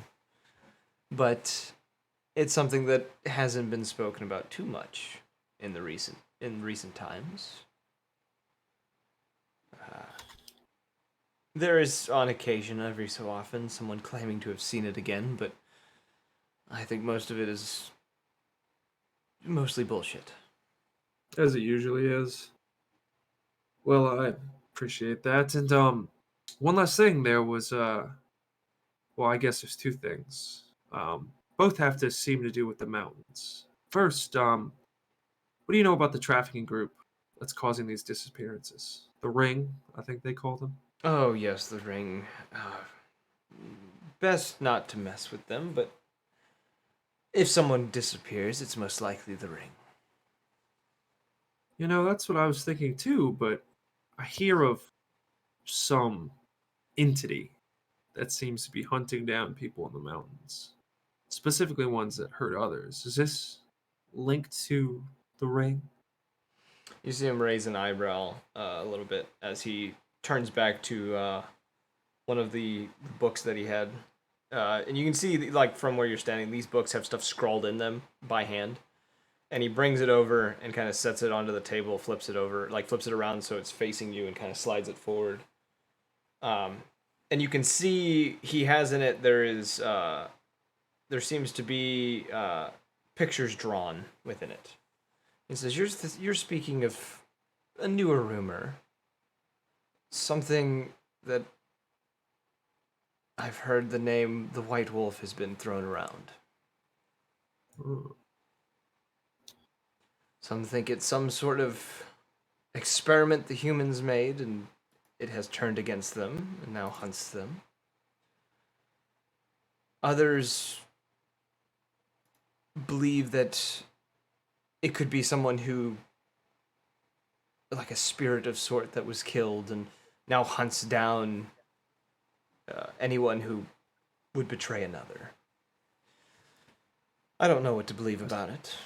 But it's something that hasn't been spoken about too much in recent times. There is, on occasion, every so often, someone claiming to have seen it again, but I think most of it is mostly bullshit. As it usually is. Well, I appreciate that. And one last thing, there was well, I guess there's two things. Both have to seem to do with the mountains. First, what do you know about the trafficking group that's causing these disappearances? The Ring, I think they call them. Oh, yes, the Ring. Best not to mess with them, but if someone disappears, it's most likely the Ring. You know, that's what I was thinking too, but I hear of some entity that seems to be hunting down people in the mountains, specifically ones that hurt others. Is this linked to the Ring? You see him raise an eyebrow a little bit as he turns back to one of the books that he had. And you can see, like, from where you're standing, these books have stuff scrawled in them by hand. And he brings it over and kind of sets it onto the table, flips it around so it's facing you and kind of slides it forward. And you can see he has in it, there seems to be pictures drawn within it. He says, you're speaking of a newer rumor. Something that I've heard the name the White Wolf has been thrown around. Some think it's some sort of experiment the humans made and it has turned against them and now hunts them. Others believe that it could be someone who, like a spirit of sort that was killed and now hunts down anyone who would betray another. I don't know what to believe about it.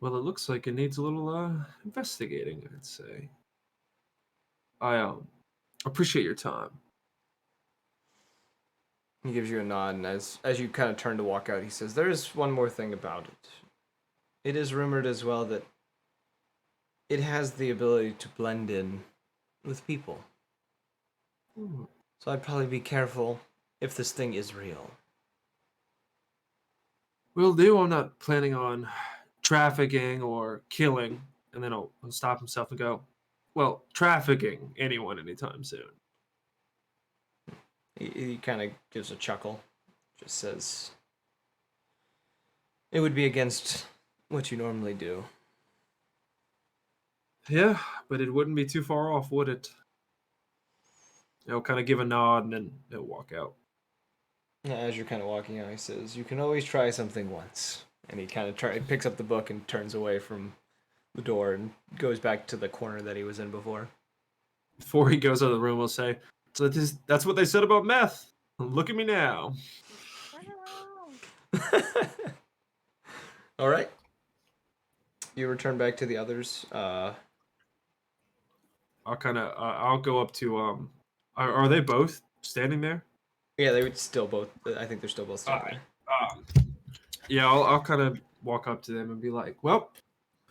Well, it looks like it needs a little investigating, I'd say. I appreciate your time. He gives you a nod, and as you kind of turn to walk out, he says, there is one more thing about it. It is rumored as well that it has the ability to blend in with people. So I'd probably be careful if this thing is real. Will do. I'm not planning on trafficking or killing. And then he'll stop himself and go, well, trafficking anyone anytime soon. He kind of gives a chuckle. Just says, it would be against what you normally do. Yeah, but it wouldn't be too far off, would it? He'll kind of give a nod and then he'll walk out. As you're kind of walking out, he says, you can always try something once. And he kind of picks up the book and turns away from the door and goes back to the corner that he was in before. Before he goes out of the room, we'll say, so that's what they said about meth. Look at me now. All right. You return back to the others. I'll go up to are they both standing there? Yeah, they would still both. I think they're still both standing there. Yeah, I'll kind of walk up to them and be like, well,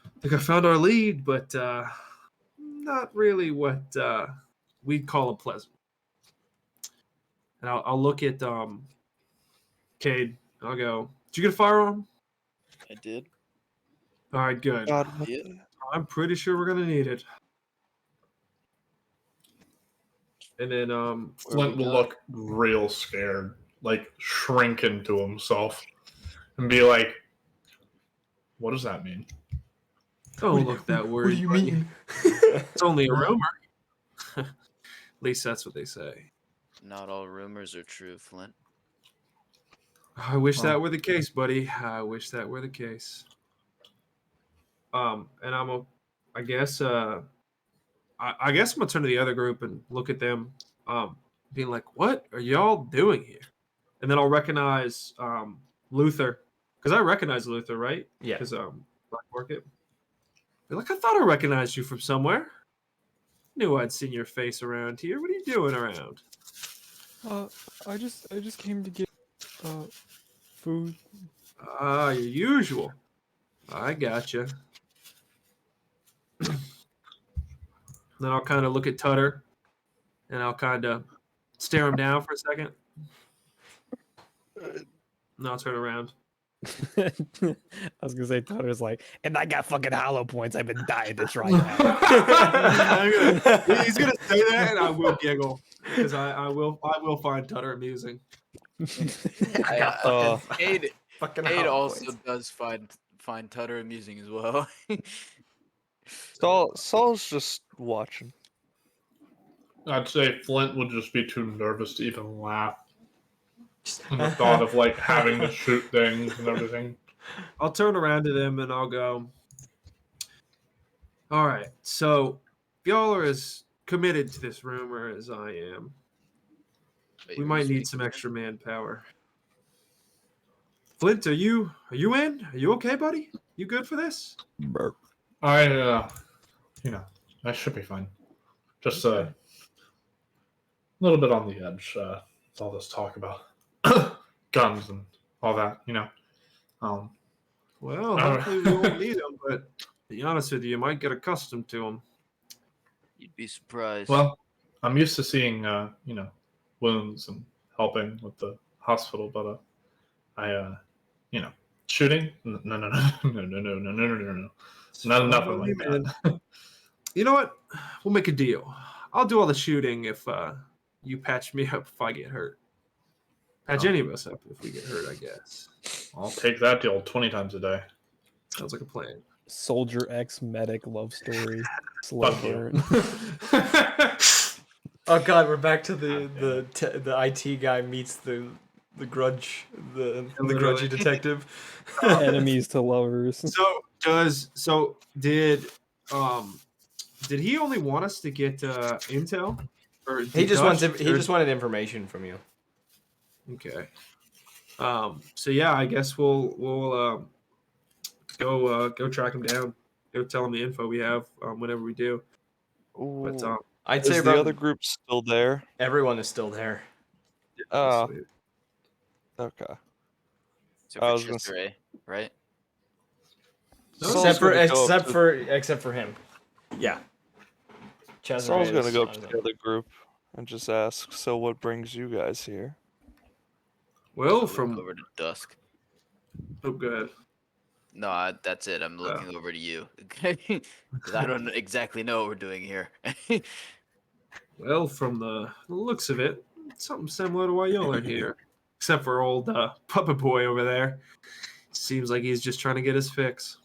I think I found our lead, but not really what we'd call a pleasant. And I'll look at Cade. I'll go, did you get a firearm? I did. All right, good. Yeah. I'm pretty sure we're gonna need it. And then Flint will look real scared, like shrink into himself, and be like, "What does that mean?" Don't look that worried. What do you mean? It's only a rumor. At least that's what they say. Not all rumors are true, Flint. I wish that were the case, buddy. I wish that were the case. And I guess I'm gonna turn to the other group and look at them, being like, "What are y'all doing here?" And then I'll recognize Luther, because I recognize Luther, right? Yeah. Because Black Market. Be like, I thought I recognized you from somewhere. Knew I'd seen your face around here. What are you doing around? I just came to get food. Your usual. I gotcha. Then I'll kind of look at Tutter, and I'll kind of stare him down for a second. And I'll turn around. I was gonna say Tutter's like, and I got fucking hollow points. I've been dying to try that. He's gonna say that, and I will giggle because I will find Tutter amusing. I, Uh, Cade, fucking Cade hollow also points. does find Tutter amusing as well. Saul's just watching. I'd say Flint would just be too nervous to even laugh. And the thought of like having to shoot things and everything. I'll turn around to them and I'll go, all right, so if y'all are as committed to this rumor as I am, we might need some extra manpower. Flint, are you in? Are you okay, buddy? You good for this? I should be fine. Just a little bit on the edge. With all this talk about guns and all that, Well, hopefully we won't need them, but to be honest with you, you might get accustomed to them. You'd be surprised. Well, I'm used to seeing, wounds and helping with the hospital, but shooting? No. Not enough of like that. You know what? We'll make a deal. I'll do all the shooting if you patch me up if I get hurt. Patch any of us up if we get hurt, I guess. I'll take that deal 20 times a day. Sounds like a plan. Soldier X medic love story. Slow Fuck you. burn. Oh god, we're back to the IT guy meets the grudge the grudgy detective. Enemies to lovers. Did he only want us to get intel, or He did just Dutch- wanted information from you. Okay. So yeah, I guess we'll go track him down. Go tell him the info we have whenever we do. But I'd Is say the other group still there? everyone is still there. Oh, sweet. okay. So I for was gonna Cesare, right? Except for him. Yeah. Saul's gonna go up to Cesare the other group and just ask, so what brings you guys here? Well, from over to Dusk. Oh, go ahead. No, that's it. I'm looking over to you. Because I don't exactly know what we're doing here. Well, from the looks of it, it's something similar to why y'all are here. Except for old puppet boy over there. Seems like he's just trying to get his fix.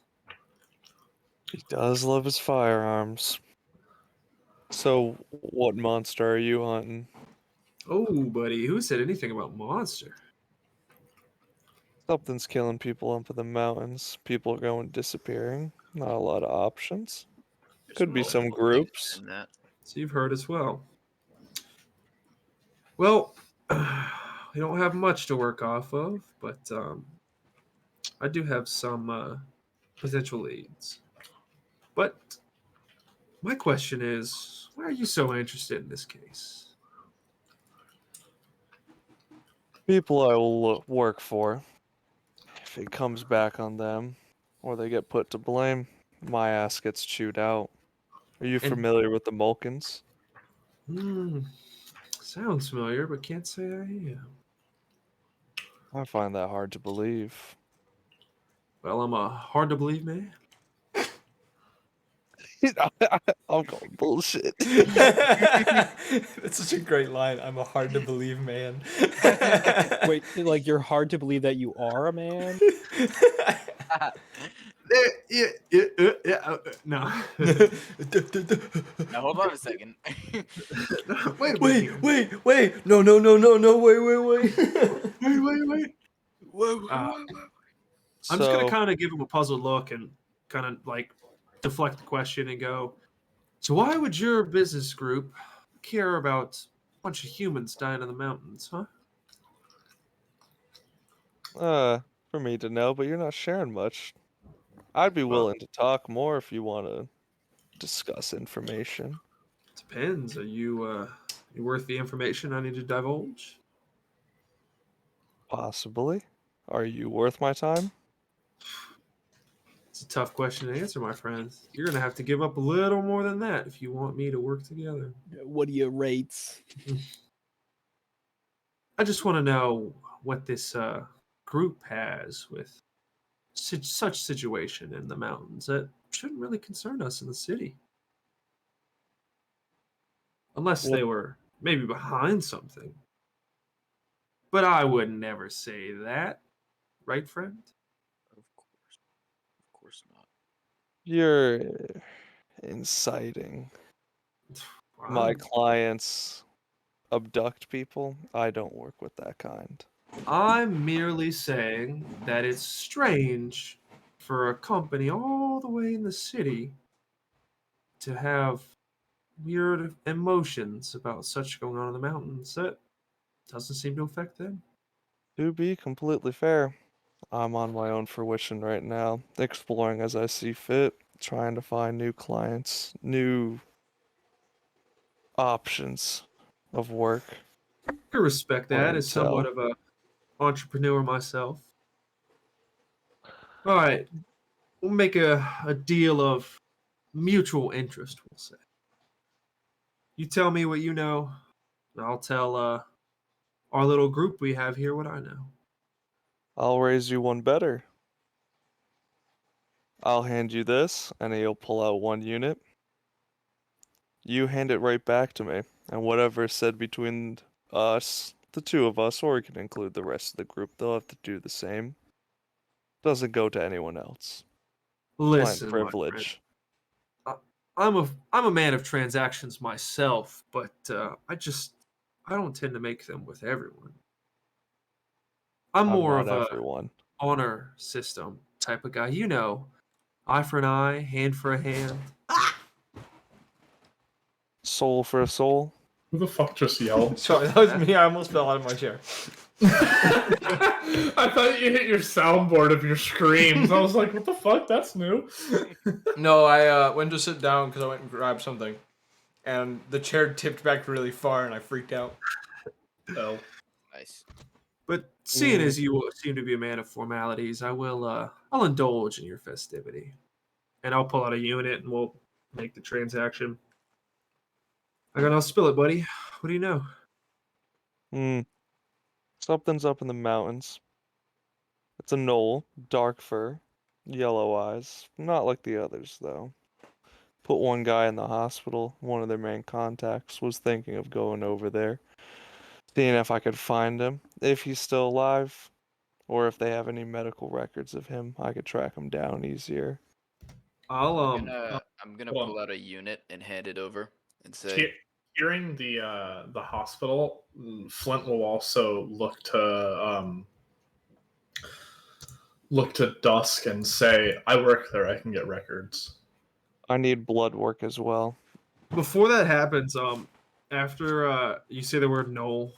He does love his firearms. So, what monster are you hunting? Oh, buddy, who said anything about monster? Something's killing people up in the mountains. People are going disappearing. Not a lot of options. Could be some groups. So you've heard as well. Well, we don't have much to work off of, but I do have some potential leads. But my question is, why are you so interested in this case? People I will work for. If it comes back on them, or they get put to blame, my ass gets chewed out. Are you familiar with the Mulkins? Sounds familiar, but can't say I am. I find that hard to believe. Well, I'm a hard to believe man. I'm going bullshit. That's such a great line. I'm a hard to believe man. Wait, like you're hard to believe that you are a man? No. Now hold on a second. Wait. No, wait. Wait. I'm just gonna kind of give him a puzzled look and kind of like deflect the question and go, so why would your business group care about a bunch of humans dying in the mountains, huh? For me to know, but you're not sharing much. I'd be willing to talk more if you want to discuss information. Depends. Are you worth the information I need to divulge? Possibly. Are you worth my time? It's a tough question to answer, my friend. You're gonna have to give up a little more than that if you want me to work together. What are your rates? I just want to know what this group has with such situation in the mountains that shouldn't really concern us in the city. Unless they were maybe behind something. But I would never say that. Right, friend? Of course not. You're inciting. My I'm- clients abduct people. I don't work with that kind. I'm merely saying that it's strange for a company all the way in the city to have weird emotions about such going on in the mountains. That doesn't seem to affect them. To be completely fair, I'm on my own fruition right now, exploring as I see fit, trying to find new clients, new options of work. I can respect that as somewhat Clientele. of a entrepreneur myself. All right, we'll make a deal of mutual interest, we'll say. You tell me what you know, and I'll tell our little group we have here what I know. I'll raise you one better. I'll hand you this, and you'll pull out one unit. You hand it right back to me, and whatever is said between us, the two of us, or we can include the rest of the group, they'll have to do the same. Doesn't go to anyone else. Client Listen, my friend, privilege. I'm a man of transactions myself, but I don't tend to make them with everyone. I'm I'm more not of a everyone. honor system type of guy. You know, eye for an eye, hand for a hand. Soul for a soul. Who the fuck just yelled? Sorry, that was me. I almost fell out of my chair. I thought you hit your soundboard of your screams. I was like, what the fuck? That's new. No, I went to sit down because I went and grabbed something, and the chair tipped back really far, and I freaked out. Oh. Nice. But seeing as you seem to be a man of formalities, I'll indulge in your festivity. And I'll pull out a unit and we'll make the transaction. I'll spill it, buddy. What do you know? Something's up in the mountains. It's a knoll, dark fur, yellow eyes. Not like the others, though. Put one guy in the hospital. One of their main contacts was thinking of going over there, seeing if I could find him, if he's still alive, or if they have any medical records of him. I could track him down easier. I'll I'm gonna hold on. pull out a unit and hand it over and say, Hearing the hospital, Flint will also look to Dusk and say, "I work there. I can get records." I need blood work as well. Before that happens, after you say the word Noel,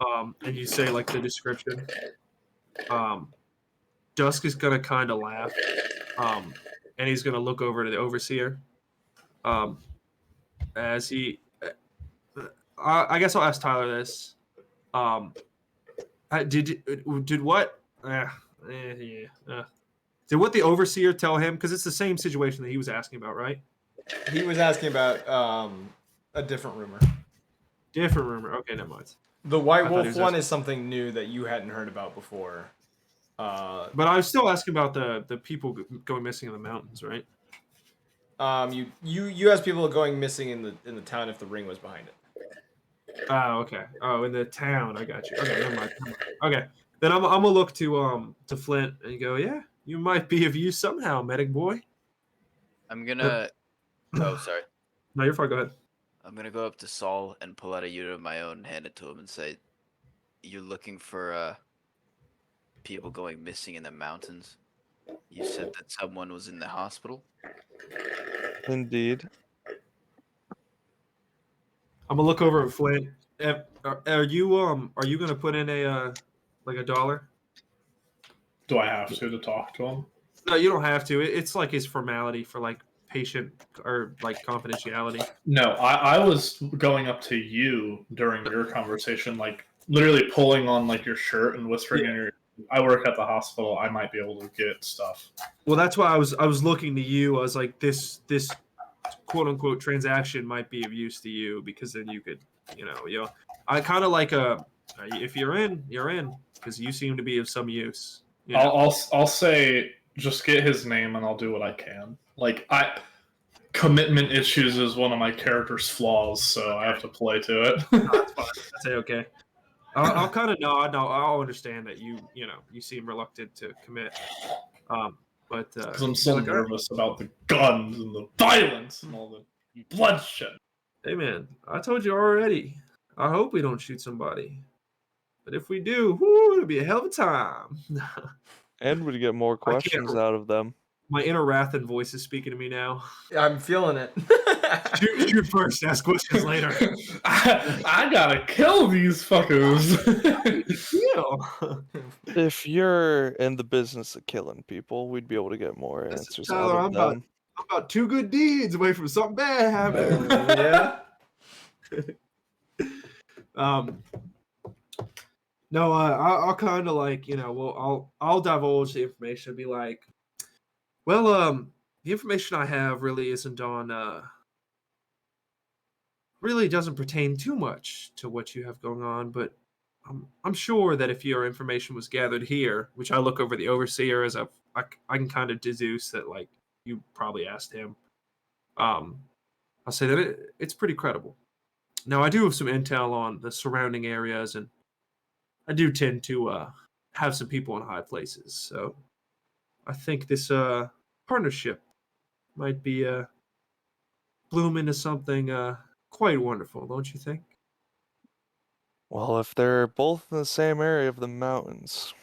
and you say like the description, Dusk is gonna kind of laugh, and he's gonna look over to the overseer, as he. I guess I'll ask Tyler this. Did what? Did what the overseer tell him? Because it's the same situation that he was asking about, right? He was asking about a different rumor. Different rumor. Okay, never mind. The White I thought he Wolf was one asking- is something new that you hadn't heard about before. But I was still asking about the people going missing in the mountains, right? You asked people going missing in the town if the ring was behind it. Oh, okay. Oh, in the town. I got you. Okay, never mind. Okay, then I'm gonna look to Flint and go, yeah, you might be of use somehow, medic boy. I'm gonna. Oh, sorry. No, you're fine. Go ahead. I'm gonna go up to Saul and pull out a unit of my own and hand it to him and say, "You're looking for people going missing in the mountains. You said that someone was in the hospital." Indeed. I'm gonna look over at Flint. Are you gonna put in a like $1? Do I have to talk to him? No, you don't have to. It's like his formality for like patient or like confidentiality. No, I was going up to you during your conversation, like literally pulling on like your shirt and whispering in your I work at the hospital. I might be able to get stuff. Well, that's why I was looking to you. I was like, this quote unquote transaction might be of use to you because then you could, I kind of like if you're in, you're in because you seem to be of some use. I'll say just get his name and I'll do what I can. Like commitment issues is one of my character's flaws, so I have to play to it. No, that's fine. That's okay. I'll kind of nod. No, I'll understand that you seem reluctant to commit. But because I'm so nervous about the guns and the violence and all the bloodshed. Hey man, I told you already. I hope we don't shoot somebody. But if we do, it'll be a hell of a time. And we'd get more questions out of them. My inner Rathan voice is speaking to me now. I'm feeling it. shoot first, ask questions later. I gotta kill these fuckers. If you're in the business of killing people, we'd be able to get more answers Tyler, out of them. I'm about 2 good deeds away from something bad happening. Yeah. No, I'll kind of like, I'll divulge the information and be like, well, the information I have really isn't on, really doesn't pertain too much to what you have going on, but I'm sure that if your information was gathered here, which I look over the overseer as I can kind of deduce that like you probably asked him, I'll say that it's pretty credible. Now I do have some intel on the surrounding areas, and I do tend to have some people in high places, so I think this partnership might be bloom into something quite wonderful, don't you think? Well, if they're both in the same area of the mountains,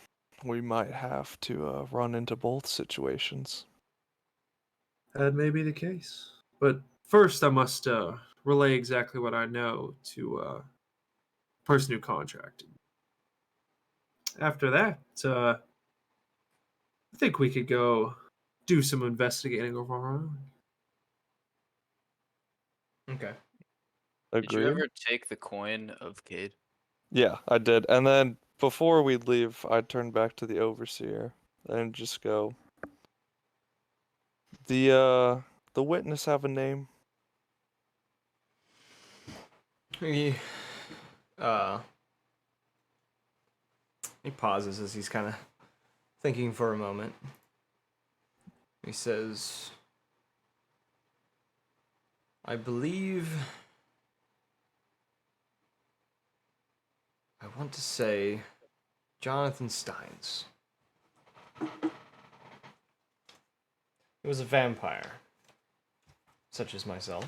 we might have to run into both situations. That may be the case. But first, I must relay exactly what I know to the person who contracted. After that, I think we could go do some investigating of our own. Okay. Did you ever take the coin of Cade? Yeah, I did. And then before we leave, I turn back to the overseer and just go, the witness have a name? He pauses as he's kind of thinking for a moment. He says, I believe I want to say Jonathan Steins. He was a vampire, such as myself.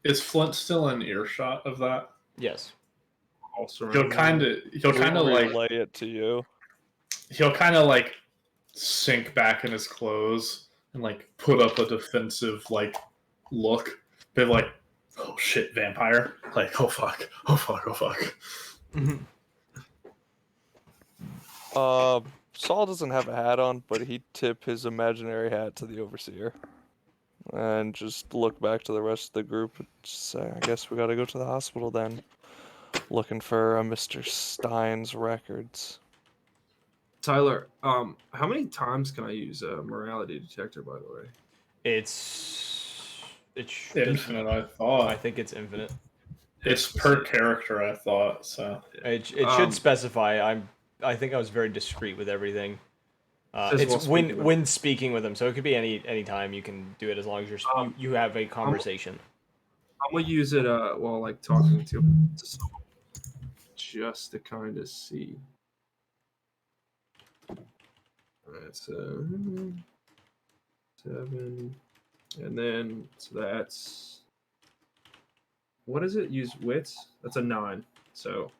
Is Flint still in earshot of that? Yes. He'll kind of like relay it to you. He'll kind of like sink back in his clothes and like put up a defensive like look, but like, oh shit, vampire! Like, oh fuck, oh fuck, oh fuck. Saul doesn't have a hat on, but he'd tip his imaginary hat to the overseer. And just look back to the rest of the group and say, I guess we gotta go to the hospital then. Looking for Mr. Stein's records. Tyler, how many times can I use a morality detector, by the way? It's infinite, I thought. I think it's infinite. It's per character, I thought. So it should specify. I think I was very discreet with everything. It's when speaking with them, so it could be any time you can do it as long as you have a conversation. I'm gonna use it while like talking to someone, just to kind of see. That's 7, and then so that's what is it? Use wits. That's a 9. So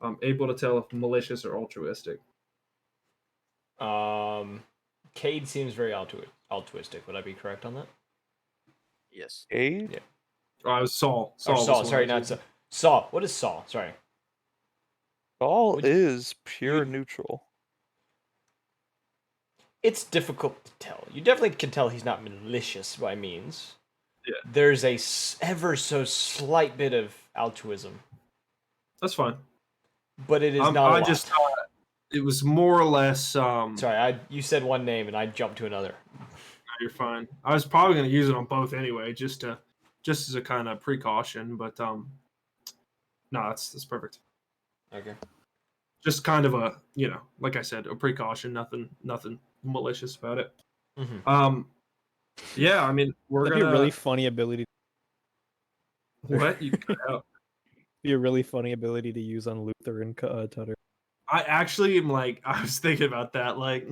I'm able to tell if malicious or altruistic. Cade seems very altruistic. Would I be correct on that? Yes. Cade? Yeah. Oh, I was Saul. Saul. Sorry, not Saul. Saul. What is Saul? Sorry. Saul is pure neutral. It's difficult to tell. You definitely can tell he's not malicious by means. there's a ever so slight bit of altruism, That's fine. but it is not a I lot. just thought it was more or less. Sorry, you said one name and I jumped to another. No, you're fine. I was probably going to use it on both anyway, just as a kind of precaution. But no, that's perfect. Okay. Just kind of a like I said, a precaution. Nothing malicious about it. Mhm. Yeah, I mean we're That'd gonna be a really funny ability. What you cut out? Be a really funny ability to use on Luther and Tutter. I actually am like I was thinking about that. Like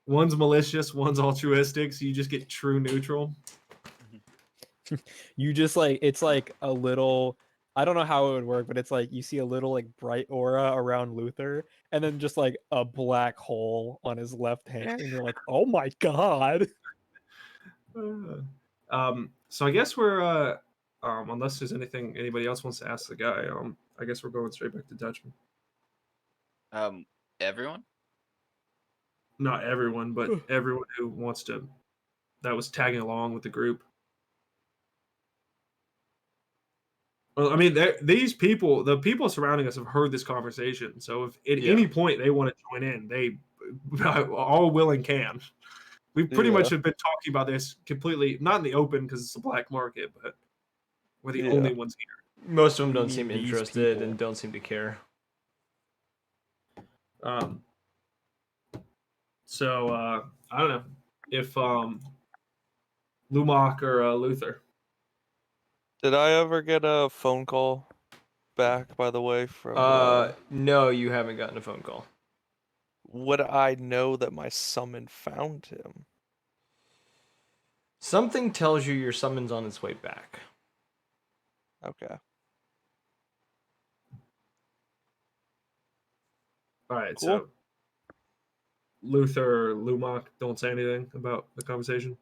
one's malicious, one's altruistic, so you just get true neutral. You just like it's like a little. I don't know how it would work, but it's like you see a little like bright aura around Luther, and then just like a black hole on his left hand, and you're like, oh my god. So I guess we're unless there's anybody else wants to ask the guy, I guess we're going straight back to Dutchman. Everyone? Not everyone, but everyone who wants to that was tagging along with the group. Well, I mean, these people, the people surrounding us have heard this conversation. So if at any point they want to join in, they all will and can. We pretty much have been talking about this completely, not in the open because it's a black market, but we're the only ones here. Most of them don't seem interested and don't seem to care. So I don't know if Lumak or Luther. Did I ever get a phone call back, by the way, from... No, you haven't gotten a phone call. Would I know that my summon found him? Something tells you your summon's on its way back. Okay. All right, Cool. so Luther or Lumak don't say anything about the conversation.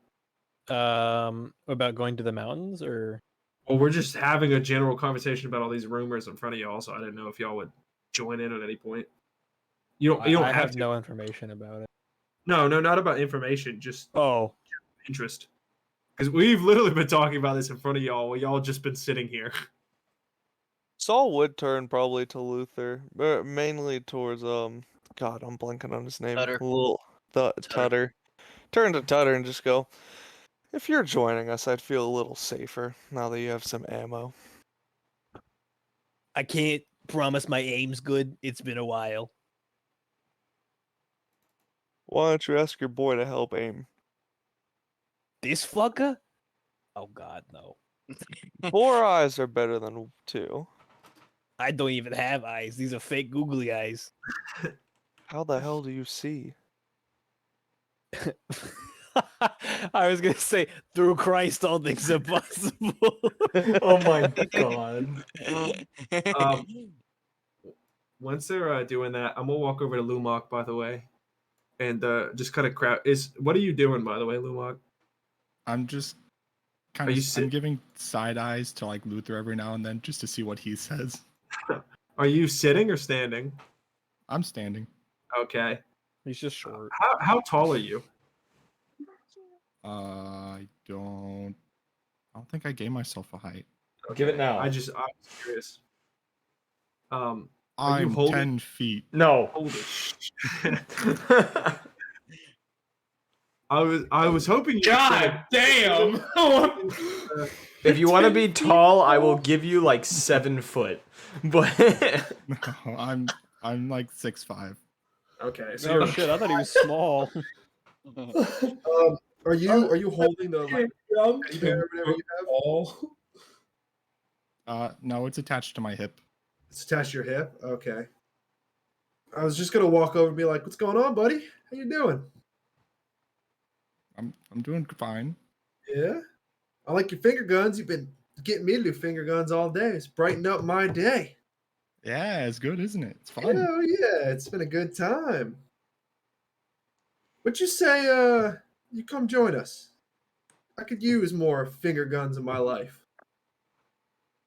About going to the mountains, or Well, we're just having a general conversation about all these rumors in front of y'all, so I didn't know if y'all would join in at any point. You don't I have have no information about it. No, not about information, just interest. Because we've literally been talking about this in front of y'all while y'all just been sitting here. Saul would turn probably to Luther, but mainly towards God, I'm blanking on his name. Tutter. Tutter. Turn to Tutter and just go, if you're joining us, I'd feel a little safer now that you have some ammo. I can't promise my aim's good. It's been a while. Why don't you ask your boy to help aim? This fucker? Oh god, no. 4 eyes are better than 2. I don't even have eyes. These are fake googly eyes. How the hell do you see? I was gonna say, through Christ, all things are possible. Oh my god. Once they're doing that, I'm gonna walk over to Lumak, by the way, and just kind of crowd. What are you doing, by the way, Lumak? I'm just kind Are of. you I'm giving side eyes to like Luther every now and then just to see what he says. Are you sitting or standing? I'm standing. Okay. He's just short. How tall are you? I don't think I gave myself a height. Give it now. I was curious. Are you I'm holding? 10 feet. No. Holy shit. I was hoping. God damn. If you want to be tall, I will give you like 7 foot. But No, I'm like 6'5". Okay. So Oh you're shit! I thought he was small. Are you holding the like, teddy bear or whatever you have? No, it's attached to my hip. It's attached to your hip. Okay. I was just gonna walk over and be like, "What's going on, buddy? How you doing?" I'm doing fine. Yeah. I like your finger guns. You've been getting me to do finger guns all day. It's brightened up my day. Yeah, it's good, isn't it? It's fun. Hell yeah, it's been a good time. Would you say you come join us? I could use more finger guns in my life.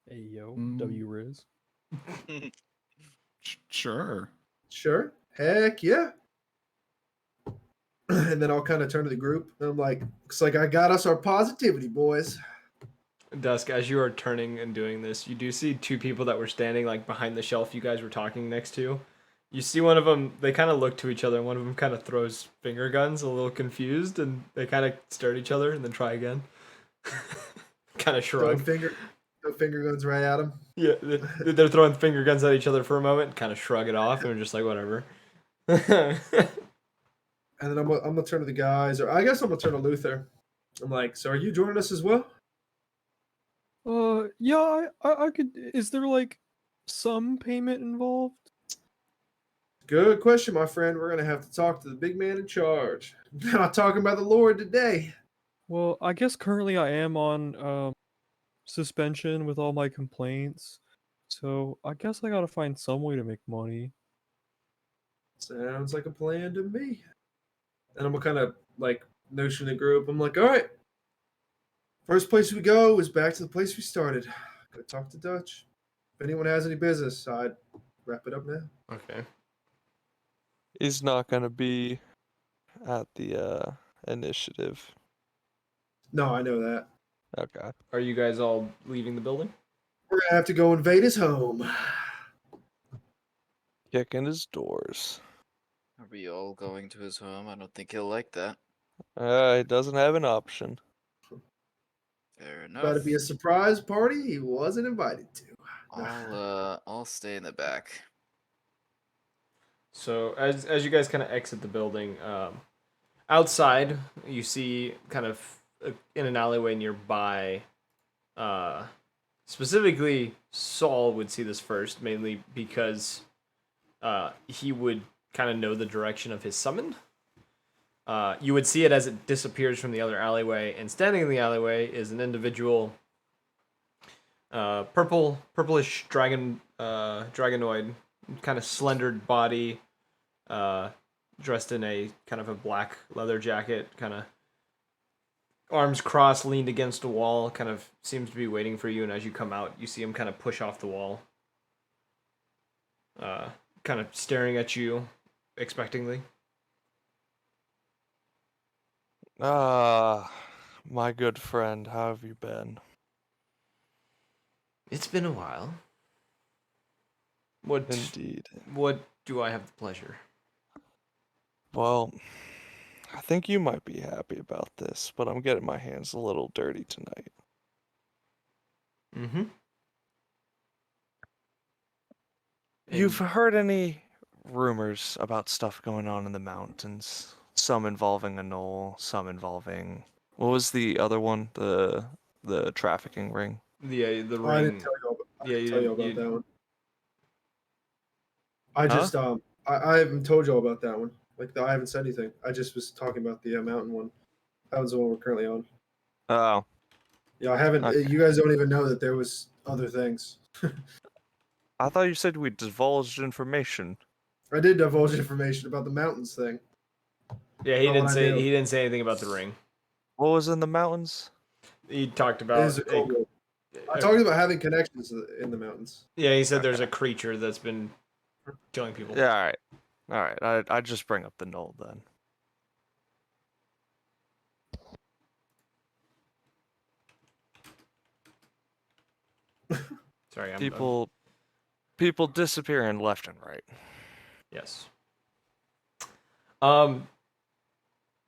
Hey yo, W Riz. Sure. Sure. Heck yeah. And then I'll kind of turn to the group and I'm like, looks like I got us our positivity, boys. Dusk, as you are turning and doing this, you do see two people that were standing like behind the shelf you guys were talking next to. You see one of them, they kind of look to each other, and one of them kind of throws finger guns, a little confused, and they kind of stare at each other and then try again. Kind of Throw shrug. finger guns right at him. Yeah, they're throwing finger guns at each other for a moment, kind of shrug it off, and we're just like, whatever. And then I'm gonna turn to the guys, or I guess I'm gonna turn to Luther. I'm like, so are you joining us as well? Yeah, I could. Is there like some payment involved? Good question, my friend. We're gonna have to talk to the big man in charge. Not talking about the Lord today. Well, I guess currently I am on suspension with all my complaints, so I guess I gotta find some way to make money. Sounds like a plan to me. And I'm gonna kind of like notion the group. I'm like, all right. First place we go is back to the place we started. Go talk to Dutch. If anyone has any business, I'd wrap it up now. Okay. He's not gonna be at the initiative. No, I know that. Okay. Are you guys all leaving the building? We're gonna have to go invade his home. Kicking his doors. Are we all going to his home? I don't think he'll like that. He doesn't have an option. Fair enough. About to be a surprise party he wasn't invited to. I'll stay in the back. So as you guys kind of exit the building, outside you see kind of in an alleyway nearby. Specifically, Saul would see this first, mainly because he would kind of know the direction of his summon. You would see it as it disappears from the other alleyway, and standing in the alleyway is an individual, purplish dragonoid, kind of slendered body, dressed in a kind of a black leather jacket, kind of arms crossed, leaned against a wall, kind of seems to be waiting for you. And as you come out, you see him kind of push off the wall, kind of staring at you expectingly. My good friend, how have you been? It's been a while. What? Indeed. What do I have the pleasure? Well, I think you might be happy about this, but I'm getting my hands a little dirty tonight. Mm-hmm. You've heard any rumors about stuff going on in the mountains? Some involving a knoll, some involving what was the other one? The trafficking ring. The Oh, I didn't ring. tell you about, Yeah, you tell you didn't. about that one. I just I haven't told you all about that one. Like I haven't said anything. I just was talking about the mountain one. That was the one we're currently on. Oh. Yeah, I haven't. Okay. You guys don't even know that there was other things. I thought you said we divulged information. I did divulge information about the mountains thing. Yeah, he Not didn't what I say knew. he didn't say anything about the ring. What was in the mountains? He talked It about is a cold world. I talked about having connections in the mountains. Yeah, he said there's a creature that's been killing people. Yeah, all right. I just bring up the knoll then. Sorry, I'm people disappearing left and right. Yes.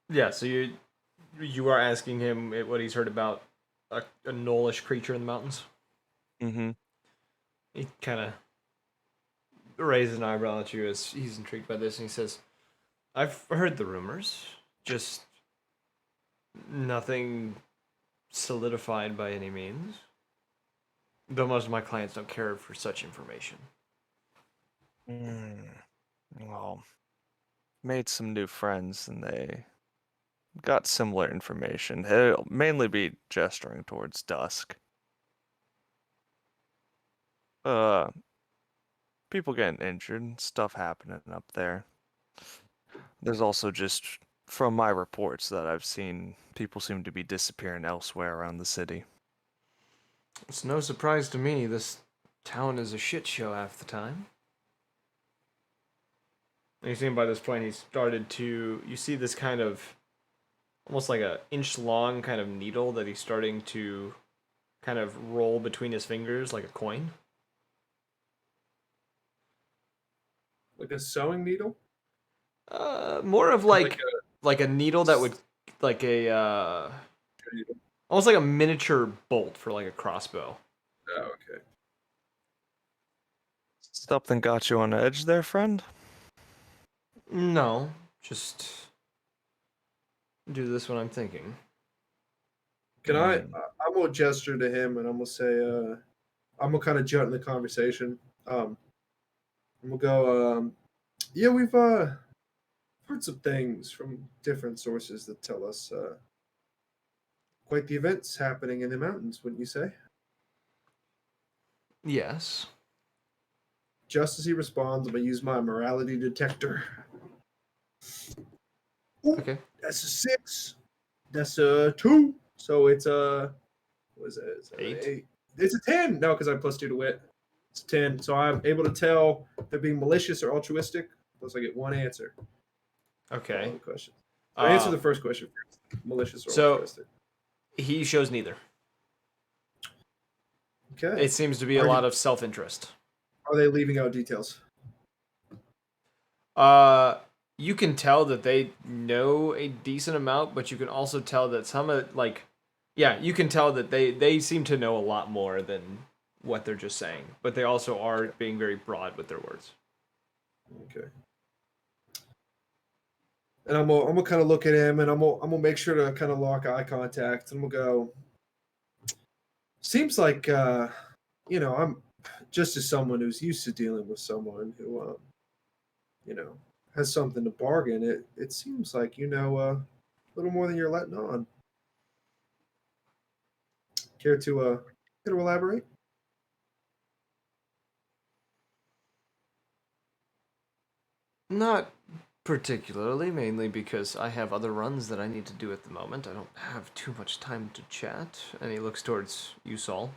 Yeah. So you are asking him what he's heard about a gnollish creature in the mountains. Mm-hmm. He kind of raises an eyebrow at you as he's intrigued by this, and he says, "I've heard the rumors, just nothing solidified by any means. Though most of my clients don't care for such information." Well, made some new friends and they got similar information. It'll mainly be gesturing towards Dusk. People getting injured and stuff happening up there. There's also just, from my reports that I've seen, people seem to be disappearing elsewhere around the city. It's no surprise to me. This town is a shit show half the time. And you see him by this point, he started to. You see this kind of almost like a inch long kind of needle that he's starting to kind of roll between his fingers like a coin. Like a sewing needle? More of like a needle that would like a almost like a miniature bolt for like a crossbow. Oh, okay. Something got you on edge there, friend? No, just do this when I'm thinking. Can I'm gonna gesture to him and I'm gonna say, I'm gonna kind of jut in the conversation. I'm gonna go, yeah, we've heard some things from different sources that tell us quite the events happening in the mountains, wouldn't you say? Yes. Just as he responds, I'm gonna use my morality detector. Okay. That's a 6. That's a 2. So it's a what is it? It's an 8. It's a 10. No, because I plus 2 to wit. It's a 10. So I'm able to tell if they're being malicious or altruistic. Plus I get one answer. Okay. All the questions. So answer the first question first. Malicious or altruistic. He shows neither. Okay. It seems to be a lot of self-interest. Are they leaving out details? You can tell that they know a decent amount, but you can also tell that some of you can tell that they seem to know a lot more than what they're just saying, but they also are being very broad with their words. Okay. And I'm gonna kind of look at him, and I'm gonna make sure to kind of lock eye contact, and we'll go. Seems like I'm just as someone who's used to dealing with someone who has something to bargain. It seems like you know a little more than you're letting on. Care to elaborate? Not particularly, mainly because I have other runs that I need to do at the moment. I don't have too much time to chat. And he looks towards you, Saul.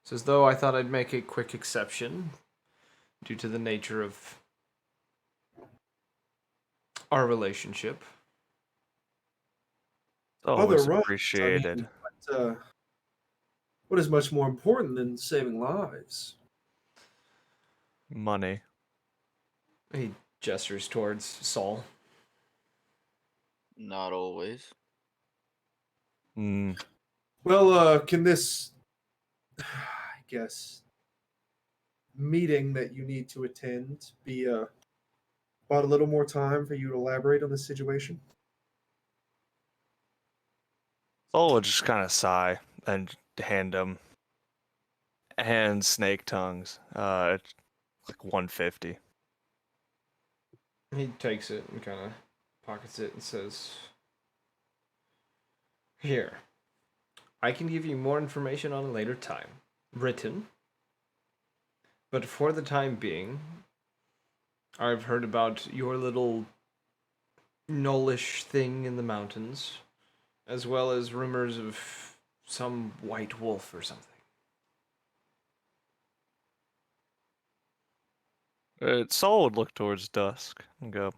It's as though I thought I'd make a quick exception due to the nature of our relationship. Other Always runs, appreciated. what is much more important than saving lives? Money. He gestures towards Saul. Not always. Well, can this, I guess, meeting that you need to attend be about a little more time for you to elaborate on the situation? Saul would just kind of sigh and hand snake tongues. It's like 150. He takes it and kind of pockets it and says, "Here, I can give you more information on a later time, written. But for the time being, I've heard about your little gnollish thing in the mountains, as well as rumors of some white wolf or something." Saul would look towards Dusk and go,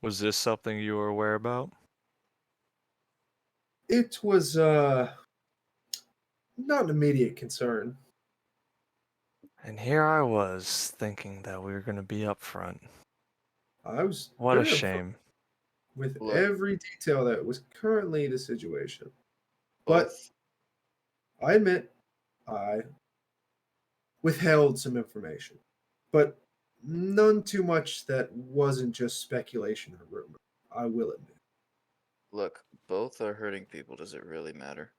"Was this something you were aware about?" It was not an immediate concern. And here I was thinking that we were going to be up front. I was What a very upfront shame. with Look. every detail that was currently the situation. But I admit I withheld some information, but none too much that wasn't just speculation or rumor. I will admit. Look, both are hurting people. Does it really matter?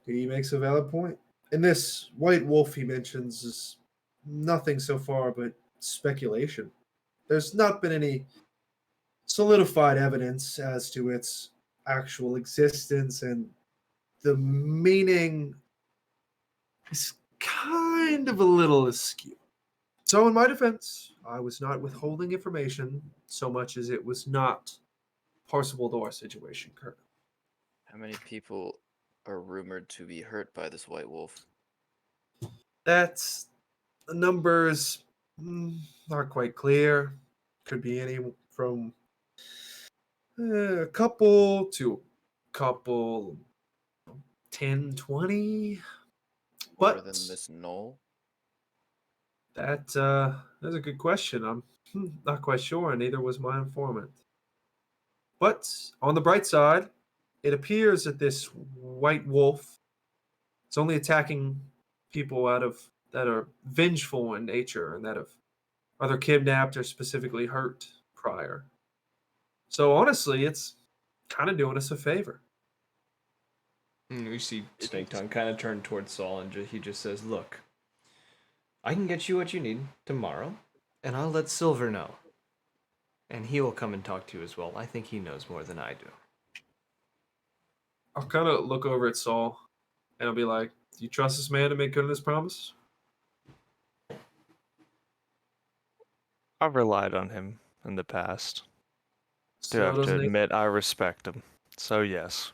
He makes a valid point. And this white wolf he mentions is nothing so far but speculation. There's not been any solidified evidence as to its actual existence, and the meaning is kind of a little askew. So, in my defense, I was not withholding information so much as it was not parsable to our situation currently. How many people are rumored to be hurt by this white wolf? That's the numbers Not quite clear. Could be any from a couple to couple 10, 20. More But than this knoll? that's a good question. I'm not quite sure, and neither was my informant. But on the bright side, it appears that this white wolf is only attacking people out of that are vengeful in nature and that have either kidnapped or specifically hurt prior. So honestly, it's kind of doing us a favor. We see Snake Tongue kind of turn towards Saul, and he just says, "Look, I can get you what you need tomorrow, and I'll let Silver know. And he will come and talk to you as well. I think he knows more than I do." I'll kind of look over at Saul, and I'll be like, "Do you trust this man to make good on his promise?" I've relied on him in the past. Do So have to doesn't he? admit I respect him. So yes.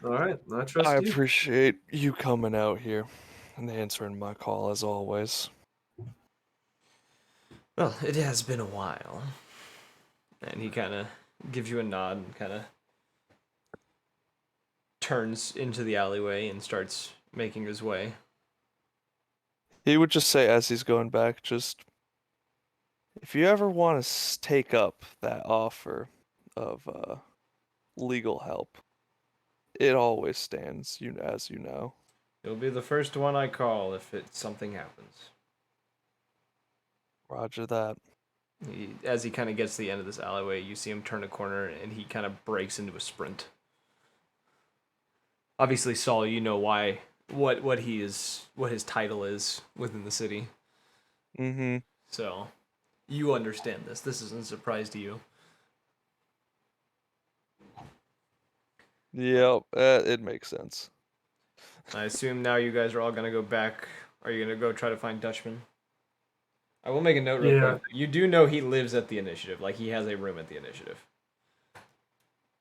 All right, I trust I you. appreciate you coming out here and answering my call as always. Well, it has been a while. And he kind of gives you a nod and kind of turns into the alleyway and starts making his way. He would just say as he's going back, just if you ever want to take up that offer of legal help, it always stands, as you know. You'll be the first one I call if something happens. Roger that. As he kind of gets to the end of this alleyway, you see him turn a corner and he kind of breaks into a sprint. Obviously, Saul, you know what his title is within the city. Mm-hmm. So, you understand this. This isn't a surprise to you. Yep, it makes sense. I assume now you guys are all gonna go back. Are you gonna go try to find Dutchman? I will make a note real quick. You do know he lives at the initiative. Like, he has a room at the initiative.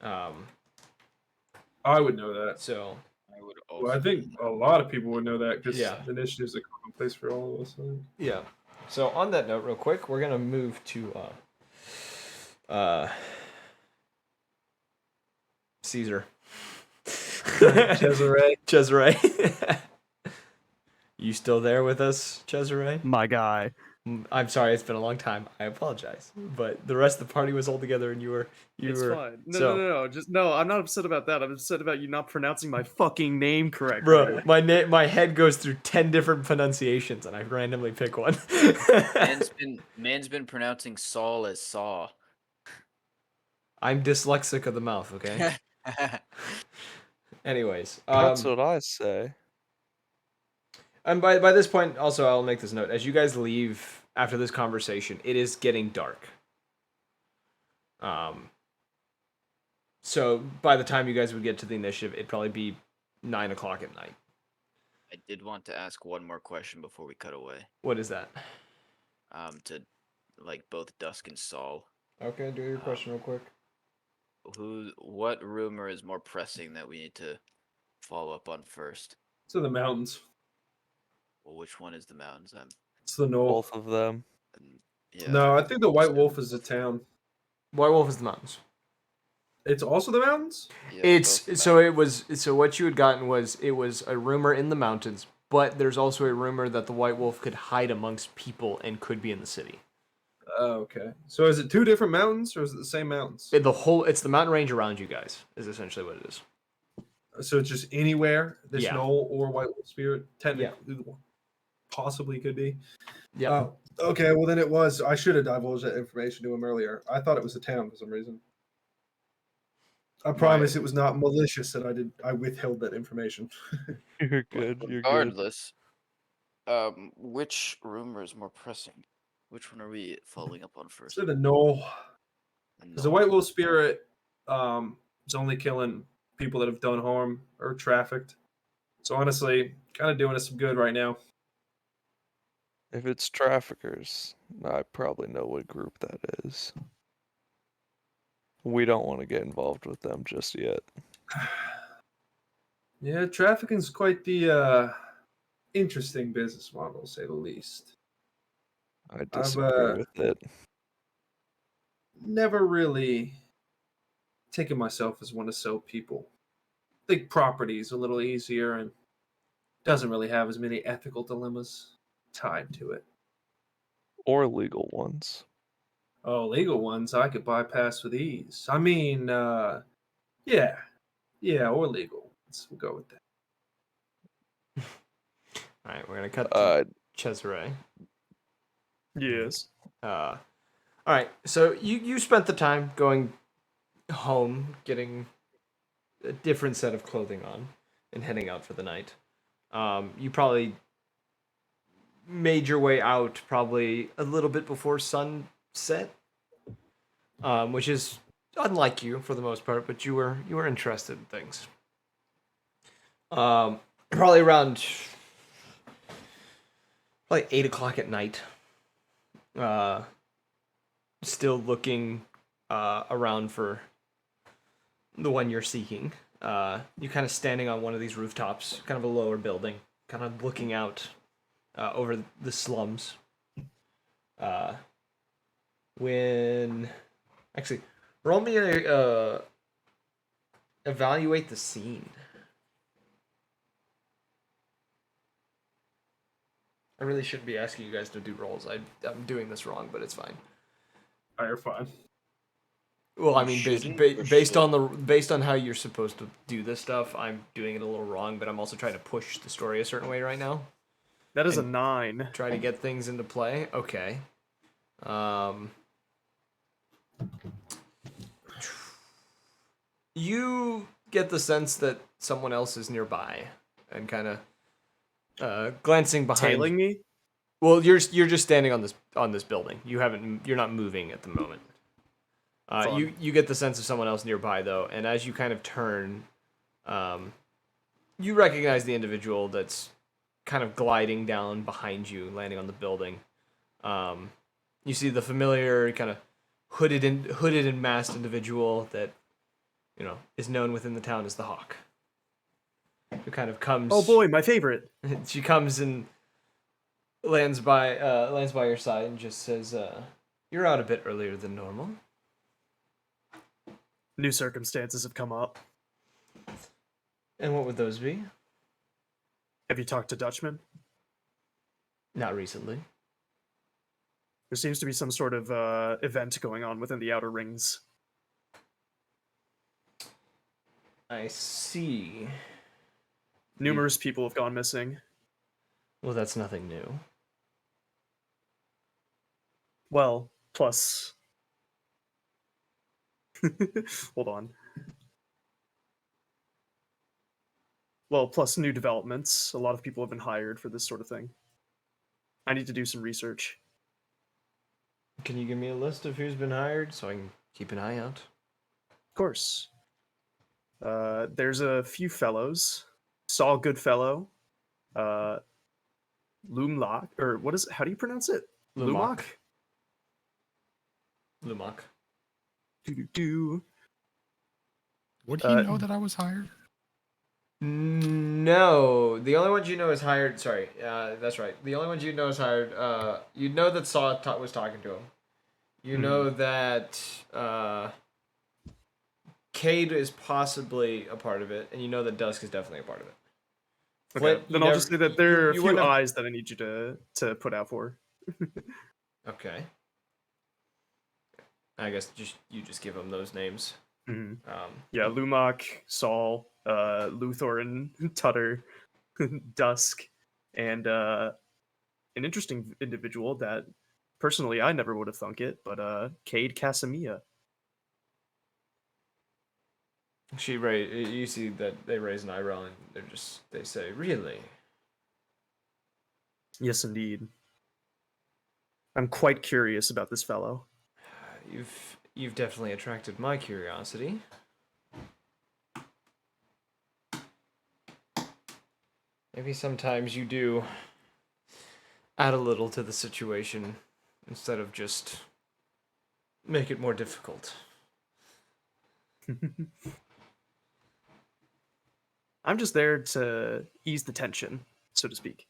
I would know that. So, Well, I think a lot of people would know that because Yeah. the initiative's a common place for all of us. I think. yeah. So, on that note, real quick, we're gonna move to Caesar. Cesare. Cesare. You still there with us, Cesare? My guy. I'm sorry, it's been a long time. I apologize, but the rest of the party was all together, and you were. It's fine. No. Just no. I'm not upset about that. I'm upset about you not pronouncing my fucking name correctly. Bro, my head goes through 10 different pronunciations, and I randomly pick one. man's been pronouncing Saul as Saw. I'm dyslexic of the mouth. Okay. Anyways, That's what I say. And by this point, also, I'll make this note. As you guys leave after this conversation, it is getting dark. So by the time you guys would get to the initiative, it'd probably be 9 o'clock at night. I did want to ask one more question before we cut away. What is that? To like both Dusk and Saul. Okay, do your question real quick. What rumor is more pressing that we need to follow up on first? It's in the mountains. Well, which one is the mountains? It's the knoll. Both of them. Yeah. No, I think the White Wolf is the town. White Wolf is the mountains. It's also the mountains? Yeah, so what you had gotten was it was a rumor in the mountains, but there's also a rumor that the White Wolf could hide amongst people and could be in the city. Oh, okay. So is it two different mountains or is it the same mountains? It's the mountain range around you guys is essentially what it is. So it's just anywhere this Yeah. knoll or White Wolf Spirit technically possibly could be. Yeah. Okay. Well, then it was. I should have divulged that information to him earlier. I thought it was a town for some reason. I promise it was not malicious that I withheld that information. You're good. You're good. Regardless, which rumor is more pressing? Which one are we following up on first? So the knoll. Because the White Wolf Spirit is only killing people that have done harm or trafficked. So honestly, kind of doing us some good right now. If it's traffickers, I probably know what group that is. We don't want to get involved with them just yet. Yeah, trafficking's quite the interesting business model, to say the least. I I've disagree with it. never really taken myself as one to sell people. I think property is a little easier and doesn't really have as many ethical dilemmas tied to it. Or legal ones. Oh, legal ones I could bypass with ease. I mean, yeah, or legal. We'll go with that. All right, we're gonna cut to Cesare. Yes. All right, so you spent the time going home, getting a different set of clothing on, and heading out for the night. You probably made your way out probably a little bit before sunset, which is unlike you for the most part, but you were interested in things. Probably around 8 o'clock at night. Still looking around for the one you're seeking. You're kind of standing on one of these rooftops, kind of a lower building, kind of looking out over the slums. When actually, roll me a evaluate the scene. I really shouldn't be asking you guys to do rolls. I'm doing this wrong, but it's fine. Oh, you're fine. Well, I You mean, shouldn't, based on how you're supposed to do this stuff, I'm doing it a little wrong. But I'm also trying to push the story a certain way right now. That is a and 9. Try to get things into play. Okay. You get the sense that someone else is nearby, and kind of glancing behind. Tailing me? Well, you're just standing on this building. You're not moving at the moment. You get the sense of someone else nearby though, and as you kind of turn, you recognize the individual that's kind of gliding down behind you, landing on the building. You see the familiar kind of hooded and masked individual that is known within the town as the Hawk. Who kind of comes. Oh boy, my favorite. She comes and lands by your side and just says, "You're out a bit earlier than normal." New circumstances have come up. And what would those be? Have you talked to Dutchman? Not recently. There seems to be some sort of event going on within the outer rings. I see. Numerous people have gone missing. Well, that's nothing new. Well, plus... Hold on. Well, plus new developments. A lot of people have been hired for this sort of thing. I need to do some research. Can you give me a list of who's been hired so I can keep an eye out? Of course. There's a few fellows. Saul Goodfellow. Lumlock, or what is it? How do you pronounce it? Lumak. Lumak. Do. Would he know that I was hired? No, the only ones you know is hired. Sorry, that's right. The only ones you know is hired. You know that Saw was talking to him. You know that Cade is possibly a part of it, and you know that Dusk is definitely a part of it. Okay, Flint, then I'll just say that there are a few wouldn't have- eyes that I need you to put out for. Okay. I guess you just give them those names. Yeah, Lumak, Saul, Luthor, and Tutter, Dusk, and an interesting individual that personally I never would have thunk it, but Cade Casamia. You see that they raise an eyebrow and they say, "Really?" Yes, indeed. I'm quite curious about this fellow. You've definitely attracted my curiosity. Maybe sometimes you do add a little to the situation instead of just make it more difficult. I'm just there to ease the tension, so to speak.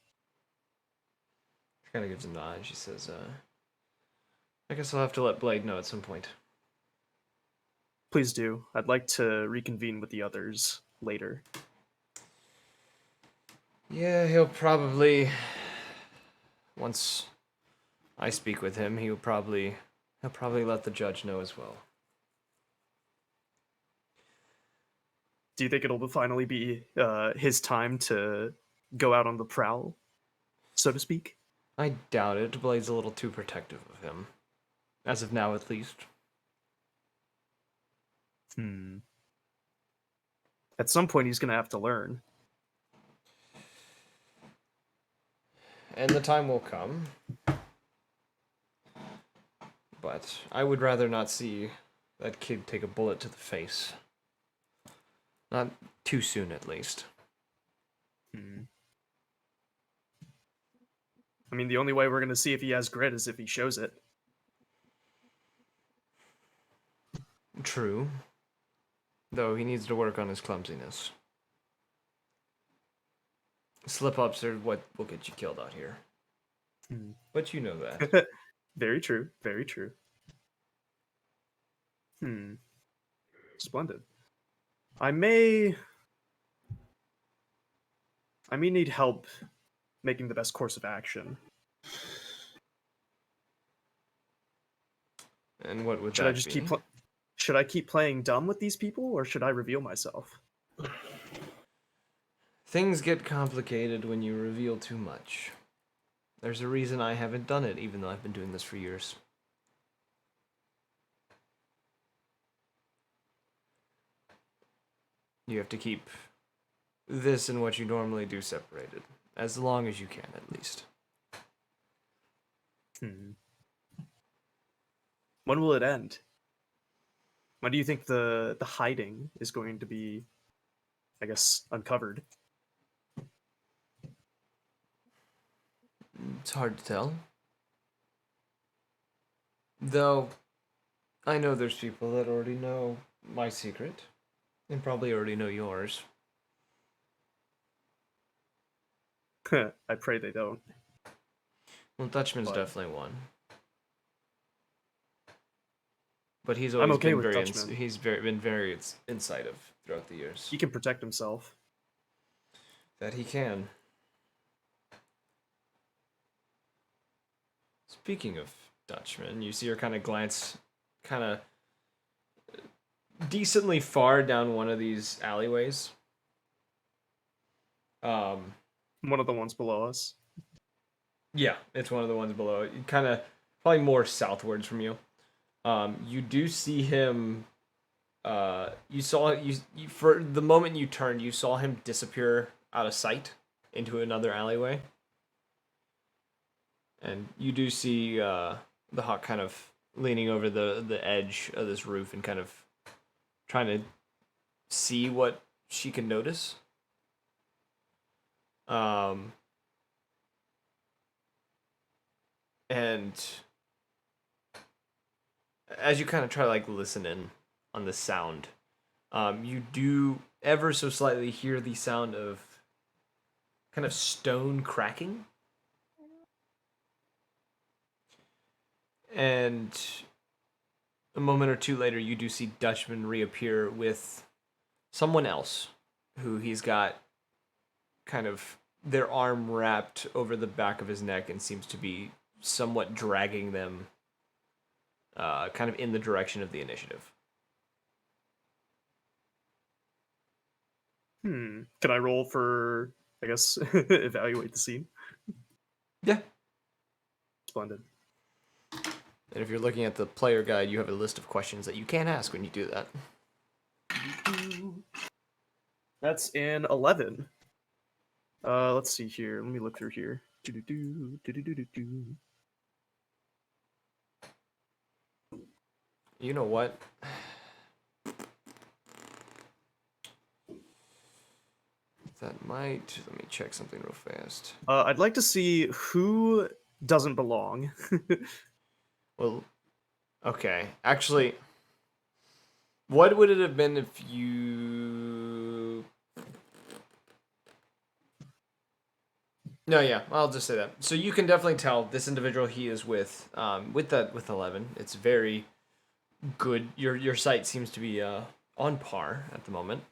kind of gives a nod. She says, I guess I'll have to let Blade know at some point. Please do. I'd like to reconvene with the others later. Yeah, he'll probably... Once I speak with him, he'll probably let the judge know as well. Do you think it'll finally be his time to go out on the prowl, so to speak? I doubt it. Blade's a little too protective of him. As of now, at least. At some point, he's going to have to learn. And the time will come. But I would rather not see that kid take a bullet to the face. Not too soon, at least. I mean, the only way we're going to see if he has grit is if he shows it. True. Though he needs to work on his clumsiness. Slip-ups are what will get you killed out here. But you know that. Very true. Very true. Splendid. I may need help making the best course of action. And what would Should that I just be? Should I keep playing dumb with these people, or should I reveal myself? Things get complicated when you reveal too much. There's a reason I haven't done it, even though I've been doing this for years. You have to keep this and what you normally do separated. As long as you can, at least. When will it end? When do you think the hiding is going to be, I guess, uncovered? It's hard to tell. Though, I know there's people that already know my secret. And probably already know yours. I pray they don't. Well, Dutchman's definitely one. But he's I'm always okay been with very Dutchman. been very incisive throughout the years. He can protect himself. That he can. Speaking of Dutchman, you see her kind of glance kind of decently far down one of these alleyways. One of the ones below us. Yeah, it's one of the ones below it. Kind of probably more southwards from you. You do see him. You saw you for the moment you turned, you saw him disappear out of sight into another alleyway. And you do see the Hawk kind of leaning over the edge of this roof and kind of trying to see what she can notice. And as you kind of try to like listen in on the sound, you do ever so slightly hear the sound of kind of stone cracking. And a moment or two later, you do see Dutchman reappear with someone else who he's got kind of their arm wrapped over the back of his neck and seems to be somewhat dragging them kind of in the direction of the initiative. Can I roll for, I guess, evaluate the scene? Yeah. Splendid. And if you're looking at the player guide, you have a list of questions that you can ask when you do that. That's an 11. Let's see here. Let me look through here. You know what? That might... Let me check something real fast. I'd like to see who doesn't belong. Well, okay. Actually, what would it have been if you... No, yeah, I'll just say that. So you can definitely tell this individual he is with 11. It's very good. Your sight seems to be on par at the moment.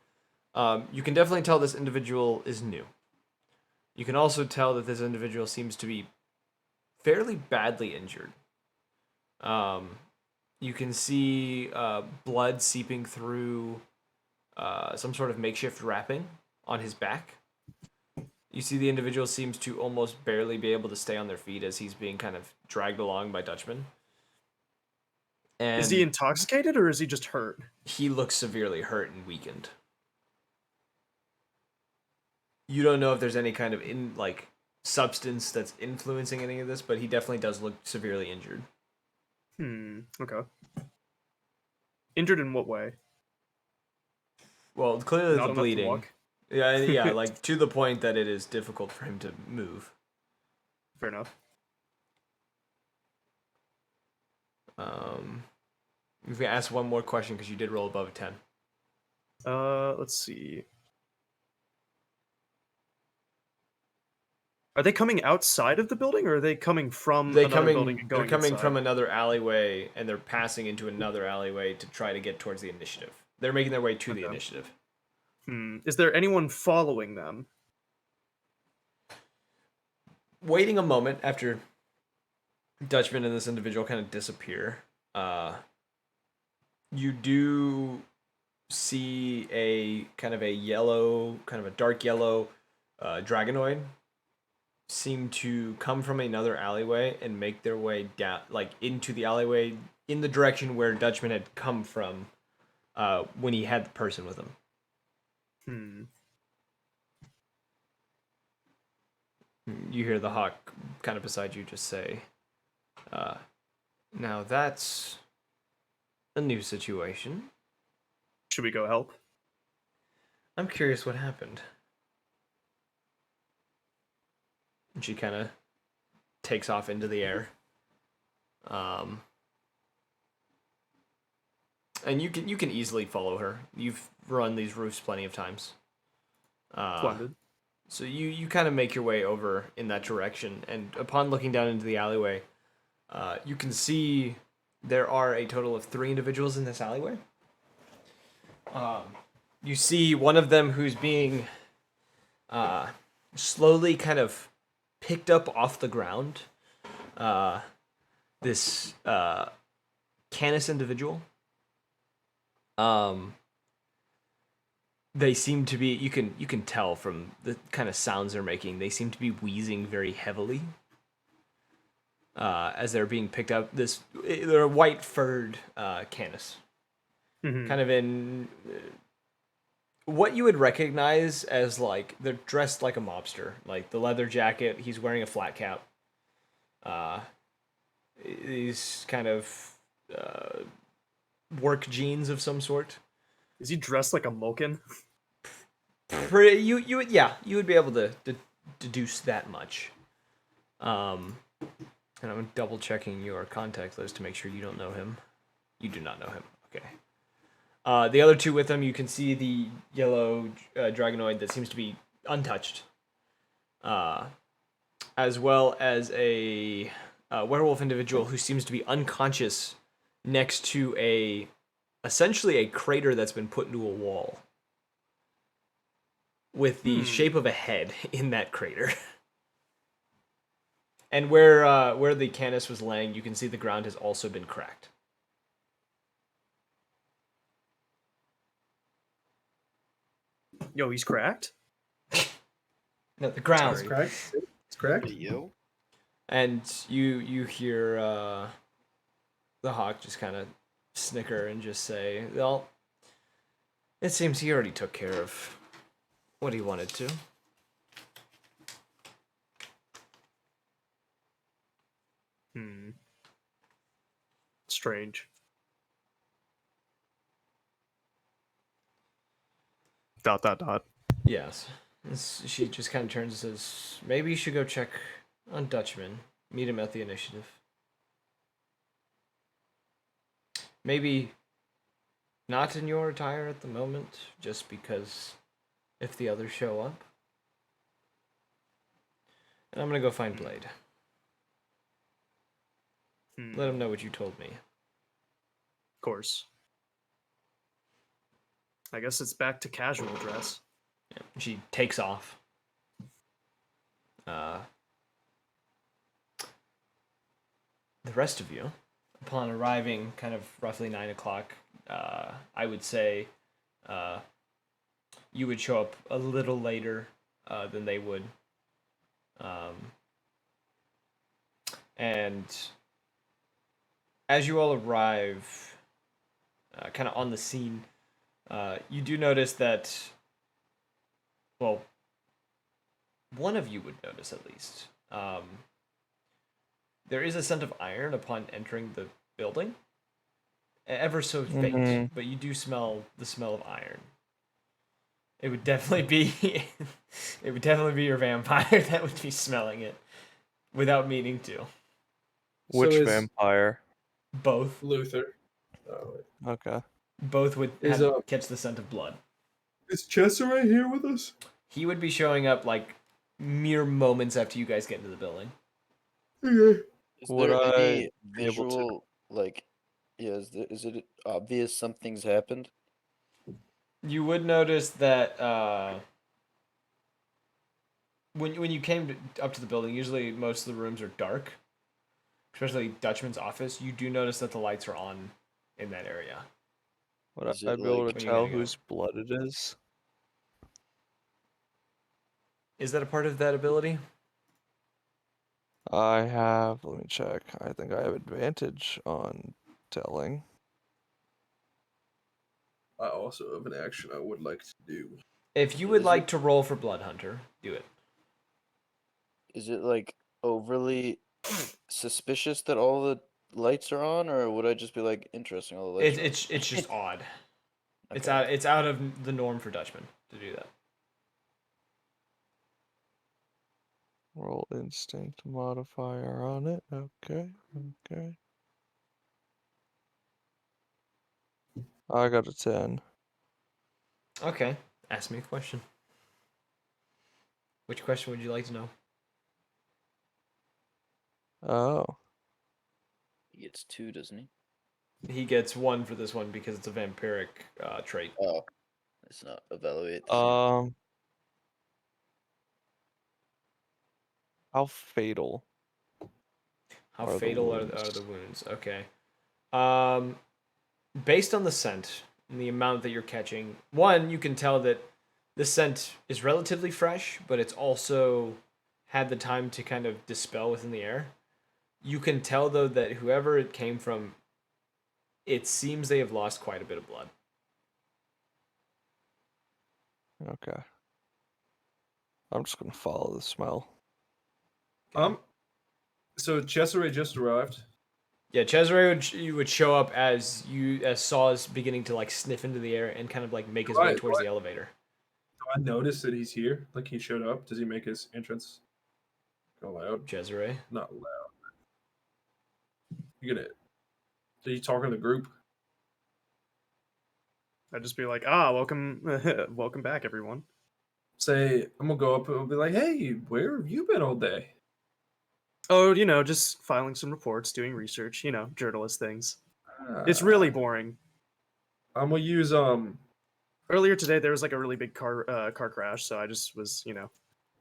You can definitely tell this individual is new. You can also tell that this individual seems to be fairly badly injured. You can see blood seeping through some sort of makeshift wrapping on his back. You see the individual seems to almost barely be able to stay on their feet as he's being kind of dragged along by Dutchman. And Is he intoxicated or is he just hurt? He looks severely hurt and weakened. You don't know if there's any kind of substance that's influencing any of this, but he definitely does look severely injured. Okay. Injured in what way? Well, clearly Not the enough to bleeding. walk? Yeah, like to the point that it is difficult for him to move. Fair enough. You can ask one more question because you did roll above a 10. Let's see. Are they coming outside of the building, or are they coming from another building and going They're coming inside? from another alleyway, and they're passing into another alleyway to try to get towards the initiative. They're making their way to the initiative. Is there anyone following them? Waiting a moment after Dutchman and this individual kind of disappear, you do see a kind of a dark yellow dragonoid seem to come from another alleyway and make their way down, into the alleyway in the direction where Dutchman had come from when he had the person with him. You hear the hawk kind of beside you just say, now that's a new situation. Should we go help? I'm curious what happened. And she kind of takes off into the air. And you can easily follow her. You've run these roofs plenty of times. Splendid. So you kind of make your way over in that direction, and upon looking down into the alleyway, you can see there are a total of 3 individuals in this alleyway. You see one of them who's being slowly kind of picked up off the ground. This Canis individual. They seem to be, you can tell from the kind of sounds they're making, they seem to be wheezing very heavily as they're being picked up. They're a white furred Canis. Kind of in what you would recognize as they're dressed like a mobster, like the leather jacket. He's wearing a flat cap. These kind of work jeans of some sort. Is he dressed like a Moken? You would be able to deduce that much. And I'm double checking your contact list to make sure you don't know him. You do not know him. Okay. The other 2 with him, you can see the yellow dragonoid that seems to be untouched, as well as a werewolf individual who seems to be unconscious next to essentially a crater that's been put into a wall with the shape of a head in that crater. And where the Canis was laying, you can see the ground has also been cracked. Yo, he's cracked? No, the ground. It's cracked? It's cracked? Yo. And you hear the hawk just kind of snicker and just say, well, it seems he already took care of what he wanted to. Strange. Dot. Yes. She just kind of turns and says, maybe you should go check on Dutchman. Meet him at the initiative. Maybe not in your attire at the moment, just because if the others show up. And I'm gonna go find Blade. Let him know what you told me. Of course. I guess it's back to casual dress. Yeah. She takes off. The rest of you, upon arriving kind of roughly 9 o'clock, I would say you would show up a little later than they would. And as you all arrive kind of on the scene, you do notice that, well, one of you would notice at least. There is a scent of iron upon entering the building. Ever so faint, but you do smell the smell of iron. It would definitely be it would definitely be your vampire that would be smelling it without meaning to. Which vampire? Both. Luther. Oh, Okay. Both would Is, catch the scent of blood. Is Cesare here with us? He would be showing up like mere moments after you guys get into the building. Is Would there I any be able to- visual, like, yeah, is it obvious something's happened? You would notice that when you came up to the building, usually most of the rooms are dark, especially Dutchman's office. You do notice that the lights are on in that area. Would Is I it be able like- to When you tell gotta go. whose blood it is? Is that a part of that ability? I have, let me check. I think I have advantage on telling. I also have an action I would like to do. If you would like to roll for Blood Hunter, do it. Is it like overly suspicious that all the lights are on, or would I just be like interesting all the lights? It's just odd. It's Okay. out of the norm for Dutchman to do that. Roll instinct modifier on it. Okay. Okay. I got a 10. Okay, ask me a question. Which question would you like to know? Oh. He gets 2, doesn't he? He gets 1 for this one because it's a vampiric trait. Oh, let's not evaluate. How fatal? How are the fatal are wounds? the wounds? Okay. Based on the scent and the amount that you're catching, one, you can tell that the scent is relatively fresh, but it's also had the time to kind of dispel within the air. You can tell though that whoever it came from, it seems they have lost quite a bit of blood. Okay. I'm just gonna follow the smell. So Cesare just arrived. Yeah, Cesare would show up as Saul is beginning to like sniff into the air and kind of like make his way Right, towards right. the elevator. Do I notice that he's here? Like he showed up? Does he make his entrance? Go loud. Cesare? Not loud. You gonna? Are you talking to the group? I'd just be like, welcome, welcome back, everyone. Say, I'm gonna go up and be like, hey, where have you been all day? Oh, just filing some reports, doing research, journalist things. It's really boring. I'm gonna use Earlier today, there was like a really big car crash, so I just was, I'm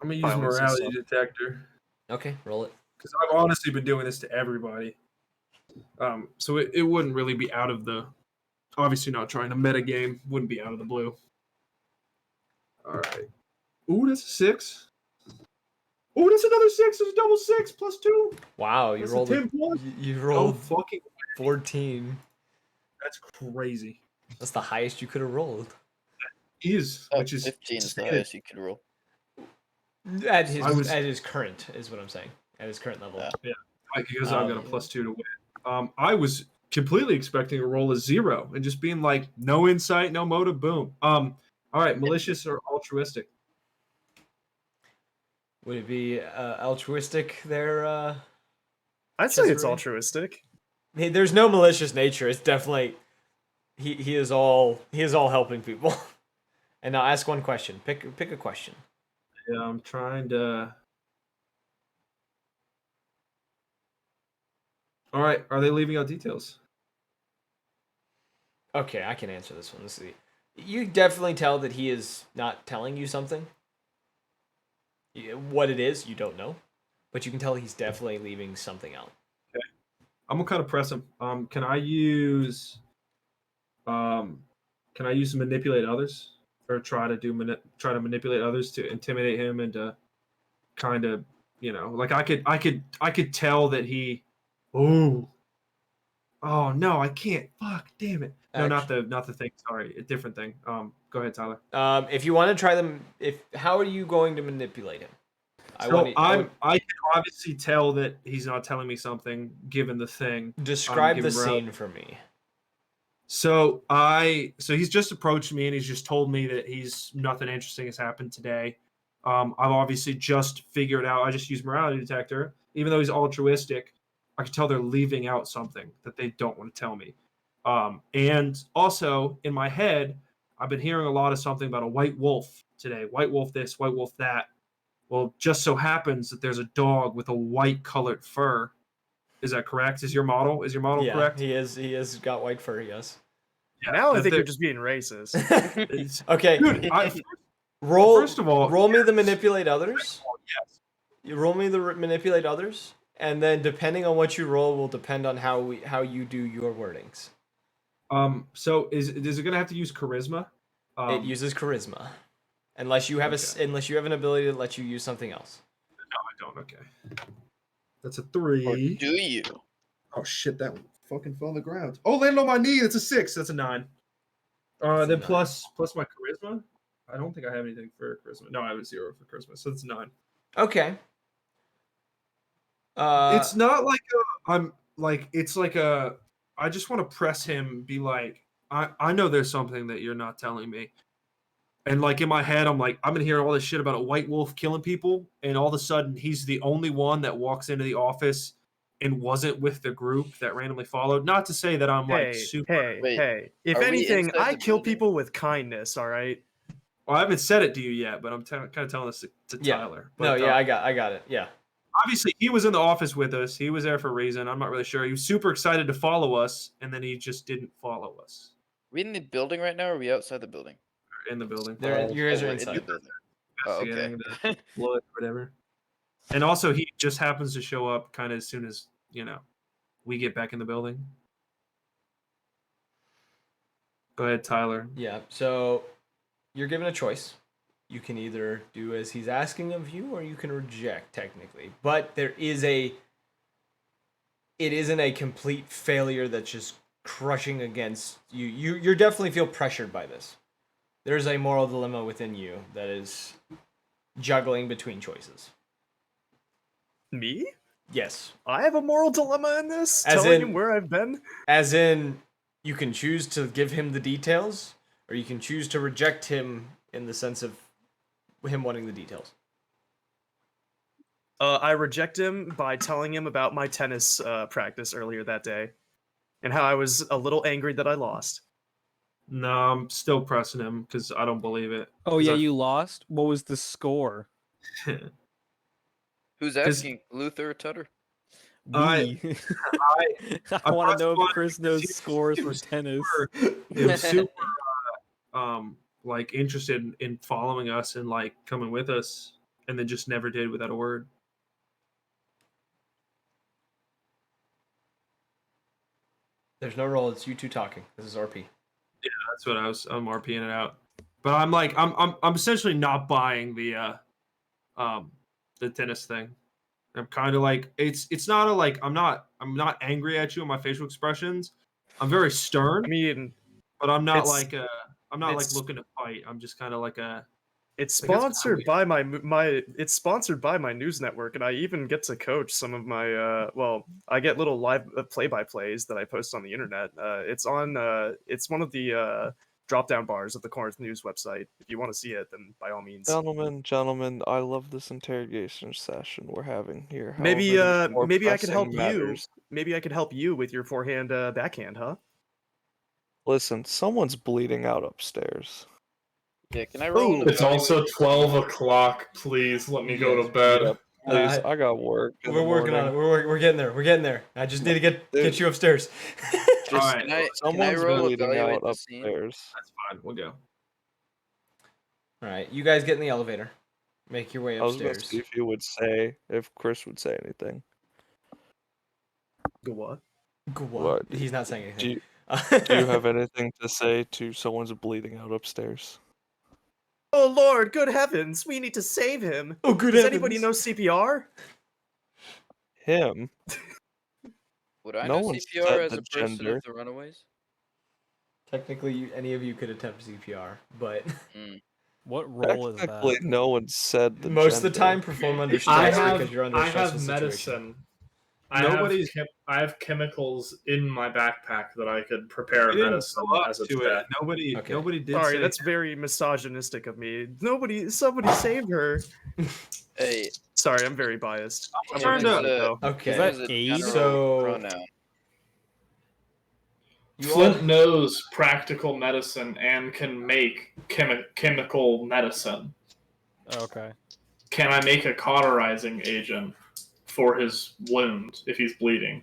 gonna use filing some morality stuff. detector. Okay, roll it. Because I've honestly been doing this to everybody. So it wouldn't really be out of the. Obviously, not trying to meta game. Wouldn't be out of the blue. All right. Ooh, that's a 6. Ooh, that's another 6. There's a double 6 plus 2. Wow, you That's rolled a 10 plus. you rolled fucking 14. That's crazy. That's the highest you could have rolled. Is Oh, which is 15 is the standard. highest you could roll. At his current is what I'm saying. At his current level. Yeah, because I've got a plus 2 to win. I was completely expecting to roll a 0 and just being like, no insight, no motive, boom. All right, malicious or altruistic? Would it be altruistic there? I'd say it's Cesare? altruistic. Hey, there's no malicious nature. It's definitely he is all helping people. And now ask one question. Pick a question. Yeah, I'm trying to. All right. Are they leaving out details? Okay, I can answer this one. Let's see. You definitely tell that he is not telling you something. What it is, you don't know, but you can tell he's definitely leaving something out. Okay. I'm gonna kind of press him. Can I use manipulate others, or try to manipulate others to intimidate him and to kind of, like I could tell that he. Oh no, I can't. Fuck, damn it. No, not the thing. Sorry, a different thing. Go ahead, Tyler. If you want to try them, how are you going to manipulate him? I can obviously tell that he's not telling me something given the thing. Describe the scene for me. So he's just approached me and he's just told me that nothing interesting has happened today. I've obviously just figured out. I just used morality detector, even though he's altruistic. I can tell they're leaving out something that they don't want to tell me. And also in my head, I've been hearing a lot of something about a white wolf today. White wolf this, white wolf that. Well, just so happens that there's a dog with a white colored fur. Is that correct? Is your model correct? He has got white fur, yes. Yeah, Now I think you're just being racist. Okay. Dude, first of all, roll me the manipulate others. Yes. You roll me the manipulate others, and then depending on what you roll will depend on how you do your wordings. So is it gonna have to use charisma? It uses charisma, unless you have unless you have an ability to let you use something else. No, I don't. Okay. That's a 3. Or do you? Oh shit, that one fucking fell on the ground. Oh, landed on my knee. That's a 6. That's a 9. Then plus my charisma. I don't think I have anything for charisma. No, I have a 0 for charisma, so it's 9. Okay. It's not like it's like a. I just want to press him. Be like, I know there's something that you're not telling me. And like in my head, I'm like, I've been hearing all this shit about a white wolf killing people, and all of a sudden he's the only one that walks into the office and wasn't with the group that randomly followed. Not to say that I'm like super. Hey. If anything, I kill people with kindness, all right? Well, I haven't said it to you yet, but I'm kind of telling this to Tyler. But, I got it. Yeah. Obviously, he was in the office with us. He was there for a reason. I'm not really sure. He was super excited to follow us, and then he just didn't follow us. Are we in the building right now, or are we outside the building? In the building. You guys are we're inside. in the building. Oh, okay. Investigating the blood, whatever. And also, he just happens to show up kind of as soon as, we get back in the building. Go ahead, Tyler. Yeah, so you're given a choice. You can either do as he's asking of you, or you can reject, technically. But it isn't a complete failure that's just crushing against you. You definitely feel pressured by this. There's a moral dilemma within you that is juggling between choices. Me? Yes. I have a moral dilemma in this? As telling in- him where I've been? As in, you can choose to give him the details, or you can choose to reject him in the sense of him wanting the details. I reject him by telling him about my tennis practice earlier that day, and how I was a little angry that I lost. No, I'm still pressing him because I don't believe it. Oh yeah, you lost? What was the score? Who's asking? Luther or Tutter? I want to know if Chris knows scores for tennis. He was super like interested in following us and like coming with us, and then just never did without a word. There's no roll. It's you two talking. This is RP. Yeah, that's what I'm RPing it out. But I'm like, I'm essentially not buying the tennis thing. I'm kind of like, it's not a like, I'm not angry at you on my facial expressions. I'm very stern. I mean, but I'm not it's- like I'm not like looking to fight. I'm just kind of like a. It's Like, that's sponsored by it's sponsored by my news network, and I even get to coach some of my I get little live play-by-plays that I post on the internet. It's one of the drop-down bars of the Corinth news website. If you want to see it, then by all means. Gentlemen, I love this interrogation session we're having here. Maybe However, more maybe I could help pressing matters. you. Maybe I could help you with your forehand backhand, huh? Listen, someone's bleeding out upstairs. Yeah, can I roll? It's also 12 o'clock. Please let me go to bed. Please, I got work. In We're the working on it. morning. We're getting there. We're getting there. I just need to get Dude. you upstairs. Just Alright. can I Someone's roll bleeding evaluate out the scene? upstairs. That's fine. We'll go. All right, you guys get in the elevator. Make your way I was gonna upstairs. see if you would say, if Chris would say anything. Go what? What? He's not saying anything. Do you have anything to say to someone's bleeding out upstairs? Oh Lord, good heavens! We need to save him. Oh, good Does anybody know heavens. CPR? Him? Would I No know one CPR said as the a person of gender. the Runaways? Technically, any of you could attempt CPR, but What role is Technically, that? no one said the most gender. of the time perform under stress because you're under a I stressful have situation. medicine. Nobody's- I have chemicals in my backpack that I could prepare We didn't medicine go up as a to check. it. Nobody did Sorry, say that's very misogynistic of me. Somebody save her. Hey, Sorry, I'm very biased. I'm him working is on it a- though. Okay. him is a general So pronoun. Flint knows practical medicine and can make chemical medicine. Okay. Can I make a cauterizing agent for his wound if he's bleeding?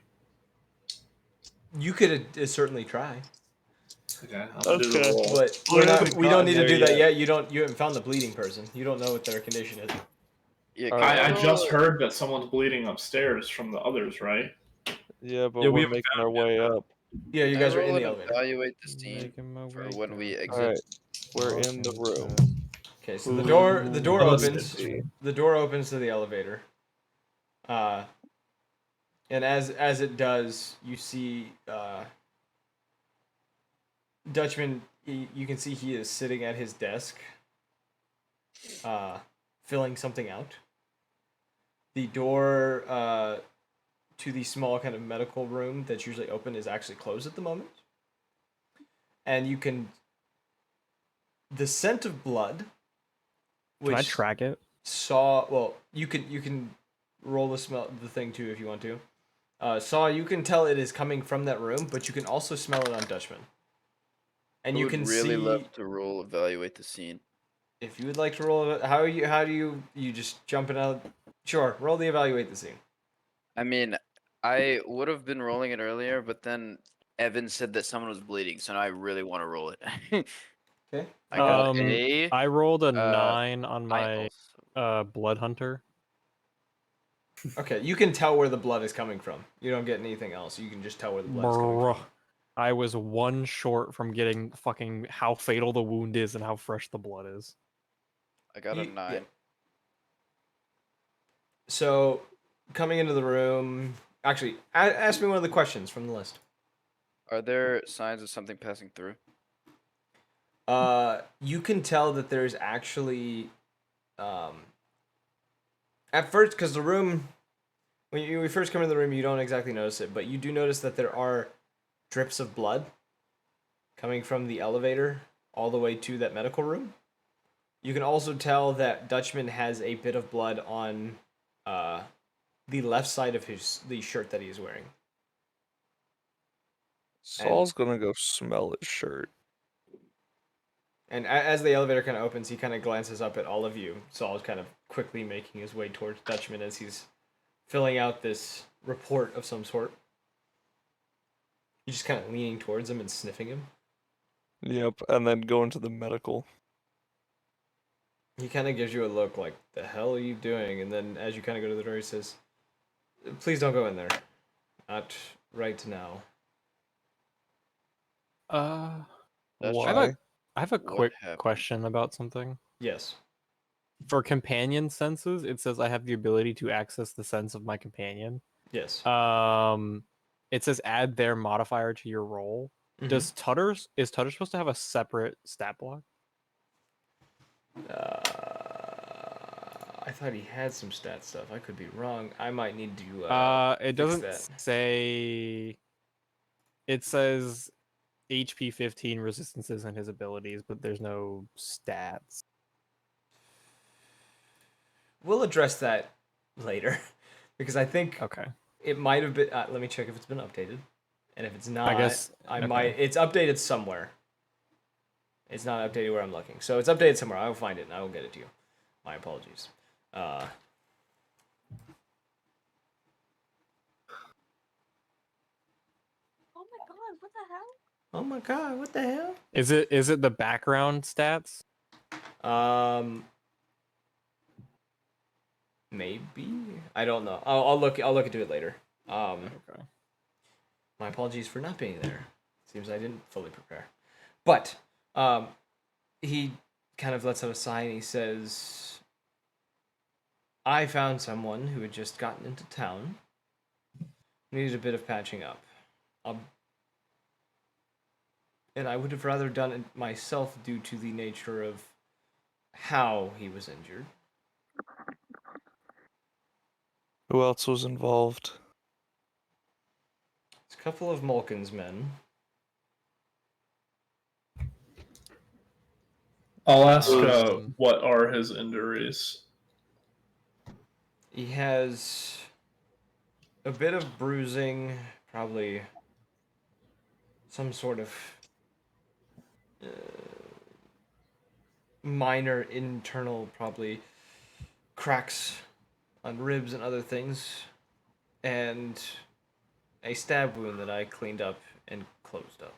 you could certainly try, Okay, I'll do the roll. but we don't need to do that yet. You haven't found the bleeding person. You don't know what their condition is. Yeah, I just heard that someone's bleeding upstairs from the others, right? Yeah, but Yeah, we we're haven't making our way up. Yeah, you Can I guys are in roll the and elevator. evaluate the scene for when we exit. Alright, we're in the room. Okay, so the door let's opens. see. The door opens to the elevator. And as it does, you see Dutchman. You can see he is sitting at his desk, filling something out. The door to the small kind of medical room that's usually open is actually closed at the moment. And you can the scent of blood. Can I track it? You can roll the thing too if you want to. You can tell it is coming from that room, but you can also smell it on Dutchman. And I you would can really see love to roll evaluate the scene. if you would like to roll it. How do you just jump it out? Sure, roll the evaluate the scene. I mean, I would have been rolling it earlier, but then Evan said that someone was bleeding, so now I really want to roll it. Okay. I got I rolled a 9 on I my also. blood hunter. Okay, you can tell where the blood is coming from. You don't get anything else. You can just tell where the blood is coming Bruh. from. I was one short from getting fucking how fatal the wound is and how fresh the blood is. I got a 9. Yeah. So, coming into the room, actually, ask me one of the questions from the list. Are there signs of something passing through? You can tell that there's actually, at first, because the room, when you first come into the room, you don't exactly notice it, but you do notice that there are drips of blood coming from the elevator all the way to that medical room. You can also tell that Dutchman has a bit of blood on the left side of the shirt that he's wearing. Saul's gonna go smell his shirt. And as the elevator kind of opens, he kind of glances up at all of you. Saul's kind of quickly making his way towards Dutchman as he's filling out this report of some sort. He's just kind of leaning towards him and sniffing him. Yep, and then go into the medical. He kind of gives you a look like, the hell are you doing? And then as you kind of go to the door, he says, please don't go in there. Not right now. Why? I have a quick question about something. Yes. For companion senses, it says I have the ability to access the sense of my companion. Yes. It says add their modifier to your roll. Is Tutter supposed to have a separate stat block? I thought he had some stat stuff. I could be wrong. I might need to It fix doesn't that. say. It says HP 15 resistances and his abilities, but there's no stats. We'll address that later because I think okay. It might have been. Let me check if it's been updated, and if it's not, I guess I might. It's updated somewhere. It's not updated where I'm looking, so it's updated somewhere. I will find it and I will get it to you. My apologies. Oh my god, what the hell? Is it the background stats? Maybe. I don't know. I'll look into it later. Okay. My apologies for not being there. Seems I didn't fully prepare. But he kind of lets out a sigh and he says, I found someone who had just gotten into town. Needed a bit of patching up. And I would have rather done it myself due to the nature of how he was injured. Who else was involved? It's a couple of Mulkin's men. I'll ask what are his injuries. He has a bit of bruising, probably some sort of minor internal, probably cracks on ribs and other things, and a stab wound that I cleaned up and closed up.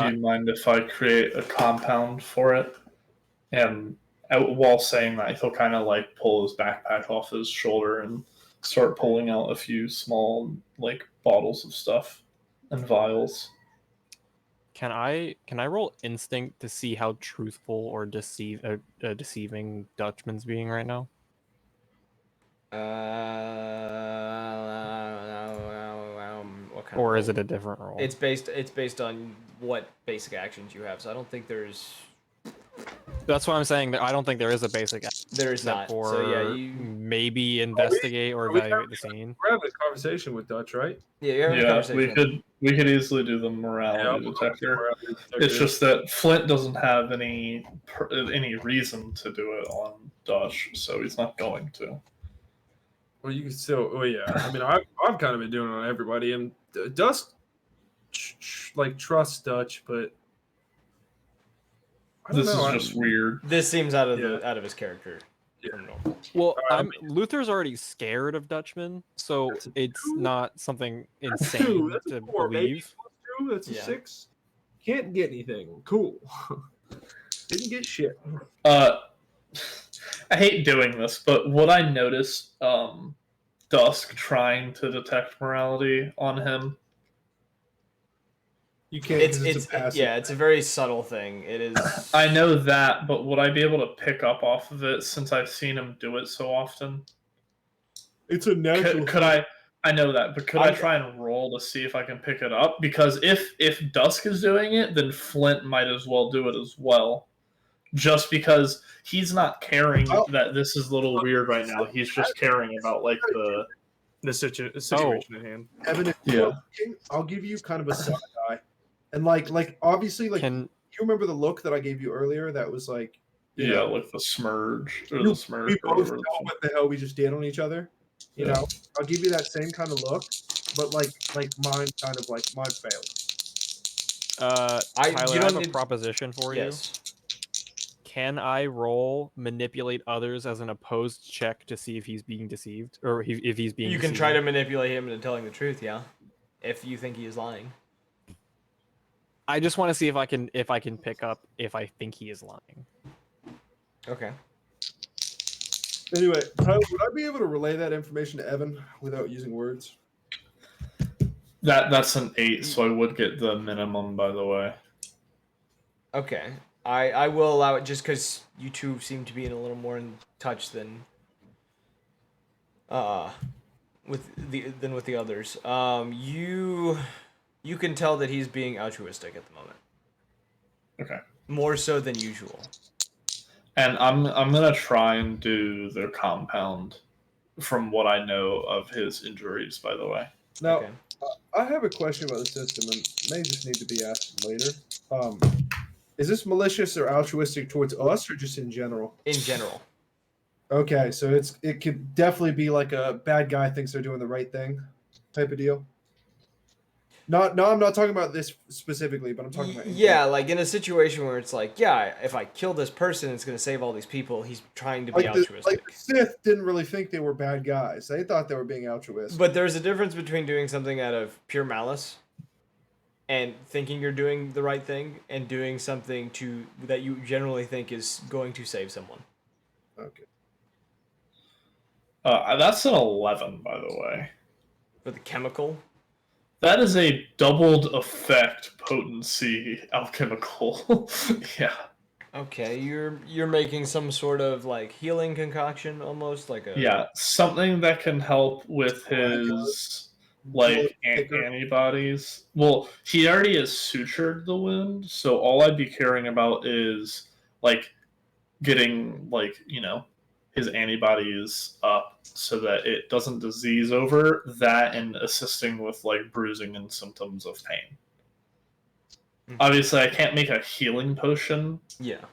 Do you mind if I create a compound for it? And while saying that, he'll kind of like pull his backpack off his shoulder and start pulling out a few small like bottles of stuff and vials. Can I roll instinct to see how truthful or deceiving Dutchman's being right now? What kind Or of is it a different roll? It's based on what basic actions you have. So I don't think there's. That's what I'm saying. I don't think there is a basic. There is not. For So yeah, you maybe investigate or evaluate the scene. We're having a conversation with Dutch, right? Yeah, you're having a conversation. we could easily do the morality detector. It's just that Flint doesn't have any reason to do it on Dutch, so he's not going to. Well, you can still. Oh yeah. I mean, I've kind of been doing it on everybody, and Dust like trusts Dutch, but I don't This know. is just weird. This seems out of his character. Yeah. Well, Luther's already scared of Dutchman, so it's not something insane That's to a 4, baby. believe. +2, that's a 6. Can't get anything. Cool. Didn't get shit. I hate doing this, but what I noticed Dusk trying to detect morality on him. You can't. It's a very subtle thing. It is. I know that, but would I be able to pick up off of it since I've seen him do it so often? It's a natural. Could I? I know that, but could I try and roll to see if I can pick it up? Because if Dusk is doing it, then Flint might as well do it as well. Just because he's not caring that this is a little weird right now. He's just caring about like the situation at hand. Evan, if you're looking, I'll give you kind of a side eye, and like obviously like you remember the look that I gave you earlier? That was like like the smurge or the smurge. We both know what the hell we just did on each other. You know, I'll give you that same kind of look, but like mine kind of like mine failed. Tyler, I have a proposition for you. Yes. Can I roll manipulate others as an opposed check to see if he's being deceived or if he's being? You can try to manipulate him into telling the truth, yeah. If you think he is lying. I just want to see if I can pick up if I think he is lying. Okay. Anyway, Tyler, would I be able to relay that information to Evan without using words? That's an 8, so I would get the minimum, by the way. Okay. I will allow it just because you two seem to be in a little more in touch than with the others. You can tell that he's being altruistic at the moment. Okay. More so than usual. And I'm gonna try and do the compound from what I know of his injuries, by the way. Now, I have a question about the system, and it may just need to be asked later. Is this malicious or altruistic towards us, or just in general? In general. Okay, so it could definitely be like a bad guy thinks they're doing the right thing, type of deal. No, I'm not talking about this specifically, but I'm talking about. Yeah, like in a situation where it's like, yeah, if I kill this person, it's gonna save all these people. He's trying to be altruistic. Like the Sith didn't really think they were bad guys. They thought they were being altruistic. But there's a difference between doing something out of pure malice and thinking you're doing the right thing and doing something that you generally think is going to save someone. Okay. That's an 11, by the way. For the chemical? That is a doubled effect potency alchemical. Yeah. Okay, you're making some sort of like healing concoction, almost like a Yeah, something that can help with his like antibodies. Well, he already has sutured the wound, so all I'd be caring about is like getting his antibodies up so that it doesn't disease over that, and assisting with like bruising and symptoms of pain. Obviously, I can't make a healing potion. Yeah.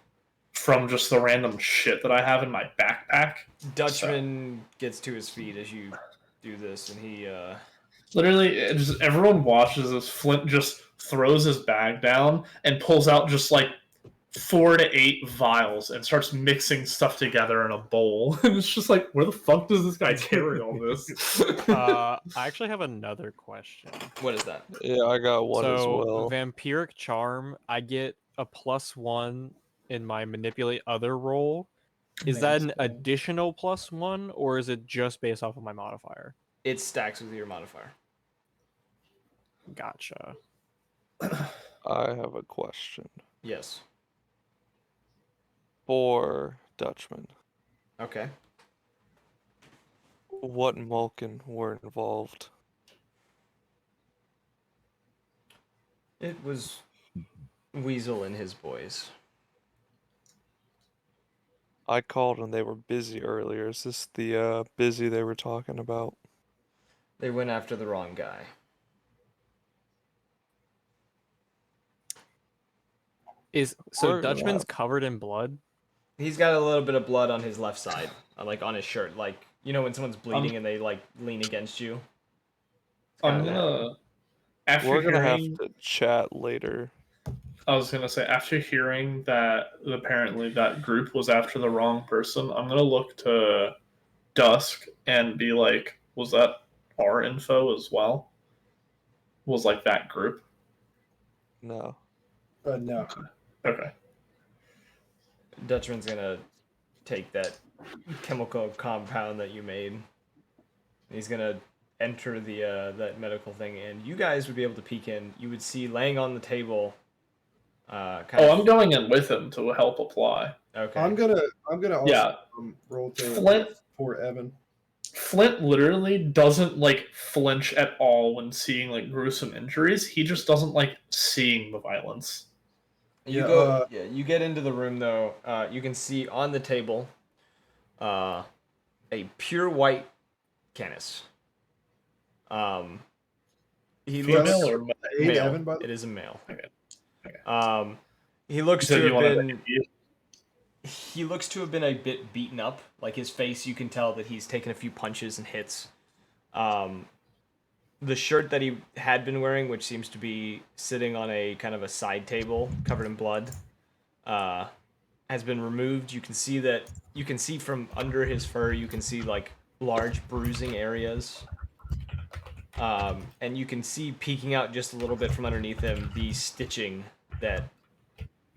From just the random shit that I have in my backpack. Dutchman gets to his feet as you do this, and he literally everyone watches as Flint just throws his bag down and pulls out just like 4 to 8 vials and starts mixing stuff together in a bowl. And it's just like, where the fuck does this guy carry all this? I actually have another question. What is that? Yeah, I got one as well. Vampiric Charm, I get a +1 in my manipulate other roll. Is that an additional +1, or is it just based off of my modifier? It stacks with your modifier. Gotcha. I have a question. Yes. For Dutchman. Okay. What Malkin were involved? It was Weasel and his boys. I called and they were busy earlier. Is this the busy they were talking about? They went after the wrong guy. So Dutchman's covered in blood? He's got a little bit of blood on his left side, like on his shirt. Like, you know when someone's bleeding and they like lean against you? I'm gonna We're gonna have to chat later. I was gonna say, after hearing that apparently that group was after the wrong person, I'm gonna look to Dusk and be like, was that our info as well? Was like that group? No. No. Okay. Dutchman's gonna take that chemical compound that you made. He's gonna enter the that medical thing, and you guys would be able to peek in. You would see laying on the table. I'm going in with him to help apply. Okay. I'm gonna also roll to Flint for Evan. Flint literally doesn't like flinch at all when seeing like gruesome injuries. He just doesn't like seeing the violence. You get into the room though. You can see on the table a pure white Canis. He Female looks or male. Evan, by the It is a male. Okay. He looks So to you have wanted been. He looks to have been a bit beaten up. Like his face, you can tell that he's taken a few punches and hits. The shirt that he had been wearing, which seems to be sitting on a kind of a side table covered in blood, has been removed. You can see from under his fur, you can see like large bruising areas. And you can see peeking out just a little bit from underneath him the stitching that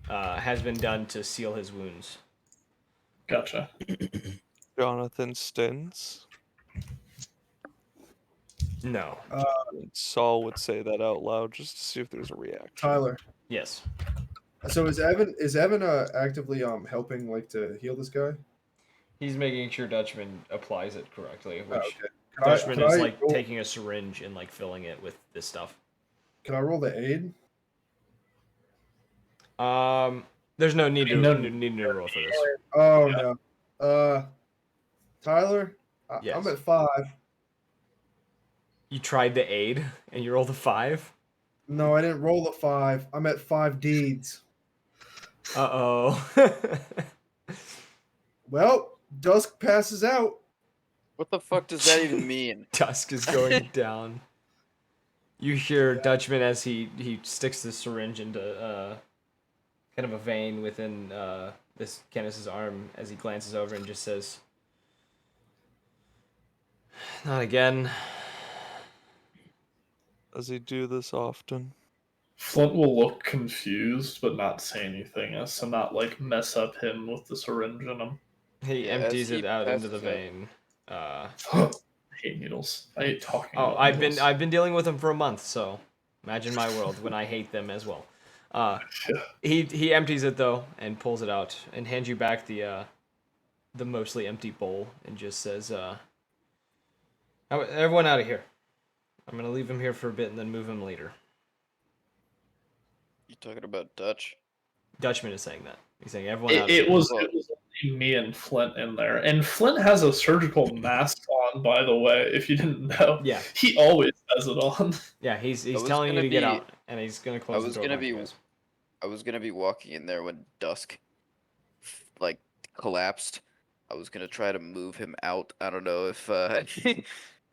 has been done to seal his wounds. Gotcha. Jonathan Stins? No. Saul would say that out loud just to see if there's a reaction. Tyler. Yes. So is Evan actively helping like to heal this guy? He's making sure Dutchman applies it correctly, which okay. Dutchman is like taking a syringe and like filling it with this stuff. Can I roll the aid? There's no need to roll for this. Oh no. Tyler, Yes. I'm at 5. You tried the aid and you rolled a 5? No, I didn't roll a 5. I'm at 5 deeds. Uh-oh. Well, Dusk passes out. What the fuck does that even mean? Dusk is going down. You hear Dutchman as he sticks the syringe into kind of a vein within this Canis's arm as he glances over and just says, "Not again." Does he do this often? Flint will look confused but not say anything as to not like mess up him with the syringe in him. He Yeah, as empties he it out into the passes out. vein. I hate needles. I hate talking Oh, about I've needles. been dealing with them for a month, so imagine my world when I hate them as well. He empties it though and pulls it out and hands you back the mostly empty bowl and just says, "Everyone out of here. I'm gonna leave him here for a bit and then move him later." You talking about Dutch? Dutchman is saying that. He's saying everyone out of It here. was only me and Flint in there, and Flint has a surgical mask on. By the way, if you didn't know, Yeah, he always has it on. Yeah, he's was telling you gonna to get be- out, and he's gonna I close the was door gonna behind you be guys. I was gonna be walking in there when Dusk like collapsed. I was gonna try to move him out. I don't know if Yeah, you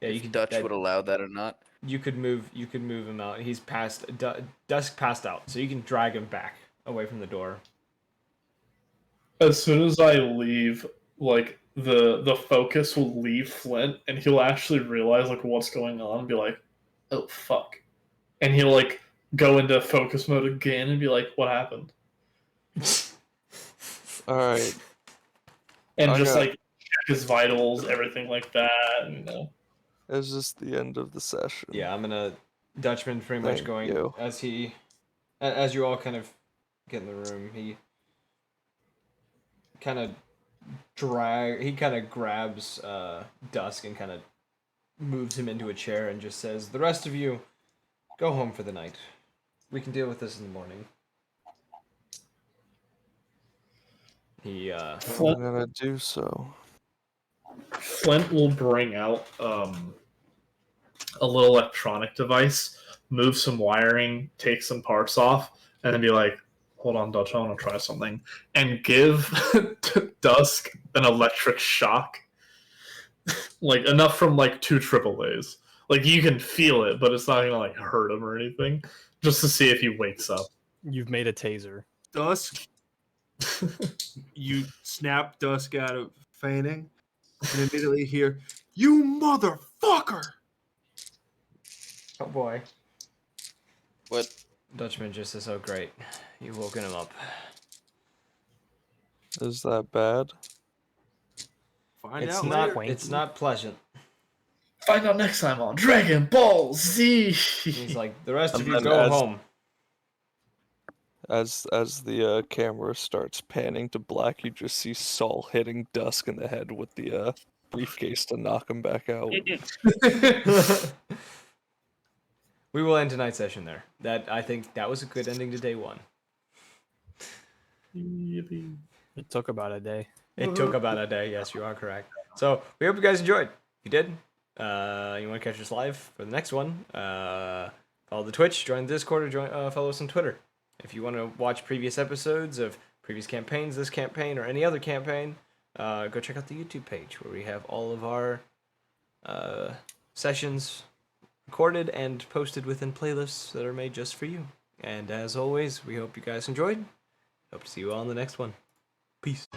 if could. Dutch would allow that or not. You could move him out. He's Dusk passed out, so you can drag him back away from the door. As soon as I leave, like the focus will leave Flint, and he'll actually realize like what's going on, and be like, "Oh fuck," and he'll like go into focus mode again and be like, "What happened?" All right. And I just got- like check his vitals, everything like that. You know. Is this the end of the session? Yeah, I'm gonna Dutchman pretty much Thank going you. as you all kind of get in the room. He kind of grabs Dusk and kind of moves him into a chair and just says, "The rest of you, go home for the night. We can deal with this in the morning." I'm gonna do so. Flint will bring out a little electronic device, move some wiring, take some parts off, and then be like, "Hold on, Dutch, I want to try something," and give Dusk an electric shock, like enough from like 2 AAAs. Like you can feel it, but it's not gonna like hurt him or anything, just to see if he wakes up. You've made a taser. Dusk, you snap Dusk out of fainting, and immediately hear, "You motherfucker!" Oh boy. What? Dutchman just says, "Oh great, you've woken him up." Is that bad? Find It's out not. later. It's not pleasant. Find out next time on Dragon Ball Z. He's like, "The rest of And you then go home." As the camera starts panning to black, you just see Saul hitting Dusk in the head with the briefcase to knock him back out. We will end tonight's session there. I think that was a good ending to day 1. It took about a day. It took about a day. Yes, you are correct. So we hope you guys enjoyed. If you did, you want to catch us live for the next one, follow the Twitch, join the Discord, or follow us on Twitter. If you want to watch previous episodes of previous campaigns, this campaign, or any other campaign, go check out the YouTube page where we have all of our sessions recorded and posted within playlists that are made just for you. And as always, we hope you guys enjoyed. Hope to see you all in the next one. Peace.